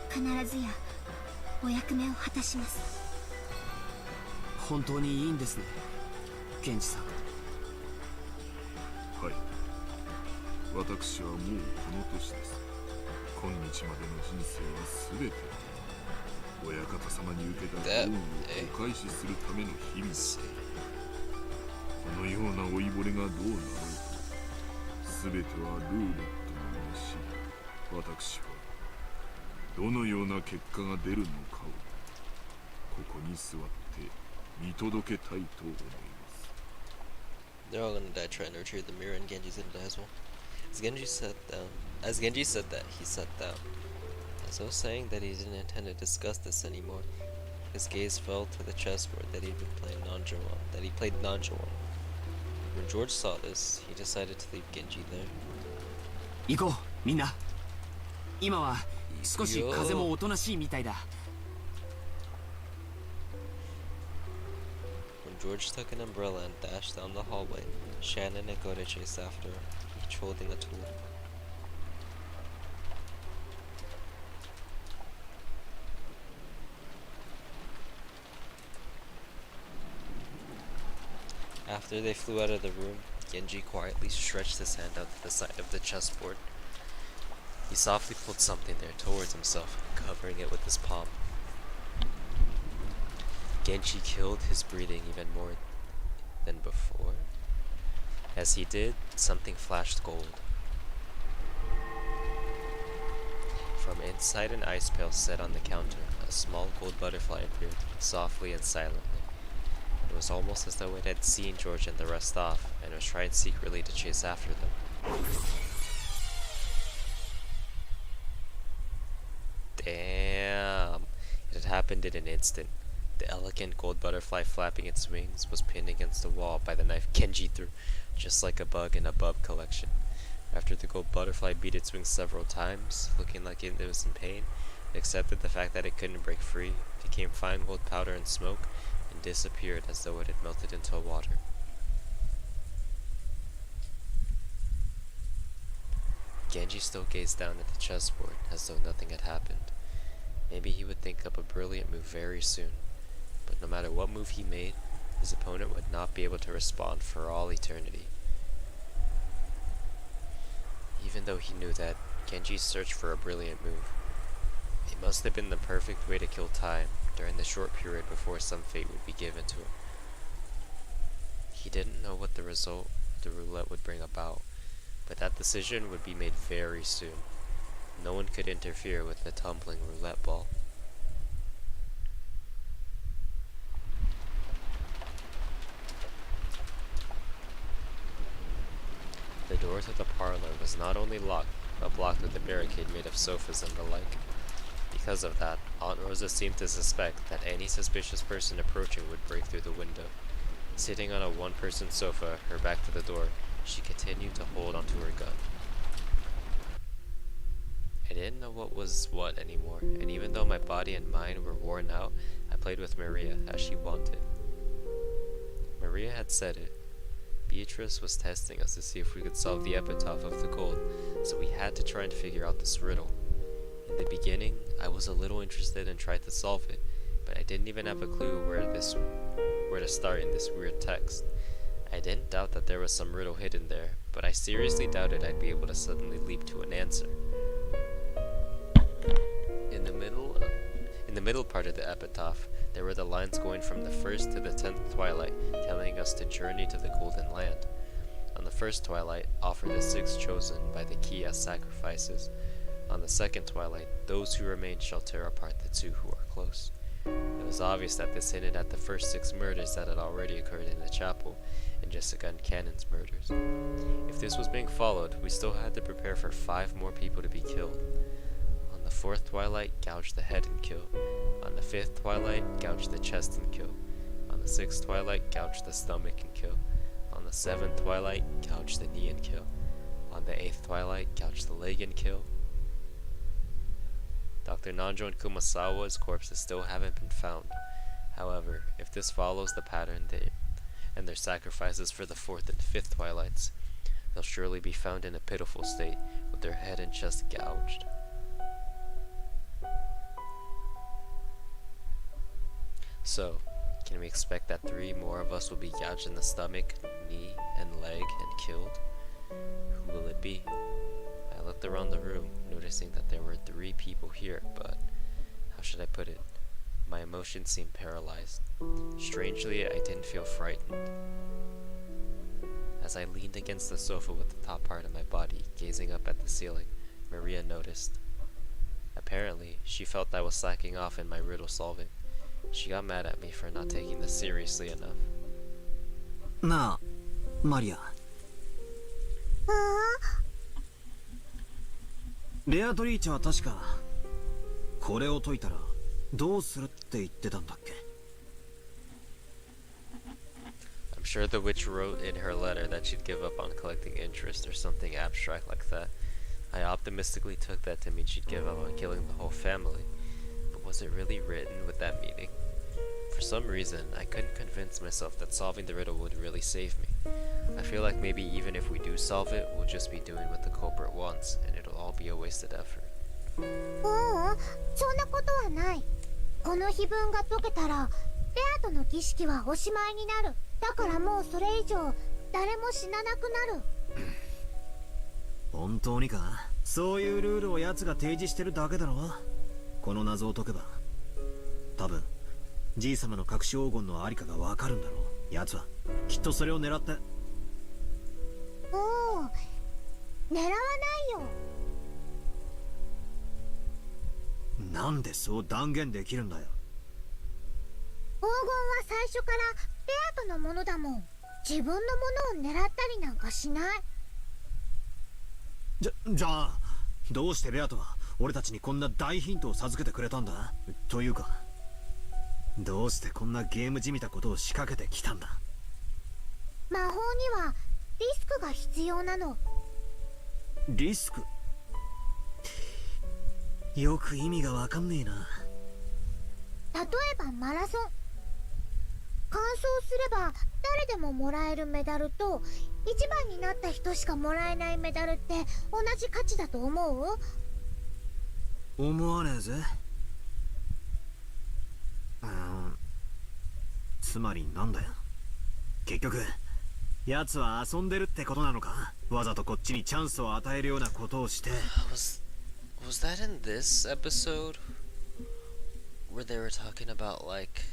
必ずやお役目を果たします。本当にいいんですね、ゲンジさん。はい、私はもうこの年です。今日までの人生は全て親方様に受けた恩をお返しするための日々です。このような老いぼれがどうなろうと全てはルーレットのものし、私はどのような結果が出るのかをここに座って見届けたいと思います。 They're all gonna die trying to retrieve the mirror, and Genji's gonna die as well. As Genji said that, he sat down. As though saying that he didn't intend to discuss this anymore, his gaze fell to the chessboard that he played nonchalant. When George saw this, he decided to leave Genji there. 行こう、みんな。今は少し風もおとなしいみたいだ。When George took an umbrella and dashed down the hallway, Shannon and Goda chased after him, each holding a tool. After they flew out of the room, Genji quietly stretched his hand out to the side of the chessboard. He softly pulled something there towards himself, covering it with his palm. Genji killed his breathing even more than before. As he did, something flashed gold. From inside an ice pail set on the counter, a small gold butterfly appeared, softly and silently. It was almost as though it had seen George and the rest off, and was trying secretly to chase after them. Damn! It had happened in an instant. The elegant gold butterfly flapping its wings was pinned against the wall by the knife Genji threw, just like a bug in a bug collection. After the gold butterfly beat its wings several times, looking like it was in pain, it accepted the fact that it couldn't break free, became fine gold powder and smoke, and disappeared as though it had melted into water. Genji still gazed down at the chessboard, as though nothing had happened. Maybe he would think up a brilliant move very soon, but no matter what move he made, his opponent would not be able to respond for all eternity. Even though he knew that Genji's search for a brilliant move, it must have been the perfect way to kill time during the short period before some fate would be given to him. He didn't know what the result the roulette would bring about, but that decision would be made very soon. No one could interfere with the tumbling roulette ball. The door to the parlor was not only locked, but blocked with a barricade made of sofas and the like. Because of that, Aunt Rosa seemed to suspect that any suspicious person approaching would break through the window. Sitting on a one-person sofa, her back to the door, she continued to hold onto her gun. I didn't know what was what anymore, and even though my body and mind were worn out, I played with Maria as she wanted. Maria had said it. Beatrice was testing us to see if we could solve the epitaph of the gold, so we had to try and figure out this riddle. In the beginning, I was a little interested and tried to solve it, but I didn't even have a clue where to start in this weird text. I didn't doubt that there was some riddle hidden there, but I seriously doubted I'd be able to suddenly leap to an answer. In the middle part of the epitaph, there were the lines going from the 1st to the 10th twilight, telling us to journey to the Golden Land. On the 1st twilight, offer the 6 chosen by the key as sacrifices. On the 2nd twilight, those who remain shall tear apart the 2 who are close. It was obvious that this hinted at the first 6 murders that had already occurred in the chapel, and Jessica and Cannon's murders. If this was being followed, we still had to prepare for 5 more people to be killed. On the 4th twilight, gouge the head and kill. On the 5th twilight, gouge the chest and kill. On the 6th twilight, gouge the stomach and kill. On the 7th twilight, gouge the knee and kill. On the 8th twilight, gouge the leg and kill. Dr. Nanjo and Kumasawa's corpses still haven't been found. However, if this follows the pattern and their sacrifices for the 4th and 5th twilights, they'll surely be found in a pitiful state with their head and chest gouged. So, can we expect that 3 more of us will be gouged in the stomach, knee, and leg and killed? Who will it be? I looked around the room, noticing that there were 3 people here, but how should I put it? My emotions seemed paralyzed. Strangely, I didn't feel frightened. As I leaned against the sofa with the top part of my body, gazing up at the ceiling, Maria noticed. Apparently, she felt I was slacking off in my riddle solving. She got mad at me for not taking this seriously enough. なあ、マリア。ベアトリーチェは確かこれを解いたらどうするって言ってたんだっけ？ I'm sure the witch wrote in her letter that she'd give up on collecting interest or something abstract like that. I optimistically took that to mean she'd give up on killing the whole family. But was it really written with that meaning? For some reason, I couldn't convince myself that solving the riddle would really save me. I feel like maybe even if we do solve it, we'll just be doing what the culprit wants, and it'll all be a wasted effort. そんなことはない。この碑文が解けたら、ベアとの儀式はおしまいになる。だからもうそれ以上誰も死ななくなる。本当にか？そういうルールを奴が提示してるだけだろ。この謎を解けば多分じい様の隠し黄金のありかがわかるんだろう。奴はきっとそれを狙って。おお、狙わないよ。なんでそう断言できるんだよ。黄金は最初からベアトのものだもん。自分のものを狙ったりなんかしない。じゃあどうしてベアトは俺たちにこんな大ヒントを授けてくれたんだ？というかどうしてこんなゲームじみたことを仕掛けてきたんだ？魔法にはリスクが必要なの。リスク？よく意味がわかんねえな。例えばマラソン。完走すれば誰でももらえるメダルと一番になった人しかもらえないメダルって同じ価値だと思う？思わねえぜ。つまりなんだよ。結局奴は遊んでるってことなのか？わざとこっちにチャンスを与えるようなことをして。Was that in this episode where they were talking about, like,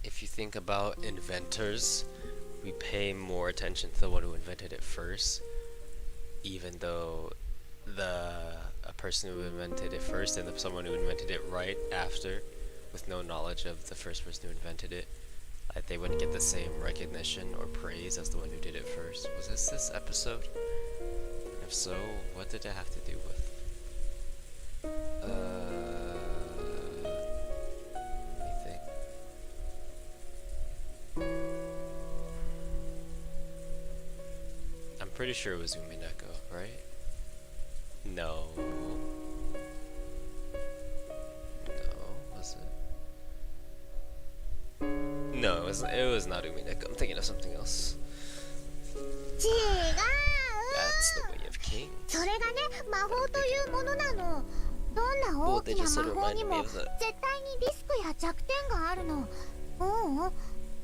if you think about inventors, we pay more attention to the one who invented it first, even though a person who invented it first and someone who invented it right after, with no knowledge of the first person who invented it, like, they wouldn't get the same recognition or praise as the one who did it first. Was this episode? If so, what did it have to do with? Let me think. I'm pretty sure it was Umineko, right? No. Was it? No, it was not Umineko. I'm thinking of something else. 違う。 That's the way of kings. それがね、魔法というものなの。どんな大きな魔法にも絶対にリスクや弱点があるの。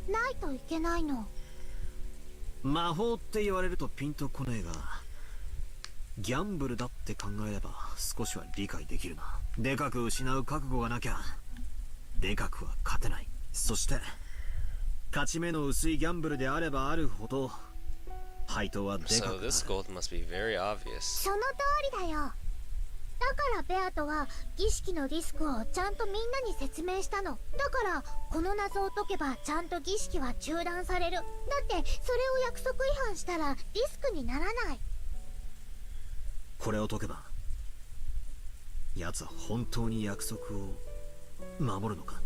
ないといけないの。魔法って言われるとピンとこねえが、ギャンブルだって考えれば少しは理解できるな。でかく失う覚悟がなきゃでかくは勝てない。そして勝ち目の薄いギャンブルであればあるほど配当はでかくなる。 So this gold must be very obvious. その通りだよ。だからベアトは儀式のリスクをちゃんとみんなに説明したの。だからこの謎を解けばちゃんと儀式は中断される。だってそれを約束違反したらリスクにならない。これを解けば奴は本当に約束を守るのか？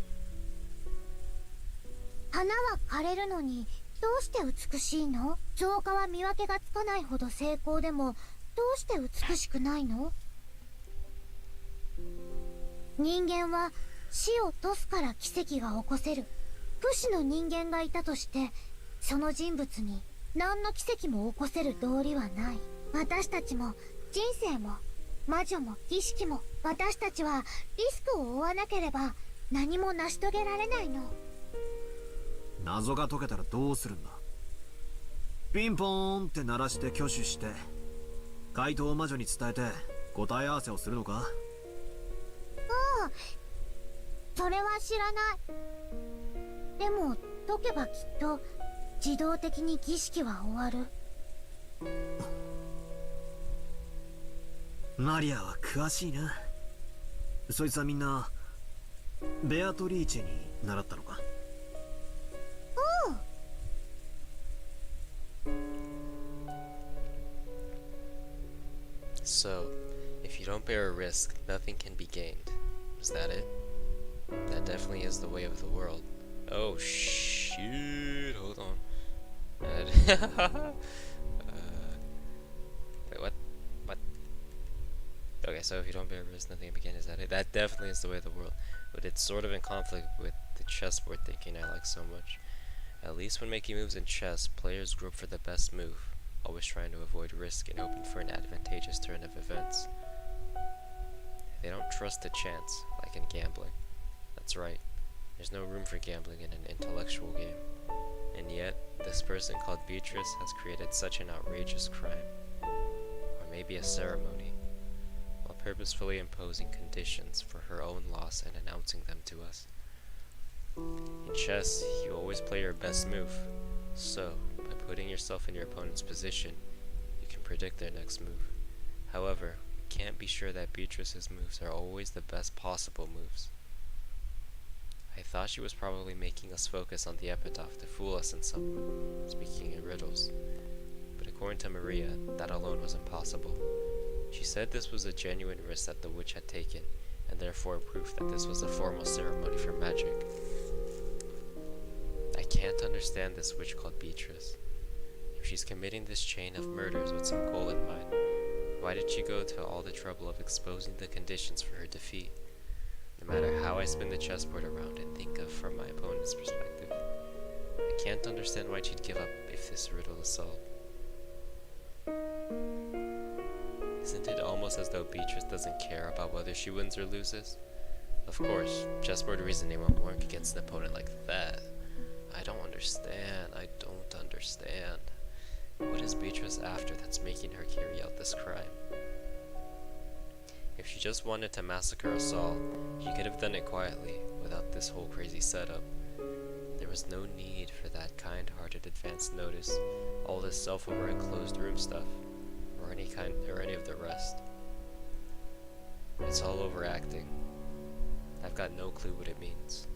花は枯れるのにどうして美しいの？造花は見分けがつかないほど精巧でもどうして美しくないの？人間は死を賭すから奇跡が起こせる。不死の人間がいたとしてその人物に何の奇跡も起こせる道理はない。私たちも人生も魔女も儀式も私たちはリスクを負わなければ何も成し遂げられないの。謎が解けたらどうするんだ？ピンポーンって鳴らして挙手して回答を魔女に伝えて答え合わせをするのか？それは知らない。でも解けばきっと自動的に儀式は終わる。マリアは詳しいな。そいつはみんなベアトリーチェに習ったのか？So, if you don't bear a risk, nothing can be gained. Is that it? That definitely is the way of the world. Oh shoot! Hold on. Wait, what? What? Okay, so if you don't bear a risk, nothing can be gained. Is that it? That definitely is the way of the world. But it's sort of in conflict with the chessboard thinking I like so much. At least when making moves in chess, players group for the best move, always trying to avoid risk and hoping for an advantageous turn of events. They don't trust the chance, like in gambling. That's right, there's no room for gambling in an intellectual game. And yet, this person called Beatrice has created such an outrageous crime, or maybe a ceremony, while purposefully imposing conditions for her own loss and announcing them to us. In chess, you always play your best move, so, by putting yourself in your opponent's position, you can predict their next move. However, we can't be sure that Beatrice's moves are always the best possible moves. I thought she was probably making us focus on the epitaph to fool us in some way, speaking in riddles. But according to Maria, that alone was impossible. She said this was a genuine risk that the witch had taken, and therefore proof that this was a formal ceremony for magic. I can't understand this witch called Beatrice. If she's committing this chain of murders with some goal in mind, why did she go to all the trouble of exposing the conditions for her defeat? No matter how I spin the chessboard around and think of from my opponent's perspective, I can't understand why she'd give up if this riddle is solved. Isn't it almost as though Beatrice doesn't care about whether she wins or loses? Of course, chessboard reasoning won't work against an opponent like that. I don't understand. What is Beatrice after that's making her carry out this crime? If she just wanted to massacre us all, she could have done it quietly, without this whole crazy setup. There was no need for that kind-hearted advance notice, all this self-aware closed room stuff, or any of the rest. It's all overacting. I've got no clue what it means.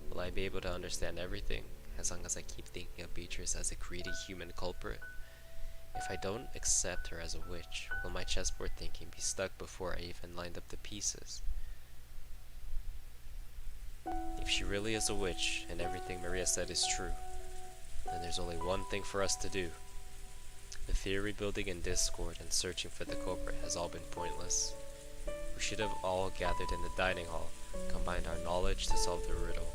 Will I be able to understand everything, as long as I keep thinking of Beatrice as a greedy human culprit? If I don't accept her as a witch, will my chessboard thinking be stuck before I even lined up the pieces? If she really is a witch, and everything Maria said is true, then there's only one thing for us to do. The theory building in Discord and searching for the culprit has all been pointless. We should have all gathered in the dining hall, combined our knowledge to solve the riddle.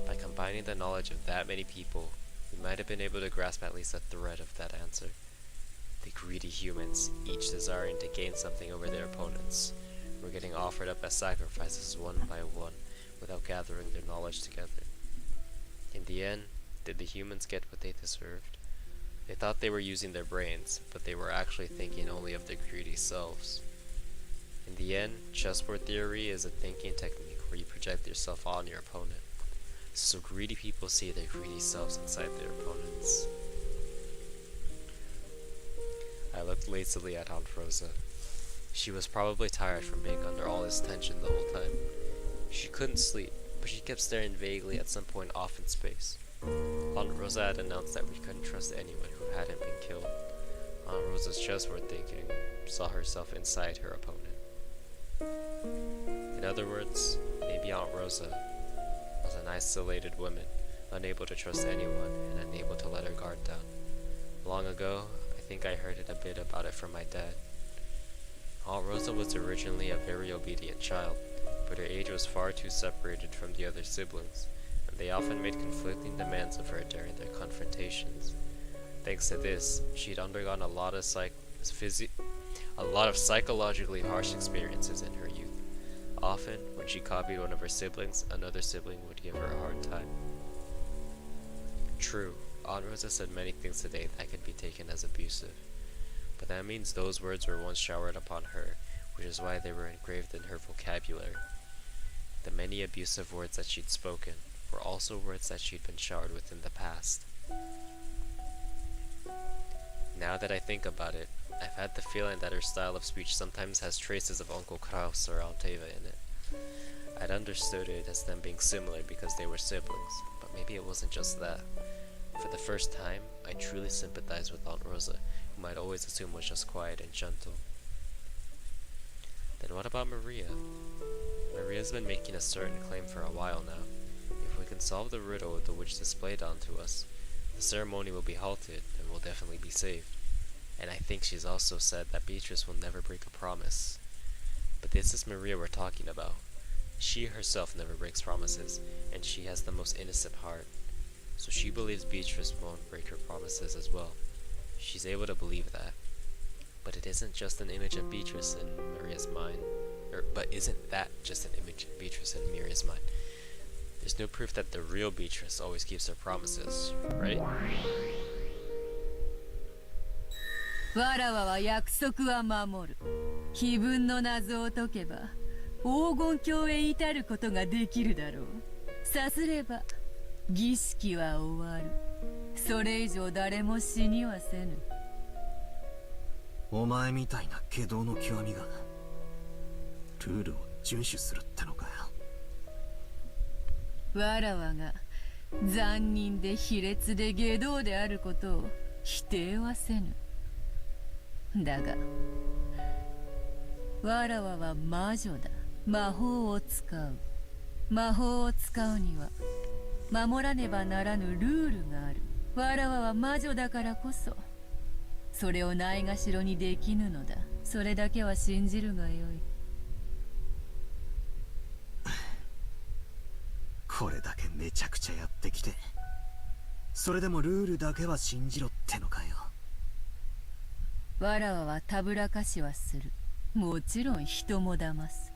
By combining the knowledge of that many people, we might have been able to grasp at least a thread of that answer. The greedy humans, each desiring to gain something over their opponents, were getting offered up as sacrifices one by one, without gathering their knowledge together. In the end, did the humans get what they deserved? They thought they were using their brains, but they were actually thinking only of their greedy selves. In the end, chessboard theory is a thinking technique where you project yourself on your opponent. So greedy people see their greedy selves inside their opponents. I looked lazily at Aunt Rosa. She was probably tired from being under all this tension the whole time. She couldn't sleep, but she kept staring vaguely at some point off in space. Aunt Rosa had announced that we couldn't trust anyone who hadn't been killed. Aunt Rosa's chessboard thinking saw herself inside her opponent. In other words, maybe Aunt Rosa was an isolated woman, unable to trust anyone and unable to let her guard down. Long ago, I think I heard a bit about it from my dad. Aunt Rosa was originally a very obedient child, but her age was far too separated from the other siblings, and they often made conflicting demands of her during their confrontations. Thanks to this, she'd undergone a lot of psychologically harsh experiences in her youth. Often, when she copied one of her siblings, another sibling would give her a hard time. True, Aunt Rosa said many things today that could be taken as abusive, but that means those words were once showered upon her, which is why they were engraved in her vocabulary. The many abusive words that she'd spoken were also words that she'd been showered with in the past. Now that I think about it, I've had the feeling that her style of speech sometimes has traces of Uncle Kraus or Aunt Eva in it. I'd understood it as them being similar because they were siblings, but maybe it wasn't just that. For the first time, I truly sympathized with Aunt Rosa, whom I'd always assumed was just quiet and gentle. Then what about Maria? Maria's been making a certain claim for a while now. If we can solve the riddle the witch displayed onto us, the ceremony will be halted and we'll definitely be saved. And I think she's also said that Beatrice will never break a promise. But this is Maria we're talking about. She herself never breaks promises, and she has the most innocent heart. So she believes Beatrice won't break her promises as well. She's able to believe that. But it isn't just an image of Beatrice in Maria's mind. But isn't that just an image of Beatrice in Maria's mind? there's no proof that the real Beatrice always keeps her promises, right? わらわは約束は守る。碑文の謎を解けば黄金鏡へ至ることができるだろう。さすれば儀式は終わる。それ以上誰も死にはせぬ。お前みたいな外道の極みがルールを遵守するってのかよ。わらわが残忍で卑劣で外道であることを否定はせぬ。だがわらわは魔女だ。魔法を使う。魔法を使うには守らねばならぬルールがある。わらわは魔女だからこそそれをないがしろにできぬのだ。それだけは信じるがよい。これだけめちゃくちゃやってきて、それでもルールだけは信じろってのかよ。わらわはたぶらかしはする。もちろん人も騙す。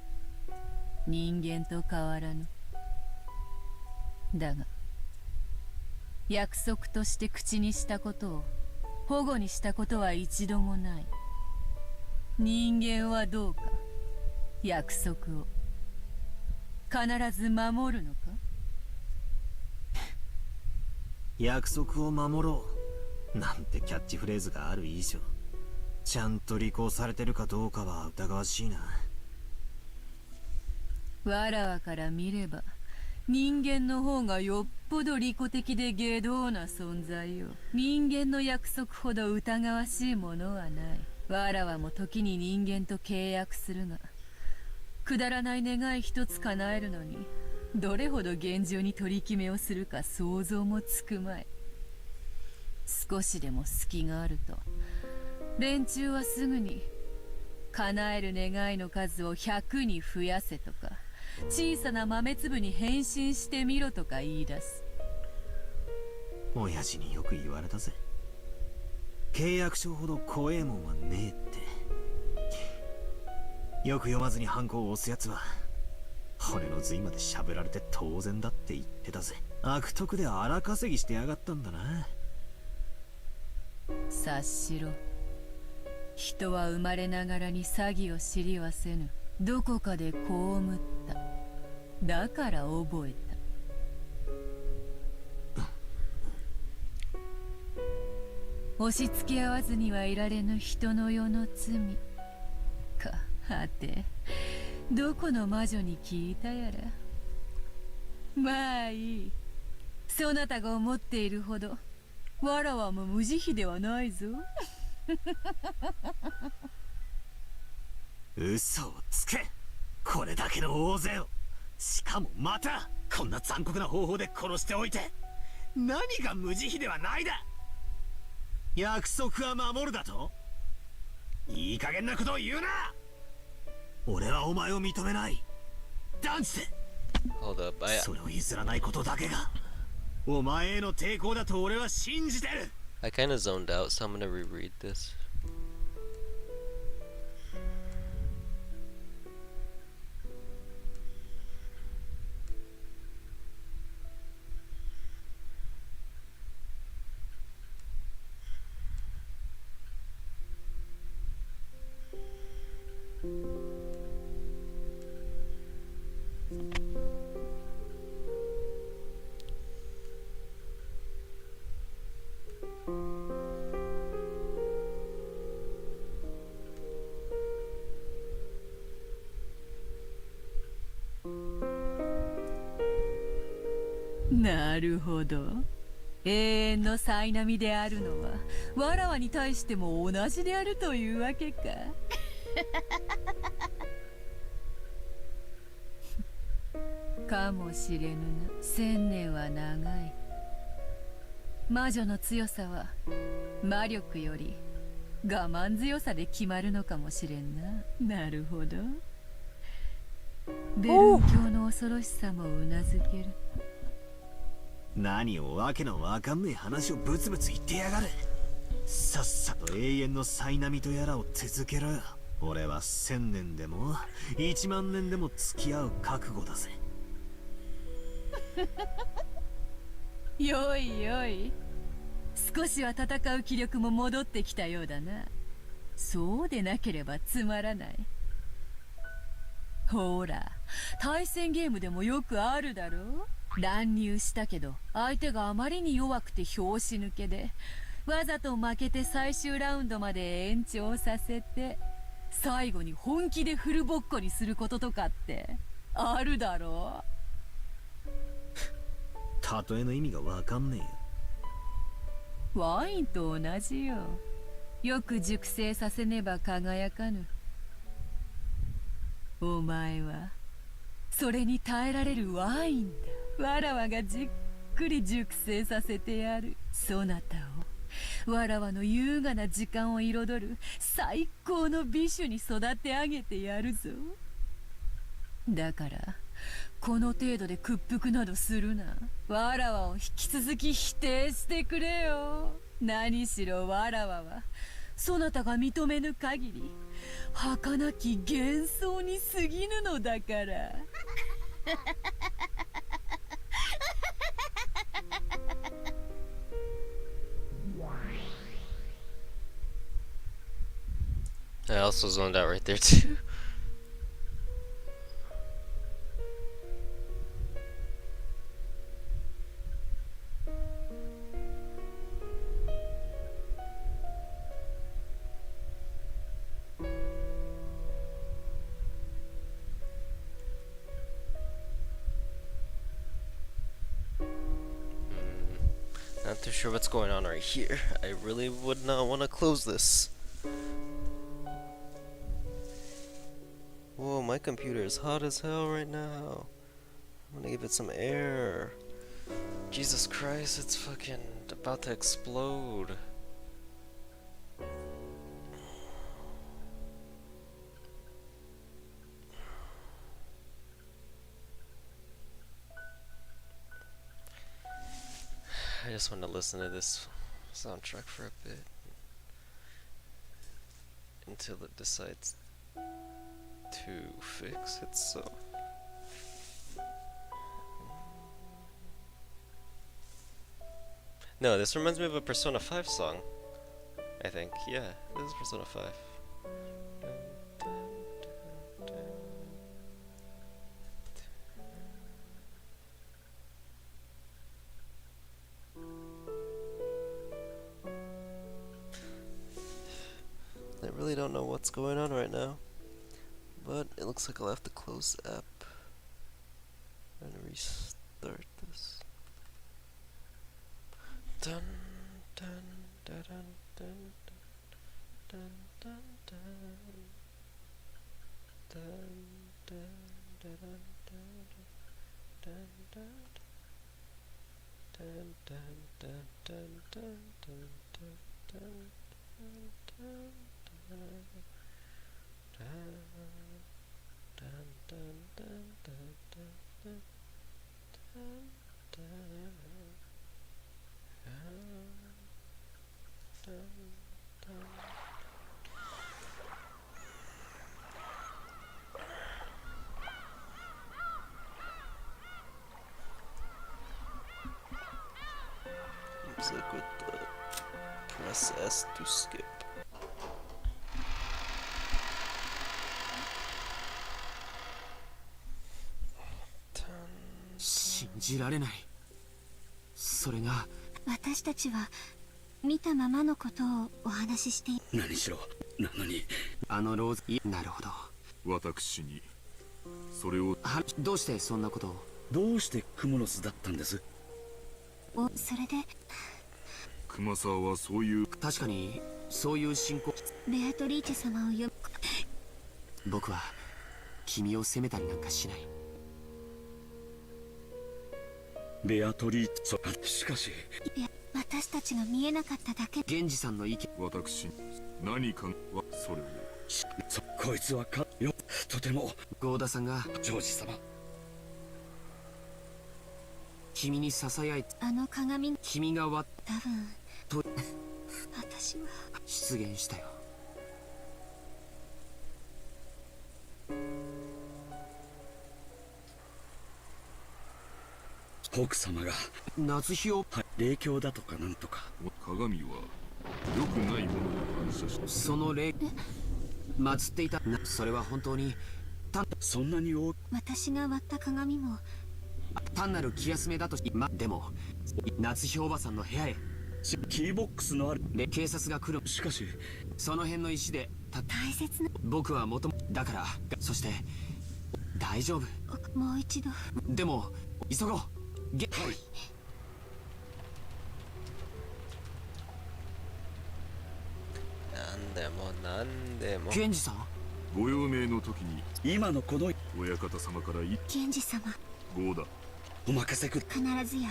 人間と変わらぬ。だが約束として口にしたことを保護にしたことは一度もない。人間はどうか約束を必ず守るのか。約束を守ろうなんてキャッチフレーズがある以上、ちゃんと履行されてるかどうかは疑わしいな。わらわから見れば人間の方がよっぽど利己的で外道な存在よ。人間の約束ほど疑わしいものはない。わらわも時に人間と契約するが、くだらない願い一つ叶えるのにどれほど厳重に取り決めをするか想像もつくまい。少しでも隙があると連中はすぐに叶える願いの数を100に増やせとか、小さな豆粒に変身してみろとか言い出す。親父によく言われたぜ。契約書ほど怖えもんはねえって。よく読まずにハンコを押すやつは骨の髄までしゃぶられて当然だって言ってたぜ。悪徳で荒稼ぎしてやがったんだな。察しろ。人は生まれながらに詐欺を知りはせぬ。どこかで被った。だから覚えた。押し付け合わずにはいられぬ人の世の罪か。はてどこの魔女に聞いたやら。まあいい。そなたが思っているほどわらわも無慈悲ではないぞ。嘘をつけ。これだけの大勢を、しかもまたこんな残酷な方法で殺しておいて、何が無慈悲ではないだ。約束は守るだと。いい加減なことを言うな。俺はお前を認めない。断じて。Hold up, それを譲らないことだけがお前への抵抗だと俺は信じてる。I kind of zoned out, so I'm gonna reread this.なるほど。永遠の災難であるのはわらわに対しても同じであるというわけか。かもしれぬな。1000年は長い。魔女の強さは魔力より我慢強さで決まるのかもしれんな。なるほど。ベルン教の恐ろしさもうなずける。何をわけのわかんねえ話をブツブツ言ってやがる。さっさと永遠の災難とやらを続けろよ。俺は1000年でも1万年でも付き合う覚悟だぜ。よいよい、少しは戦う気力も戻ってきたようだな。そうでなければつまらない。ほら、対戦ゲームでもよくあるだろ。乱入したけど相手があまりに弱くて拍子抜けで、わざと負けて最終ラウンドまで延長させて、最後に本気でフルボッコにすることとかってあるだろう。例えの意味がわかんねえよ。ワインと同じよ。よく熟成させねば輝かぬ。お前はそれに耐えられるワインだ。わらわがじっくり熟成させてやる。そなたをわらわの優雅な時間を彩る最高の美酒に育て上げてやるぞ。だからこの程度で屈服などするな。わらわを引き続き否定してくれよ。何しろわらわはそなたが認めぬ限り儚き幻想に過ぎぬのだから。I also zoned out right there too. Not too sure what's going on right here. I really would not want to close this. Whoa, my computer is hot as hell right now. I'm gonna give it some air. Jesus Christ, it's fucking about to explode. I just want to listen to this soundtrack for a bit until it decides to fix itself. No, this reminds me of a Persona 5 song, I think. Yeah, this is Persona 5. I really don't know what's going on right now, but it looks like I'll have to close the app and restart this. Dun dun dun dun dun dun dun dun dun dun dun dun Looks like with the press S to skip. 信じられない。それが私たちは見たままのことをお話ししてい何しろなのにあのローズ。なるほど。私にそれをどうしてそんなことを。どうしてクモの巣だったんです。それで熊沢はそういう。確かにそういう信仰。ベアトリーチェ様を呼ぶ。僕は君を責めたりなんかしない。ベアトリーチェ、しかしいや、私たちが見えなかっただけ。源氏さんの意見。私何かはそれを。こいつはよ、とても。郷田さんがジョージ様、君に囁いて。あの鏡。君が多分と私は出現したよ。北様が夏日を霊鏡だとかなんとか。鏡は良くないものを反射し、その霊祀っていたそれは本当にそんなに大私が割った鏡も単なる気休めだとし、でも夏日おばさんの部屋へキーボックスのある警察が来る。しかしその辺の石で大切な僕はもともだから、そして大丈夫。もう一度でも急ごう。なんでもなんでも。検事さん、ご用命の時に今のこの親方様から検事様、号だ。お任せく必ずや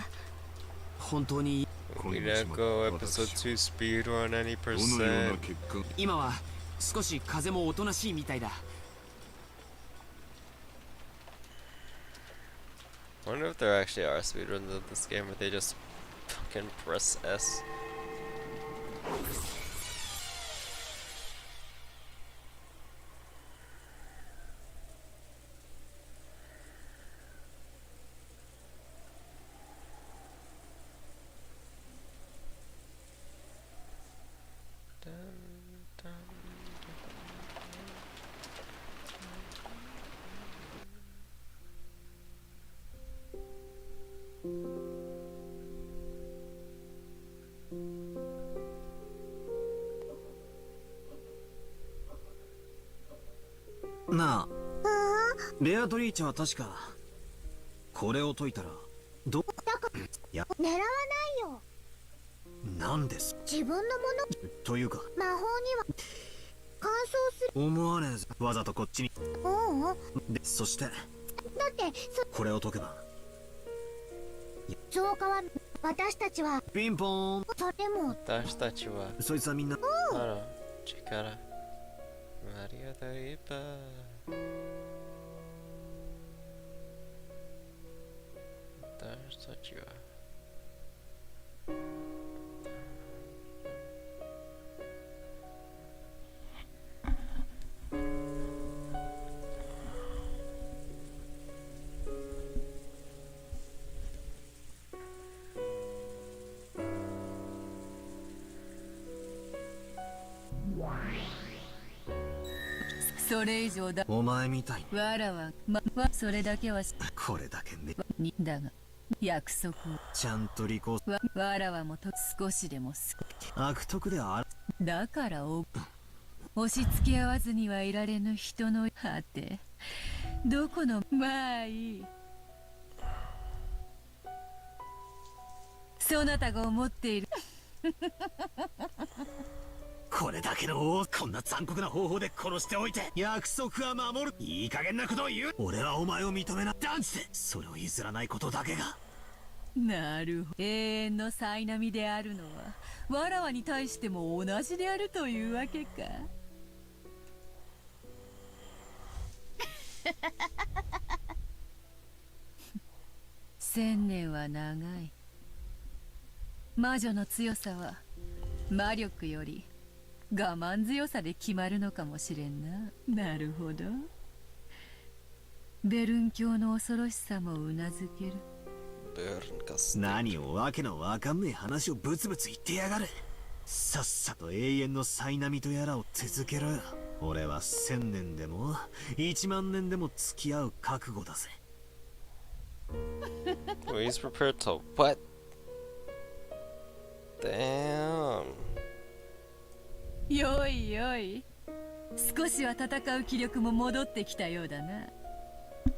本当にUmineko episode 2 speed run any どのような percent. 結果。今は少し風もおとなしいみたいだ。 I wonder if there actually are speedruns of this game, or they just fucking press S. Dun, なあ、ベアトリーチェは確かこれを解いたらどいや狙わないよ。なんです自分のもというかの魔法には乾燥する。思わねえぞ。わざとこっちにで、そしてだってこれを解けば増加は私たちはピンポーン。それも私たちはそいつはみんなあの力マリアだいば私たちはそれ以上だ。お前みたいわらはそれだけはこれだけねにだが約束をちゃんと履行わらはもと少しでも悪徳である。だから押し付け合わずにはいられぬ人の果てどこのまあいい。そなたが思っているこれだけの王、こんな残酷な方法で殺しておいて約束は守る。いい加減なことを言う。俺はお前を認めな断じてそれを譲らないことだけが。なるほど。永遠の苛波であるのはわらわに対しても同じであるというわけか。千年は長い。魔女の強さは魔力より我慢強さで決まるのかもしれんな。なるほど。ベルン教の恐ろしさもうなずける。何をわけのわかんねえ話をブツブツ言ってやがる。さっさと永遠の苛波とやらを続けろよ。俺は1000年でも1万年でも付き合う覚悟だぜ。He's prepared to what? Damn. よいよい。少しは戦う気力も戻ってきたようだな。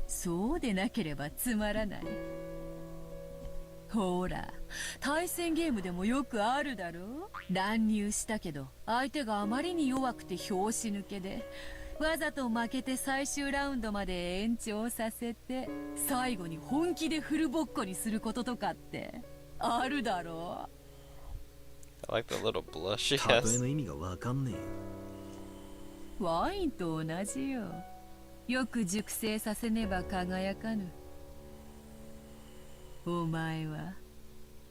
そうでなければつまらない。ほら、対戦ゲームでもよくあるだろう。乱入したけど相手があまりに弱くて拍子抜けでわざと負けて最終ラウンドまで延長させて最後に本気でフルボッコにすることとかってあるだろう。I like the little blush she 例え has. の意味がわかんねえよ。ワインと同じよ。よく熟成させねば輝かぬ。お前は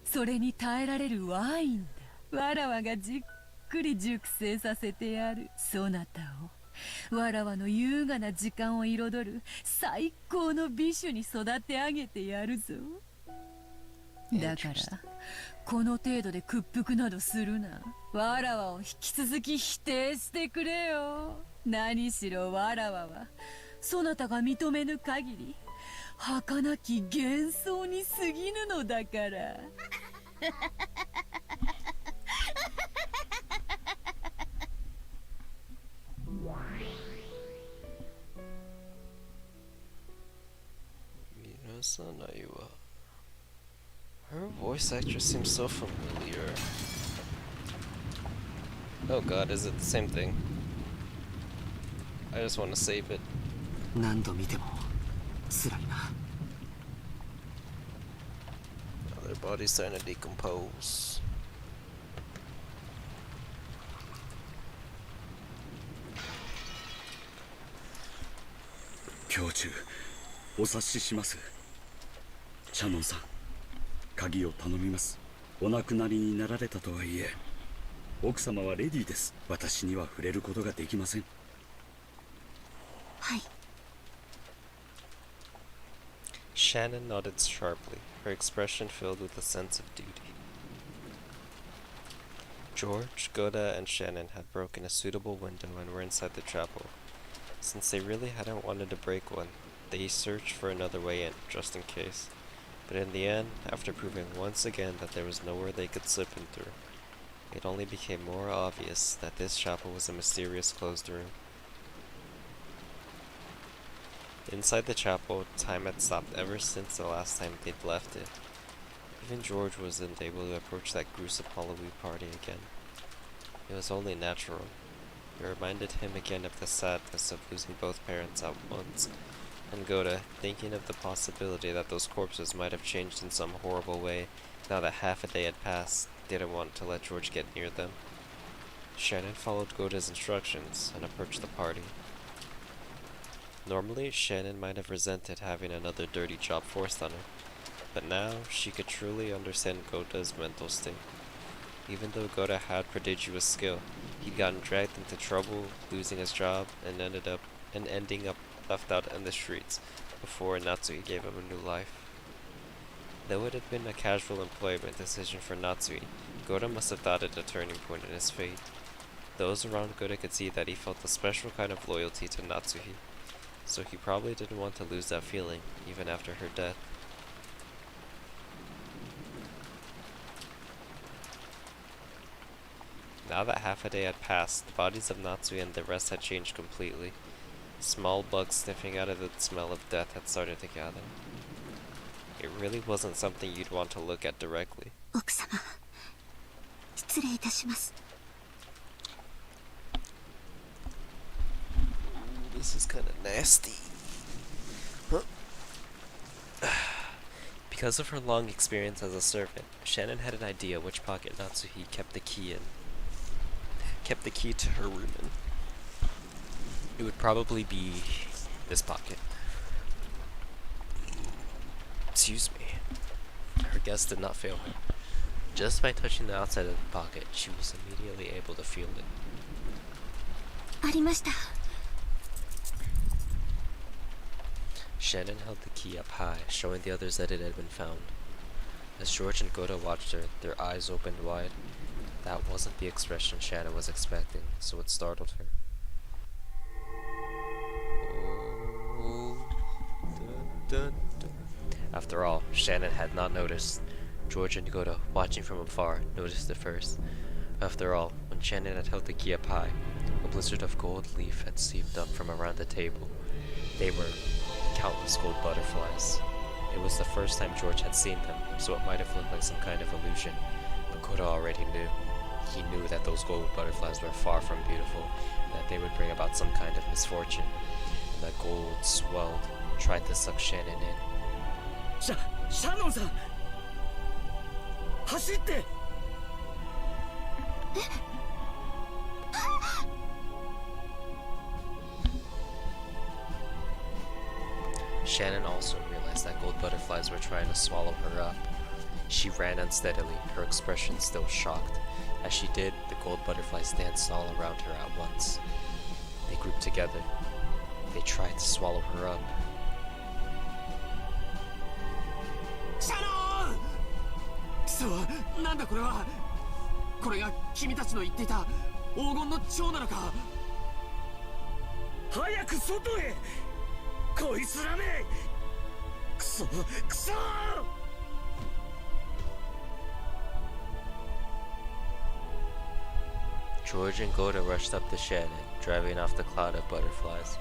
それに耐えられるワインだ。わらわがじっくり熟成させてやる。そなたをわらわの優雅な時間を彩る最高の美酒に育て上げてやるぞ。だからこの程度で屈服などするな。わらわを引き続き否定してくれよ。何しろわらわはそなたが認めぬ限り儚き幻想に過ぎぬのだから。Minasanaiwa. Her voice actress seems so familiar. Oh god, is it the same thing? I just want to save it. 何度見ても辛いな。 Their body's starting to decompose. 教中お察しします。シャノンさん、鍵を頼みます。お亡くなりになられたとはいえ、奥様はレディーです。私には触れることができません。はい。 Shannon nodded sharply, her expression filled with a sense of duty. George, Goda, and Shannon had broken a suitable window and were inside the chapel. Since they really hadn't wanted to break one, they searched for another way in, just in case. But in the end, after proving once again that there was nowhere they could slip in through, it only became more obvious that this chapel was a mysterious closed room. Inside the chapel, time had stopped ever since the last time they'd left it. Even George wasn't able to approach that gruesome Halloween party again. It was only natural. It reminded him again of the sadness of losing both parents at once, and Goda, thinking of the possibility that those corpses might have changed in some horrible way now that half a day had passed, didn't want to let George get near them. Shannon followed Goda's instructions and approached the party. Normally, Shannon might have resented having another dirty job forced on her, but now she could truly understand Goda's mental state. Even though Goda had prodigious skill, he'd gotten dragged into trouble, losing his job, and ending up left out in the streets before Natsui gave him a new life. Though it had been a casual employment decision for Natsui, Goda must have thought it a turning point in his fate. Those around Goda could see that he felt a special kind of loyalty to Natsuhi, so he probably didn't want to lose that feeling, even after her death. Now that half a day had passed, the bodies of Natsui and the rest had changed completely. Small bugs sniffing out of the smell of death had started to gather. It really wasn't something you'd want to look at directly. 奥様、失礼いたします。 This is kind of nasty. Huh? Because of her long experience as a servant, Shannon had an idea which pocket Natsuhi kept the key in. Kept the key to her room in. It would probably be this pocket. Excuse me. Her guess did not fail her. Just by touching the outside of the pocket, she was immediately able to feel it. ありました。 Shannon held the key up high, showing the others that it had been found. As George and Goda watched her, their eyes opened wide. That wasn't the expression Shannon was expecting, so it startled her. Oh, dun, dun, dun. After all, Shannon had not noticed. George and Goda, watching from afar, noticed it first. After all, when Shannon had held the key up high, a blizzard of gold leaf had seeped up from around the table. They were countless gold butterflies. It was the first time George had seen them, so it might have looked like some kind of illusion, but Goda already knew. He knew that those gold butterflies were far from beautiful, and that they would bring about some kind of misfortune. And the gold swelled, tried to suck Shannon in. シャノンさん、走って。 Shannon also realized that gold butterflies were trying to swallow her up. She ran unsteadily, her expression still shocked. As she did, the gold butterflies danced all around her at once. They grouped together. They tried to swallow her up. Shannon! そ、なんだこれは。これが君たちの言っていた黄金の蝶なのか。早く外へ。こいつらめ。クソクソ。George and Goda rushed up the shed, driving off the cloud of butterflies.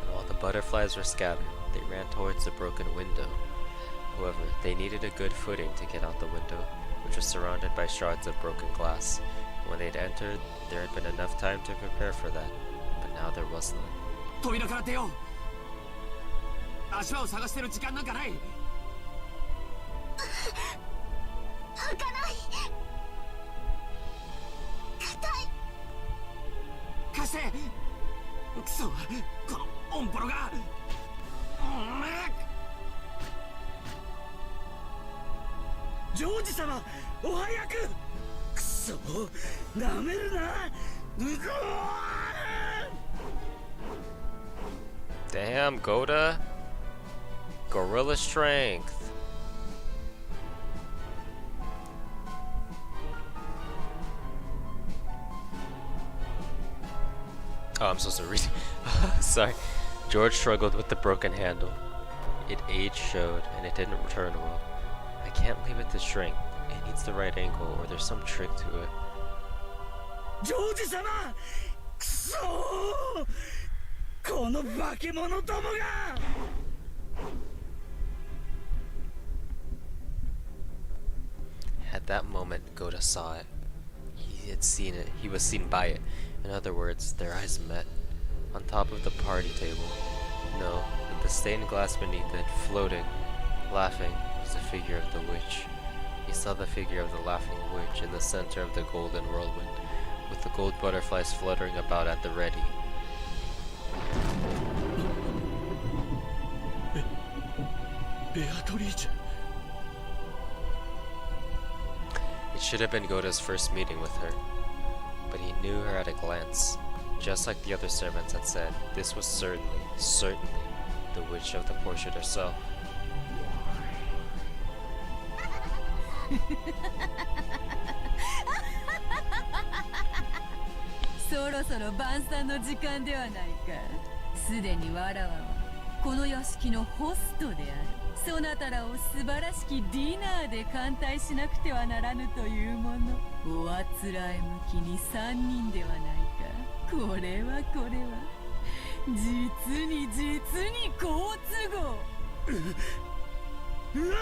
And while the butterflies were scattered, they ran towards the broken window. However, they needed a good footing to get out the window, which was surrounded by shards of broken glass. When they'd entered, there had been enough time to prepare for that, but now there was none. 扉から出よう。足場を探してる時間なんかない。開かない。硬い。貸して。くそ、このオンポロが。ジョージ様、お早く。くそ、なめるな。Damn, Goda. Gorilla strength. Oh, I'm supposed to read. Sorry. George struggled with the broken handle. Age showed, and it didn't return well. I can't leave it to shrink. It needs the right angle, or there's some trick to it. ジョージ様、くそー、この化け物どもが。At that moment, Goda saw it. He had seen it. He was seen by it. In other words, their eyes met. On top of the party table. No, but the stained glass beneath it, floating, laughing, was the figure of the witch. He saw the figure of the laughing witch in the center of the golden whirlwind, with the gold butterflies fluttering about at the ready. Beatrice. It should have been Goda's first meeting with her, but he knew her at a glance. Just like the other servants had said, this was certainly the witch of the portrait herself. そろそろ晩餐の時間ではないか。すでにわらわはこの屋敷のホストである。そなたらを素晴らしきディナーで歓待しなくてはならぬというもの。おあつらえ向きに3人ではないか。これは実に好都合。うわ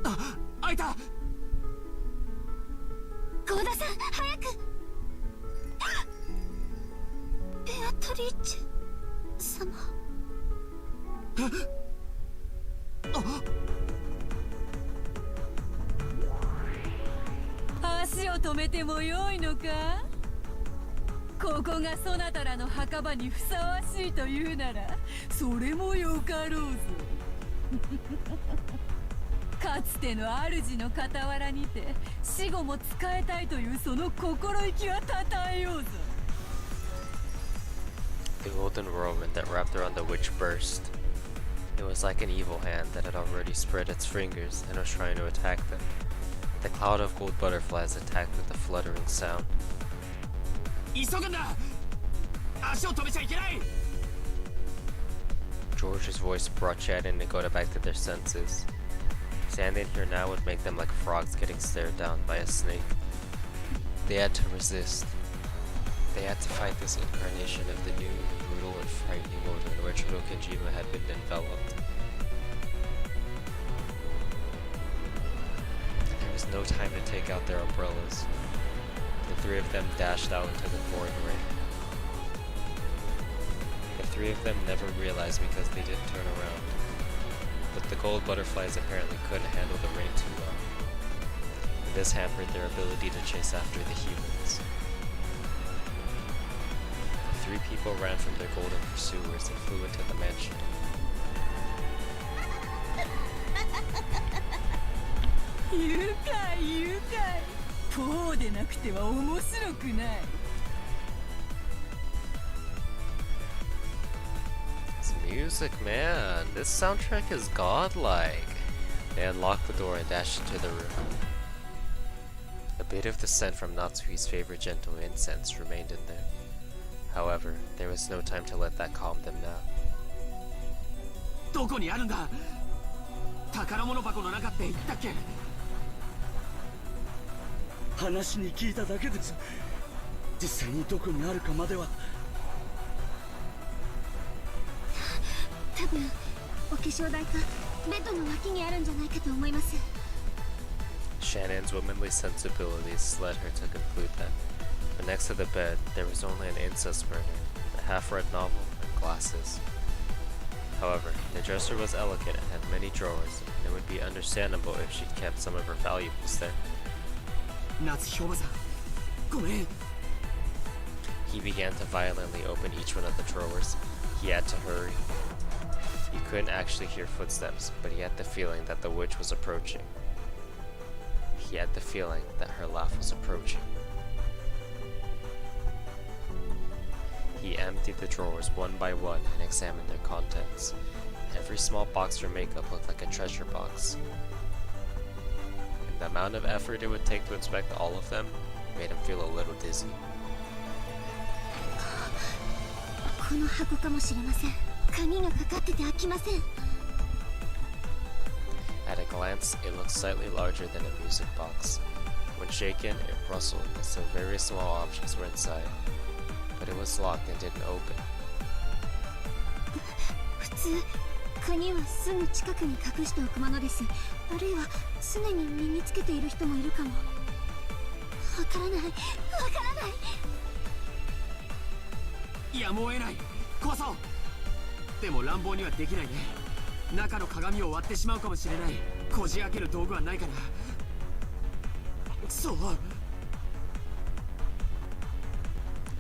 あ、開いた。ゴーダさん、早く。ベアトリーチェ様。足を止めてもよいのか。ここがそなたらの墓場にふさわしいというなら、それもよかろうぞ。かつての主の傍らにて死後も仕えたいというその心意気はたたえようぞ。The golden whirlwind that wrapped around the witch burst. It was like an evil hand that had already spread its fingers and was trying to attack them. The cloud of gold butterflies attacked with a fluttering sound. 急ぐんだ。足を止めちゃいけない。George's voice brought Chad and Nagoda back to their senses. Standing here now would make them like frogs getting stared down by a snake. They had to resist. They had to fight this incarnation of the new, brutal and frightening world in which Rokajima had been enveloped. There was no time to take out their umbrellas. The three of them dashed out into the pouring rain. The three of them never realized because they didn't turn around. But the gold butterflies apparently couldn't handle the rain too well. And this hampered their ability to chase after the humans. The three people ran from their golden pursuers and flew into the mansion. 愉快。こうでなくては面白くない。music, man. This soundtrack is godlike. They unlocked the door and dashed into the room. A bit of the scent from Natsuhi's favorite gentle incense remained in there. However, there was no time to let that calm them now. どこにあるんだ。宝物箱の中って言ったっけ。話に聞いただけです。実際にどこにあるかまでは。多分お化粧台かベッドの脇にあるんじゃないかと思います。 Shannon's womanly sensibilities led her to conclude that. But next to the bed, there was only an incense burner, a half-read novel, and glasses. However, the dresser was elegant and had many drawers, and it would be understandable if she'd kept some of her valuables there. 夏日おばさん、ごめん。 He began to violently open each one of the drawers. He had to hurry. He couldn't actually hear footsteps, but he had the feeling that the witch was approaching. He had the feeling that her laugh was approaching. He emptied the drawers one by one and examined their contents. Every small box for makeup looked like a treasure box. And the amount of effort it would take to inspect all of them made him feel a little dizzy. この箱かもしれません。鍵がかかってて開きません。 At a glance, it looked slightly larger than a music box. When shaken, it rustled as though very small objects were inside. But it was locked and didn't open. 普通鍵はすぐ近くに隠しておくものです。あるいは常に身につけている人もいるかも。わからない、わからない。やむを得ない。壊そう。でも乱暴にはできないね。中の鏡を割ってしまうかもしれない。こじ開ける道具はないかな。そう。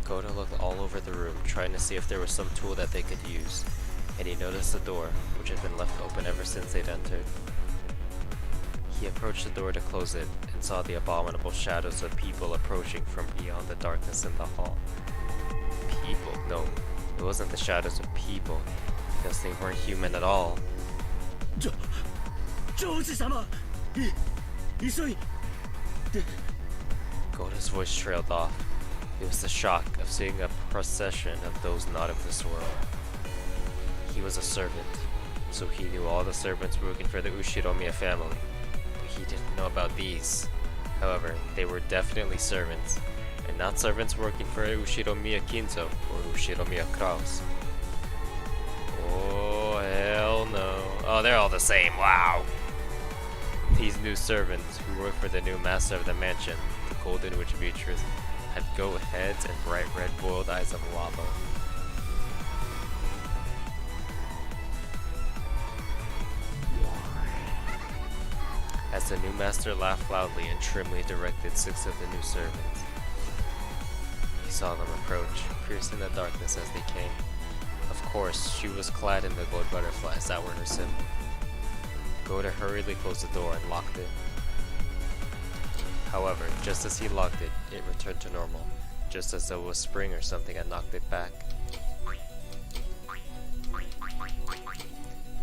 Goda looked all over the room, trying to see if there was some tool that they could use, and he noticed the door, which had been left open ever since they'd entered. He approached the door to close it, and saw the abominable shadows of people approaching from beyond the darkness in the hall. People? No, it wasn't the shadows of people, because they weren't human at all. ジョージ様、急いで。 Goda's voice trailed off. It was the shock of seeing a procession of those not of this world. He was a servant, so he knew all the servants working for the Ushiromiya family, but he didn't know about these. However, they were definitely servants, and not servants working for Ushiromiya Kinzo or Ushiromiya Kraus. Oh, hell no. Oh, they're all the same, wow! These new servants, who worked for the new master of the mansion, the Golden Witch Beatrice, had goat heads and bright red boiled eyes of lava. As the new master laughed loudly and trimly directed 6 of the new servants, he saw them approach, piercing the darkness as they came. Of course, she was clad in the gold butterflies that were her symbol. Goda hurriedly closed the door and locked it. However, just as he locked it, it returned to normal, just as though it was spring or something had knocked it back.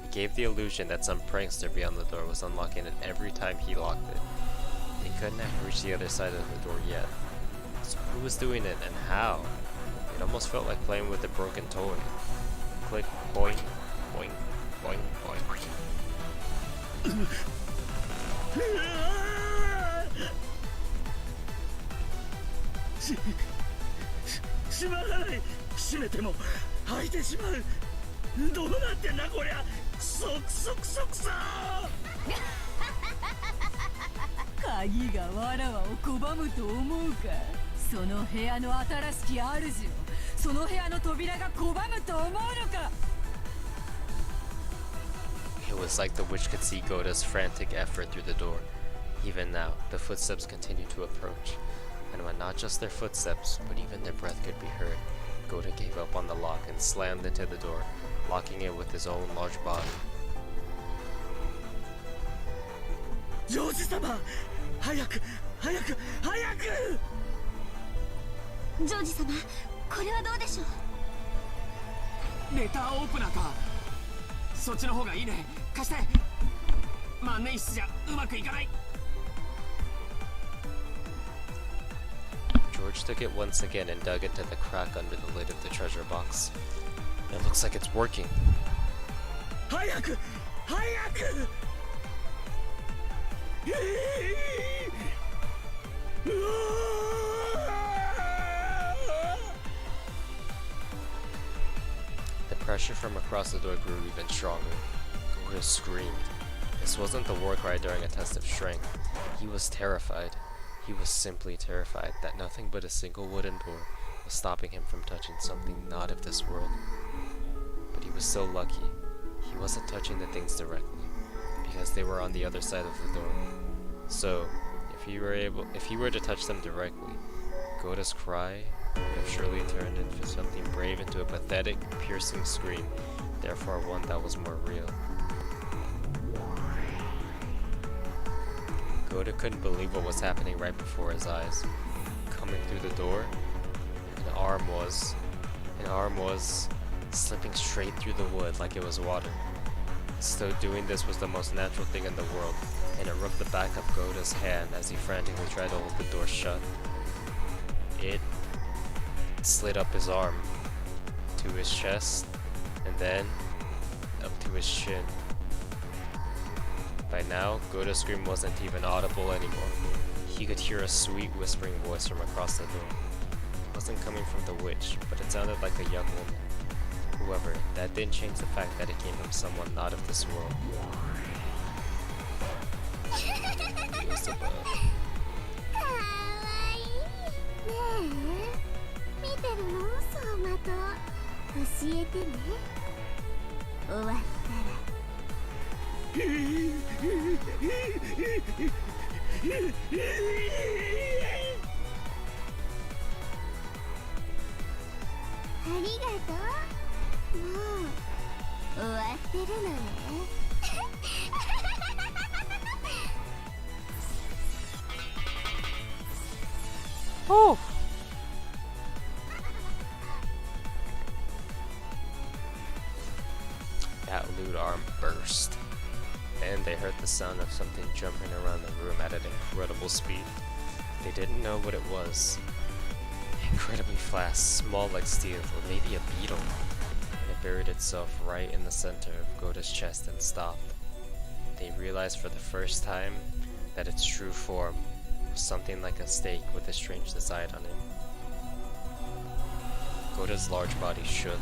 He gave the illusion that some prankster beyond the door was unlocking it every time he locked it. He couldn't have reached the other side of the door yet. So who was doing it and how? It almost felt like playing with a broken toy. Click, boing, boing, boing, boing. 閉まらない。閉めても開いてしまう。どうなってんだこりゃ。クソクソクソクソ。鍵がわらわを拒むと思うか。その部屋の新しき主をその部屋の扉が拒むと思うのか。 It was like the witch could see Goda's frantic effort through the door. Even now, the footsteps continued to approach, and when not just their footsteps, but even their breath could be heard, Goda gave up on the lock and slammed into the door, locking it with his own large body. ジョージ様、早く早く早く。ジョージ様、これはどうでしょう。レターオープナーか。そっちの方がいいね。貸して。万年筆じゃうまくいかない。 George took it once again and dug into the crack under the lid of the treasure box. It looks like it's working. 早く早く。The pressure from across the door grew even stronger. Goda screamed. This wasn't the war cry during a test of strength. He was terrified. He was simply terrified that nothing but a single wooden door was stopping him from touching something not of this world. But he was so lucky. He wasn't touching the things directly, because they were on the other side of the door. So, if he were to touch them directly, Goda's cry would have surely turned into something brave into a pathetic, piercing scream, therefore one that was more real. Goda couldn't believe what was happening right before his eyes. Coming through the door, an arm was slipping straight through the wood like it was water. As though doing this was the most natural thing in the world, and it rubbed the back of Goda's hand as he frantically tried to hold the door shut. It slid up his arm to his chest, and then up to his chin. By now, Goda's scream wasn't even audible anymore. He could hear a sweet whispering voice from across the door. It wasn't coming from the witch, but it sounded like a young woman. However, that didn't change the fact that it came from someone not of this world. Feels above. ねえ見てるの相馬と教えてね終わったらありがとうもう終わってるのねOh! That lewd arm burst, and they heard the sound of something jumping around the room at an incredible speed. They didn't know what it was. Incredibly fast, small like steel, or maybe a beetle. And it buried itself right in the center of Goda's chest and stopped. They realized for the first time that its true form was something like a snake with a strange design on it. Goda's large body shook,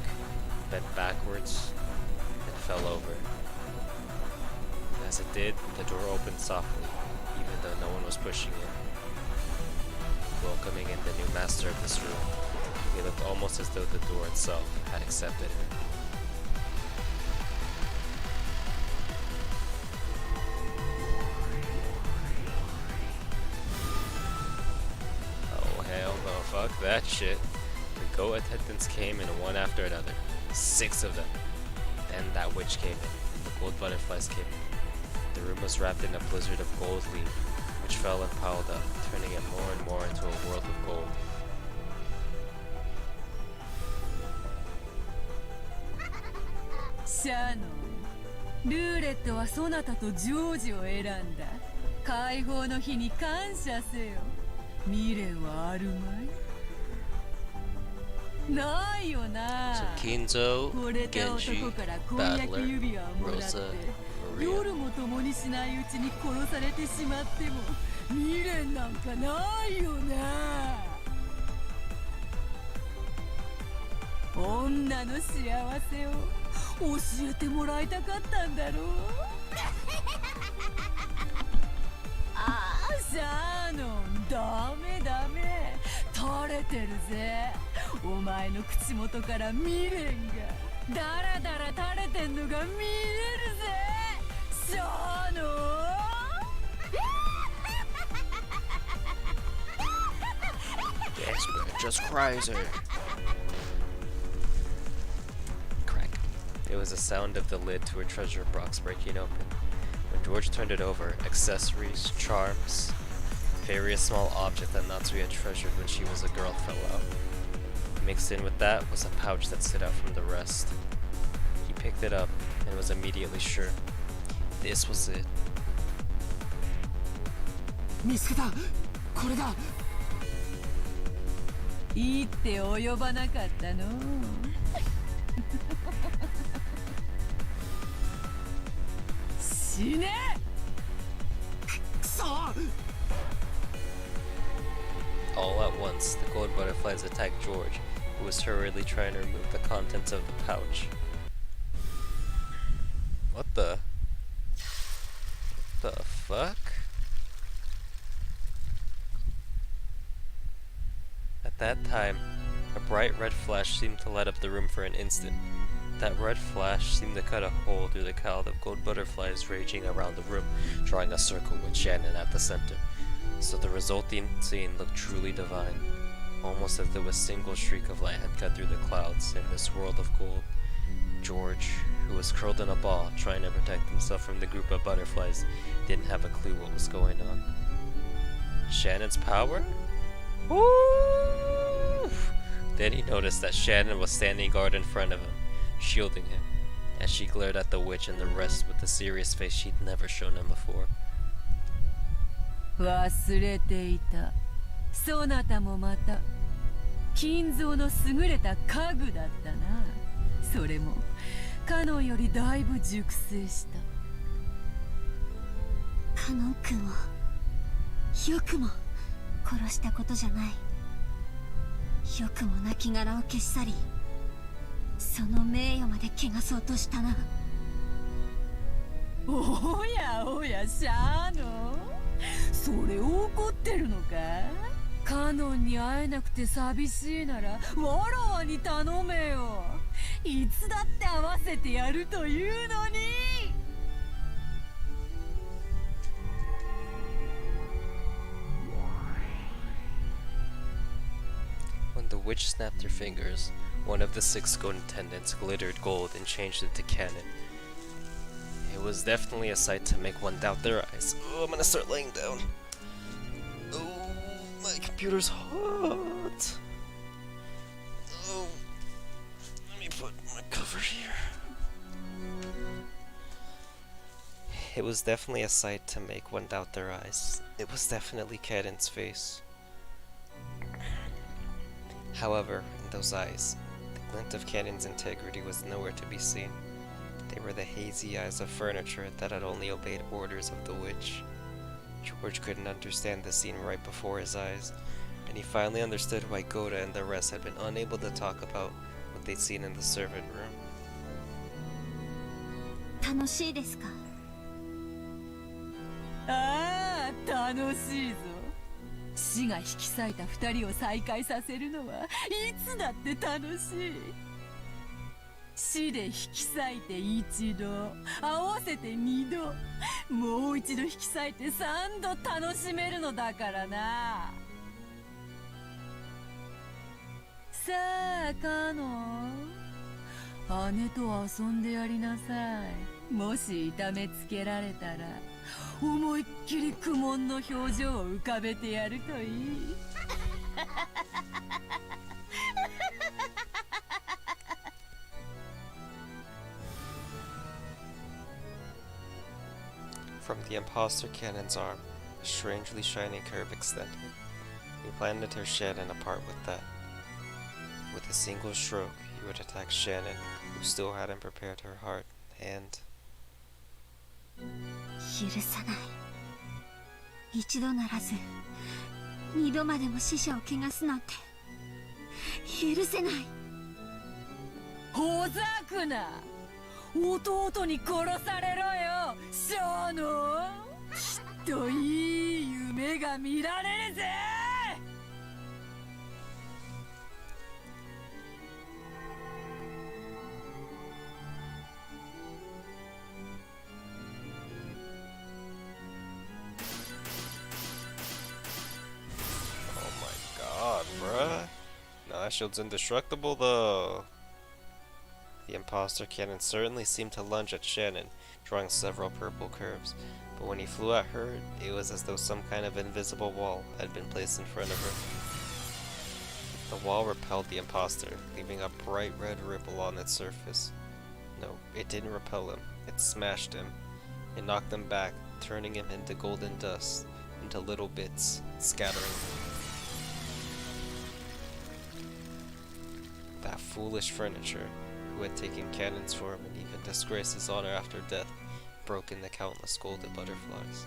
bent backwards, and fell over. As it did, the door opened softly, even though no one was pushing it. Welcoming in the new master of this room, he looked almost as though the door itself had accepted him. Oh hell no, fuck that shit. The go attendants came in one after another. 6 of them. Then that witch came in. The gold butterflies came in. The room was wrapped in a blizzard of gold leaf, which fell and piled up, turning it more and more into a world of gold. Shannon, ルーレットはそなたとジョージを選んだ。解放の日に感謝せよ。未練はあるまい？ないよな。Kinzo, 惚れた Genji, 男から婚約 Battler, 指輪をもらって Rosa, Maria. 夜も共にしないうちに殺されてしまっても未練なんかないよな。女の幸せを教えてもらいたかったんだろう。ああ、シャーノン、ダメダメ、垂れてるぜ。お前の口元から未練がダラダラ垂れてんのが見えるぜ、シャーノン。Desperate, just crazy. Crack. It was the sound of the lid to a treasure box breaking open. When George turned it over, accessories, charms, various small objects that Natsuki had treasured when she was a girl fell out. Mixed in with that was a pouch that stood out from the rest. He picked it up and was immediately sure. This was it. 見つけた。これだ。いいって及ばなかったの死ね。くそ。 All at once, the gold butterflies attacked George, who was hurriedly trying to remove the contents of the pouch. What the fuck? At that time, a bright red flash seemed to light up the room for an instant. That red flash seemed to cut a hole through the cloud of gold butterflies raging around the room, drawing a circle with Shannon at the center. So the resulting scene looked truly divine, almost as though a single streak of light had cut through the clouds in this world of gold. George, who was curled in a ball trying to protect himself from the group of butterflies, didn't have a clue what was going on. Shannon's power? Ooh! Then he noticed that Shannon was standing guard in front of him, shielding him, as she glared at the witch and the rest with a serious face she'd never shown him before. 忘れていた。そなたもまた金蔵の優れた家具だったな。それもカノンよりだいぶ熟成した。カノン君をよくも殺したことじゃない。よくも亡骸を消し去り、その名誉まで汚そうとしたな。おやおや、シャーノ、それ怒ってるのか？カノンに会えなくて寂しいならわらわに頼めよ。いつだって会わせてやるというのに。When the witch snapped her fingers, one of the 6 gold attendants glittered gold and changed into cannon. It was definitely a sight to make one doubt their eyes. Oh, I'm gonna start laying down. Oh, my computer's hot. Oh, let me put my cover here. It was definitely a sight to make one doubt their eyes. It was definitely Cadden's face. However, in those eyes, the glint of Cadden's integrity was nowhere to be seen. They were the hazy eyes of furniture that had only obeyed orders of the witch. George couldn't understand the scene right before his eyes, and he finally understood why Goda and the rest had been unable to talk about what they'd seen in the servant room. 楽しいですか？ああ、楽しいぞ。死が引き裂いた2人を再会させるのはいつだって楽しい。死で引き裂いて1度、合わせて2度、もう一度引き裂いて3度楽しめるのだからな。さあ、カノン、姉と遊んでやりなさい。もし痛めつけられたら思いっきり苦悶の表情を浮かべてやるといい。From the imposter cannon's arm, a strangely shining curve extended. He planned to tear Shannon apart with that. With a single stroke, he would attack Shannon, who still hadn't prepared her heart, and... 許さない。一度ならず二度までも死者を汚すなんて許せない。ほざくな。弟に殺されろよ、シャーノ。きっといい夢が見られるぜ。Bruh. Now that shield's indestructible though. The imposter cannon certainly seemed to lunge at Shannon, drawing several purple curves, but when he flew at her, it was as though some kind of invisible wall had been placed in front of her. The wall repelled the imposter, leaving a bright red ripple on its surface. No, it didn't repel him. It smashed him. It knocked him back, turning him into golden dust, into little bits, scattering. That foolish furniture, who had taken cannons for him and even disgraced his honor after death, broke into countless golden butterflies.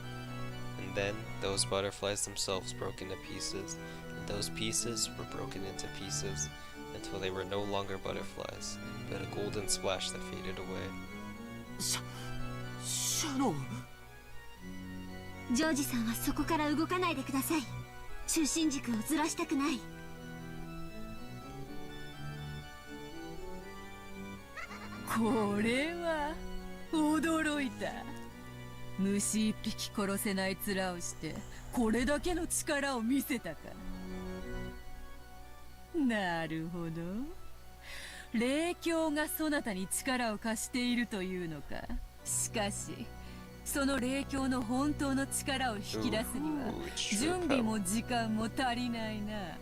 And then those butterflies themselves broke into pieces, and those pieces were broken into pieces until they were no longer butterflies, but a golden splash that faded away. シャロン。ジョージさんはそこから動かないでください。中心軸をずらしたくない。これは驚いた。虫一匹殺せない面をしてこれだけの力を見せたか。なるほど、霊境がそなたに力を貸しているというのか。しかしその霊境の本当の力を引き出すには準備も時間も足りないな。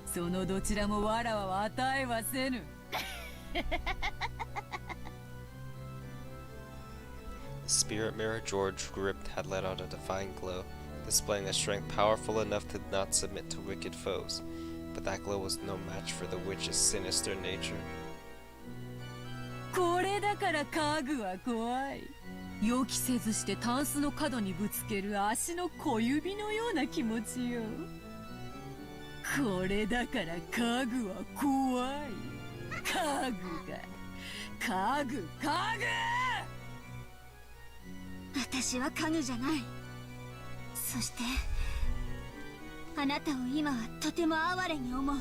そのどちらもわらわは与えはせぬ。The spirit mirror George gripped had let out a defying glow, displaying a strength powerful enough to not submit to wicked foes. But that glow was no match for the witch's sinister nature. これだから家具は怖い。予期せずしてタンスの角にぶつける足の小指のような気持ちよ。これだから家具は怖い。家具が家具。私は家具じゃない。そしてあなたを今はとても哀れに思う。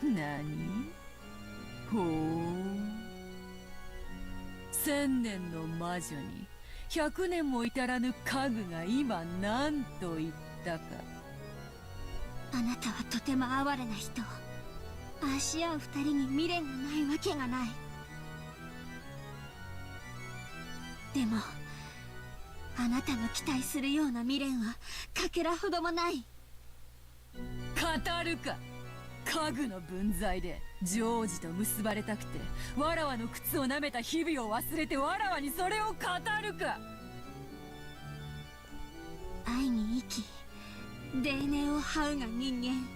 何？ほう。1000年の魔女に100年も至らぬ家具が今何と言ったか。あなたはとても哀れな人。愛し合う二人に未練がないわけがない。でもあなたの期待するような未練はかけらほどもない。語るか。家具の分際でジョージと結ばれたくてわらわの靴を舐めた日々を忘れてわらわにそれを語るか。愛に生き泥念を這うが人間。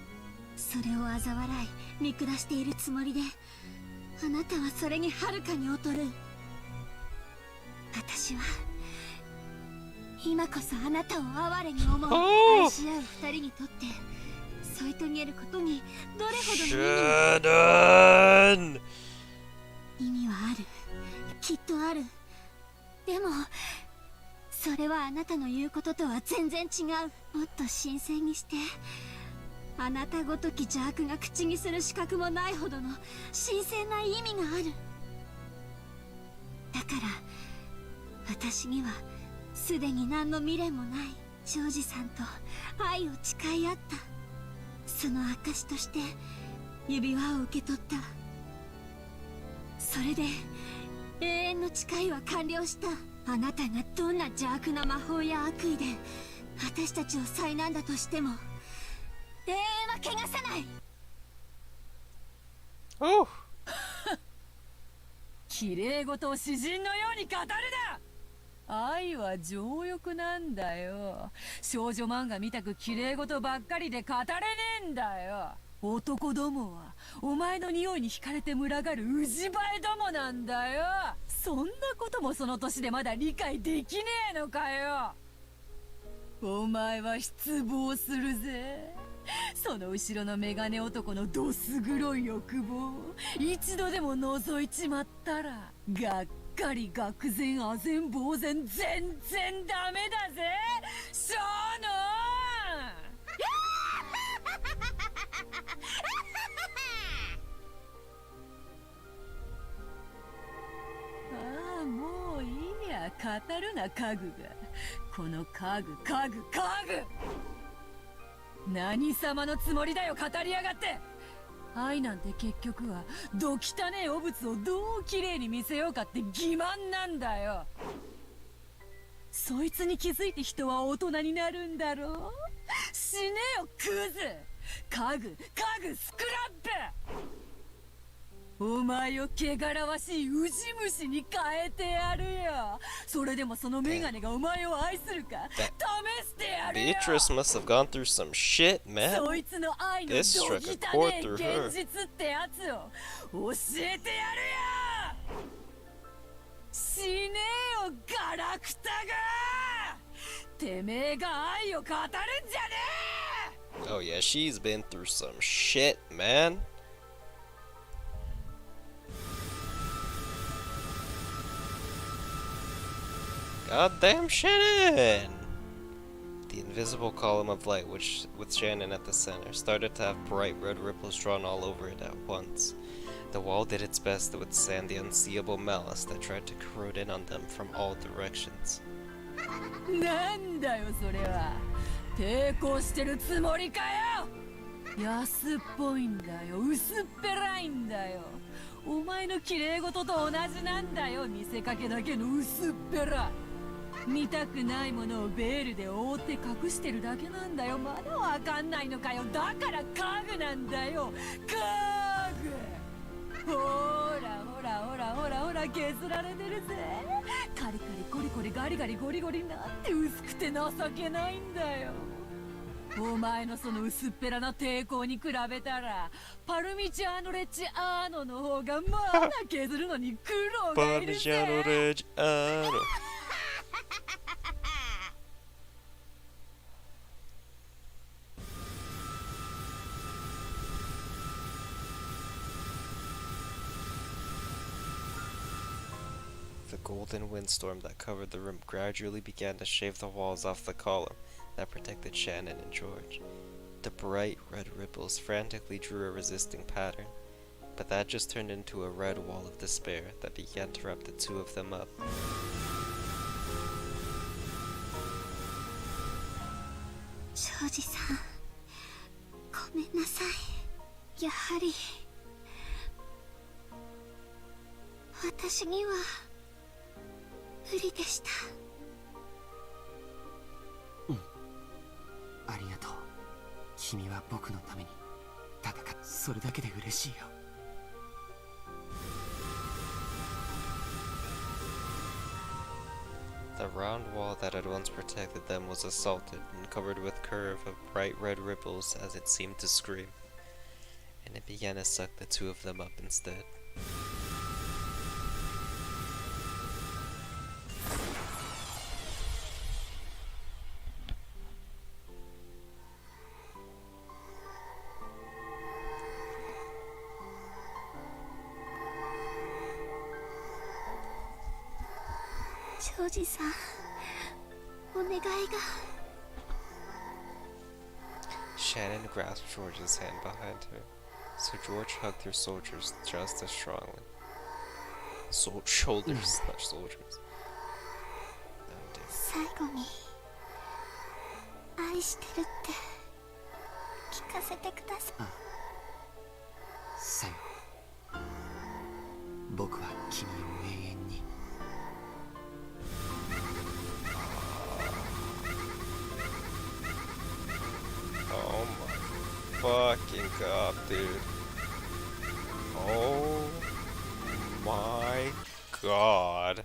それを嘲笑い見下しているつもりであなたはそれにはるかに劣る。私は今こそあなたを哀れに思う。愛し合う二人にとって添い遂げることにどれほどの意味はある。きっとある。でもそれはあなたの言うこととは全然違う。もっと新鮮にして。あなたごとき邪悪が口にする資格もないほどの新鮮な意味がある。だから私にはすでに何の未練もないジョージさんと愛を誓い合った。その証として指輪を受け取った。それで永遠の誓いは完了した。あなたがどんな邪悪な魔法や悪意で私たちを災難だとしても永遠は汚さない。おう。綺麗事を詩人のように語るな。愛は情欲なんだよ。少女漫画みたく綺麗事ばっかりで語れねえんだよ。男どもはお前の匂いに惹かれて群がるウジバエどもなんだよ。そんなこともその年でまだ理解できねえのかよ。お前は失望するぜ。その後ろのメガネ男のどす黒い欲望一度でも覗いちまったらがっかり愕然唖然呆然全然ダメだぜショーノああもういいや語るな家具がこの家具何様のつもりだよ語りやがって。愛なんて結局はど汚ねえ汚物をどう綺麗に見せようかって欺瞞なんだよ。そいつに気づいて人は大人になるんだろう。死ねよクズ。家具スクラップ。お前を汚らわしいウジ虫に変えてやるよ。それでもそのメガネがお前を愛するか試してやるよ。 Beatrice must have gone through some shit, man. そいつの愛の This ど struck ぎ a た chord ね through 現 her. 実ってやつを教えてやるよ。死ねよガラクタが。てめえが愛を語るんじゃねえ。 Oh yeah, she's been through some shit, man. Goddamn Shannon! The invisible column of light, which with Shannon at the center, started to have bright red ripples drawn all over it at once. The wall did its best to withstand the unseeable malice that tried to corrode in on them from all directions. なんだよそれは。抵抗してるつもりかよ。安っぽいんだよ、薄っぺらいんだよ。お前の綺麗事と同じなんだよ、見せかけだけの薄っぺら。見たくないものをベールで覆って隠してるだけなんだよ。まだわかんないのかよ。だから家具なんだよ、家具。ほらほらほらほらほら削られてるぜ。カリカリコリコリガリガリゴリゴリなんて薄くて情けないんだよ。お前のその薄っぺらな抵抗に比べたらパルミジャーノレッジアーノの方がまだ削るのに苦労がいるぜ。 The golden windstorm that covered the room gradually began to shave the walls off the column that protected Shannon and George. The bright red ripples frantically drew a resisting pattern, but that just turned into a red wall of despair that began to wrap the two of them up. 庄司さん、ごめんなさい。やはり私には無理でした。ありがとう。君は僕のために戦っ、それだけで嬉しいよ。The round wall that had once protected them was assaulted and covered with curve of bright red ripples as it seemed to scream, and it began to suck the two of them up instead.「庄司さん、お願いが。」 Shannon grasped George's hand behind her, so George hugged her soldiers just as strongly. Shoulders, not soldiers. 最後に愛してるって聞かせてください。さよ。僕は君を永遠に。Oh my fucking god, dude. Oh my god.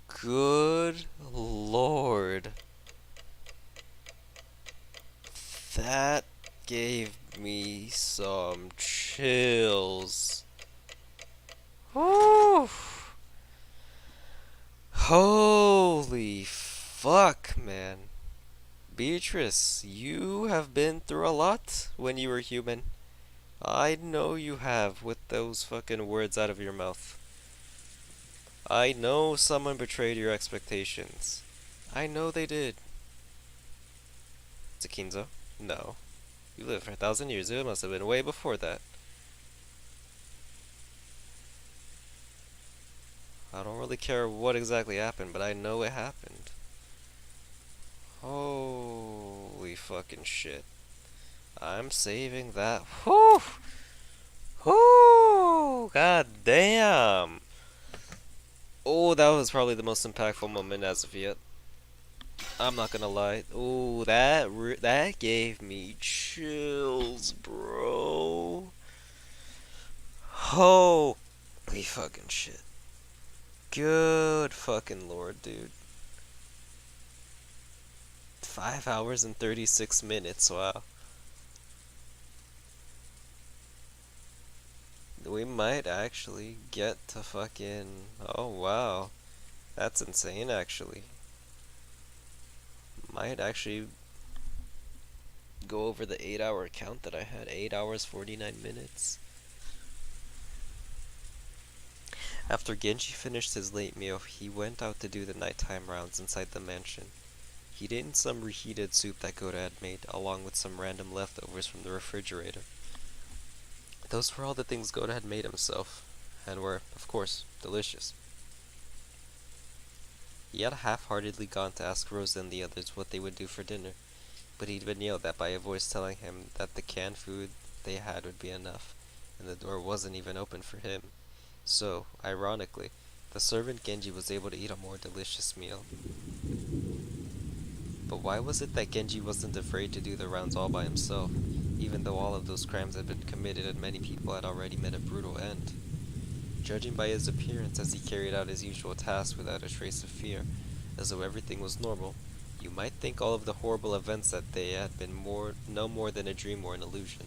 Good lord. That gave me some chills. Whew. Holy fuck, man. Beatrice, you have been through a lot when you were human. I know you have, with those fucking words out of your mouth. I know someone betrayed your expectations. I know they did. Zakinzo? No. You lived for 1,000 years. It must have been way before that. I don't really care what exactly happened, but I know it happened. Holy fucking shit. I'm saving that. Whew! Whew! God damn! Oh, that was probably the most impactful moment as of yet. I'm not gonna lie. Oh, that gave me chills, bro. Holy fucking shit. Good fucking lord, dude. 5 hours and 36 minutes, wow. We might actually get to fucking... Oh, wow. That's insane, actually. Might actually go over the 8-hour count that I had. 8 hours, 49 minutes. After Genji finished his late meal, he went out to do the nighttime rounds inside the mansion. He'd eaten some reheated soup that Goda had made, along with some random leftovers from the refrigerator. Those were all the things Goda had made himself, and were, of course, delicious. He had half-heartedly gone to ask Rosa and the others what they would do for dinner, but he'd been yelled at by a voice telling him that the canned food they had would be enough, and the door wasn't even open for him. So, ironically, the servant Genji was able to eat a more delicious meal. But why was it that Genji wasn't afraid to do the rounds all by himself, even though all of those crimes had been committed and many people had already met a brutal end? Judging by his appearance as he carried out his usual tasks without a trace of fear, as though everything was normal, you might think all of the horrible events that day had been no more than a dream or an illusion.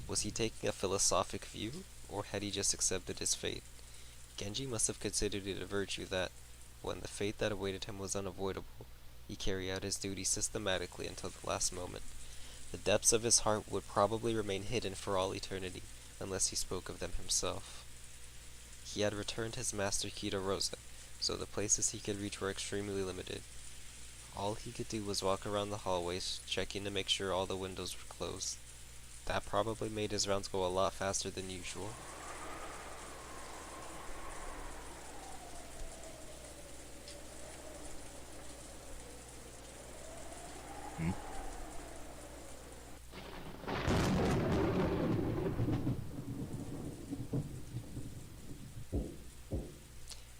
Was he taking a philosophic view, or had he just accepted his fate? Genji must have considered it a virtue that, when the fate that awaited him was unavoidable, he carried out his duty systematically until the last moment. The depths of his heart would probably remain hidden for all eternity, unless he spoke of them himself. He had returned his master key to Rosa, so the places he could reach were extremely limited. All he could do was walk around the hallways, checking to make sure all the windows were closed. That probably made his rounds go a lot faster than usual.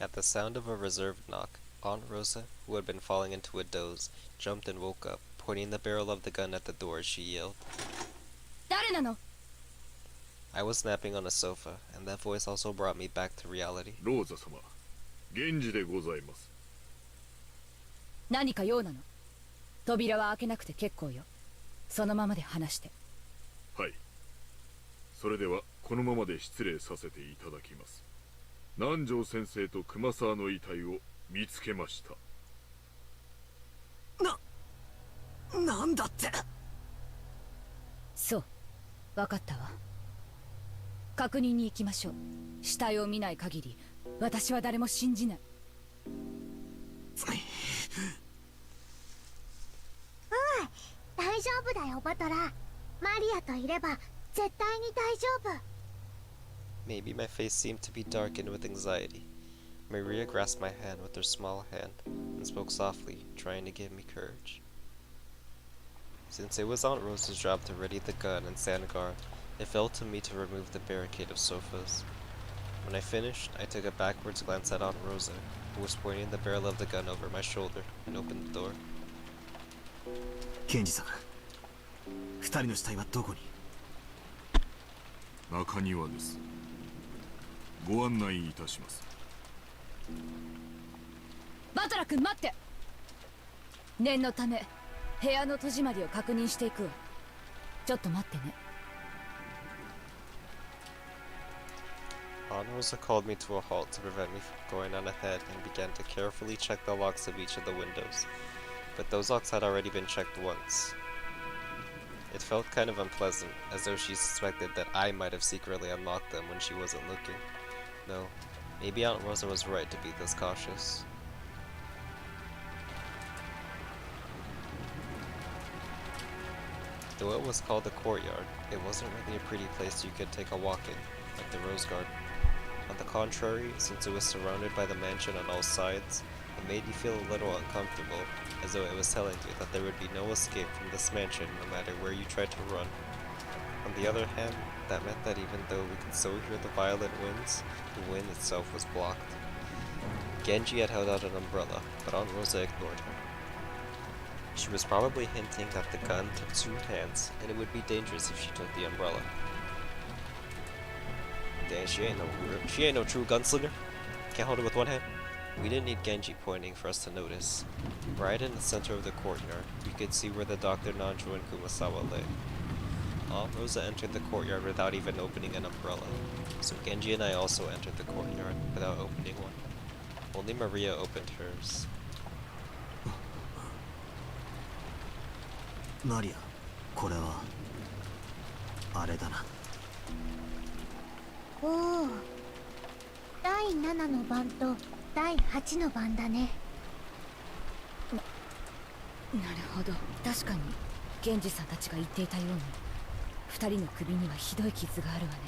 At the sound of a reserved knock, Aunt Rosa, who had been falling into a doze, jumped and woke up, pointing the barrel of the gun at the door as she yelled. I was napping on a sofa, and that voice also brought me back to reality. Rosa 様、源氏でございます。何か用なの？扉は開けなくて結構よ。そのままで話して。はい。それではこのままで失礼させていただきます。南條先生と熊沢の遺体を見つけました。なんだって。そう、分かったわ。確認に行きましょう。死体を見ない限り、私は誰も信じない。大丈夫だよ、バトラー。マリアといれば絶対に大丈夫。Maybe my face seemed to be darkened with anxiety. Maria grasped my hand with her small hand and spoke softly, trying to give me courage. Since it was Aunt Rosa's job to ready the gun and stand guard, it fell to me to remove the barricade of sofas. When I finished, I took a backwards glance at Aunt Rosa, who was pointing the barrel of the gun over my shoulder, and opened the door. ケンジさん、二人の死体はどこに？中庭です。ご案内いたします。バトラ君待って。念のため部屋の戸締まりを確認していくわ。ちょっと待ってね。Aunt Rosa called me to a halt to prevent me from going on ahead and began to carefully check the locks of each of the windows. But those locks had already been checked once. It felt kind of unpleasant, as though she suspected that I might have secretly unlocked them when she wasn't looking. No, maybe Aunt Rosa was right to be this cautious. Though it was called the courtyard, it wasn't really a pretty place you could take a walk in, like the Rose Garden. On the contrary, since it was surrounded by the mansion on all sides, it made you feel a little uncomfortable, as though it was telling you that there would be no escape from this mansion no matter where you tried to run. On the other hand, that meant that even though we could still hear the violent winds, the wind itself was blocked. Genji had held out an umbrella, but Aunt Rosa ignored her. She was probably hinting that the gun took two hands, and it would be dangerous if she took the umbrella. Dang, she ain't no true gunslinger. Can't hold it with one hand. We didn't need Genji pointing for us to notice. Right in the center of the courtyard, we could see where the Dr. Nanjo and Kumasawa lay. Rosa entered the courtyard without even opening an umbrella, so Genji and I also entered the courtyard without opening one. Only Maria opened hers. マリア、これはあれだな。おお、第7の番と第8の番だね。なるほど。確かに源氏さんたちが言っていたように2人の首にはひどい傷があるわね。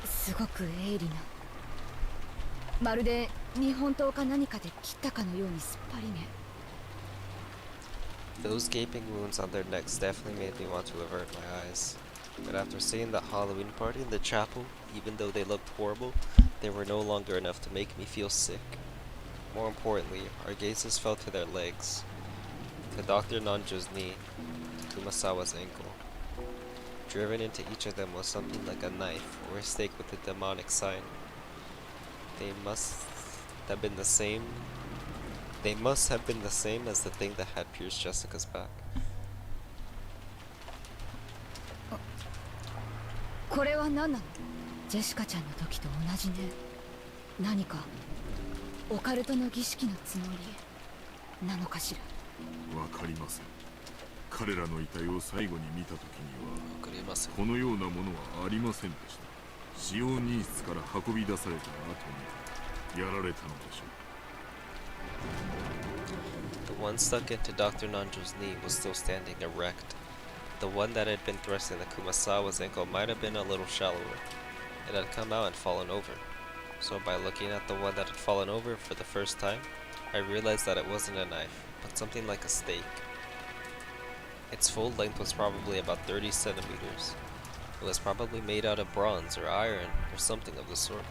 すごく鋭利な、まるで日本刀か何かで切ったかのようにすっぱりね。 Those gaping wounds on their necks definitely made me want to avert my eyes. But after seeing that Halloween party in the chapel, even though they looked horrible, they were no longer enough to make me feel sick. More importantly, our gazes fell to their legs, to Dr. Nanjo's knee, to Kumasawa's ankle. Driven into each of them was something like a knife or a stake with a demonic sign. They must have been the same. They must have been the same as the thing that had pierced Jessica's back. これは何なの？ジェシカちゃんの時と同じね。何かオカルトの儀式のつもりなのかしら。わかりません。彼らの遺体を最後に見た時にはこのようなものはありませんでした。使用人室から運び出された後にやられたのでしょう。 The one stuck into Dr. Nanjo's knee was still standing erect. The one that had been thrust into Kumasawa's ankle might have been a little shallower. It had come out and fallen over. So by looking at the one that had fallen over for the first time, I realized that it wasn't a knife, but something like a stake. Its full length was probably about 30 centimeters. It was probably made out of bronze or iron or something of the sort.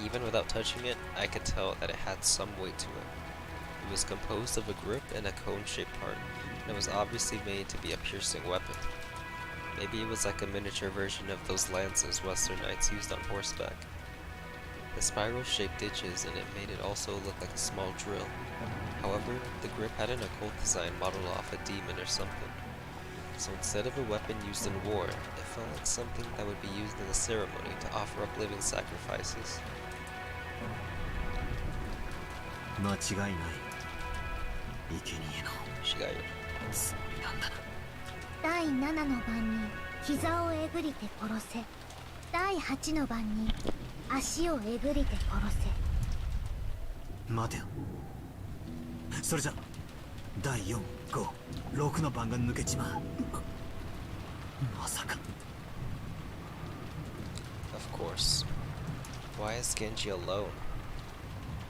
Even without touching it, I could tell that it had some weight to it. It was composed of a grip and a cone-shaped part, and it was obviously made to be a piercing weapon. Maybe it was like a miniature version of those lances Western knights used on horseback. The spiral-shaped edges in it made it also look like a small drill. However, the grip had an occult design modeled off a demon or something. So instead of a weapon used in war, it felt like something that would be used in a ceremony to offer up living sacrifices. 間違いない。生贄の違いよ。つもりなんだな。第7の番に膝をえぐりて殺せ。第8の番に足をえぐりて殺せ。待てよ。それじゃ第4、5、6の番が抜けちまう。まさか。Of course. Why is Genji alone?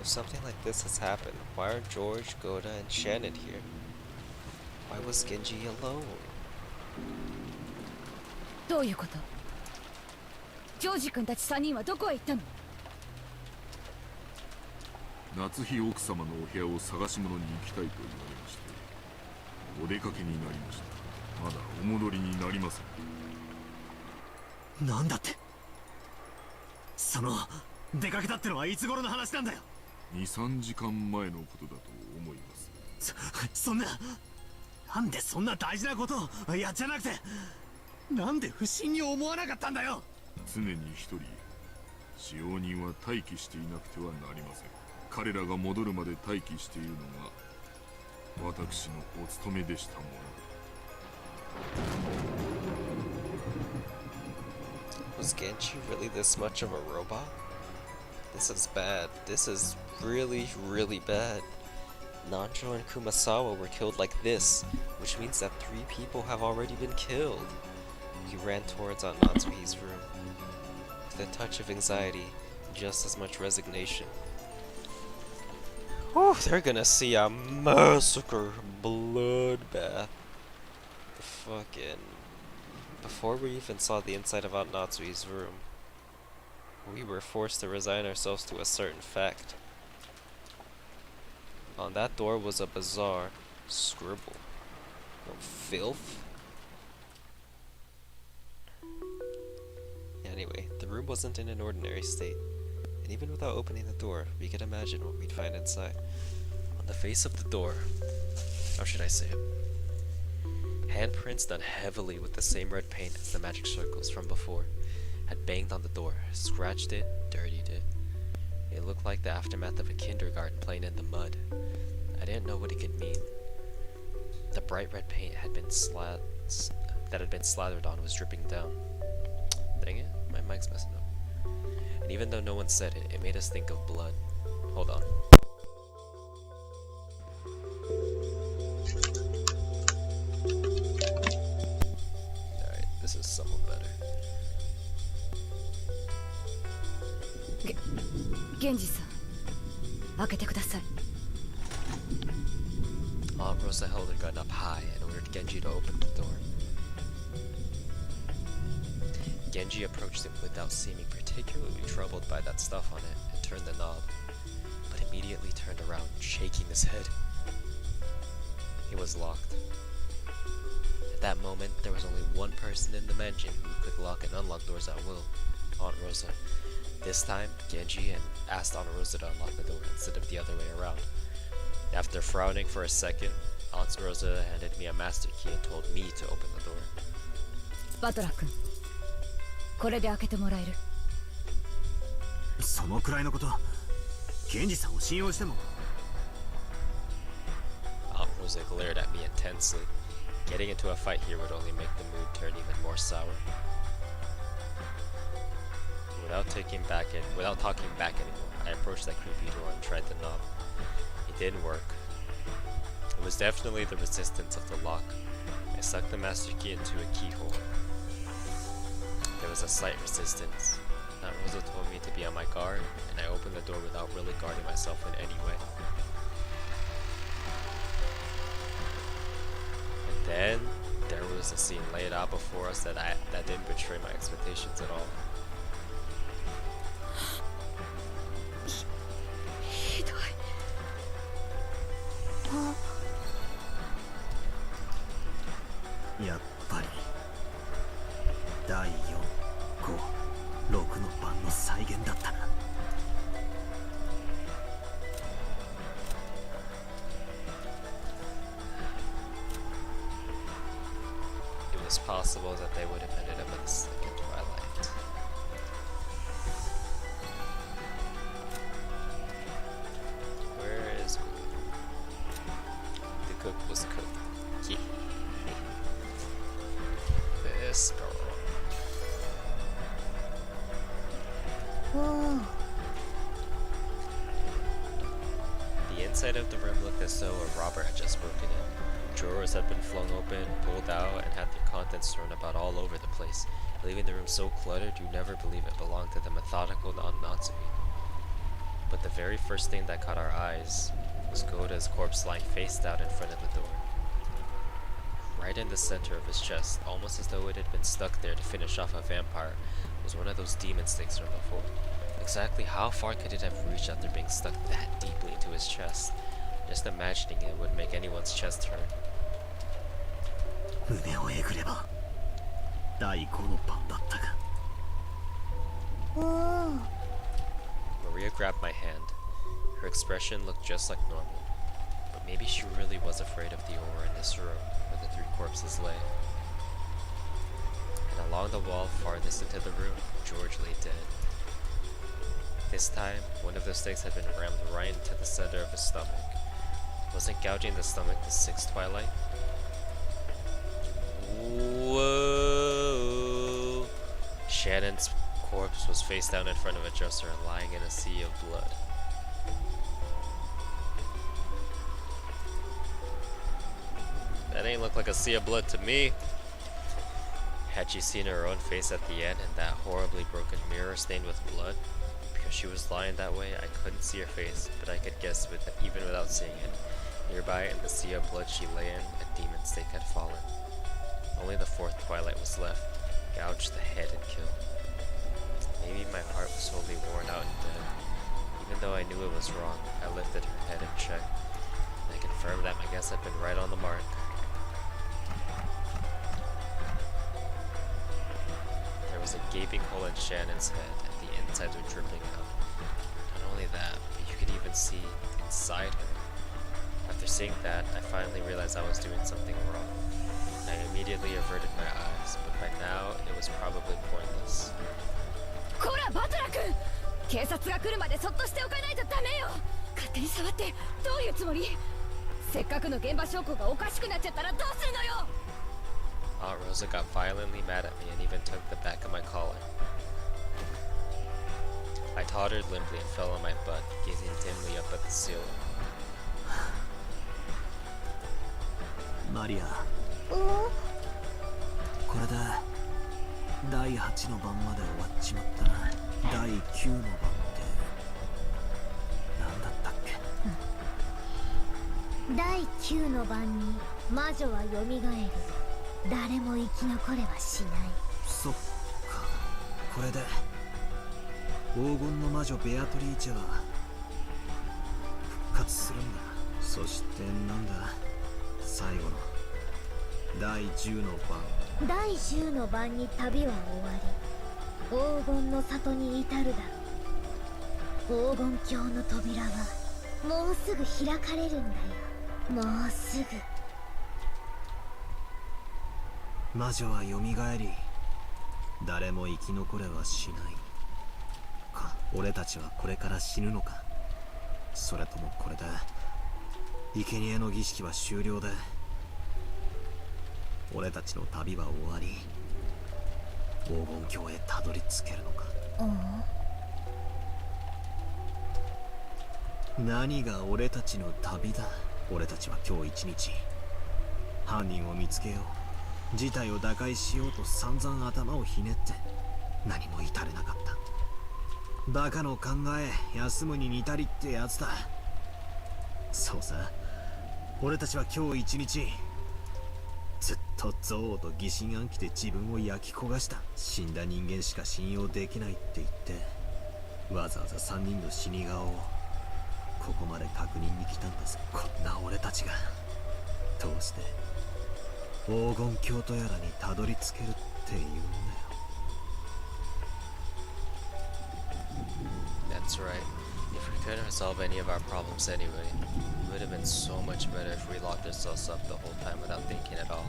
If something like this has happened, why are George, Goda, and Shannon here? Why was Genji alone? どういうこと？ジョージ君たち3人はどこへ行ったの？夏日奥様のお部屋を探し物に行きたいと言われまして、お出かけになりました。まだお戻りになりません。なんだって？その出かけたってのはいつ頃の話なんだよ。2、3時間前のことだと思います。そんな、なんでそんな大事なことをやっちゃなくて、なんで不審に思わなかったんだよ。常に一人使用人は待機していなくてはなりません。彼らが戻るまで待機しているのが私のお務めでしたもので。 Was Genji really this much of a robot? This is bad. This is really, really bad. Nanjo and Kumasawa were killed like this, which means that 3 people have already been killed. He ran towards Aunt Natsuhi's room, with a touch of anxiety, just as much resignation. Whew, they're gonna see a massacre, bloodbath. fucking... Before we even saw the inside of Aunt Natsui's room, we were forced to resign ourselves to a certain fact. On that door was a bizarre scribble. No filth? Anyway, the room wasn't in an ordinary state, and even without opening the door, we could imagine what we'd find inside. On the face of the door, how should I say it? Handprints done heavily with the same red paint as the magic circles from before had banged on the door, scratched it, dirtied it. It looked like the aftermath of a kindergarten playing in the mud. I didn't know what it could mean. The bright red paint had been slathered on was dripping down. Dang it, my mic's messing up. And even though no one said it, it made us think of blood. Hold on. Alright, this is somewhat better. 源氏さん、開けてください。 Aunt Rosa held her gun up high and ordered Genji to open the door. Genji approached it without seeming particularly troubled by that stuff on it and turned the knob, but immediately turned around, shaking his head. It was locked. At that moment, there was only one person in the mansion who could lock and unlock doors at will, Aunt Rosa. This time, Genji asked Aunt Rosa to unlock the door instead of the other way around. After frowning for a second, Aunt Rosa handed me a master key and told me to open the door. バトラー君、これで開けてもらえる？そのくらいのこと、源氏さんを信用しても。Aunt Rosa glared at me intensely. Getting into a fight here would only make the mood turn even more sour. Without talking back anymore, I approached that creepy door and tried the knob. It didn't work. It was definitely the resistance of the lock. I sucked the master key into a keyhole. There was a slight resistance. Aunt Rosa told me to be on my guard, and I opened the door without really guarding myself in any way. And then there was a scene laid out before us that didn't betray my expectations at all. ひどい。やっぱり第4、5、6の番の再現だったな。It was possible that they would have ended up in the second twilight. Where is the cook was cooking? This girl. The inside of the room looked as though a robber had just broken in. Drawers had been flung open, pulled out, and had their contents thrown about all over the place, leaving the room so cluttered you never believe it belonged to the methodical Natsumi. But the very first thing that caught our eyes was Goda's corpse lying face down in front of the door. Right in the center of his chest, almost as though it had been stuck there to finish off a vampire, was one of those demon sticks from before. Exactly how far could it have reached after being stuck that deeply into his chest? Just imagining it would make anyone's chest hurt. 胸をえぐれば第5の番だったが。Maria grabbed my hand. Her expression looked just like normal, but maybe she really was afraid of the aura in this room where the 3 corpses lay. And along the wall farthest into the room, George lay dead. This time, one of the stakes had been rammed right into the center of his stomach. Wasn't gouging the stomach the 6th twilight? Whoa! Shannon's corpse was face down in front of a dresser and lying in a sea of blood. That ain't look like a sea of blood to me. Had she seen her own face at the end and that horribly broken mirror stained with blood? Because she was lying that way, I couldn't see her face, but I could guess even without seeing it. Nearby, in the sea of blood she lay in, a demon stake had fallen. Only the fourth twilight was left. Gouge the head and kill. Maybe my heart was totally worn out and dead. Even though I knew it was wrong, I lifted her head and checked. And I confirmed that my guess had been right on the mark. There was a gaping hole in Shannon's head, and the insides were dripping out. Not only that, but you could even see inside her. After seeing that, I finally realized I was doing something wrong. I immediately averted my eyes, but by now, it was probably pointless. こらバトラ君、警察が来るまでそっとしておかないとダメよ。勝手に触ってどういうつもり？せっかくの現場証拠がおかしくなっちゃったらどうするのよ。 Aunt Rosa got violently mad at me and even took the back of my collar. I tottered limply and fell on my butt, gazing dimly up at the ceiling. マリア、おこれで第8の番まで終わっちまったな。第9の番って何だったっけ？第9の晩に魔女は蘇る。誰も生き残れはしない。そっか、これで黄金の魔女ベアトリーチェは復活するんだ。そしてなんだ、最後の第10の番。第10の晩に旅は終わり、黄金の里に至るだろう。黄金鏡の扉はもうすぐ開かれるんだよ。もうすぐ。魔女は蘇り、誰も生き残れはしないか。俺たちはこれから死ぬのか、それともこれで生贄の儀式は終了で俺たちの旅は終わり、黄金鏡へたどり着けるのか。何が俺たちの旅だ。俺たちは今日一日犯人を見つけよう、事態を打開しようと散々頭をひねって何も至れなかった。バカの考え、休むに似たりってやつだ。そうさ、俺たちは今日一日ずっと憎悪と疑心暗鬼で自分を焼き焦がした。死んだ人間しか信用できないって言ってわざわざ3人の死に顔をここまで確認に来たんだぜ。こんな俺たちがどうして黄金鏡とやらにたどり着けるって言うんだよ。 That's right. If we couldn't resolve any of our problems anyway, it would have been so much better if we locked ourselves up the whole time without thinking at all.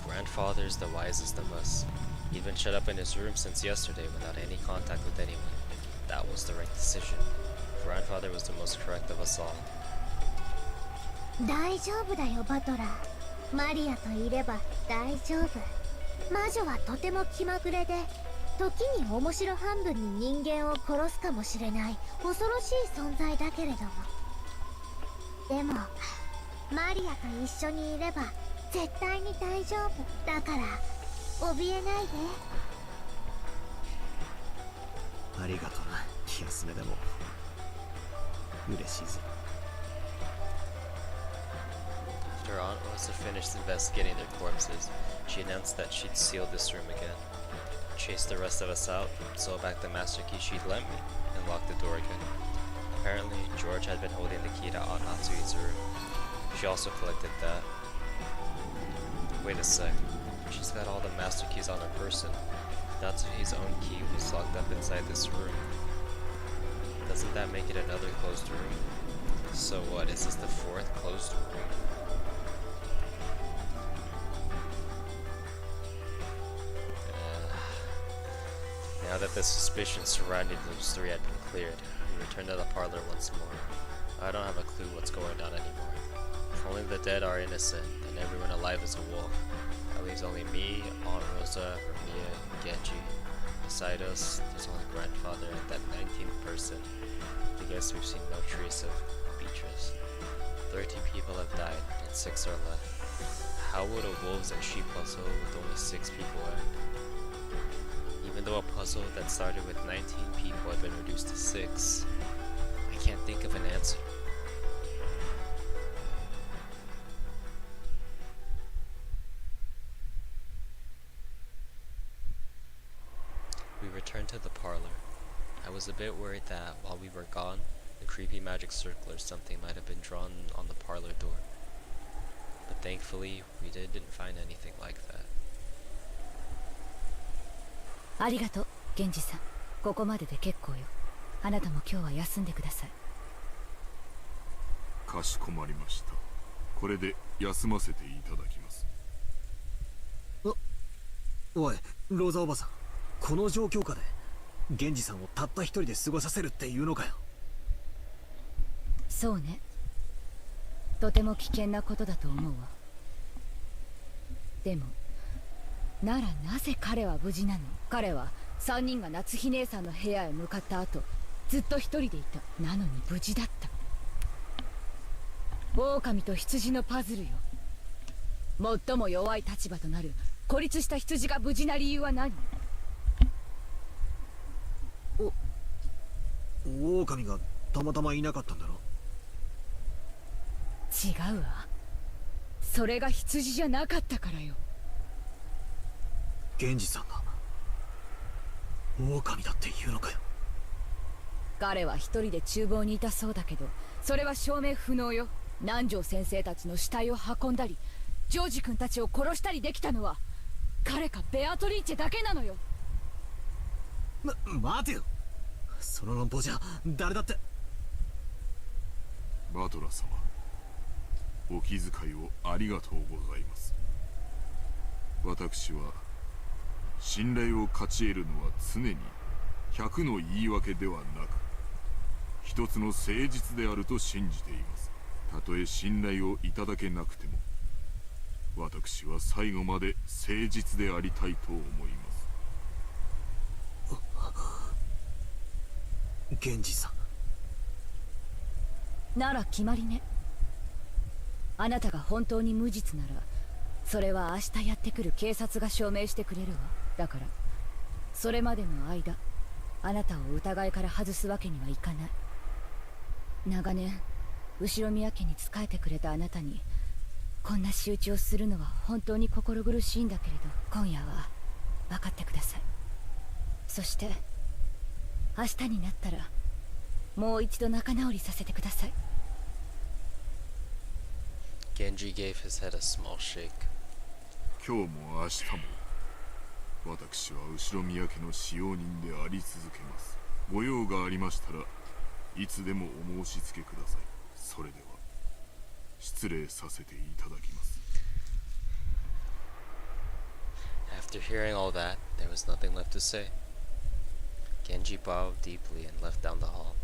Grandfather's the wisest of us. He'd been shut up in his room since yesterday without any contact with anyone. That was the right decision. Grandfather was the most correct of us all. 大丈夫だよバトラー。マリアといれば大丈夫。魔女はとても気まぐれで、時に面白半分に人間を殺すかもしれない恐ろしい存在だけれども、でもマリアと一緒にいれば絶対に大丈夫だから怯えないで。ありがとな、気休めでも嬉しいぜ。 After Aunt Rosa finished investigating their corpses, she announced that she'd sealed this room again, chased the rest of us out, sold back the master key she'd lent me, and locked the door again. Apparently, George had been holding the key to Aunt Natsui's room. She also collected that. Wait a sec, she's got all the master keys on her person. Natsui's own key was locked up inside this room. Doesn't that make it another closed room? So what, is this the fourth closed room? Now that the suspicion surrounding those three had been cleared, we returned to the parlor once more. I don't have a clue what's going on anymore. If only the dead are innocent, then everyone alive is a wolf. That leaves only me, Aunt Rosa, Mia, and Genji. Beside us, there's only Grandfather and that 19th person. I guess we've seen no trace of Beatrice. 13 people have died, and 6 are left. How would a wolves and sheep puzzle with only 6 people end? Even though a puzzle that started with 19 people had been reduced to 6, I can't think of an answer. returned to the parlor. I was a bit worried that while we were gone, the creepy magic circle or something might have been drawn on the parlor door. But thankfully, we didn't find anything like that. ありがとう、源氏さん。ここまでで結構よ。あなたも今日は休んでください。かしこまりました。これで休ませていただきます。おい、ローザおばさん、この状況下で源氏さんをたった一人で過ごさせるっていうのかよ。そうね。とても危険なことだと思うわ。でもならなぜ彼は無事なの？彼は3人が夏日姉さんの部屋へ向かった後、ずっと一人でいた。なのに無事だった。狼と羊のパズルよ。最も弱い立場となる孤立した羊が無事な理由は何？狼がたまたまいなかったんだろ。違うわ。それが羊じゃなかったからよ。源氏さんが狼だって言うのかよ。彼は一人で厨房にいたそうだけど、それは証明不能よ。南條先生たちの死体を運んだり、ジョージ君たちを殺したりできたのは彼かベアトリーチェだけなのよ。待てよ、その論法じゃ誰だって。バトラ様、お気遣いをありがとうございます。私は信頼を勝ち得るのは常に100の言い訳ではなく、一つの誠実であると信じています。たとえ信頼をいただけなくても、私は最後まで誠実でありたいと思います。源氏さんなら決まりね。あなたが本当に無実なら、それは明日やってくる警察が証明してくれるわ。だからそれまでの間、あなたを疑いから外すわけにはいかない。長年後宮家に仕えてくれたあなたにこんな仕打ちをするのは本当に心苦しいんだけれど、今夜は分かってください。そして明日になったらもう一度仲直りさせてください。 Genji gave his head a small shake. 今日も明日も私は後宮家の使用人であり続けます。ご用がありましたらいつでもお申し付けください。それでは失礼させていただきます。 After hearing all that, there was nothing left to say. Genji bowed deeply and left down the hall.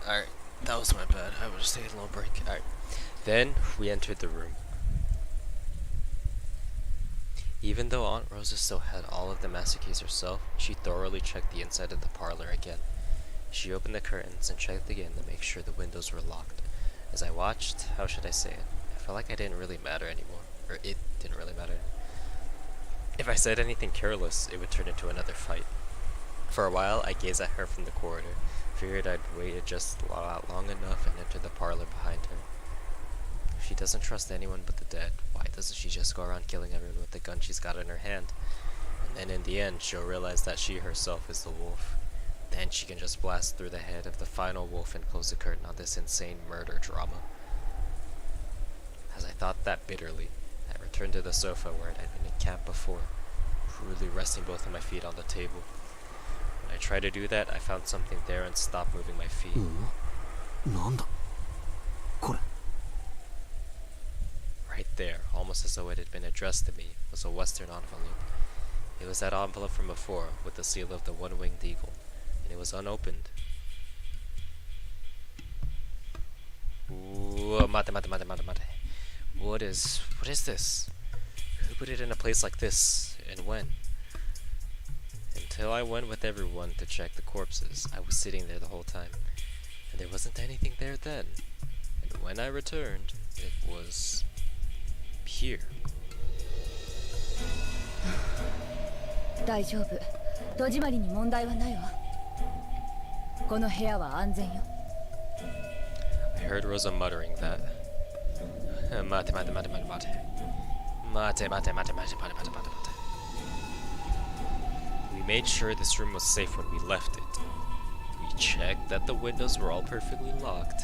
Alright, that was my bad. I was just taking a little break. Alright. Then we entered the room. Even though Aunt Rosa still had all of the master keys herself, she thoroughly checked the inside of the parlor again. She opened the curtains and checked again to make sure the windows were locked. As I watched, how should I say it? I felt like I didn't really matter anymore. Or it didn't really matter. If I said anything careless, it would turn into another fight. For a while, I gazed at her from the corridor, figured I'd waited just long enough and entered the parlor behind her. If she doesn't trust anyone but the dead, why doesn't she just go around killing everyone with the gun she's got in her hand? And then in the end, she'll realize that she herself is the wolf. Then she can just blast through the head of the final wolf and close the curtain on this insane murder drama. As I thought that bitterly, I returned to the sofa where it had been encamped before, rudely resting both of my feet on the table. When I tried to do that, I found something there and stopped moving my feet. なんだこれ Right there, almost as though it had been addressed to me, was a Western envelope. It was that envelope from before, with the seal of the one-winged eagle, and it was unopened. Ooh, mate. What is this? Who put it in a place like this, and when? Until I went with everyone to check the corpses, I was sitting there the whole time, and there wasn't anything there then. And when I returned, it was here. 大丈夫。戸締まりに問題はないわ。この部屋は安全よ。I heard Rosa muttering that. Mate. We made sure this room was safe when we left it. We checked that the windows were all perfectly locked.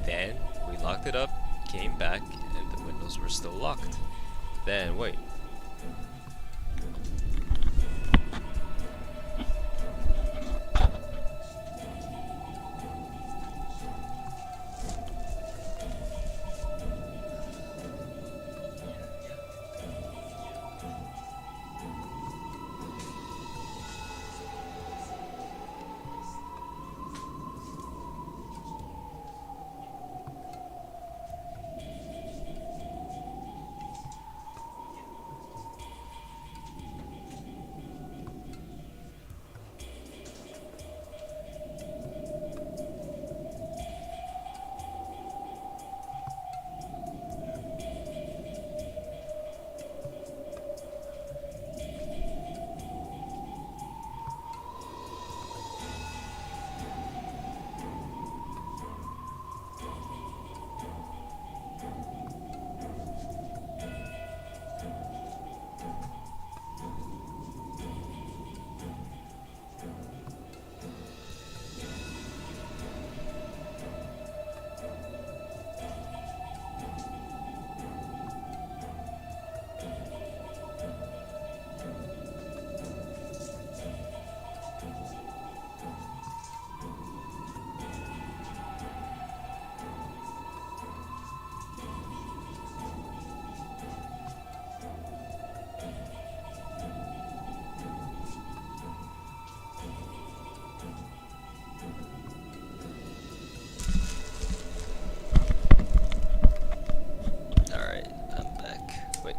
Then we locked it up, came back, and the windows were still locked. Then, wait.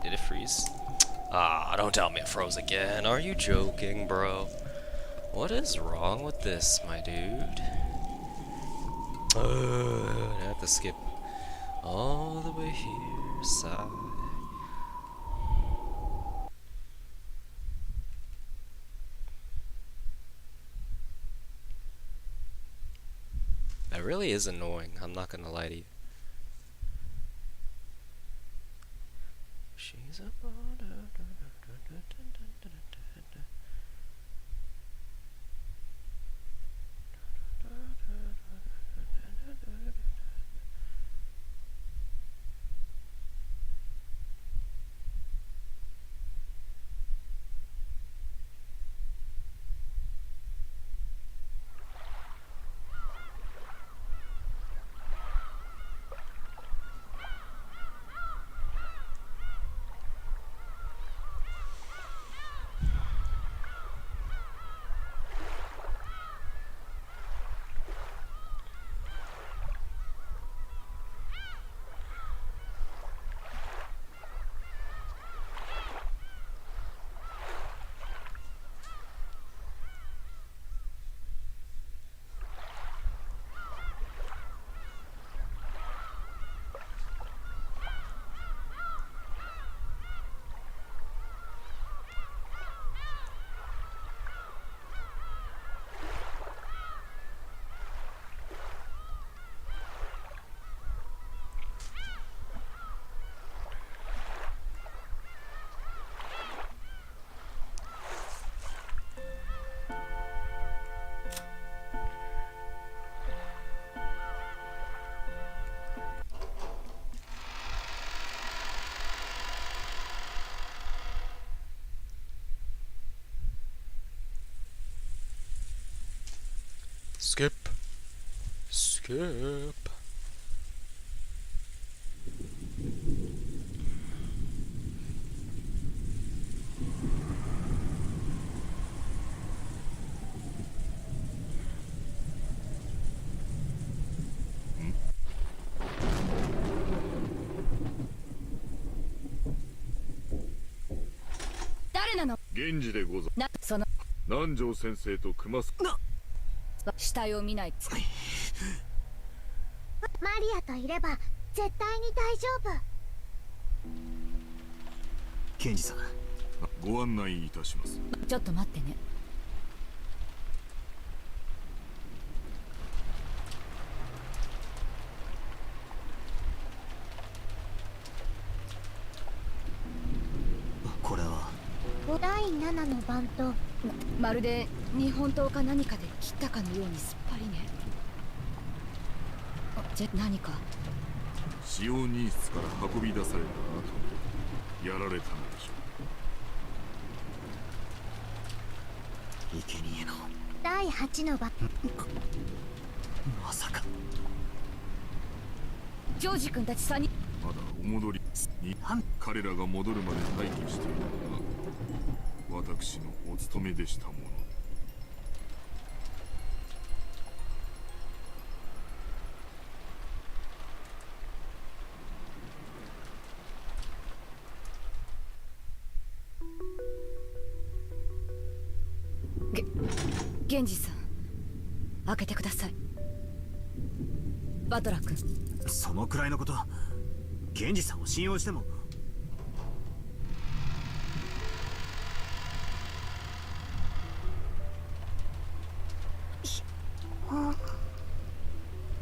Did it freeze? Ah, don't tell me it froze again. Are you joking, bro? What is wrong with this, my dude? I have to skip all the way here. Sigh. That really is annoying. I'm not gonna lie to you. She's a Skip. Skip. 誰なの？源氏でござな、その南條先生と熊須死体を見ない。マリアといれば絶対に大丈夫。ケンジさん、ご案内いたします。ちょっと待ってね。これは第7の番とまるで日本刀か何かで切ったかのようにすっぱりね。何か使用人室から運び出された後やられたのでしょう。生贄の第8の番。まさかジョージ君たち3人。まだお戻りに彼らが戻るまで待機しているのが私のお務めでしたもの。源氏さん、開けてください。バトラー君。そのくらいのこと源氏さんを信用しても。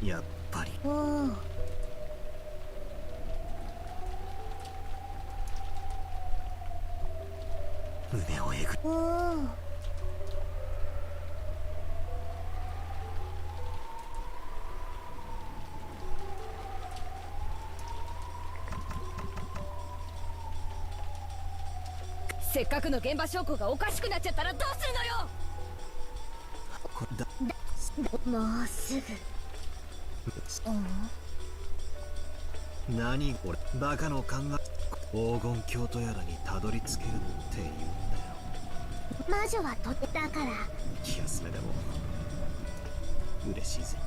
やっぱり胸をえぐせっかくの現場証拠がおかしくなっちゃったらどうするのよ。もうすぐ。何俺バカの考え黄金鏡とやらにたどり着けるって言うんだよ。魔女はとってだから気休めでも嬉しいぜ。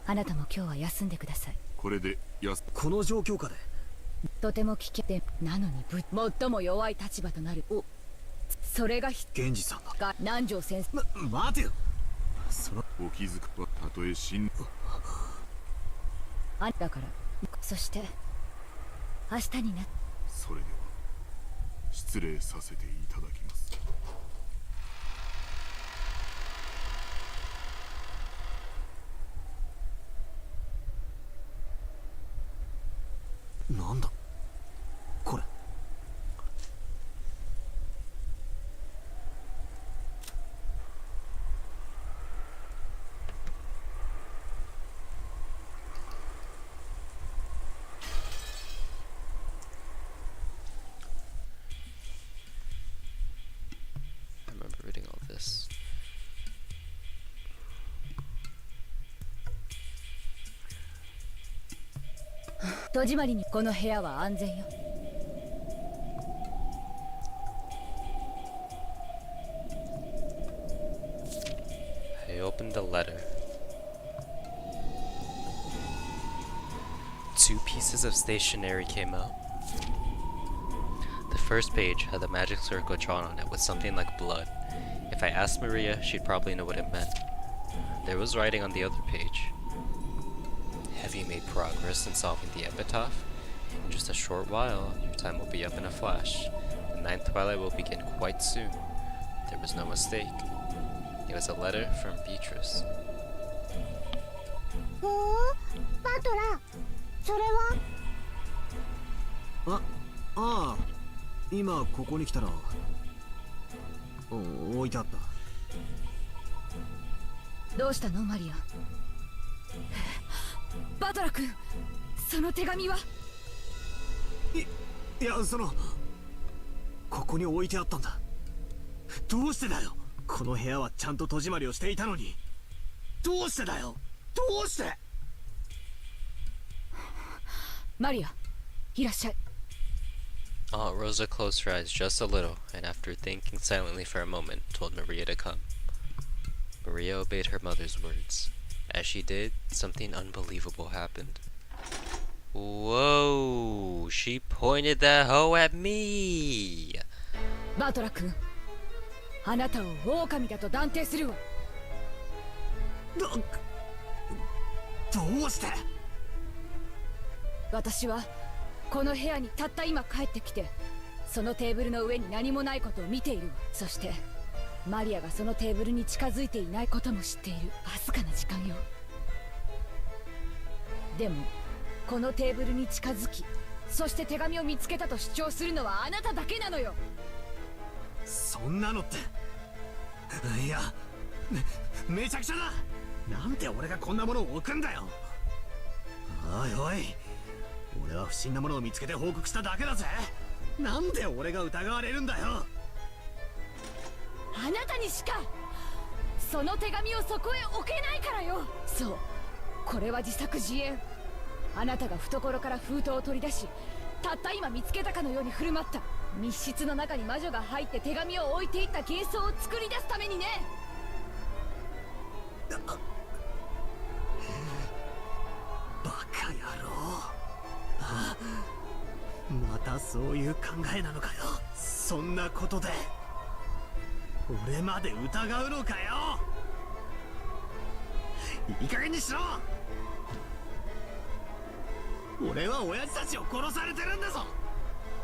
あなたも今日は休んでください。これでこの状況下でとても危険で、なのに最も弱い立場となる。それが源氏さんだ。南條先生。待てよ。そのお気づくはたとえ死んだから。そして明日にな。それでは失礼させていただきます。なんだこれ。I remember reading all this. 戸締まりに。この部屋は安全よ。I opened the letter. 2 pieces of stationery came out. The first page had a magic circle drawn on it with something like blood. If I asked Maria, she'd probably know what it meant. There was writing on the other page. Have you made progress in solving the epitaph? In just a short while, your time will be up in a flash. The 9th twilight will begin quite soon. There was no mistake. It was a letter from Beatrice. バトラー、それは。ああ、今ここに来たら置いてあった。どうしたのマリア。バトラ君、その手紙は。いや、ここに置いてあったんだ。どうしてだよ。この部屋はちゃんと戸締まりをしていたのに。どうしてだよ。どうして。マリア、いらっしゃい。Aunt Rosa closed her eyes just a little, and after thinking silently for a moment, told Maria to come. Maria obeyed her mother's words. As she did, something unbelievable happened. Whoa! She pointed that hoe at me! バトラ君、あなたを狼だと断定するわ。どうして。私はこの部屋にたった今帰ってきて、そのテーブルの上に何もないことを見ているわ。そしてマリアがそのテーブルに近づいていないことも知っている。わずかな時間よ。でもこのテーブルに近づき、そして手紙を見つけたと主張するのはあなただけなのよ。そんなのって。いや、めちゃくちゃだ。なんで俺がこんなものを置くんだよ。おいおい、俺は不審なものを見つけて報告しただけだぜ。なんで俺が疑われるんだよ。あなたにしかその手紙をそこへ置けないからよ。そう、これは自作自演。あなたが懐から封筒を取り出し、たった今見つけたかのように振る舞った。密室の中に魔女が入って手紙を置いていった幻想を作り出すためにね。バカ野郎。またそういう考えなのかよ。そんなことで俺まで疑うのかよ。いい加減にしろ。俺は親父たちを殺されてるんだぞ。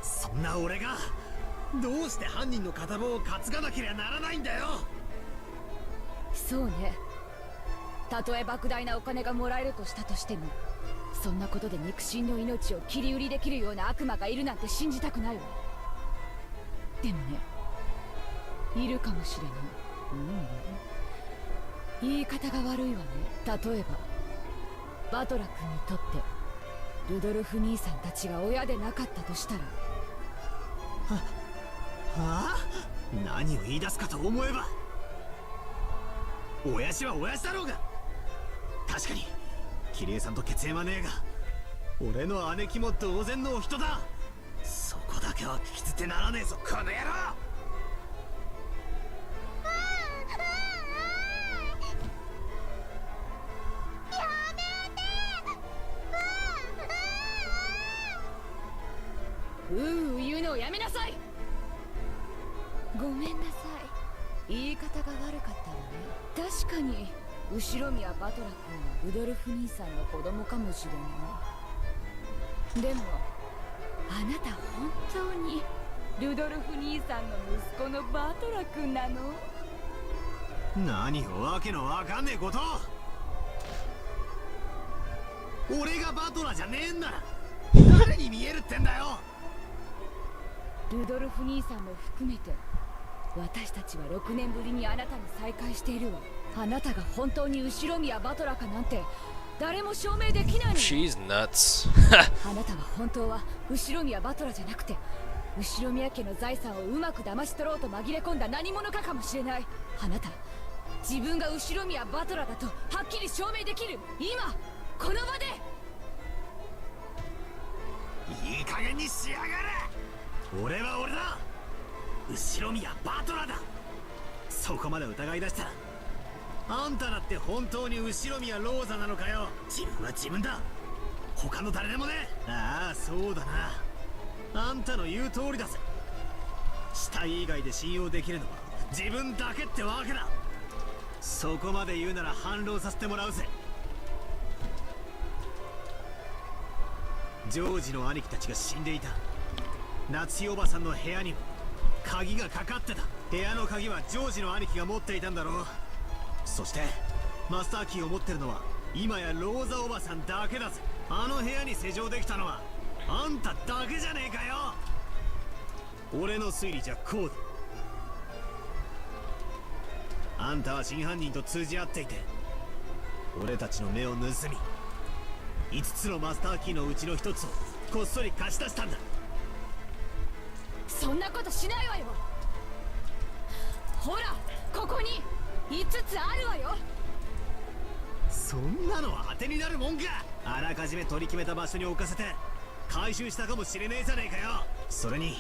そんな俺がどうして犯人の片棒を担がなければならないんだよ。そうね、たとえ莫大なお金がもらえるとしたとしても、そんなことで肉親の命を切り売りできるような悪魔がいるなんて信じたくないわ。でもね、いるかもしれない。言い方が悪いわね。例えばバトラ君にとってルドルフ兄さんたちが親でなかったとしたら。はあ、何を言い出すかと思えば、親父は親父だろうが。確かにキリエさんと血縁はねえが、俺の姉貴も同然のお人だ。そこだけは聞き捨てならねえぞ、この野郎。言うのをやめなさい。ごめんなさい、言い方が悪かったわね。確かに後ろ宮バトラ君はルドルフ兄さんの子供かもしれない。でもあなた本当にルドルフ兄さんの息子のバトラ君なの？何をわけのわかんねえこと。俺がバトラじゃねえんなら誰に見えるってんだよ。ルドルフ兄さんも含めて私たちは6年ぶりにあなたに再会しているわ。あなたが本当に後ろ宮バトラかなんて誰も証明できないの。 She's nuts. あなたは本当は後ろ宮バトラじゃなくて、後ろ宮家の財産をうまく騙し取ろうと紛れ込んだ何者かかもしれない。あなた、自分が後ろ宮バトラだとはっきり証明できる。今この場で。いい加減にしやがれ。俺は俺だ。後ろ宮バトラだ。そこまで疑い出したら、あんただって本当に後ろ宮ローザなのかよ。自分は自分だ、他の誰でもね。ああ、そうだな。あんたの言う通りだぜ。死体以外で信用できるのは自分だけってわけだ。そこまで言うなら反論させてもらうぜ。ジョージの兄貴たちが死んでいた夏代おばさんの部屋にも鍵がかかってた。部屋の鍵はジョージの兄貴が持っていたんだろう。そしてマスターキーを持ってるのは今やローザおばさんだけだぜ。あの部屋に施錠できたのはあんただけじゃねえかよ。俺の推理じゃこうだ。あんたは真犯人と通じ合っていて、俺たちの目を盗み、5つのマスターキーのうちの1つをこっそり貸し出したんだ。そんなことしないわよ。ほらここに5つあるわよ。そんなのは当てになるもんか。あらかじめ取り決めた場所に置かせて回収したかもしれねえじゃねえかよ。それに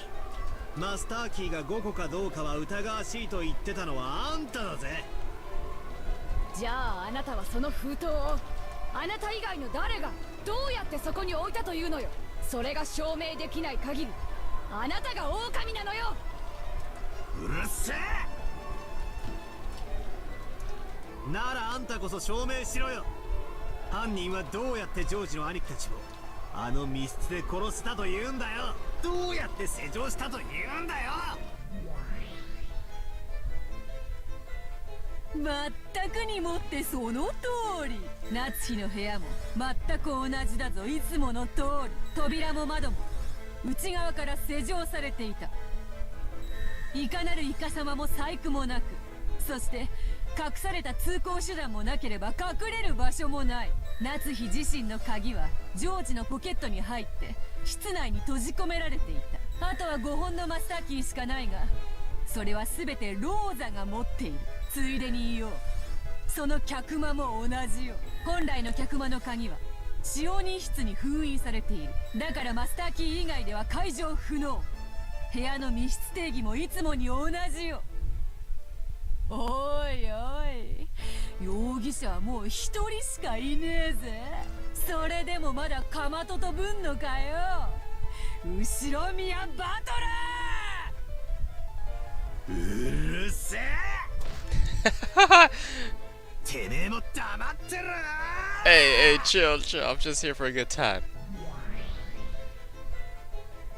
マスターキーが5個かどうかは疑わしいと言ってたのはあんただぜ。じゃああなたはその封筒をあなた以外の誰がどうやってそこに置いたというのよ。それが証明できない限りあなたが狼なのよ。うるせえ。ならあんたこそ証明しろよ。犯人はどうやってジョージの兄貴たちをあの密室で殺したと言うんだよ。どうやって施錠したと言うんだよ。まったくにもってその通り。夏日の部屋も全く同じだぞ。いつもの通り扉も窓も内側から施錠されていた。いかなるイカ様も細工もなく、そして隠された通行手段もなければ隠れる場所もない。夏日自身の鍵はジョージのポケットに入って室内に閉じ込められていた。あとは5本のマスターキーしかないが、それは全てローザが持っている。ついでに言おう、その客間も同じよ。本来の客間の鍵は使用人室に封印されている。だからマスターキー以外では解錠不能。部屋の密室定義もいつもに同じよ。おいおい、容疑者はもう一人しかいねえぜ。それでもまだかまととぶんのかよ、後ろ宮バトラー。うるせえ。てめえも黙ってろ。 Hey, chill. I'm just here for a good time.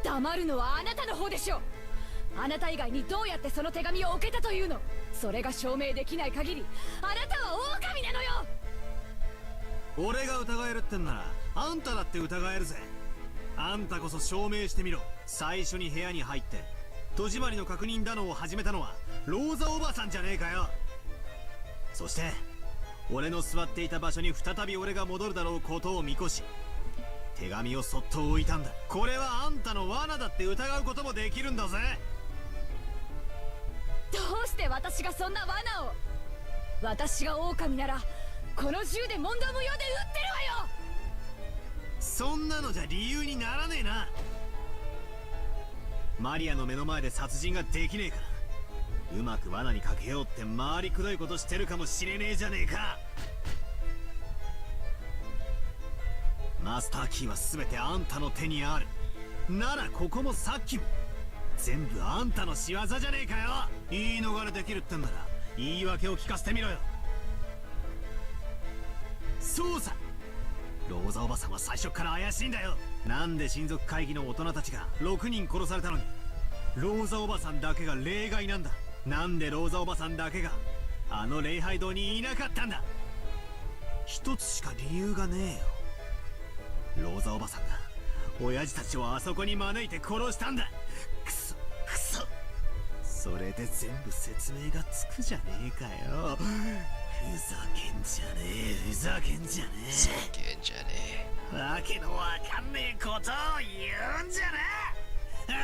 黙るのはあなたの方でしょ。あなた以外にどうやってその手紙を置けたというの。それが証明できない限りあなたは狼なのよ。俺が疑えるってんならあんただって疑えるぜ。あんたこそ証明してみろ。最初に部屋に入って戸締まりの確認だのを始めたのはローザおばさんじゃねえかよ。そして俺の座っていた場所に再び俺が戻るだろうことを見越し手紙をそっと置いたんだ。これはあんたの罠だって疑うこともできるんだぜ。どうして私がそんな罠を。私が狼ならこの銃で問答無用で撃ってるわよ。そんなのじゃ理由にならねえな。マリアの目の前で殺人ができねえからうまく罠にかけようって回りくどいことしてるかもしれねえじゃねえか。マスターキーは全てあんたの手にある。ならここもさっきも全部あんたの仕業じゃねえかよ。言い逃れできるってんなら言い訳を聞かせてみろよ。そうさ、ローザおばさんは最初から怪しいんだよ。なんで親族会議の大人たちが6人殺されたのにローザおばさんだけが例外なんだ。なんでローザおばさんだけがあの礼拝堂にいなかったんだ。一つしか理由がねえよ。ローザおばさんが親父たちをあそこに招いて殺したんだ。クソクソ。それで全部説明がつくじゃねえかよ。ふざけんじゃねえ、ふざけんじゃねえ、ふざけんじゃねえ。わけのわかんねえことを言うんじゃねえ。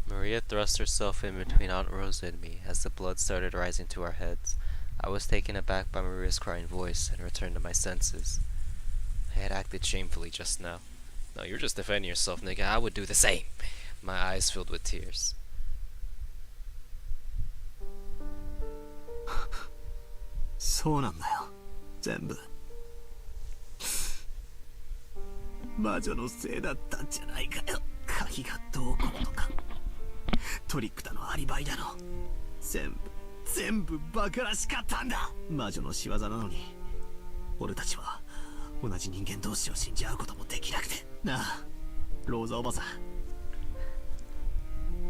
Maria thrust herself in between Aunt Rosa and me as the blood started rising to our heads. I was taken aback by Maria's crying voice and returned to my senses. I had acted shamefully just now. No, you're just defending yourself, nigga. I would do the same. My eyes filled with tears. そうなんだよ。全部魔女のせいだったんじゃないかよ。鍵がどうこうとかトリックだのアリバイだの全部バカらしかったんだ。魔女の仕業なのに俺たちは同じ人間同士を信じ合うこともできなくてなあ。ローザおばさん、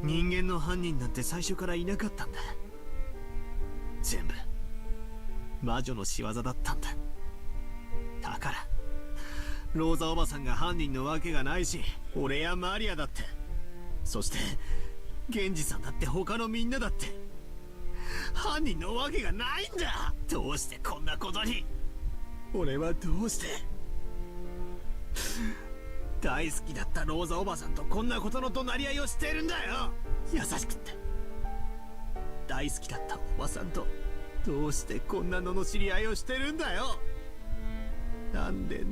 人間の犯人なんて最初からいなかったんだ。全部魔女の仕業だったんだ。だからローザおばさんが犯人のわけがないし、俺やマリアだって、そして源氏さんだって他のみんなだって犯人のわけがないんだ。どうしてこんなことに。俺はどうして大好きだったローザおばさんとこんなことの隣り合いをしてるんだよ。優しくって大好きだったおばさんとどうしてこんな罵り合いをしてるんだよ。なんで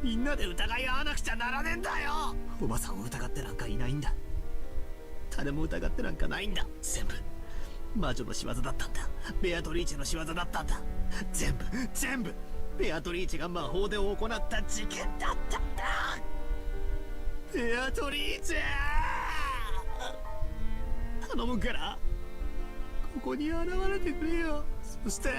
みんなで疑い合わなくちゃならねえんだよ。おばさんを疑ってなんかいないんだ。誰も疑ってなんかないんだ。全部魔女の仕業だったんだ。ベアトリーチェの仕業だったんだ。全部ベアトリーチェが魔法で行った事件だったんだ。ベアトリーチェ、頼むからここに現れてくれよ。そして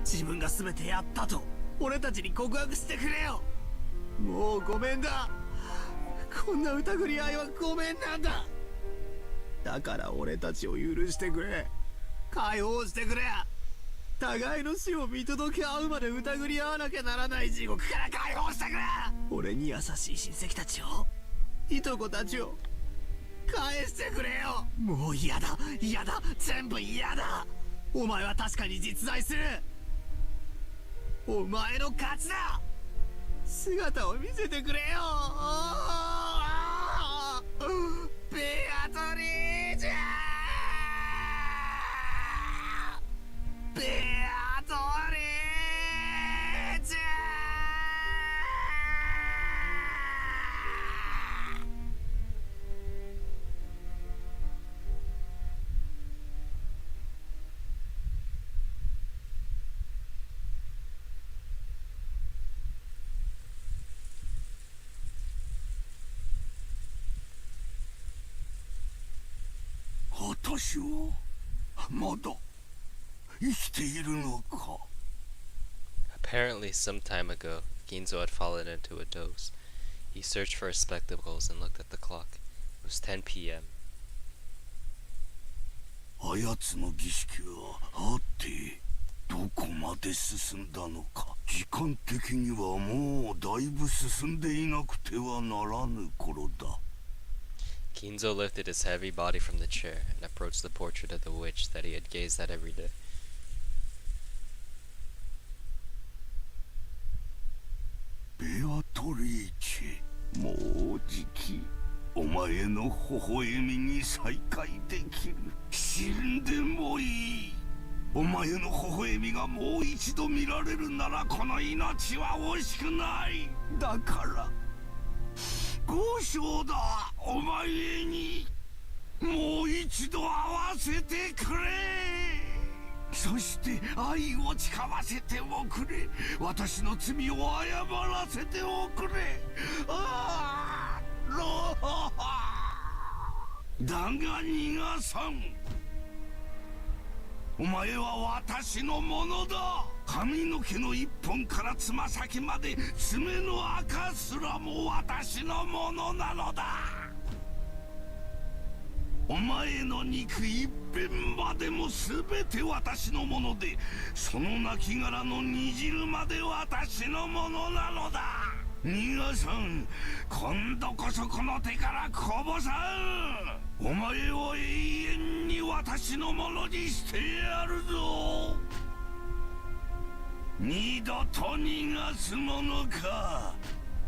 自分が全てやったと俺たちに告白してくれよ。もうごめんだ。こんな疑り合いはごめんなんだ。だから俺たちを許してくれ。解放してくれ。互いの死を見届け合うまで疑り合わなきゃならない地獄から解放してくれ。俺に優しい親戚たちを、いとこたちを返してくれよ。もう嫌だ全部嫌だ。お前は確かに実在する。お前の勝ちだ。姿を見せてくれよ。ベアトリーチェ、ベアトリーチェ。私はまだ生きているのか。 Apparently, some time ago, Ginzo had fallen into a doze. He searched for his spectacles and looked at the clock. It was 10 p.m. あやつの儀式はあってどこまで進んだのか。時間的にはもうだいぶ進んでいなくてはならぬ頃だ。 Ginzo lifted his heavy body from the chair and approached the portrait of the witch that he had gazed at every day. ベアトリーチェ、もうじきお前の微笑みに再会できる。死んでもいい。お前の微笑みがもう一度見られるならこの命は惜しくない。だから交渉だ。お前にもう一度会わせてくれ。そして愛を誓わせておくれ。私の罪を謝らせておくれ。ああ、だが逃がさん。お前は私のものだ。髪の毛の一本からつま先まで爪の赤すらも私のものなのだ。お前の肉一片までも全て私のもので、その亡骸の煮汁まで私のものなのだ。逃がさん。今度こそこの手からこぼさん。お前を永遠に私のものにしてやるぞ。二度と逃がすものか。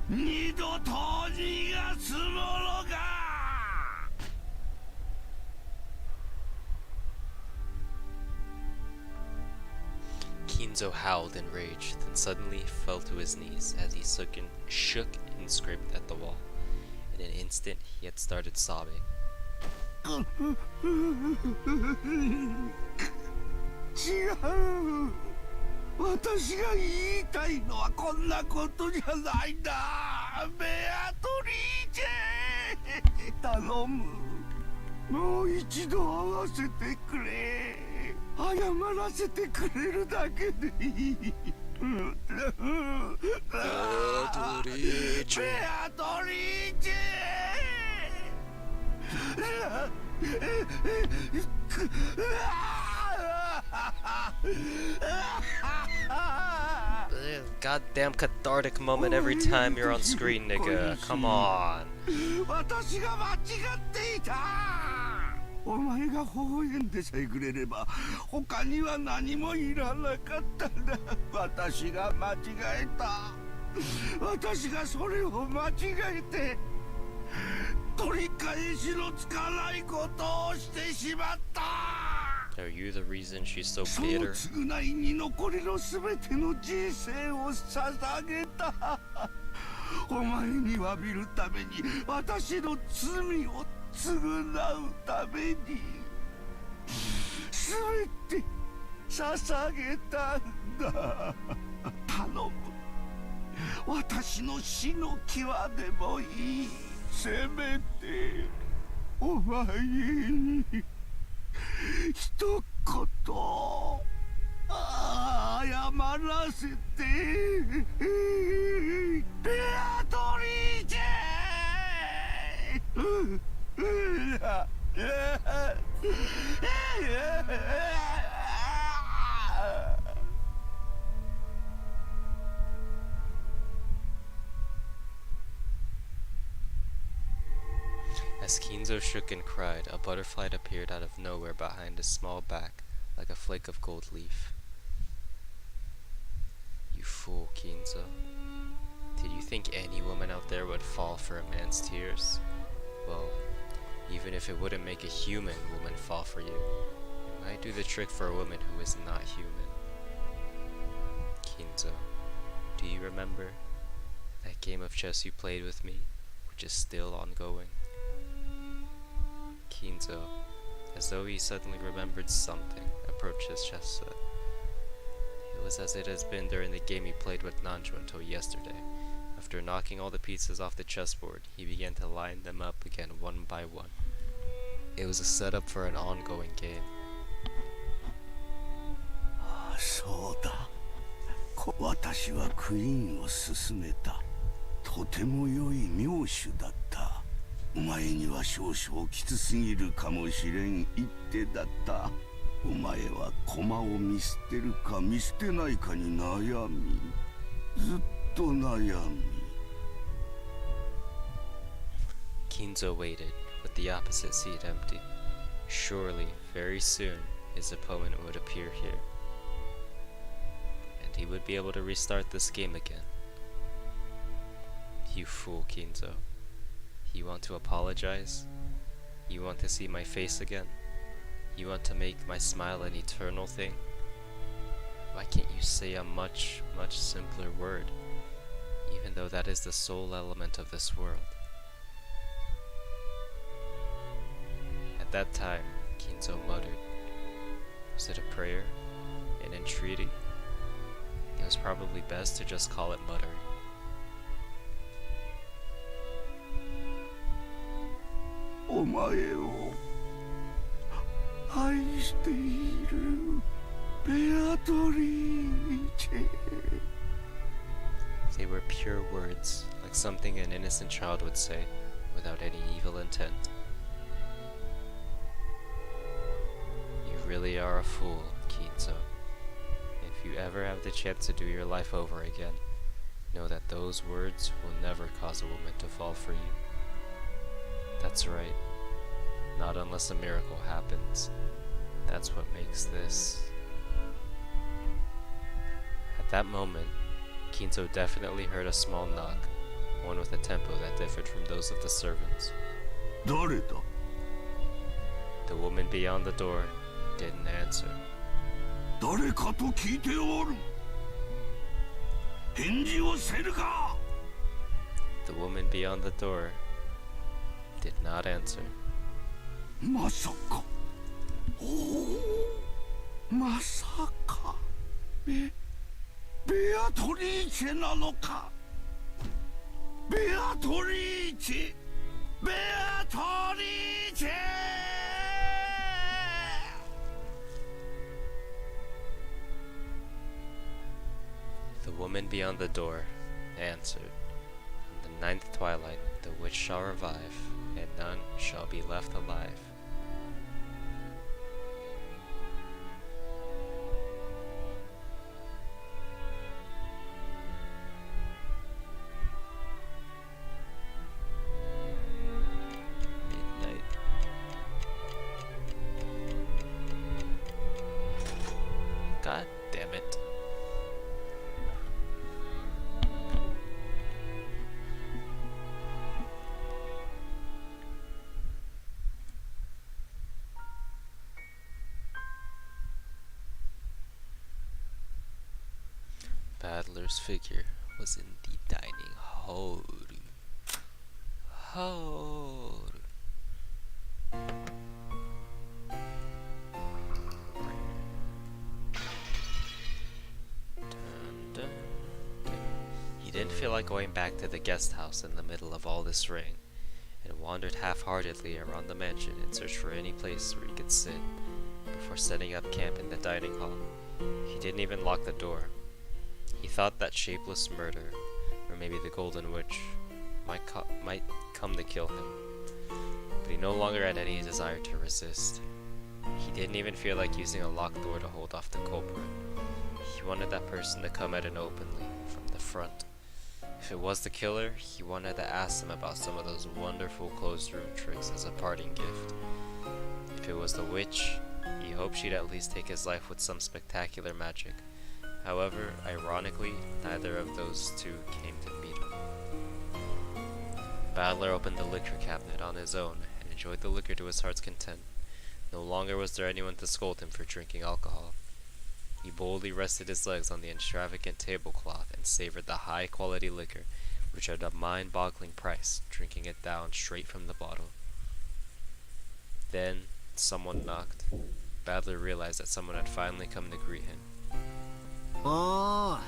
二度と逃がすものか。Kinzo howled in rage, then suddenly fell to his knees as he shook and scraped at the wall. In an instant, he had started sobbing. 違う。私が言いたいのはこんなことじゃないんだ。ベアトリーチェ、頼む。もう一度会わせてくれ。謝らせてくれるだけでいい。ベアトリーチェ、ベアトリーチェ。Goddamn cathartic moment every time you're on screen, nigga. Come on. 私が間違っていた。お前が微笑んでさえくれれば他には何もいらなかったんだ。私が間違えた。私がそれを間違えて取り返しのつかないことをしてしまった。Are you the reason she's so その bitter? 償いに残りの全ての人生を捧げた。お前に詫びるために、私の罪を償うために全て捧げたんだ。頼む。私の死の際でもいい。せめてお前に一言謝らせて。ベアトリーチェ。As Kinzo shook and cried, a butterfly appeared out of nowhere behind his small back, like a flake of gold leaf. You fool, Kinzo. Did you think any woman out there would fall for a man's tears? Well, even if it wouldn't make a human woman fall for you, it might do the trick for a woman who is not human. Kinzo, do you remember that game of chess you played with me, which is still ongoing? Kinzo, as though he suddenly remembered something, approached his chess set. It was as it has been during the game he played with Nanjo until yesterday. After knocking all the pieces off the chessboard, he began to line them up again one by one. It was a setup for an ongoing game. そうだ。私はクイーンを進めた。とても良い妙手だった。お前には少々きつすぎるかもしれん一手だった。お前は駒を見捨てるか見捨てないかに悩み、ずっと悩み。Kinzo waited, with the opposite seat empty. Surely, very soon, his opponent would appear here. And he would be able to restart this game again. You fool, Kinzo. You want to apologize? You want to see my face again? You want to make my smile an eternal thing? Why can't you say a much, much simpler word, even though that is the sole element of this world? At that time, Kinzo muttered. Was it a prayer? An entreaty? It was probably best to just call it muttering. お前を愛しているベアトリーチェ。 They were pure words, like something an innocent child would say, without any evil intent. You really are a fool, Kinzo. If you ever have the chance to do your life over again, know that those words will never cause a woman to fall for you. That's right. Not unless a miracle happens. That's what makes this. At that moment, Kinzo definitely heard a small knock, one with a tempo that differed from those of the servants. 誰だ? The woman beyond the door didn't answer. 誰かと聞いておる。返事をせるか。 The woman beyond the door did not answer. まさか。おお、まさアトリーチェなのか。ベアトリーチェ、ベアトリーチェ。 The woman beyond the door answered, "In the ninth twilight, the witch shall revive, and none shall be left alive." Midnight. God damn it. Badler's figure was in the dining hall. He didn't feel like going back to the guest house in the middle of all this rain, and wandered half-heartedly around the mansion in search for any place where he could sit before setting up camp in the dining hall. He didn't even lock the door. He thought that shapeless murder, or maybe the Golden Witch, might come to kill him, but he no longer had any desire to resist. He didn't even feel like using a locked door to hold off the culprit. He wanted that person to come at it openly, from the front. If it was the killer, he wanted to ask them about some of those wonderful closed room tricks as a parting gift. If it was the witch, he hoped she'd at least take his life with some spectacular magic. However, ironically, neither of those two came to meet him. Badler opened the liquor cabinet on his own and enjoyed the liquor to his heart's content. No longer was there anyone to scold him for drinking alcohol. He boldly rested his legs on the extravagant tablecloth and savored the high-quality liquor, which had a mind-boggling price, drinking it down straight from the bottle. Then, someone knocked. Badler realized that someone had finally come to greet him. おー、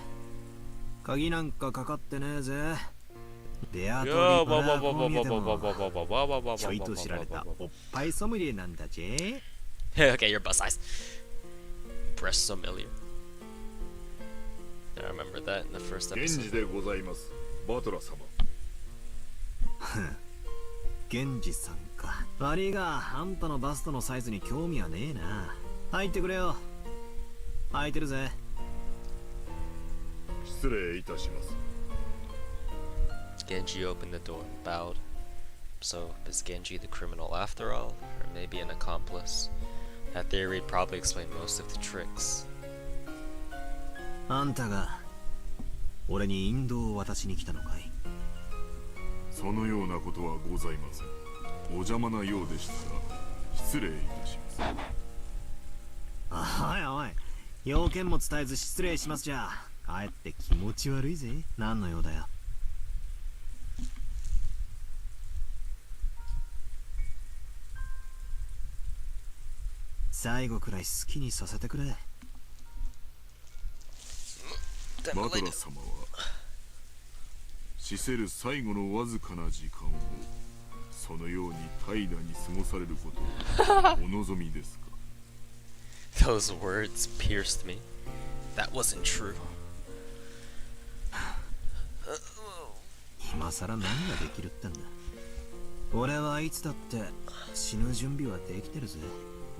鍵なんかかかってねえぜ。ベアトリーからこう見えてもちょいと知られたおっぱいソムリエなんだぜ。Okay, your bust size. Breast sommelier. I remember that in the first episode. 源氏でございます、バトラ様。源氏さんか。悪いが、あんたのバストのサイズに興味はねえな。入ってくれよ。空いてるぜ。 失礼いたします。 Genji opened the door and bowed. So, is Genji the criminal after all? Or maybe an accomplice? That theory would probably explain most of the tricks. あんたが俺に引導を渡しに来たのかい？そのようなことはございません。お邪魔なようでしたら失礼いたします。おいおい、要件も伝えず失礼しますじゃ。かえって気持ち悪いぜ。何の用だよ。最後くらい好きにさせてくれ。バトラ様は死せる最後のわずかな時間をそのように怠惰に過ごされることをお望みですか？ Those words pierced me. That wasn't true. 今さら何ができるってんだ。俺はいつだって死ぬ準備はできてるぜ。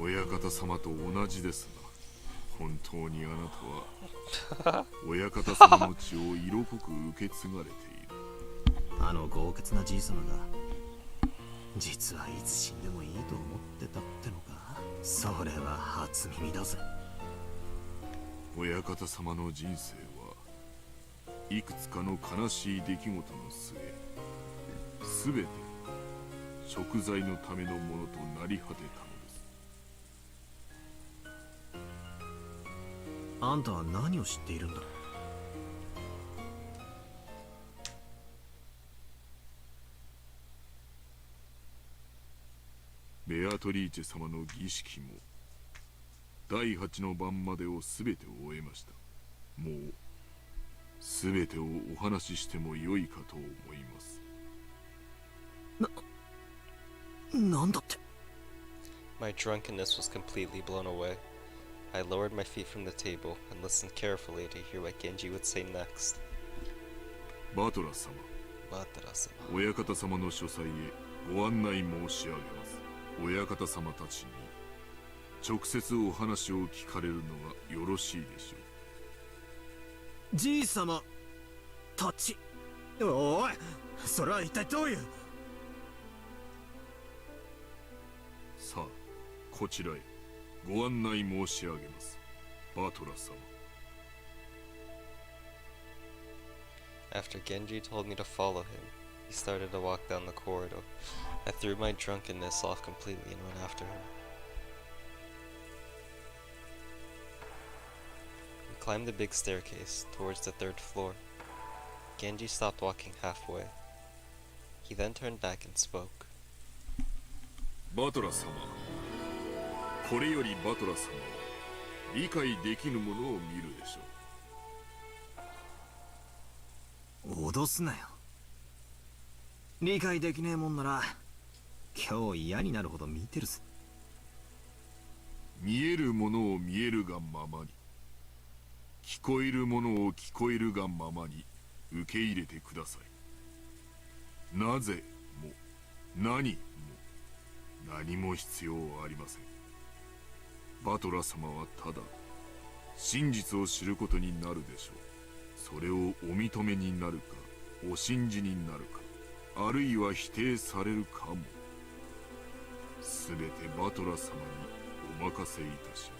親方様と同じですな。本当にあなたは親方様の血を色濃く受け継がれている。あの豪傑なじい様が実はいつ死んでもいいと思ってたってのか。それは初耳だぜ。親方様の人生はいくつかの悲しい出来事の末、すべて食材のためのものとなり果てたのです。あんたは何を知っているんだ？ベアトリーチェ様の儀式も第8の晩までをすべて終えました。もう全てをお話ししても良いかと思います。なんだって。 My drunkenness was completely blown away. I lowered my feet from the table and listened carefully to hear what Genji would say next. バトラ様、親方様の書斎へご案内申し上げます。親方様たちに直接お話を聞かれるのがよろしいでしょう。じい様たち。おい、それは一体どういう。さあ、こちらへご案内申し上げます。バトラ様。After Genji told me to follow him, he started to walk down the corridor. I threw my drunkenness off completely and went after him. We climbed the big staircase towards the 3rd floor. Genji stopped walking halfway. He then turned back and spoke. バトラ様、これよりバトラ様は理解できぬものを見るでしょう。脅すなよ。理解できねえもんなら今日嫌になるほど見てるぜ。見えるものを見えるがままに、聞こえるものを聞こえるがままに受け入れてください。なぜも何も何も必要はありません。バトラ様はただ真実を知ることになるでしょう。それをお認めになるかお信じになるか、あるいは否定されるかも、すべてバトラ様にお任せいたし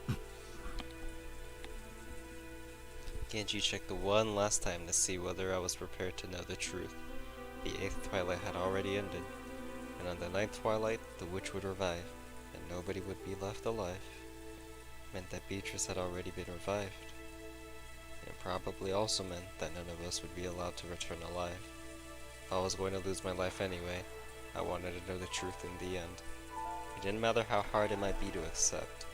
ます。Genji checked one last time to see whether I was prepared to know the truth. The 8th twilight had already ended, and on the 9th twilight the witch would revive, and nobody would be left alive. It meant that Beatrice had already been revived. It probably also meant that none of us would be allowed to return alive. If I was going to lose my life anyway, I wanted to know the truth in the end. It didn't matter how hard it might be to accept.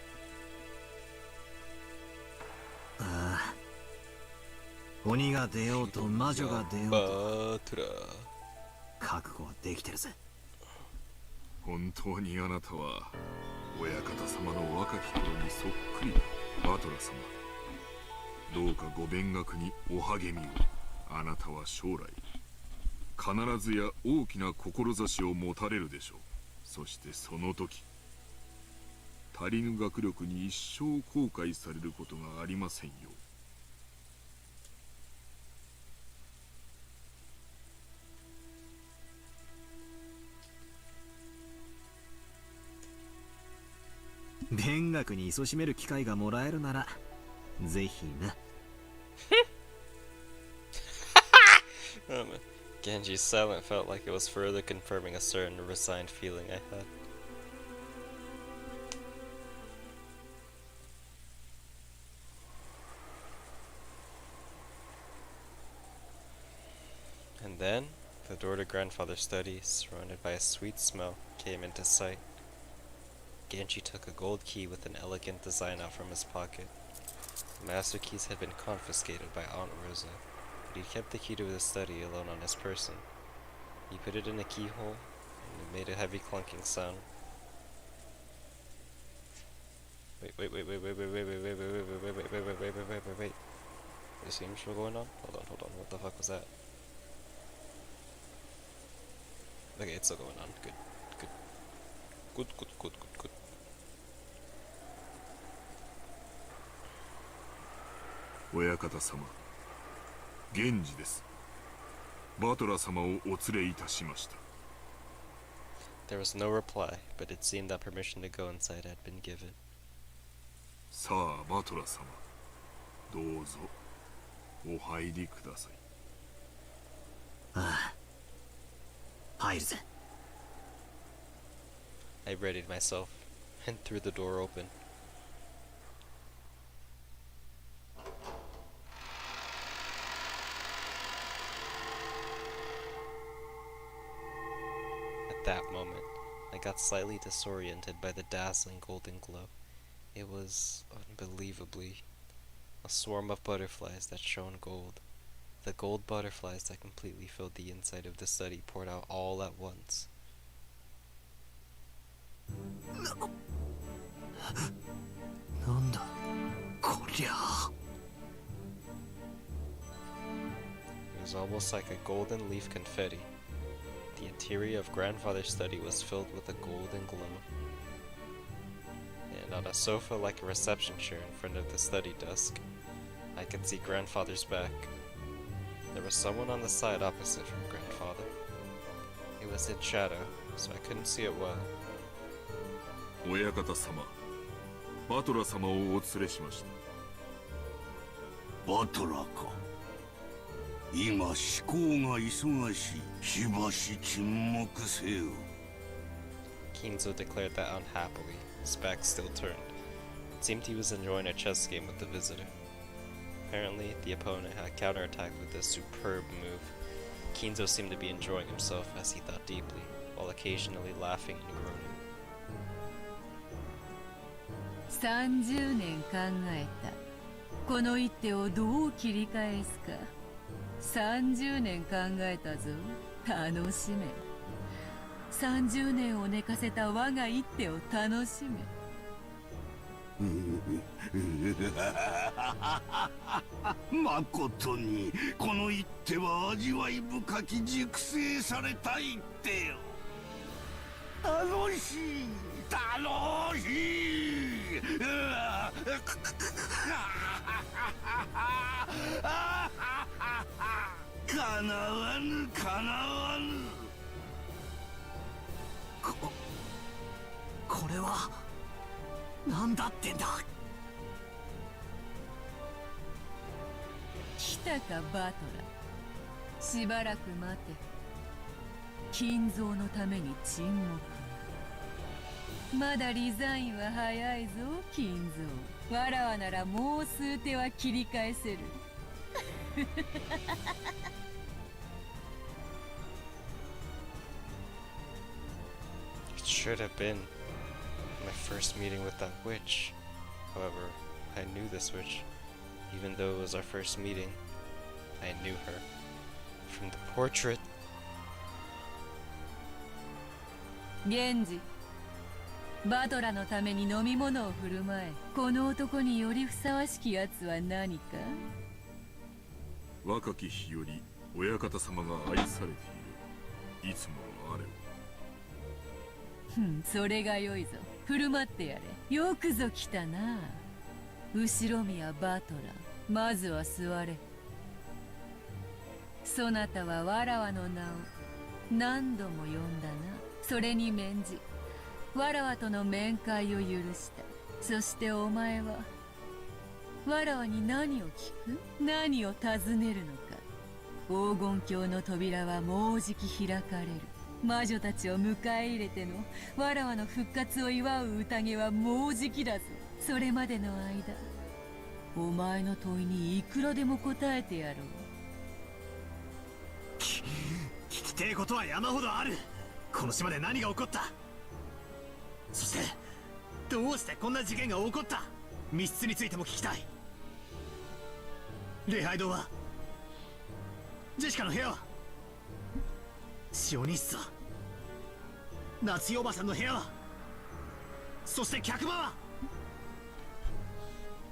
ああ、鬼が出ようと魔女が出ようと覚悟はできてるぜ。本当にあなたは親方様の若き頃にそっくりだ。バトラ様、どうかご勉学にお励みを。あなたは将来必ずや大きな志を持たれるでしょう。そしてその時、足りぬ学力に一生後悔されることがありませんよ。勉学に勤しめる機会がもらえるならぜひな。Genji's silence felt like it was further confirming a certain resigned feeling I had. And then, the door to grandfather's study, surrounded by a sweet smell, came into sight. Genji took a gold key with an elegant design out from his pocket. The master keys had been confiscated by Aunt Rosa, but he kept the key to his study alone on his person. He put it in a keyhole, and it made a heavy clunking sound. Wait. Is the intro going on? Hold on. What the fuck was that? Okay, it's still going on. Good. 親方様、源氏です。バトラ様をお連れいたしました。There was no reply, but it seemed that permission to go inside had been given. さあ、バトラ様、どうぞお入りください。ああ、入るぜ。I readied myself and threw the door open. At that moment, I got slightly disoriented by the dazzling golden glow. It was unbelievably a swarm of butterflies that shone gold. The gold butterflies that completely filled the inside of the study poured out all at once. なんだこりゃ。 It was almost like a golden leaf confetti. The interior of Grandfather's study was filled with a golden glow. And on a sofa like a reception chair in front of the study desk, I could see Grandfather's back. There was someone on the side opposite from Grandfather. It was in shadow, so I couldn't see it well. 親方様、バトラ様をお連れしました。バトラか。今思考が忙しい。しばし沈黙せよ。 Kinzo declared that unhappily, his back still turned. It seemed he was enjoying a chess game with the visitor. Apparently, the opponent had counterattacked with a superb move. Kinzo seemed to be enjoying himself as he thought deeply, while occasionally laughing and groaning. 30年考えた。この一手をどう切り返すか。30年考えたぞ。楽しめ。30年を寝かせた我が一手を楽しめ。まことにこの一手は味わい深き熟成された一手よ。楽しい楽しい。かなわぬかなわぬ。これはなんだってんだ。来たかバトラ。しばらく待て。金蔵のために沈黙。まだリザインは早いぞ金蔵。わらわならもう数手は切り返せる。It should have been my first meeting with that witch. However, I knew this witch. Even though it was our first meeting, I knew her. From the portrait. 源氏、バトラのために飲み物を振る舞え。この男によりふさわしきやつは何か。若き日より親方様が愛されている。いつもあれを。それが良いぞ。振る舞ってやれ。よくぞ来たな。後ろ宮バトラ、まずは座れ。そなたはわらわの名を何度も呼んだな。それに免じ、わらわとの面会を許した。そしてお前はわらわに何を聞く？何を尋ねるのか。黄金鏡の扉はもうじき開かれる。魔女たちを迎え入れてのわらわの復活を祝う宴はもうじきだぞ。それまでの間、お前の問いにいくらでも答えてやろう。聞きてえことは山ほどある。この島で何が起こった？そしてどうしてこんな事件が起こった？密室についても聞きたい。礼拝堂は？ジェシカの部屋は？シオニッサ、夏代おばさんの部屋は？そして客場は？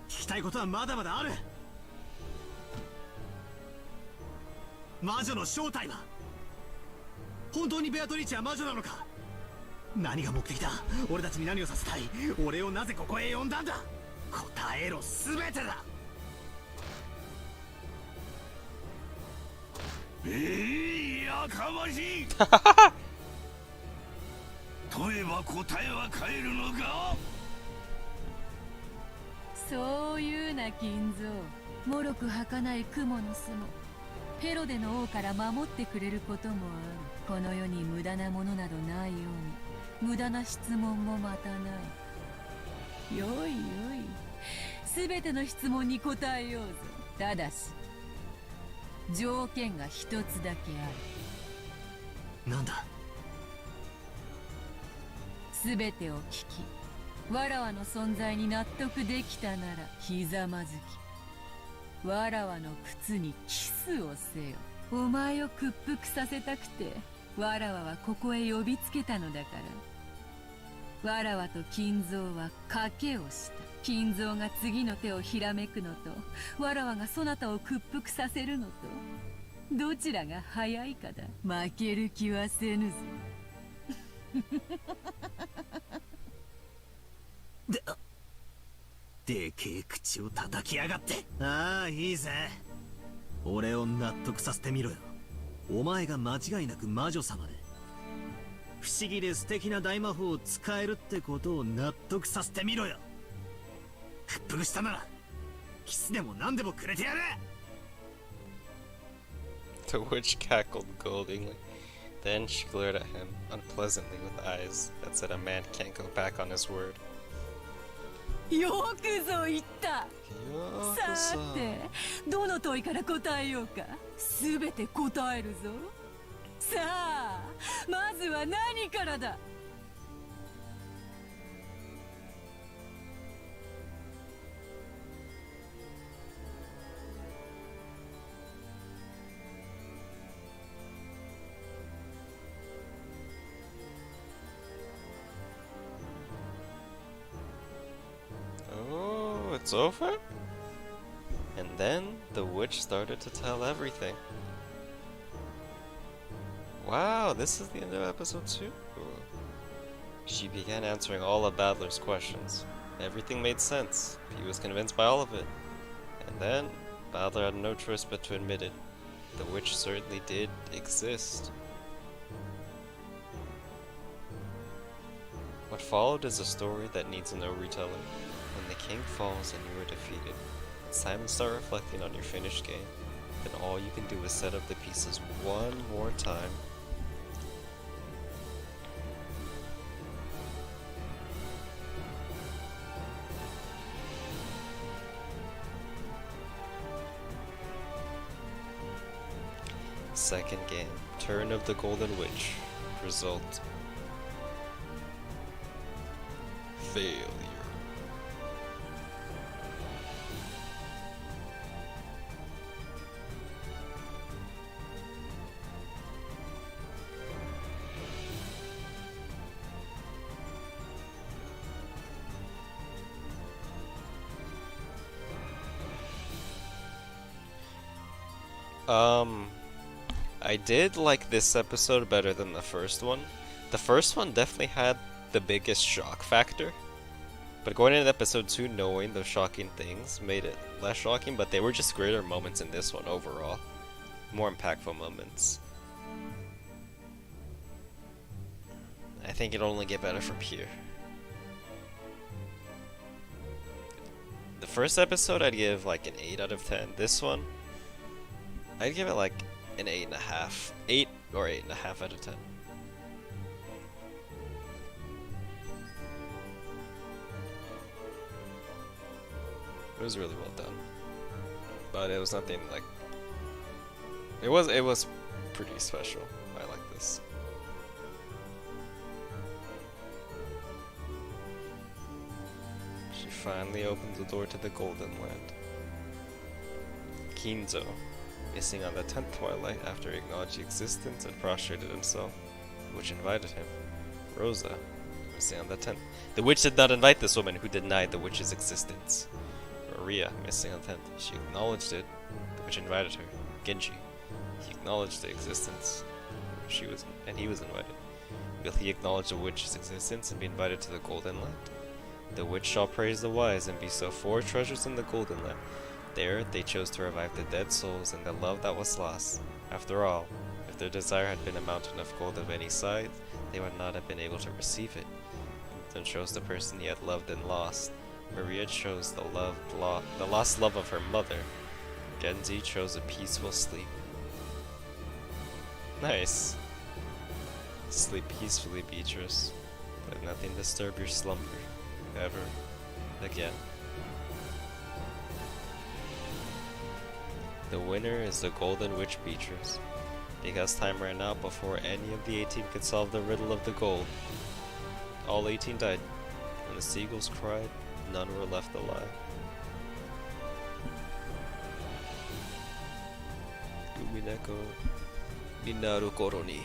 聞きたいことはまだまだある。魔女の正体は？本当にベアトリーチは魔女なのか？何が目的だ？俺たちに何をさせたい？俺をなぜここへ呼んだんだ？答えろ、全てだ。やかましい。問えば答えは返るのか？そういうな金蔵。もろく儚い雲の巣もヘロデの王から守ってくれることもある。この世に無駄なものなどないように、無駄な質問もまたない。よいよい、すべての質問に答えようぞ。ただし条件が一つだけある。なんだ？すべてを聞き、わらわの存在に納得できたならひざまずき、わらわの靴にキスをせよ。お前を屈服させたくてわらわはここへ呼びつけたのだから。わらわと金蔵は賭けをした。金蔵が次の手をひらめくのとわらわがそなたを屈服させるのとどちらが早いかだ。負ける気はせぬぞ。でけえ口を叩きやがって。ああ、いいぜ。俺を納得させてみろよ。お前が間違いなく魔女様で不思議で素敵な大魔法を使えるってことを納得させてみろよ。屈服したならキスでも何でもくれてやる。 The witch cackled goldingly. Then she glared at him unpleasantly with eyes that said a man can't go back on his word. よくぞ言った。さて、どの問いから答えようか。すべて答えるぞ。さあ、まずは何からだ。Oh, it's over? And then the witch started to tell everything. Wow, this is the end of episode 2. She began answering all of Badler's questions. Everything made sense. He was convinced by all of it. And then, Badler had no choice but to admit it. The witch certainly did exist. What followed is a story that needs no retelling. When the king falls and you are defeated, it's time to start reflecting on your finished game. Then all you can do is set up the pieces one more time. Second game, Turn of the Golden Witch. Result: failure. I did like this episode better than the first one. The first one definitely had the biggest shock factor. But going into episode 2, knowing those shocking things made it less shocking, but they were just greater moments in this one overall. More impactful moments. I think it'll only get better from here. The first episode I'd give like an 8 out of 10. This one, I'd give it like an 8.5. 8 or 8.5 out of 10. It was really well done. But it was nothing like... It was pretty special. I like this. She finally opened the door to the Golden Land. Kinzo, missing on the 10th twilight after he acknowledged the existence and prostrated himself, the witch invited him. Rosa, missing on the 10th. The witch did not invite this woman who denied the witch's existence. Maria, missing on the 10th. She acknowledged it, the witch invited her. Genji, he acknowledged the existence. He was invited. Will he acknowledge the witch's existence and be invited to the Golden Land? The witch shall praise the wise and bestow 4 treasures in the Golden Land. There, they chose to revive the dead souls and the love that was lost. After all, if their desire had been a mountain of gold of any size, they would not have been able to receive it. Then chose the person he had loved and lost. Maria chose the lost love of her mother. Genji chose a peaceful sleep. Nice. Sleep peacefully, Beatrice. Let nothing disturb your slumber, ever again. The winner is the Golden Witch Beatrice, because time ran out before any of the 18 could solve the riddle of the gold. All 18 died. When the seagulls cried, none were left alive. Umineko ni naru koro ni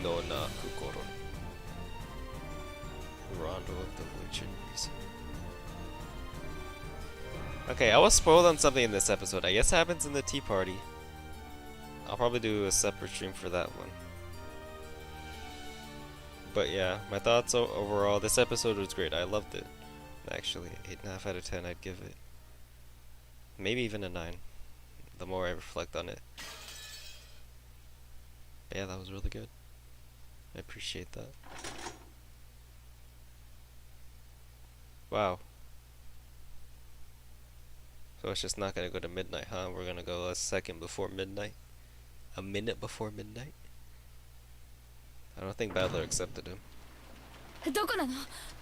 no naku koro ni. Rondo of the Witcheries. Okay, I was spoiled on something in this episode. I guess it happens in the tea party. I'll probably do a separate stream for that one. But yeah, my thoughts overall, this episode was great. I loved it. Actually, 8.5 out of 10 I'd give it. Maybe even a 9, the more I reflect on it. But yeah, that was really good. I appreciate that. Wow. So it's just not gonna go to midnight, huh? We're gonna go a second before midnight? A minute before midnight? I don't think Battler accepted him.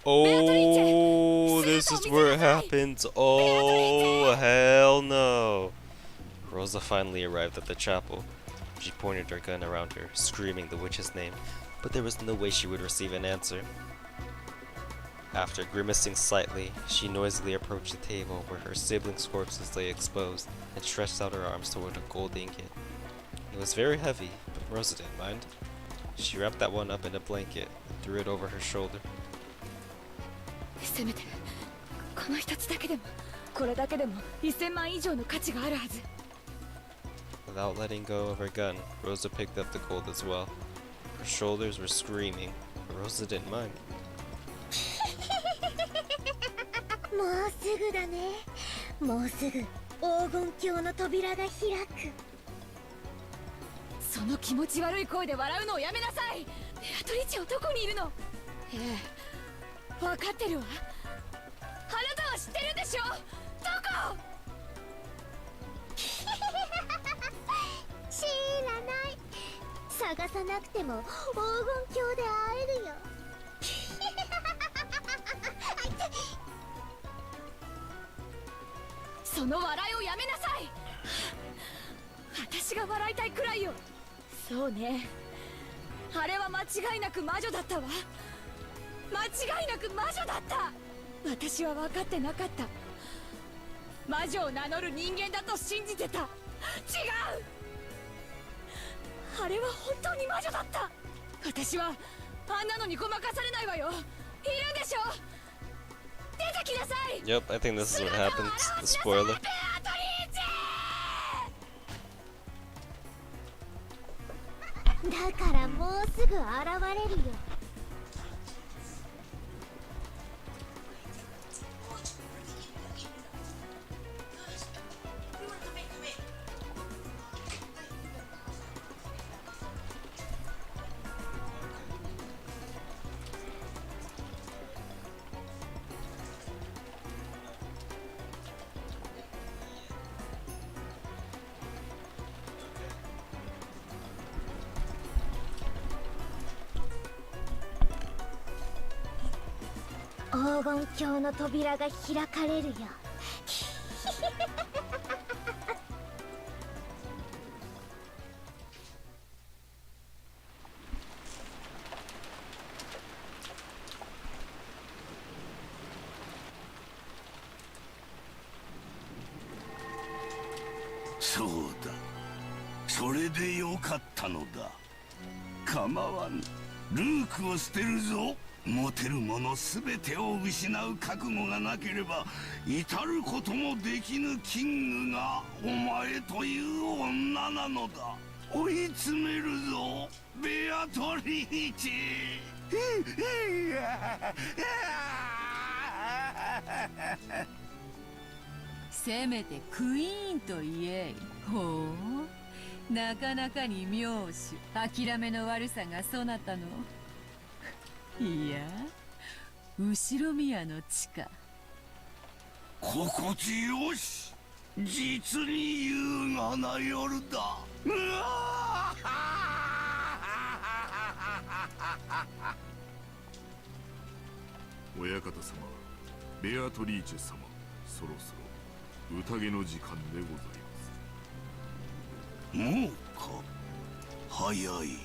Oh, this is where it happens. Oh, hell no. Rosa finally arrived at the chapel. She pointed her gun around her, screaming the witch's name, but there was no way she would receive an answer. After grimacing slightly, she noisily approached the table where her siblings' corpses lay exposed and stretched out her arms toward a gold ingot. It was very heavy, but Rosa didn't mind. She wrapped that one up in a blanket and threw it over her shoulder. せめてこの一つだけでもこれだけでも1000万以上の価値があるはず。 Without letting go of her gun, Rosa picked up the gold as well. Her shoulders were screaming, but Rosa didn't mind. もうすぐだね。もうすぐ黄金鏡の扉が開く。その気持ち悪い声で笑うのをやめなさい。ベアトリーチェはどこにいるの？ええ、分かってるわ。あなたは知ってるんでしょ？どこ？知らない。探さなくても黄金鏡で会えるよ。その笑いをやめなさい。私が笑いたいくらいよ。そうね、あれは間違いなく魔女だったわ。間違いなく魔女だった。私は分かってなかった。魔女を名乗る人間だと信じてた。違う、あれは本当に魔女だった。私はあんなのにごまかされないわよ。いるんでしょ？出てきなさい。 Yep, I think this is what happens. The spoiler. だからもうすぐ現れるよ。黄金鏡の扉が開かれるよ。そうだ、それでよかったのだ。構わん、ルークを捨てるぞ。持てるもの全てを失う覚悟がなければ至ることもできぬキングがお前という女なのだ。追い詰めるぞ、ベアトリーチェ。せめてクイーンと言え。ほう、なかなかに妙手。諦めの悪さがそなたの。いや、後ろ宮の地下。心地よし、実に優雅な夜だ。親方様、ベアトリーチェ様、そろそろ宴の時間でございます。もうか、早い。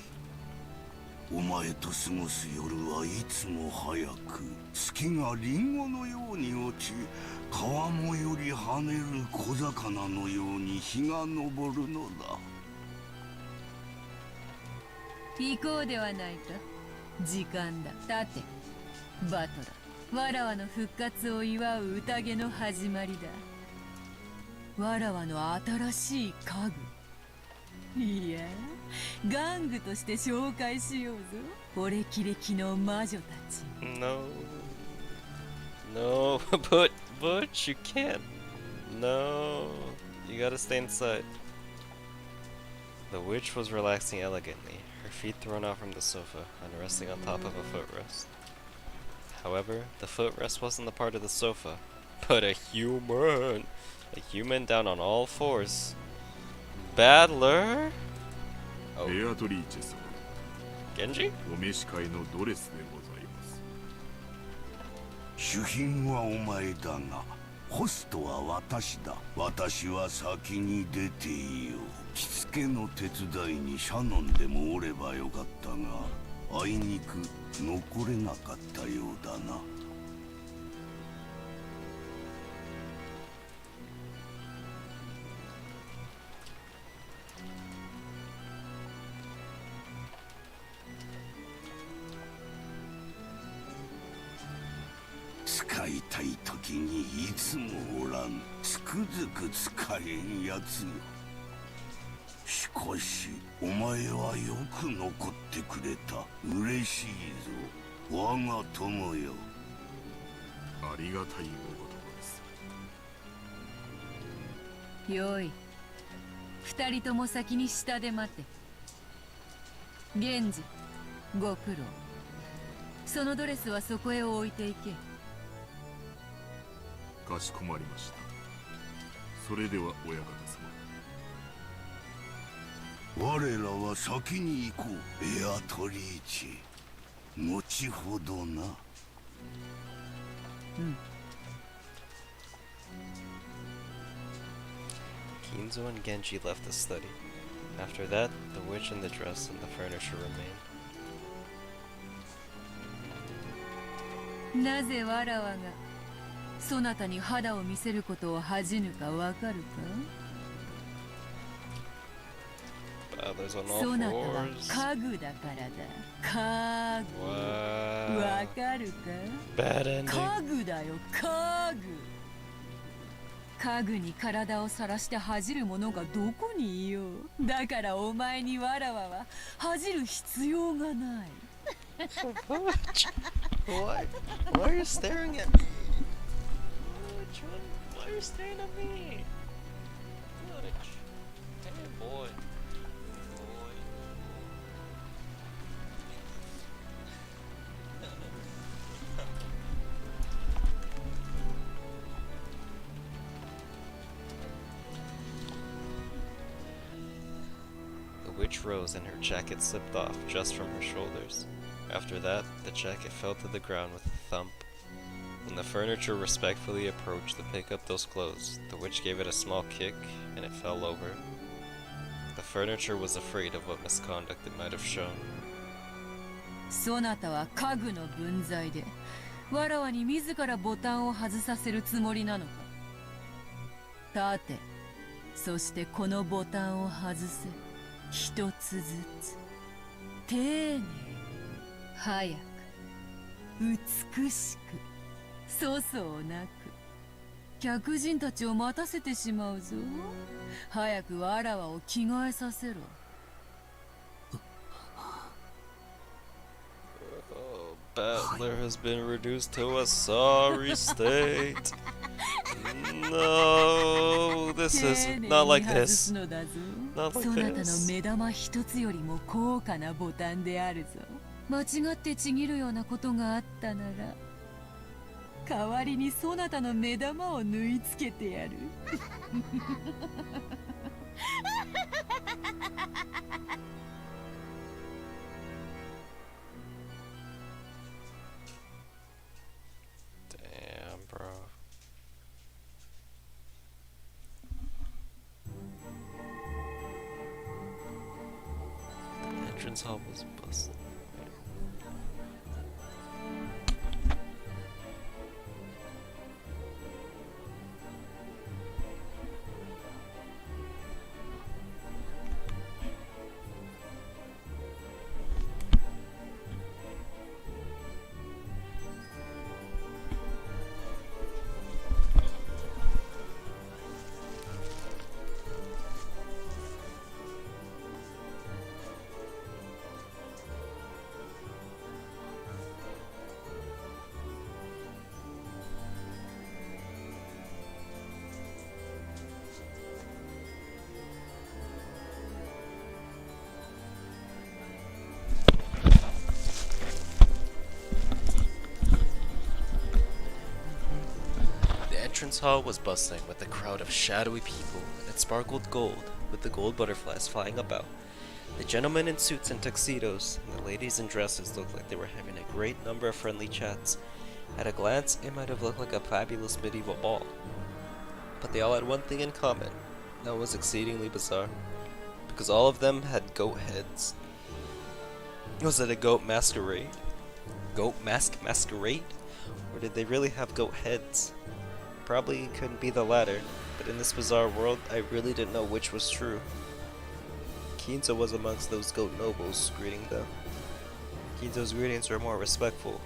お前と過ごす夜はいつも早く、月がリンゴのように落ち、川面より跳ねる小魚のように日が昇るのだ。行こうではないか。時間だ。立てバトラ。わらわの復活を祝う宴の始まりだ。わらわの新しい家具、いや玩具として紹介しようぞ。俺キレキの魔女たち。 No. No, but you can't. No. You gotta stay inside. The witch was relaxing elegantly, her feet thrown out from the sofa and resting on top of a footrest. However, the footrest wasn't the part of the sofa, but a human. A human down on all fours. Battler? Oh. ベアトリーチェ様、 Genji? お召し替えのドレスでございます。主賓はお前だが、ホストは私だ。私は先に出ていよう。着付けの手伝いにシャノンでもおればよかったが、あいにく残れなかったようだな。使いたい時にいつもおらん。つくづく使えんやつよ。しかしお前はよく残ってくれた。嬉しいぞ我が友よ。ありがたいお言葉です。よい、二人とも先に下で待て。源氏、ご苦労。そのドレスはそこへ置いていけ。かしこまりました。それでは親方様、我らは先に行こう。ベアトリーチェ、後ほどな。うん。 Kinzo and Genji left the study. After that, the witch and the dress and the furniture remained. なぜわらわがそなたに肌を見せることを恥じぬかわかるか。そなたは家具だからだ。家具。わかるか。家具だよ、家具。家具に体をさらして恥じる者がどこにいよう。だからお前にわらわは恥じる必要がない。Why? Why are you staring at me? Why are you staring at me? Hey boy. The witch rose and her jacket slipped off just from her shoulders. After that, the jacket fell to the ground with a thump. When the furniture respectfully approached to pick up those clothes, the witch gave it a small kick and it fell over. The furniture was afraid of what misconduct it might have shown. そなたは家具の分際でわらわに自らボタンを外させるつもりなのか。立て、そしてこのボタンを外せ。一つずつ丁寧に、早く、美しく、粗相なく。客人たちを待たせてしまうぞ。早くわらわを着替えさせろ。Battler has been reduced to a sorry state. No, this is not like this. Not like そなたの this. 目玉一つよりも高価なボタンであるぞ。間違ってちぎるようなことがあったなら、代わりにそなたの目玉を縫い付けてやる。Damn, bro. The entrance hall was busted. entrance hall was bustling with a crowd of shadowy people, and it sparkled gold, with the gold butterflies flying about. The gentlemen in suits and tuxedos, and the ladies in dresses looked like they were having a great number of friendly chats. At a glance, it might have looked like a fabulous medieval ball. But they all had one thing in common, that was exceedingly bizarre, because all of them had goat heads. Was it a goat masquerade? Goat masquerade? Or did they really have goat heads? Probably couldn't be the latter, but in this bizarre world, I really didn't know which was true. Kinzo was amongst those goat nobles greeting them. Kinzo's greetings were more respectful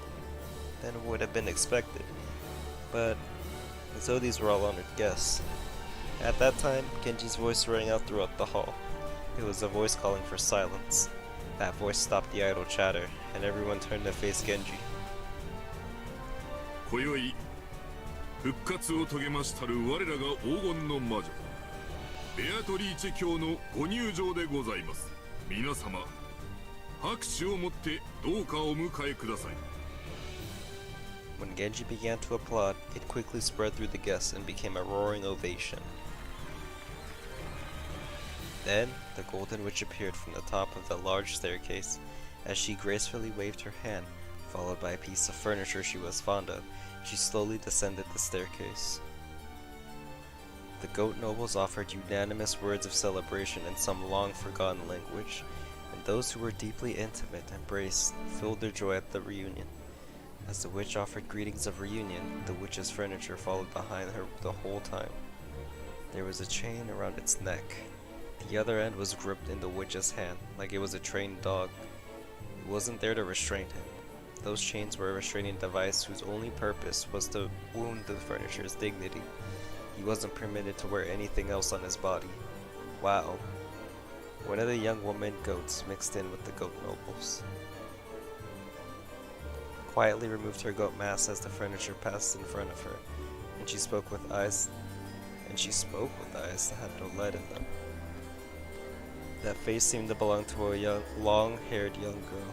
than would have been expected, but as though these were all honored guests. At that time, Genji's voice rang out throughout the hall. It was a voice calling for silence. That voice stopped the idle chatter, and everyone turned to face Genji. 今宵復活を遂げましたる我らが黄金の魔女ベアトリーチェ卿のご入場でございます。皆様拍手をもってどうかお迎えください。 When Genji began to applaud, it quickly spread through the guests and became a roaring ovation. Then, the Golden Witch appeared from the top of the large staircase. As she gracefully waved her hand, followed by a piece of furniture she was fond of, she slowly descended the staircase. The goat nobles offered unanimous words of celebration in some long-forgotten language, and those who were deeply intimate embraced filled their joy at the reunion. As the witch offered greetings of reunion, the witch's furniture followed behind her the whole time. There was a chain around its neck. The other end was gripped in the witch's hand, like it was a trained dog. It wasn't there to restrain him. Those chains were a restraining device whose only purpose was to wound the furniture's dignity. He wasn't permitted to wear anything else on his body. Wow. One of the young woman goats mixed in with the goat nobles. Quietly removed her goat mask as the furniture passed in front of her, and she spoke with eyes that had no light in them. That face seemed to belong to a young, long-haired young girl.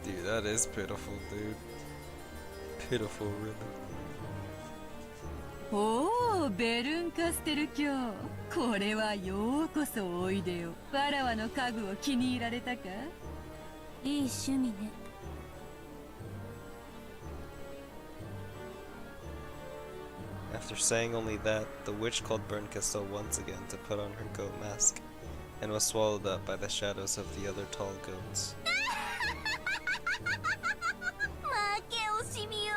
Dude, that is pitiful, dude. Pitiful, really. おお、ベルンカステル卿。これはようこそおいでよ。わらわの家具を気に入られたか？いい趣味ね。After saying only that, the witch called Bernkasto once again to put on her goat mask, and was swallowed up by the shadows of the other tall goats. 負け惜しみを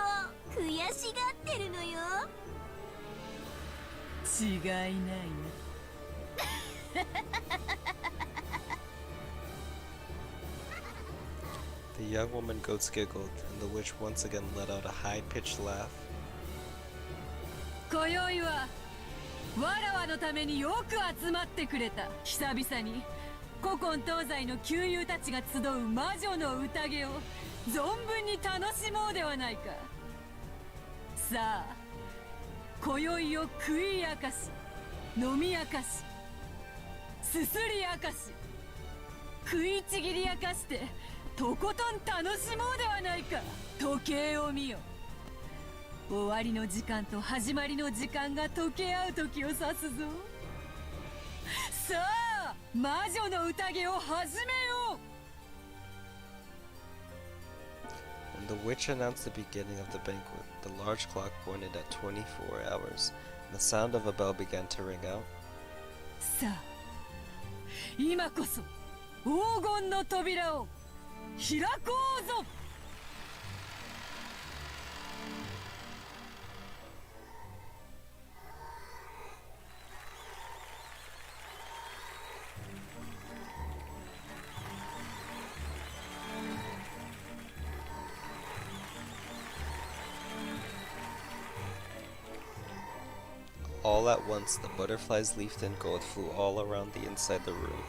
悔しがってるのよ。違いないな。The young woman goats giggled, and the witch once again let out a high-pitched laugh. 今宵はわらわのためによく集まってくれた。久々に古今東西の旧友たちが集う魔女の宴を存分に楽しもうではないか。さあ、今宵を食い明かし、飲み明かし、すすり明かし、食いちぎり明かして、とことん楽しもうではないか。時計を見よ。終わりの時間と始まりの時間が溶け合う時を指すぞ。さあ、魔女の宴を始めよう。 When the witch announced the beginning of the banquet, the large clock pointed at 24 hours, and the sound of a bell began to ring out. さあ、今こそ黄金の扉を開こうぞ。All at once, the butterflies leafed in gold flew all around the inside the room.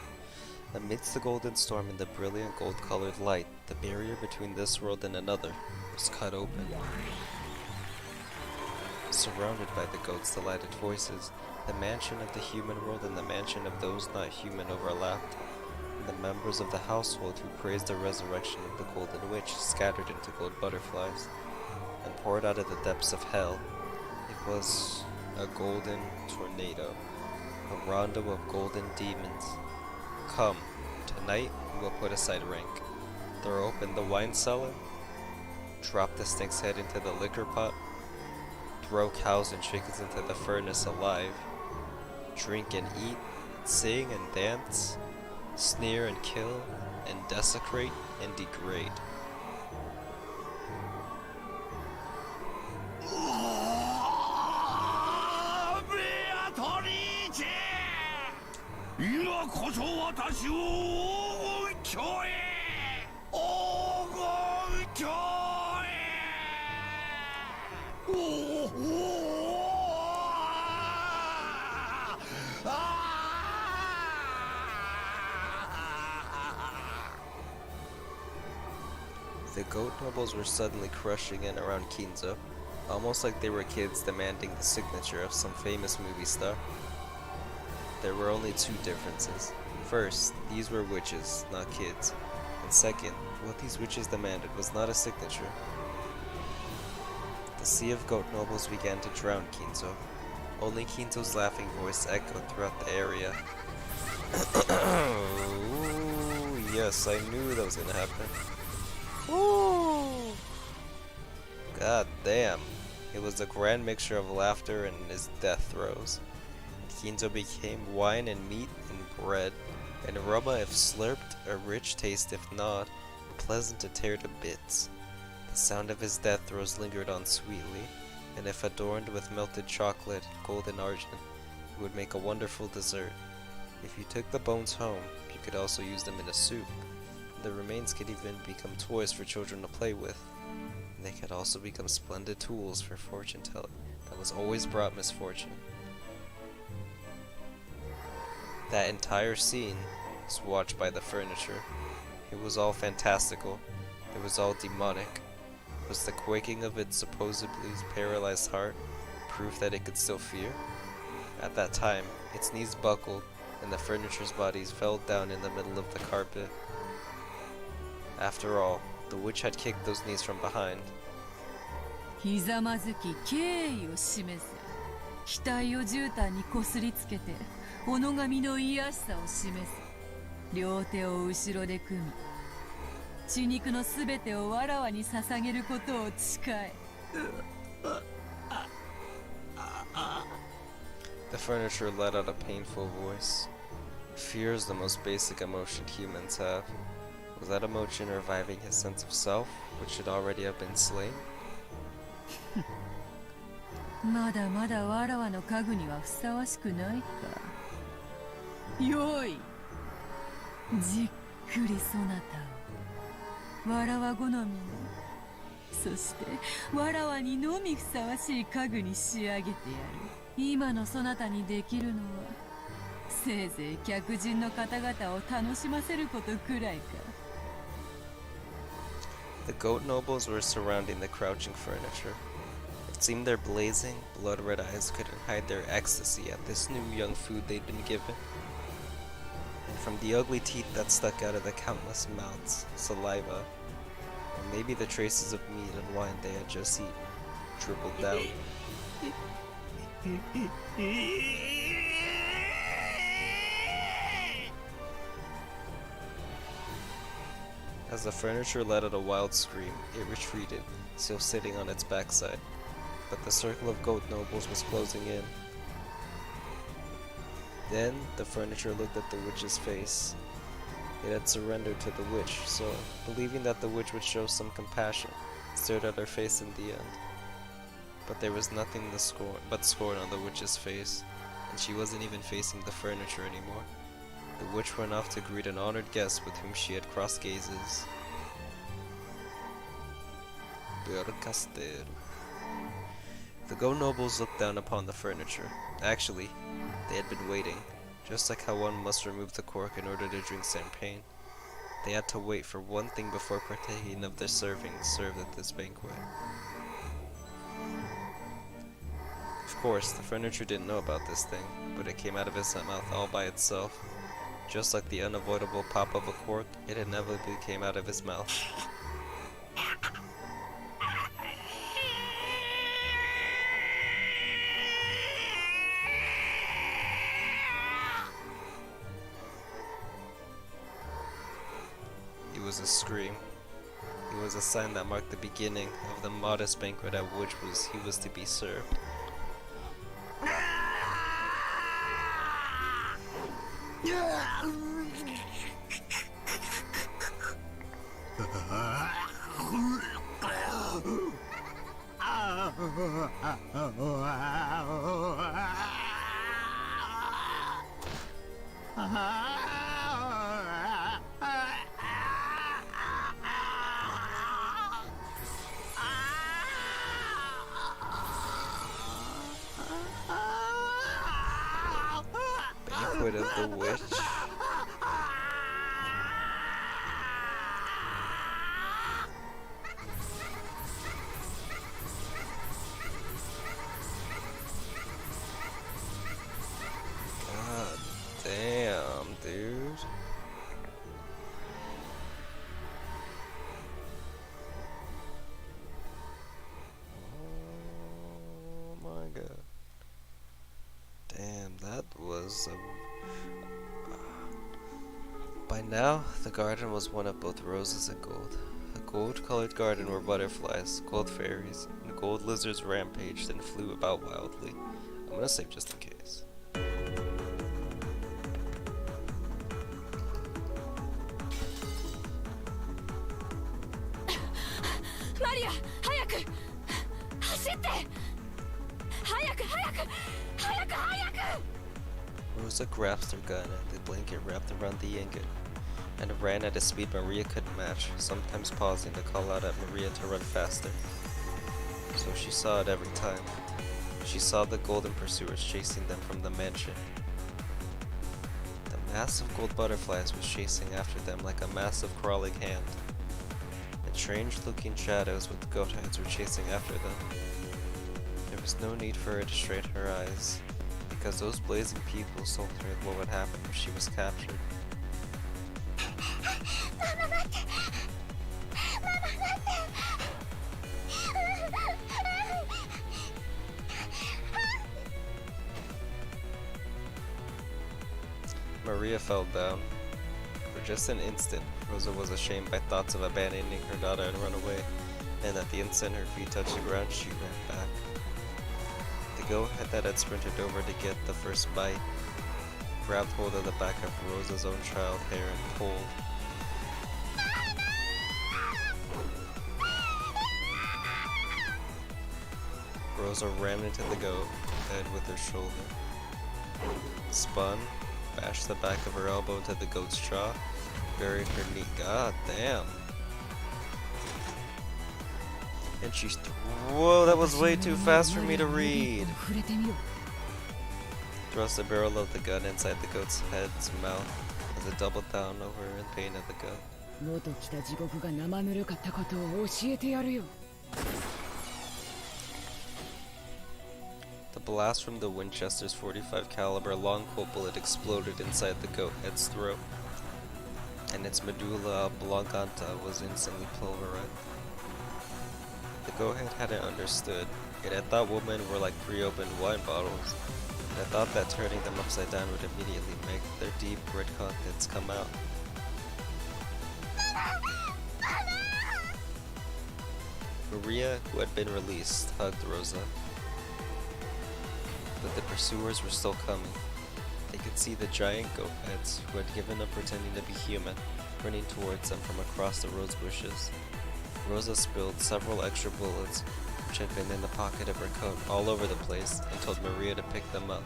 Amidst the golden storm and the brilliant gold-colored light, the barrier between this world and another was cut open. Surrounded by the goats' delighted voices, the mansion of the human world and the mansion of those not human overlapped, and the members of the household who praised the resurrection of the Golden Witch scattered into gold butterflies. and poured out of the depths of hell. It was a golden tornado, a rondo of golden demons. Come, tonight we will put aside rank. Throw open the wine cellar, drop the snake's head into the liquor pot, throw cows and chickens into the furnace alive, drink and eat, sing and dance, sneer and kill, and desecrate and degrade. The goat nobles were suddenly crushing in around Kinzo, almost like they were kids demanding the signature of some famous movie star. There were only two differences. First, these were witches, not kids. And second, what these witches demanded was not a signature. The sea of goat nobles began to drown Kinzo. Only Kinzo's laughing voice echoed throughout the area. Ooh, yes, I knew that was gonna happen. Ooh. God damn. It was a grand mixture of laughter and his death throes. Kinzo became wine and meat and bread, an aroma if slurped, a rich taste if not, pleasant to tear to bits. The sound of his death throes lingered on sweetly, and if adorned with melted chocolate and golden argent, it would make a wonderful dessert. If you took the bones home, you could also use them in a soup. The remains could even become toys for children to play with. And they could also become splendid tools for fortune telling that was always brought misfortune. That entire scene was watched by the furniture. It was all fantastical. It was all demonic. Was the quaking of its supposedly paralyzed heart proof that it could still fear? At that time, its knees buckled and the furniture's bodies fell down in the middle of the carpet. After all, the witch had kicked those knees from behind. ひざまずき敬意を示せ。額を絨毯にこすりつけて、己神の癒しさを示す。両手を後ろで組み、血肉のすべてをわらわに捧げることを誓え。The furniture let out a painful voice. Fear is the most basic emotion humans have. Was that emotion reviving his sense of self, which should already have been slain? まだまだわらわの家具にはふさわしくないか。よい。じっくりそなたを。わらわ好みの。そしてわらわにのみふさわしい家具に仕上げてやる。今のそなたにできるのは、せいぜい客人の方々を楽しませることくらいか。The goat nobles were surrounding the crouching furniture. It seemed their blazing, blood-red eyes couldn't hide their ecstasy at this new young food they'd been given. And from the ugly teeth that stuck out of the countless mouths, saliva, and maybe the traces of meat and wine they had just eaten, dribbled down. As the furniture let out a wild scream, it retreated, still sitting on its backside. But the circle of goat nobles was closing in. Then the furniture looked at the witch's face. It had surrendered to the witch, so, believing that the witch would show some compassion, stared at her face in the end. But there was nothing but scorn on the witch's face, and she wasn't even facing the furniture anymore. The witch went off to greet an honored guest with whom she had crossed gazes. The goat nobles looked down upon the furniture. Actually, they had been waiting, just like how one must remove the cork in order to drink champagne. They had to wait for one thing before partaking of the servings served at this banquet. Of course, the furniture didn't know about this thing, but it came out of its mouth all by itself. Just like the unavoidable pop of a cork, it inevitably came out of his mouth. was a scream. It was a sign that marked the beginning of the modest banquet at which he was to be served. Banquet of the Witch. God damn, dude. Oh my god. Damn, that was a... By now, the garden was one of both roses and gold. A gold-colored garden where butterflies, gold fairies, and gold lizards rampaged and flew about wildly. I'm gonna save just in case. Maria, 早く走って早く早く早く早く Rosa grasped her gun and the blanket wrapped around the ingot, and ran at a speed Maria couldn't match, sometimes pausing to call out at Maria to run faster. So she saw it every time. She saw the golden pursuers chasing them from the mansion. The mass of gold butterflies was chasing after them like a massive crawling hand. And strange-looking shadows with goat heads were chasing after them. There was no need for her to strain her eyes, because those blazing pupils told her what would happen if she was captured. Maria fell down. For just an instant, Rosa was ashamed by thoughts of abandoning her daughter and run away, and at the instant her feet touched the ground, she ran back. The goat-head that had sprinted over to get the first bite grabbed hold of the back of Rosa's own child hair and pulled. Rosa ran into the goat head with her shoulder, spun, bashed the back of her elbow into the goat's jaw, buried her knee. God damn. And she's... Whoa, that was way too fast for me to read. Thrust the barrel of the gun inside the goat's head's mouth as it doubled down over in pain of the gun. 元来た地獄が生ぬるかったことを教えてやるよ。 The blast from the Winchester's .45 caliber long Colt bullet exploded inside the goat head's throat, and its medulla oblongata was instantly pulverized. The goat head hadn't understood. It had thought women were like pre-opened wine bottles. It had thought that turning them upside down would immediately make their deep red contents come out. Maria, who had been released, hugged Rosa. But the pursuers were still coming. They could see the giant goat heads, who had given up pretending to be human, running towards them from across the rose bushes. Rosa spilled several extra bullets, which had been in the pocket of her coat, all over the place, and told Maria to pick them up.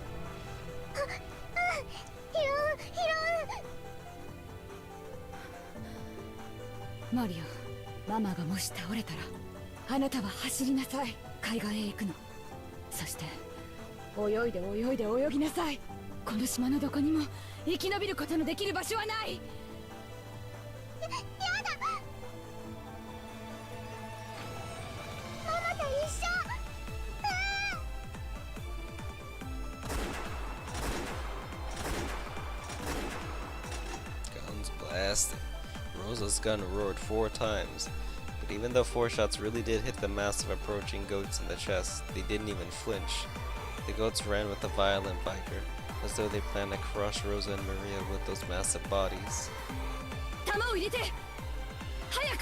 Maria, ママがもし倒れたら、あなたは走りなさい。海岸へ行くの。そして泳いで泳いで泳ぎなさい。この島のどこにも生き延びることのできる場所はない。やだ。ママと一緒。Guns blasted. Rosa's gun roared 4 times, but even though 4 shots really did hit the mass of approaching goats in the chest, they didn't even flinch. The goats ran with a violent vigor, as though they planned to crush Rosa and Maria with those massive bodies. 早く。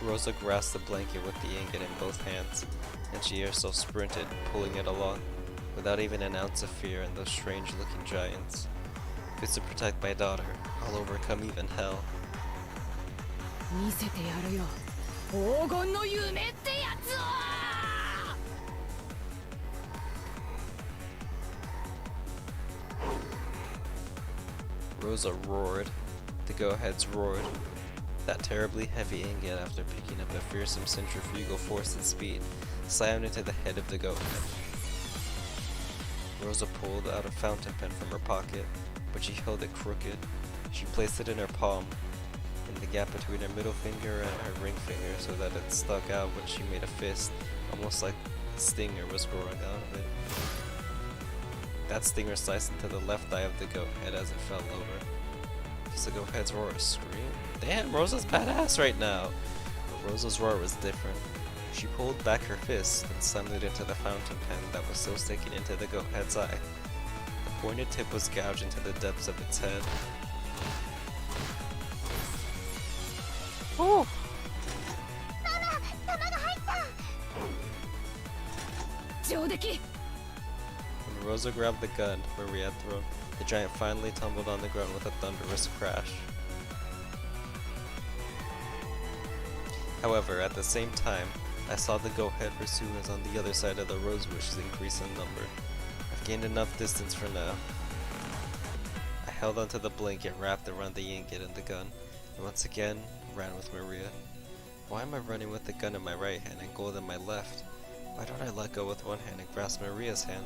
Rosa grasped the blanket with the ingot in both hands, and she herself sprinted, pulling it along, without even an ounce of fear in those strange-looking giants. If it's to protect my daughter, I'll overcome even hell. 見せてやるよ。黄金の夢ってやつを。 Rosa roared. The go-aheads roared. That terribly heavy ingot, after picking up a fearsome centrifugal force and speed, slammed into the head of the go-ahead. Rosa pulled out a fountain pen from her pocket, but she held it crooked. She placed it in her palm, in the gap between her middle finger and her ring finger, so that it stuck out when she made a fist, almost like a stinger was growing out of it. That stinger sliced into the left eye of the goat-head as it fell over. As the goat-head's roar screamed. Damn, Rosa's badass right now! But Rosa's roar was different. She pulled back her fist and slammed it into the fountain pen that was still sticking into the goat-head's eye. The pointed tip was gouged into the depths of its head. Oh! When Rosa grabbed the gun Maria had thrown, the giant finally tumbled on the ground with a thunderous crash. However, at the same time, I saw the goat-head pursuers on the other side of the rose bushes increase in number. I've gained enough distance for now. I held onto the blanket wrapped around the ingot and the gun, and once again ran with Maria. Why am I running with the gun in my right hand and gold in my left? Why don't I let go with one hand and grasp Maria's hand?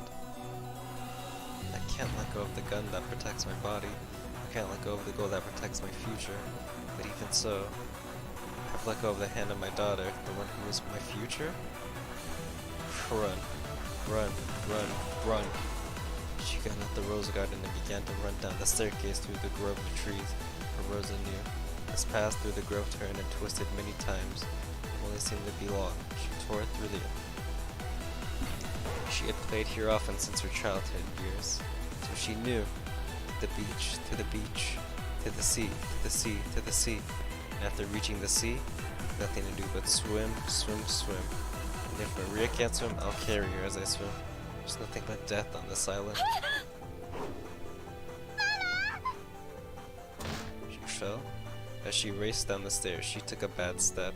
I can't let go of the gun that protects my body. I can't let go of the goal that protects my future. But even so, I've let go of the hand of my daughter, the one who is my future? Run, run, run, run. She got out the rose garden and began to run down the staircase through the grove of trees, for Rosa knew. This path through the grove turned and twisted many times, only seemed to be long. She tore through the... She had played here often since her childhood years, so she knew. The beach, to the beach, to the sea, to the sea, to the sea. And after reaching the sea, nothing to do but swim, swim, swim. And if Maria can't swim, I'll carry her as I swim. There's nothing but death on this island. She fell. As she raced down the stairs, she took a bad step.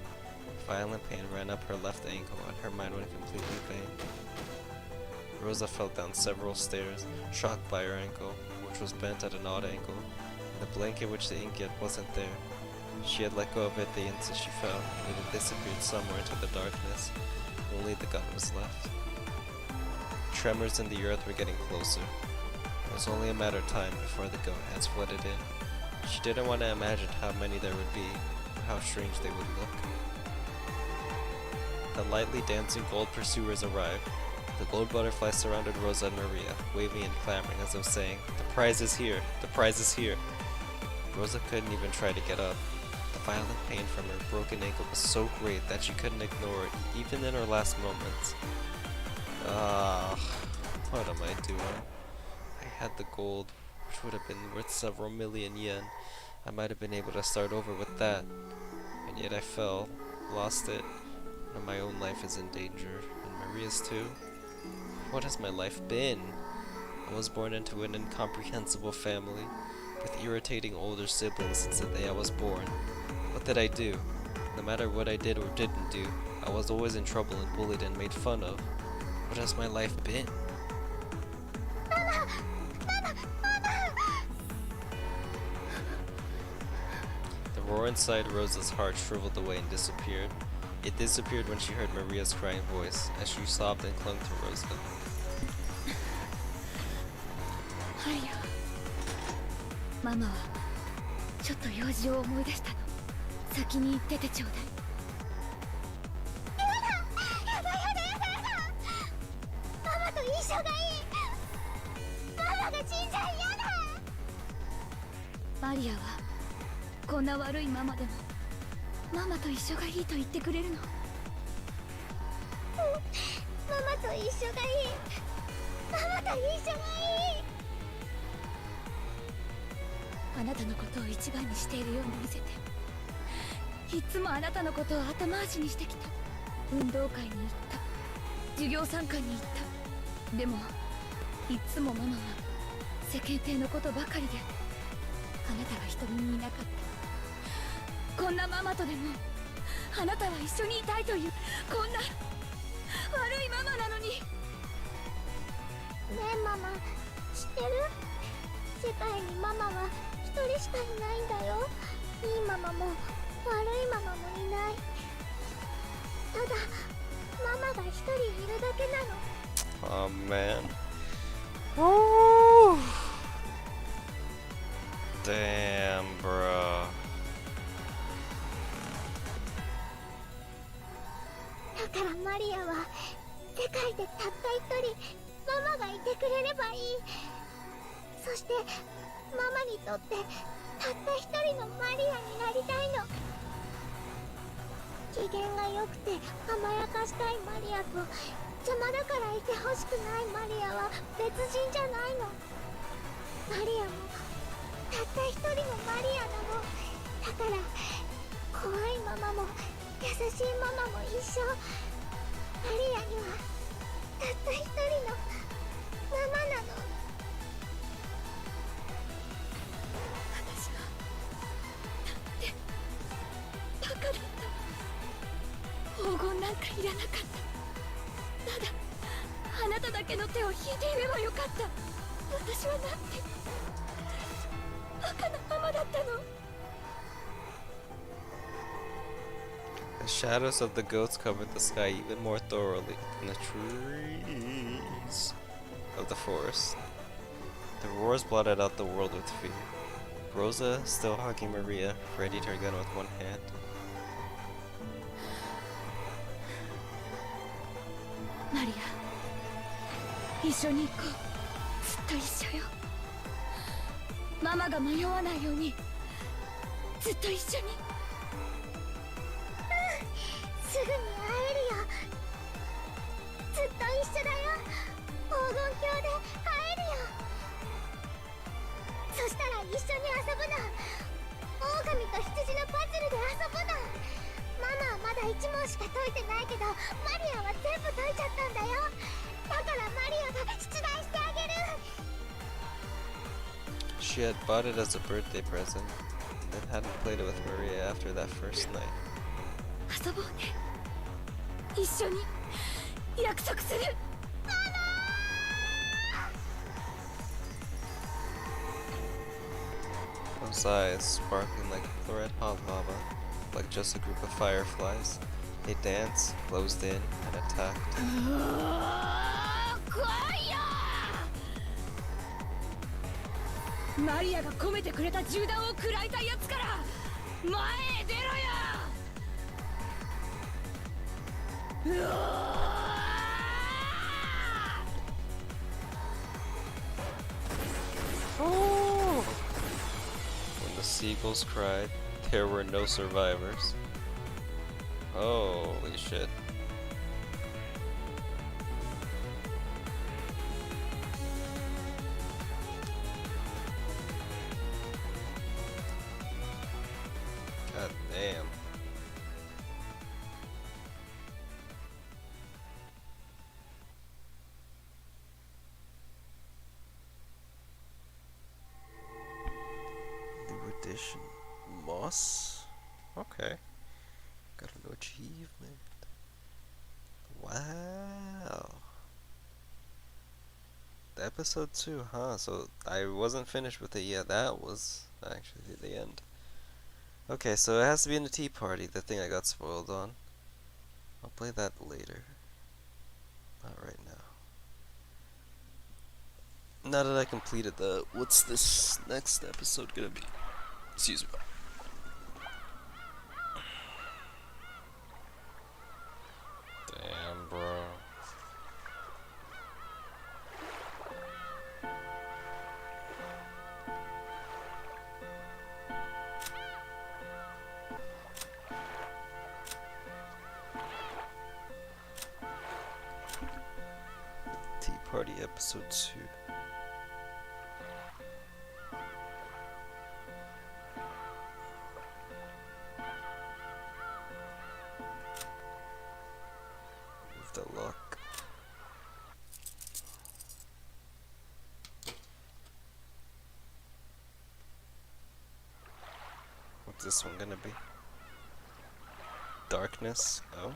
Violent pain ran up her left ankle, and her mind went completely vain. Rosa fell down several stairs, shocked by her ankle, which was bent at an odd angle. The blanket which the ingot wasn't there. She had let go of it the instant she fell, and it had disappeared somewhere into the darkness. Only the gun was left. Tremors in the earth were getting closer. It was only a matter of time before the goat-heads flooded in. She didn't want to imagine how many there would be, or how strange they would look. The lightly dancing gold pursuers arrived. The gold butterflies surrounded Rosa and Maria, waving and clamoring as though saying, "The prize is here! The prize is here!" Rosa couldn't even try to get up. The violent pain from her broken ankle was so great that she couldn't ignore it, even in her last moments. What am I doing? I had the gold, which would have been worth several million yen. I might have been able to start over with that. And yet I fell, lost it, and my own life is in danger, and Maria's too. What has my life been? I was born into an incomprehensible family, with irritating older siblings since the day I was born. What did I do? No matter what I did or didn't do, I was always in trouble and bullied and made fun of. What has my life been? The roar inside Rosa's heart shriveled away and disappeared. It disappeared when she heard Maria's crying voice, as she sobbed and clung to Rosa. Maria, ママはちょっと用事を思い出したの。先に行っててちょうだい。やだやだやだやだやだ。ママと一緒がいい。ママが死んじゃ嫌だ。マリアはこんな悪いママでもママと一緒がいいと言ってくれるの。ママと一緒がいい。ママと一緒がいい。あなたのことを一番にしているように見せて、いつもあなたのことを後回しにしてきた。運動会に行った、授業参観に行った。でもいつもママは世間体のことばかりで、あなたが一人にいなかった。こんなママとでもあなたは一緒にいたいという、こんな悪いママなのに。ねえママ、知ってる？世界にママは一人しかいないんだよ。いいママも悪いママもいない。ただママが一人いるだけなの。Oh man. Oh. Damn, bro. だからマリアは世界でたった一人ママがいてくれればいい。そしてママにとってたった一人のマリアになりたいの。機嫌が良くて甘やかしたいマリアと、邪魔だからいてほしくないマリアは別人じゃないの。マリアもたった一人のマリアなの。だから怖いママも優しいママも一緒。マリアにはたった一人のママなの。私はなんてバカだった。黄金なんかいらなかった。ただあなただけの手を引いていればよかった。私はなんてバカなママだったの。 The shadows of the goats covered the sky even more thoroughly than the trees of the forest. The roars blotted out the world with fear. Rosa, still hugging Maria, readied her gun with one hand. マリア、一緒に行こう。ずっと一緒よ。ママが迷わないようにずっと一緒に。すぐに会えるよ。ずっと一緒だよ。黄金鏡で会えるよ。そしたら一緒に遊ぶの。狼と羊のパズルで遊ぶの。ママはまだ1問しか解いてないけど、マリアは全部解いちゃったんだよ。だからマリアが出題してあげる。 She had bought it as a birthday present, and hadn't played it with Maria after that first night. 遊ぼうね。一緒に約束する。Those eyes, sparkling like red hot lava, like just a group of fireflies, they danced, closed in, and attacked. 来いよ。マリアが込めてくれた銃弾を食らいたいやつから前へ出ろよ。うわOh! When the seagulls cried, there were no survivors. Holy shit. God damn. New edition. Moss? Okay. Got a new achievement. Wow. Episode 2, huh? So I wasn't finished with it yet. That was actually the end. Okay, so it has to be in the tea party, the thing I got spoiled on. I'll play that later. Not right now. Now that I completed the... What's this next episode gonna be? Excuse me. Damn, bro. Tea Party Episode 2. What's this one gonna be? Darkness? Oh.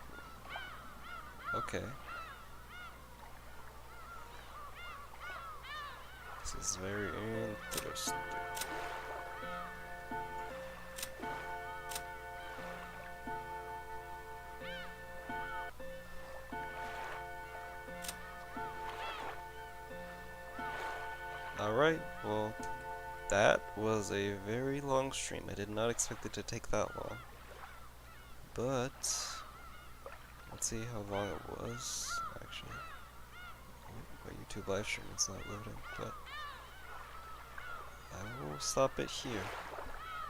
Okay. This is very interesting. Alright, well, that was a very long stream. I did not expect it to take that long. But, let's see how long it was, actually. My YouTube live stream is not loading, but I will stop it here.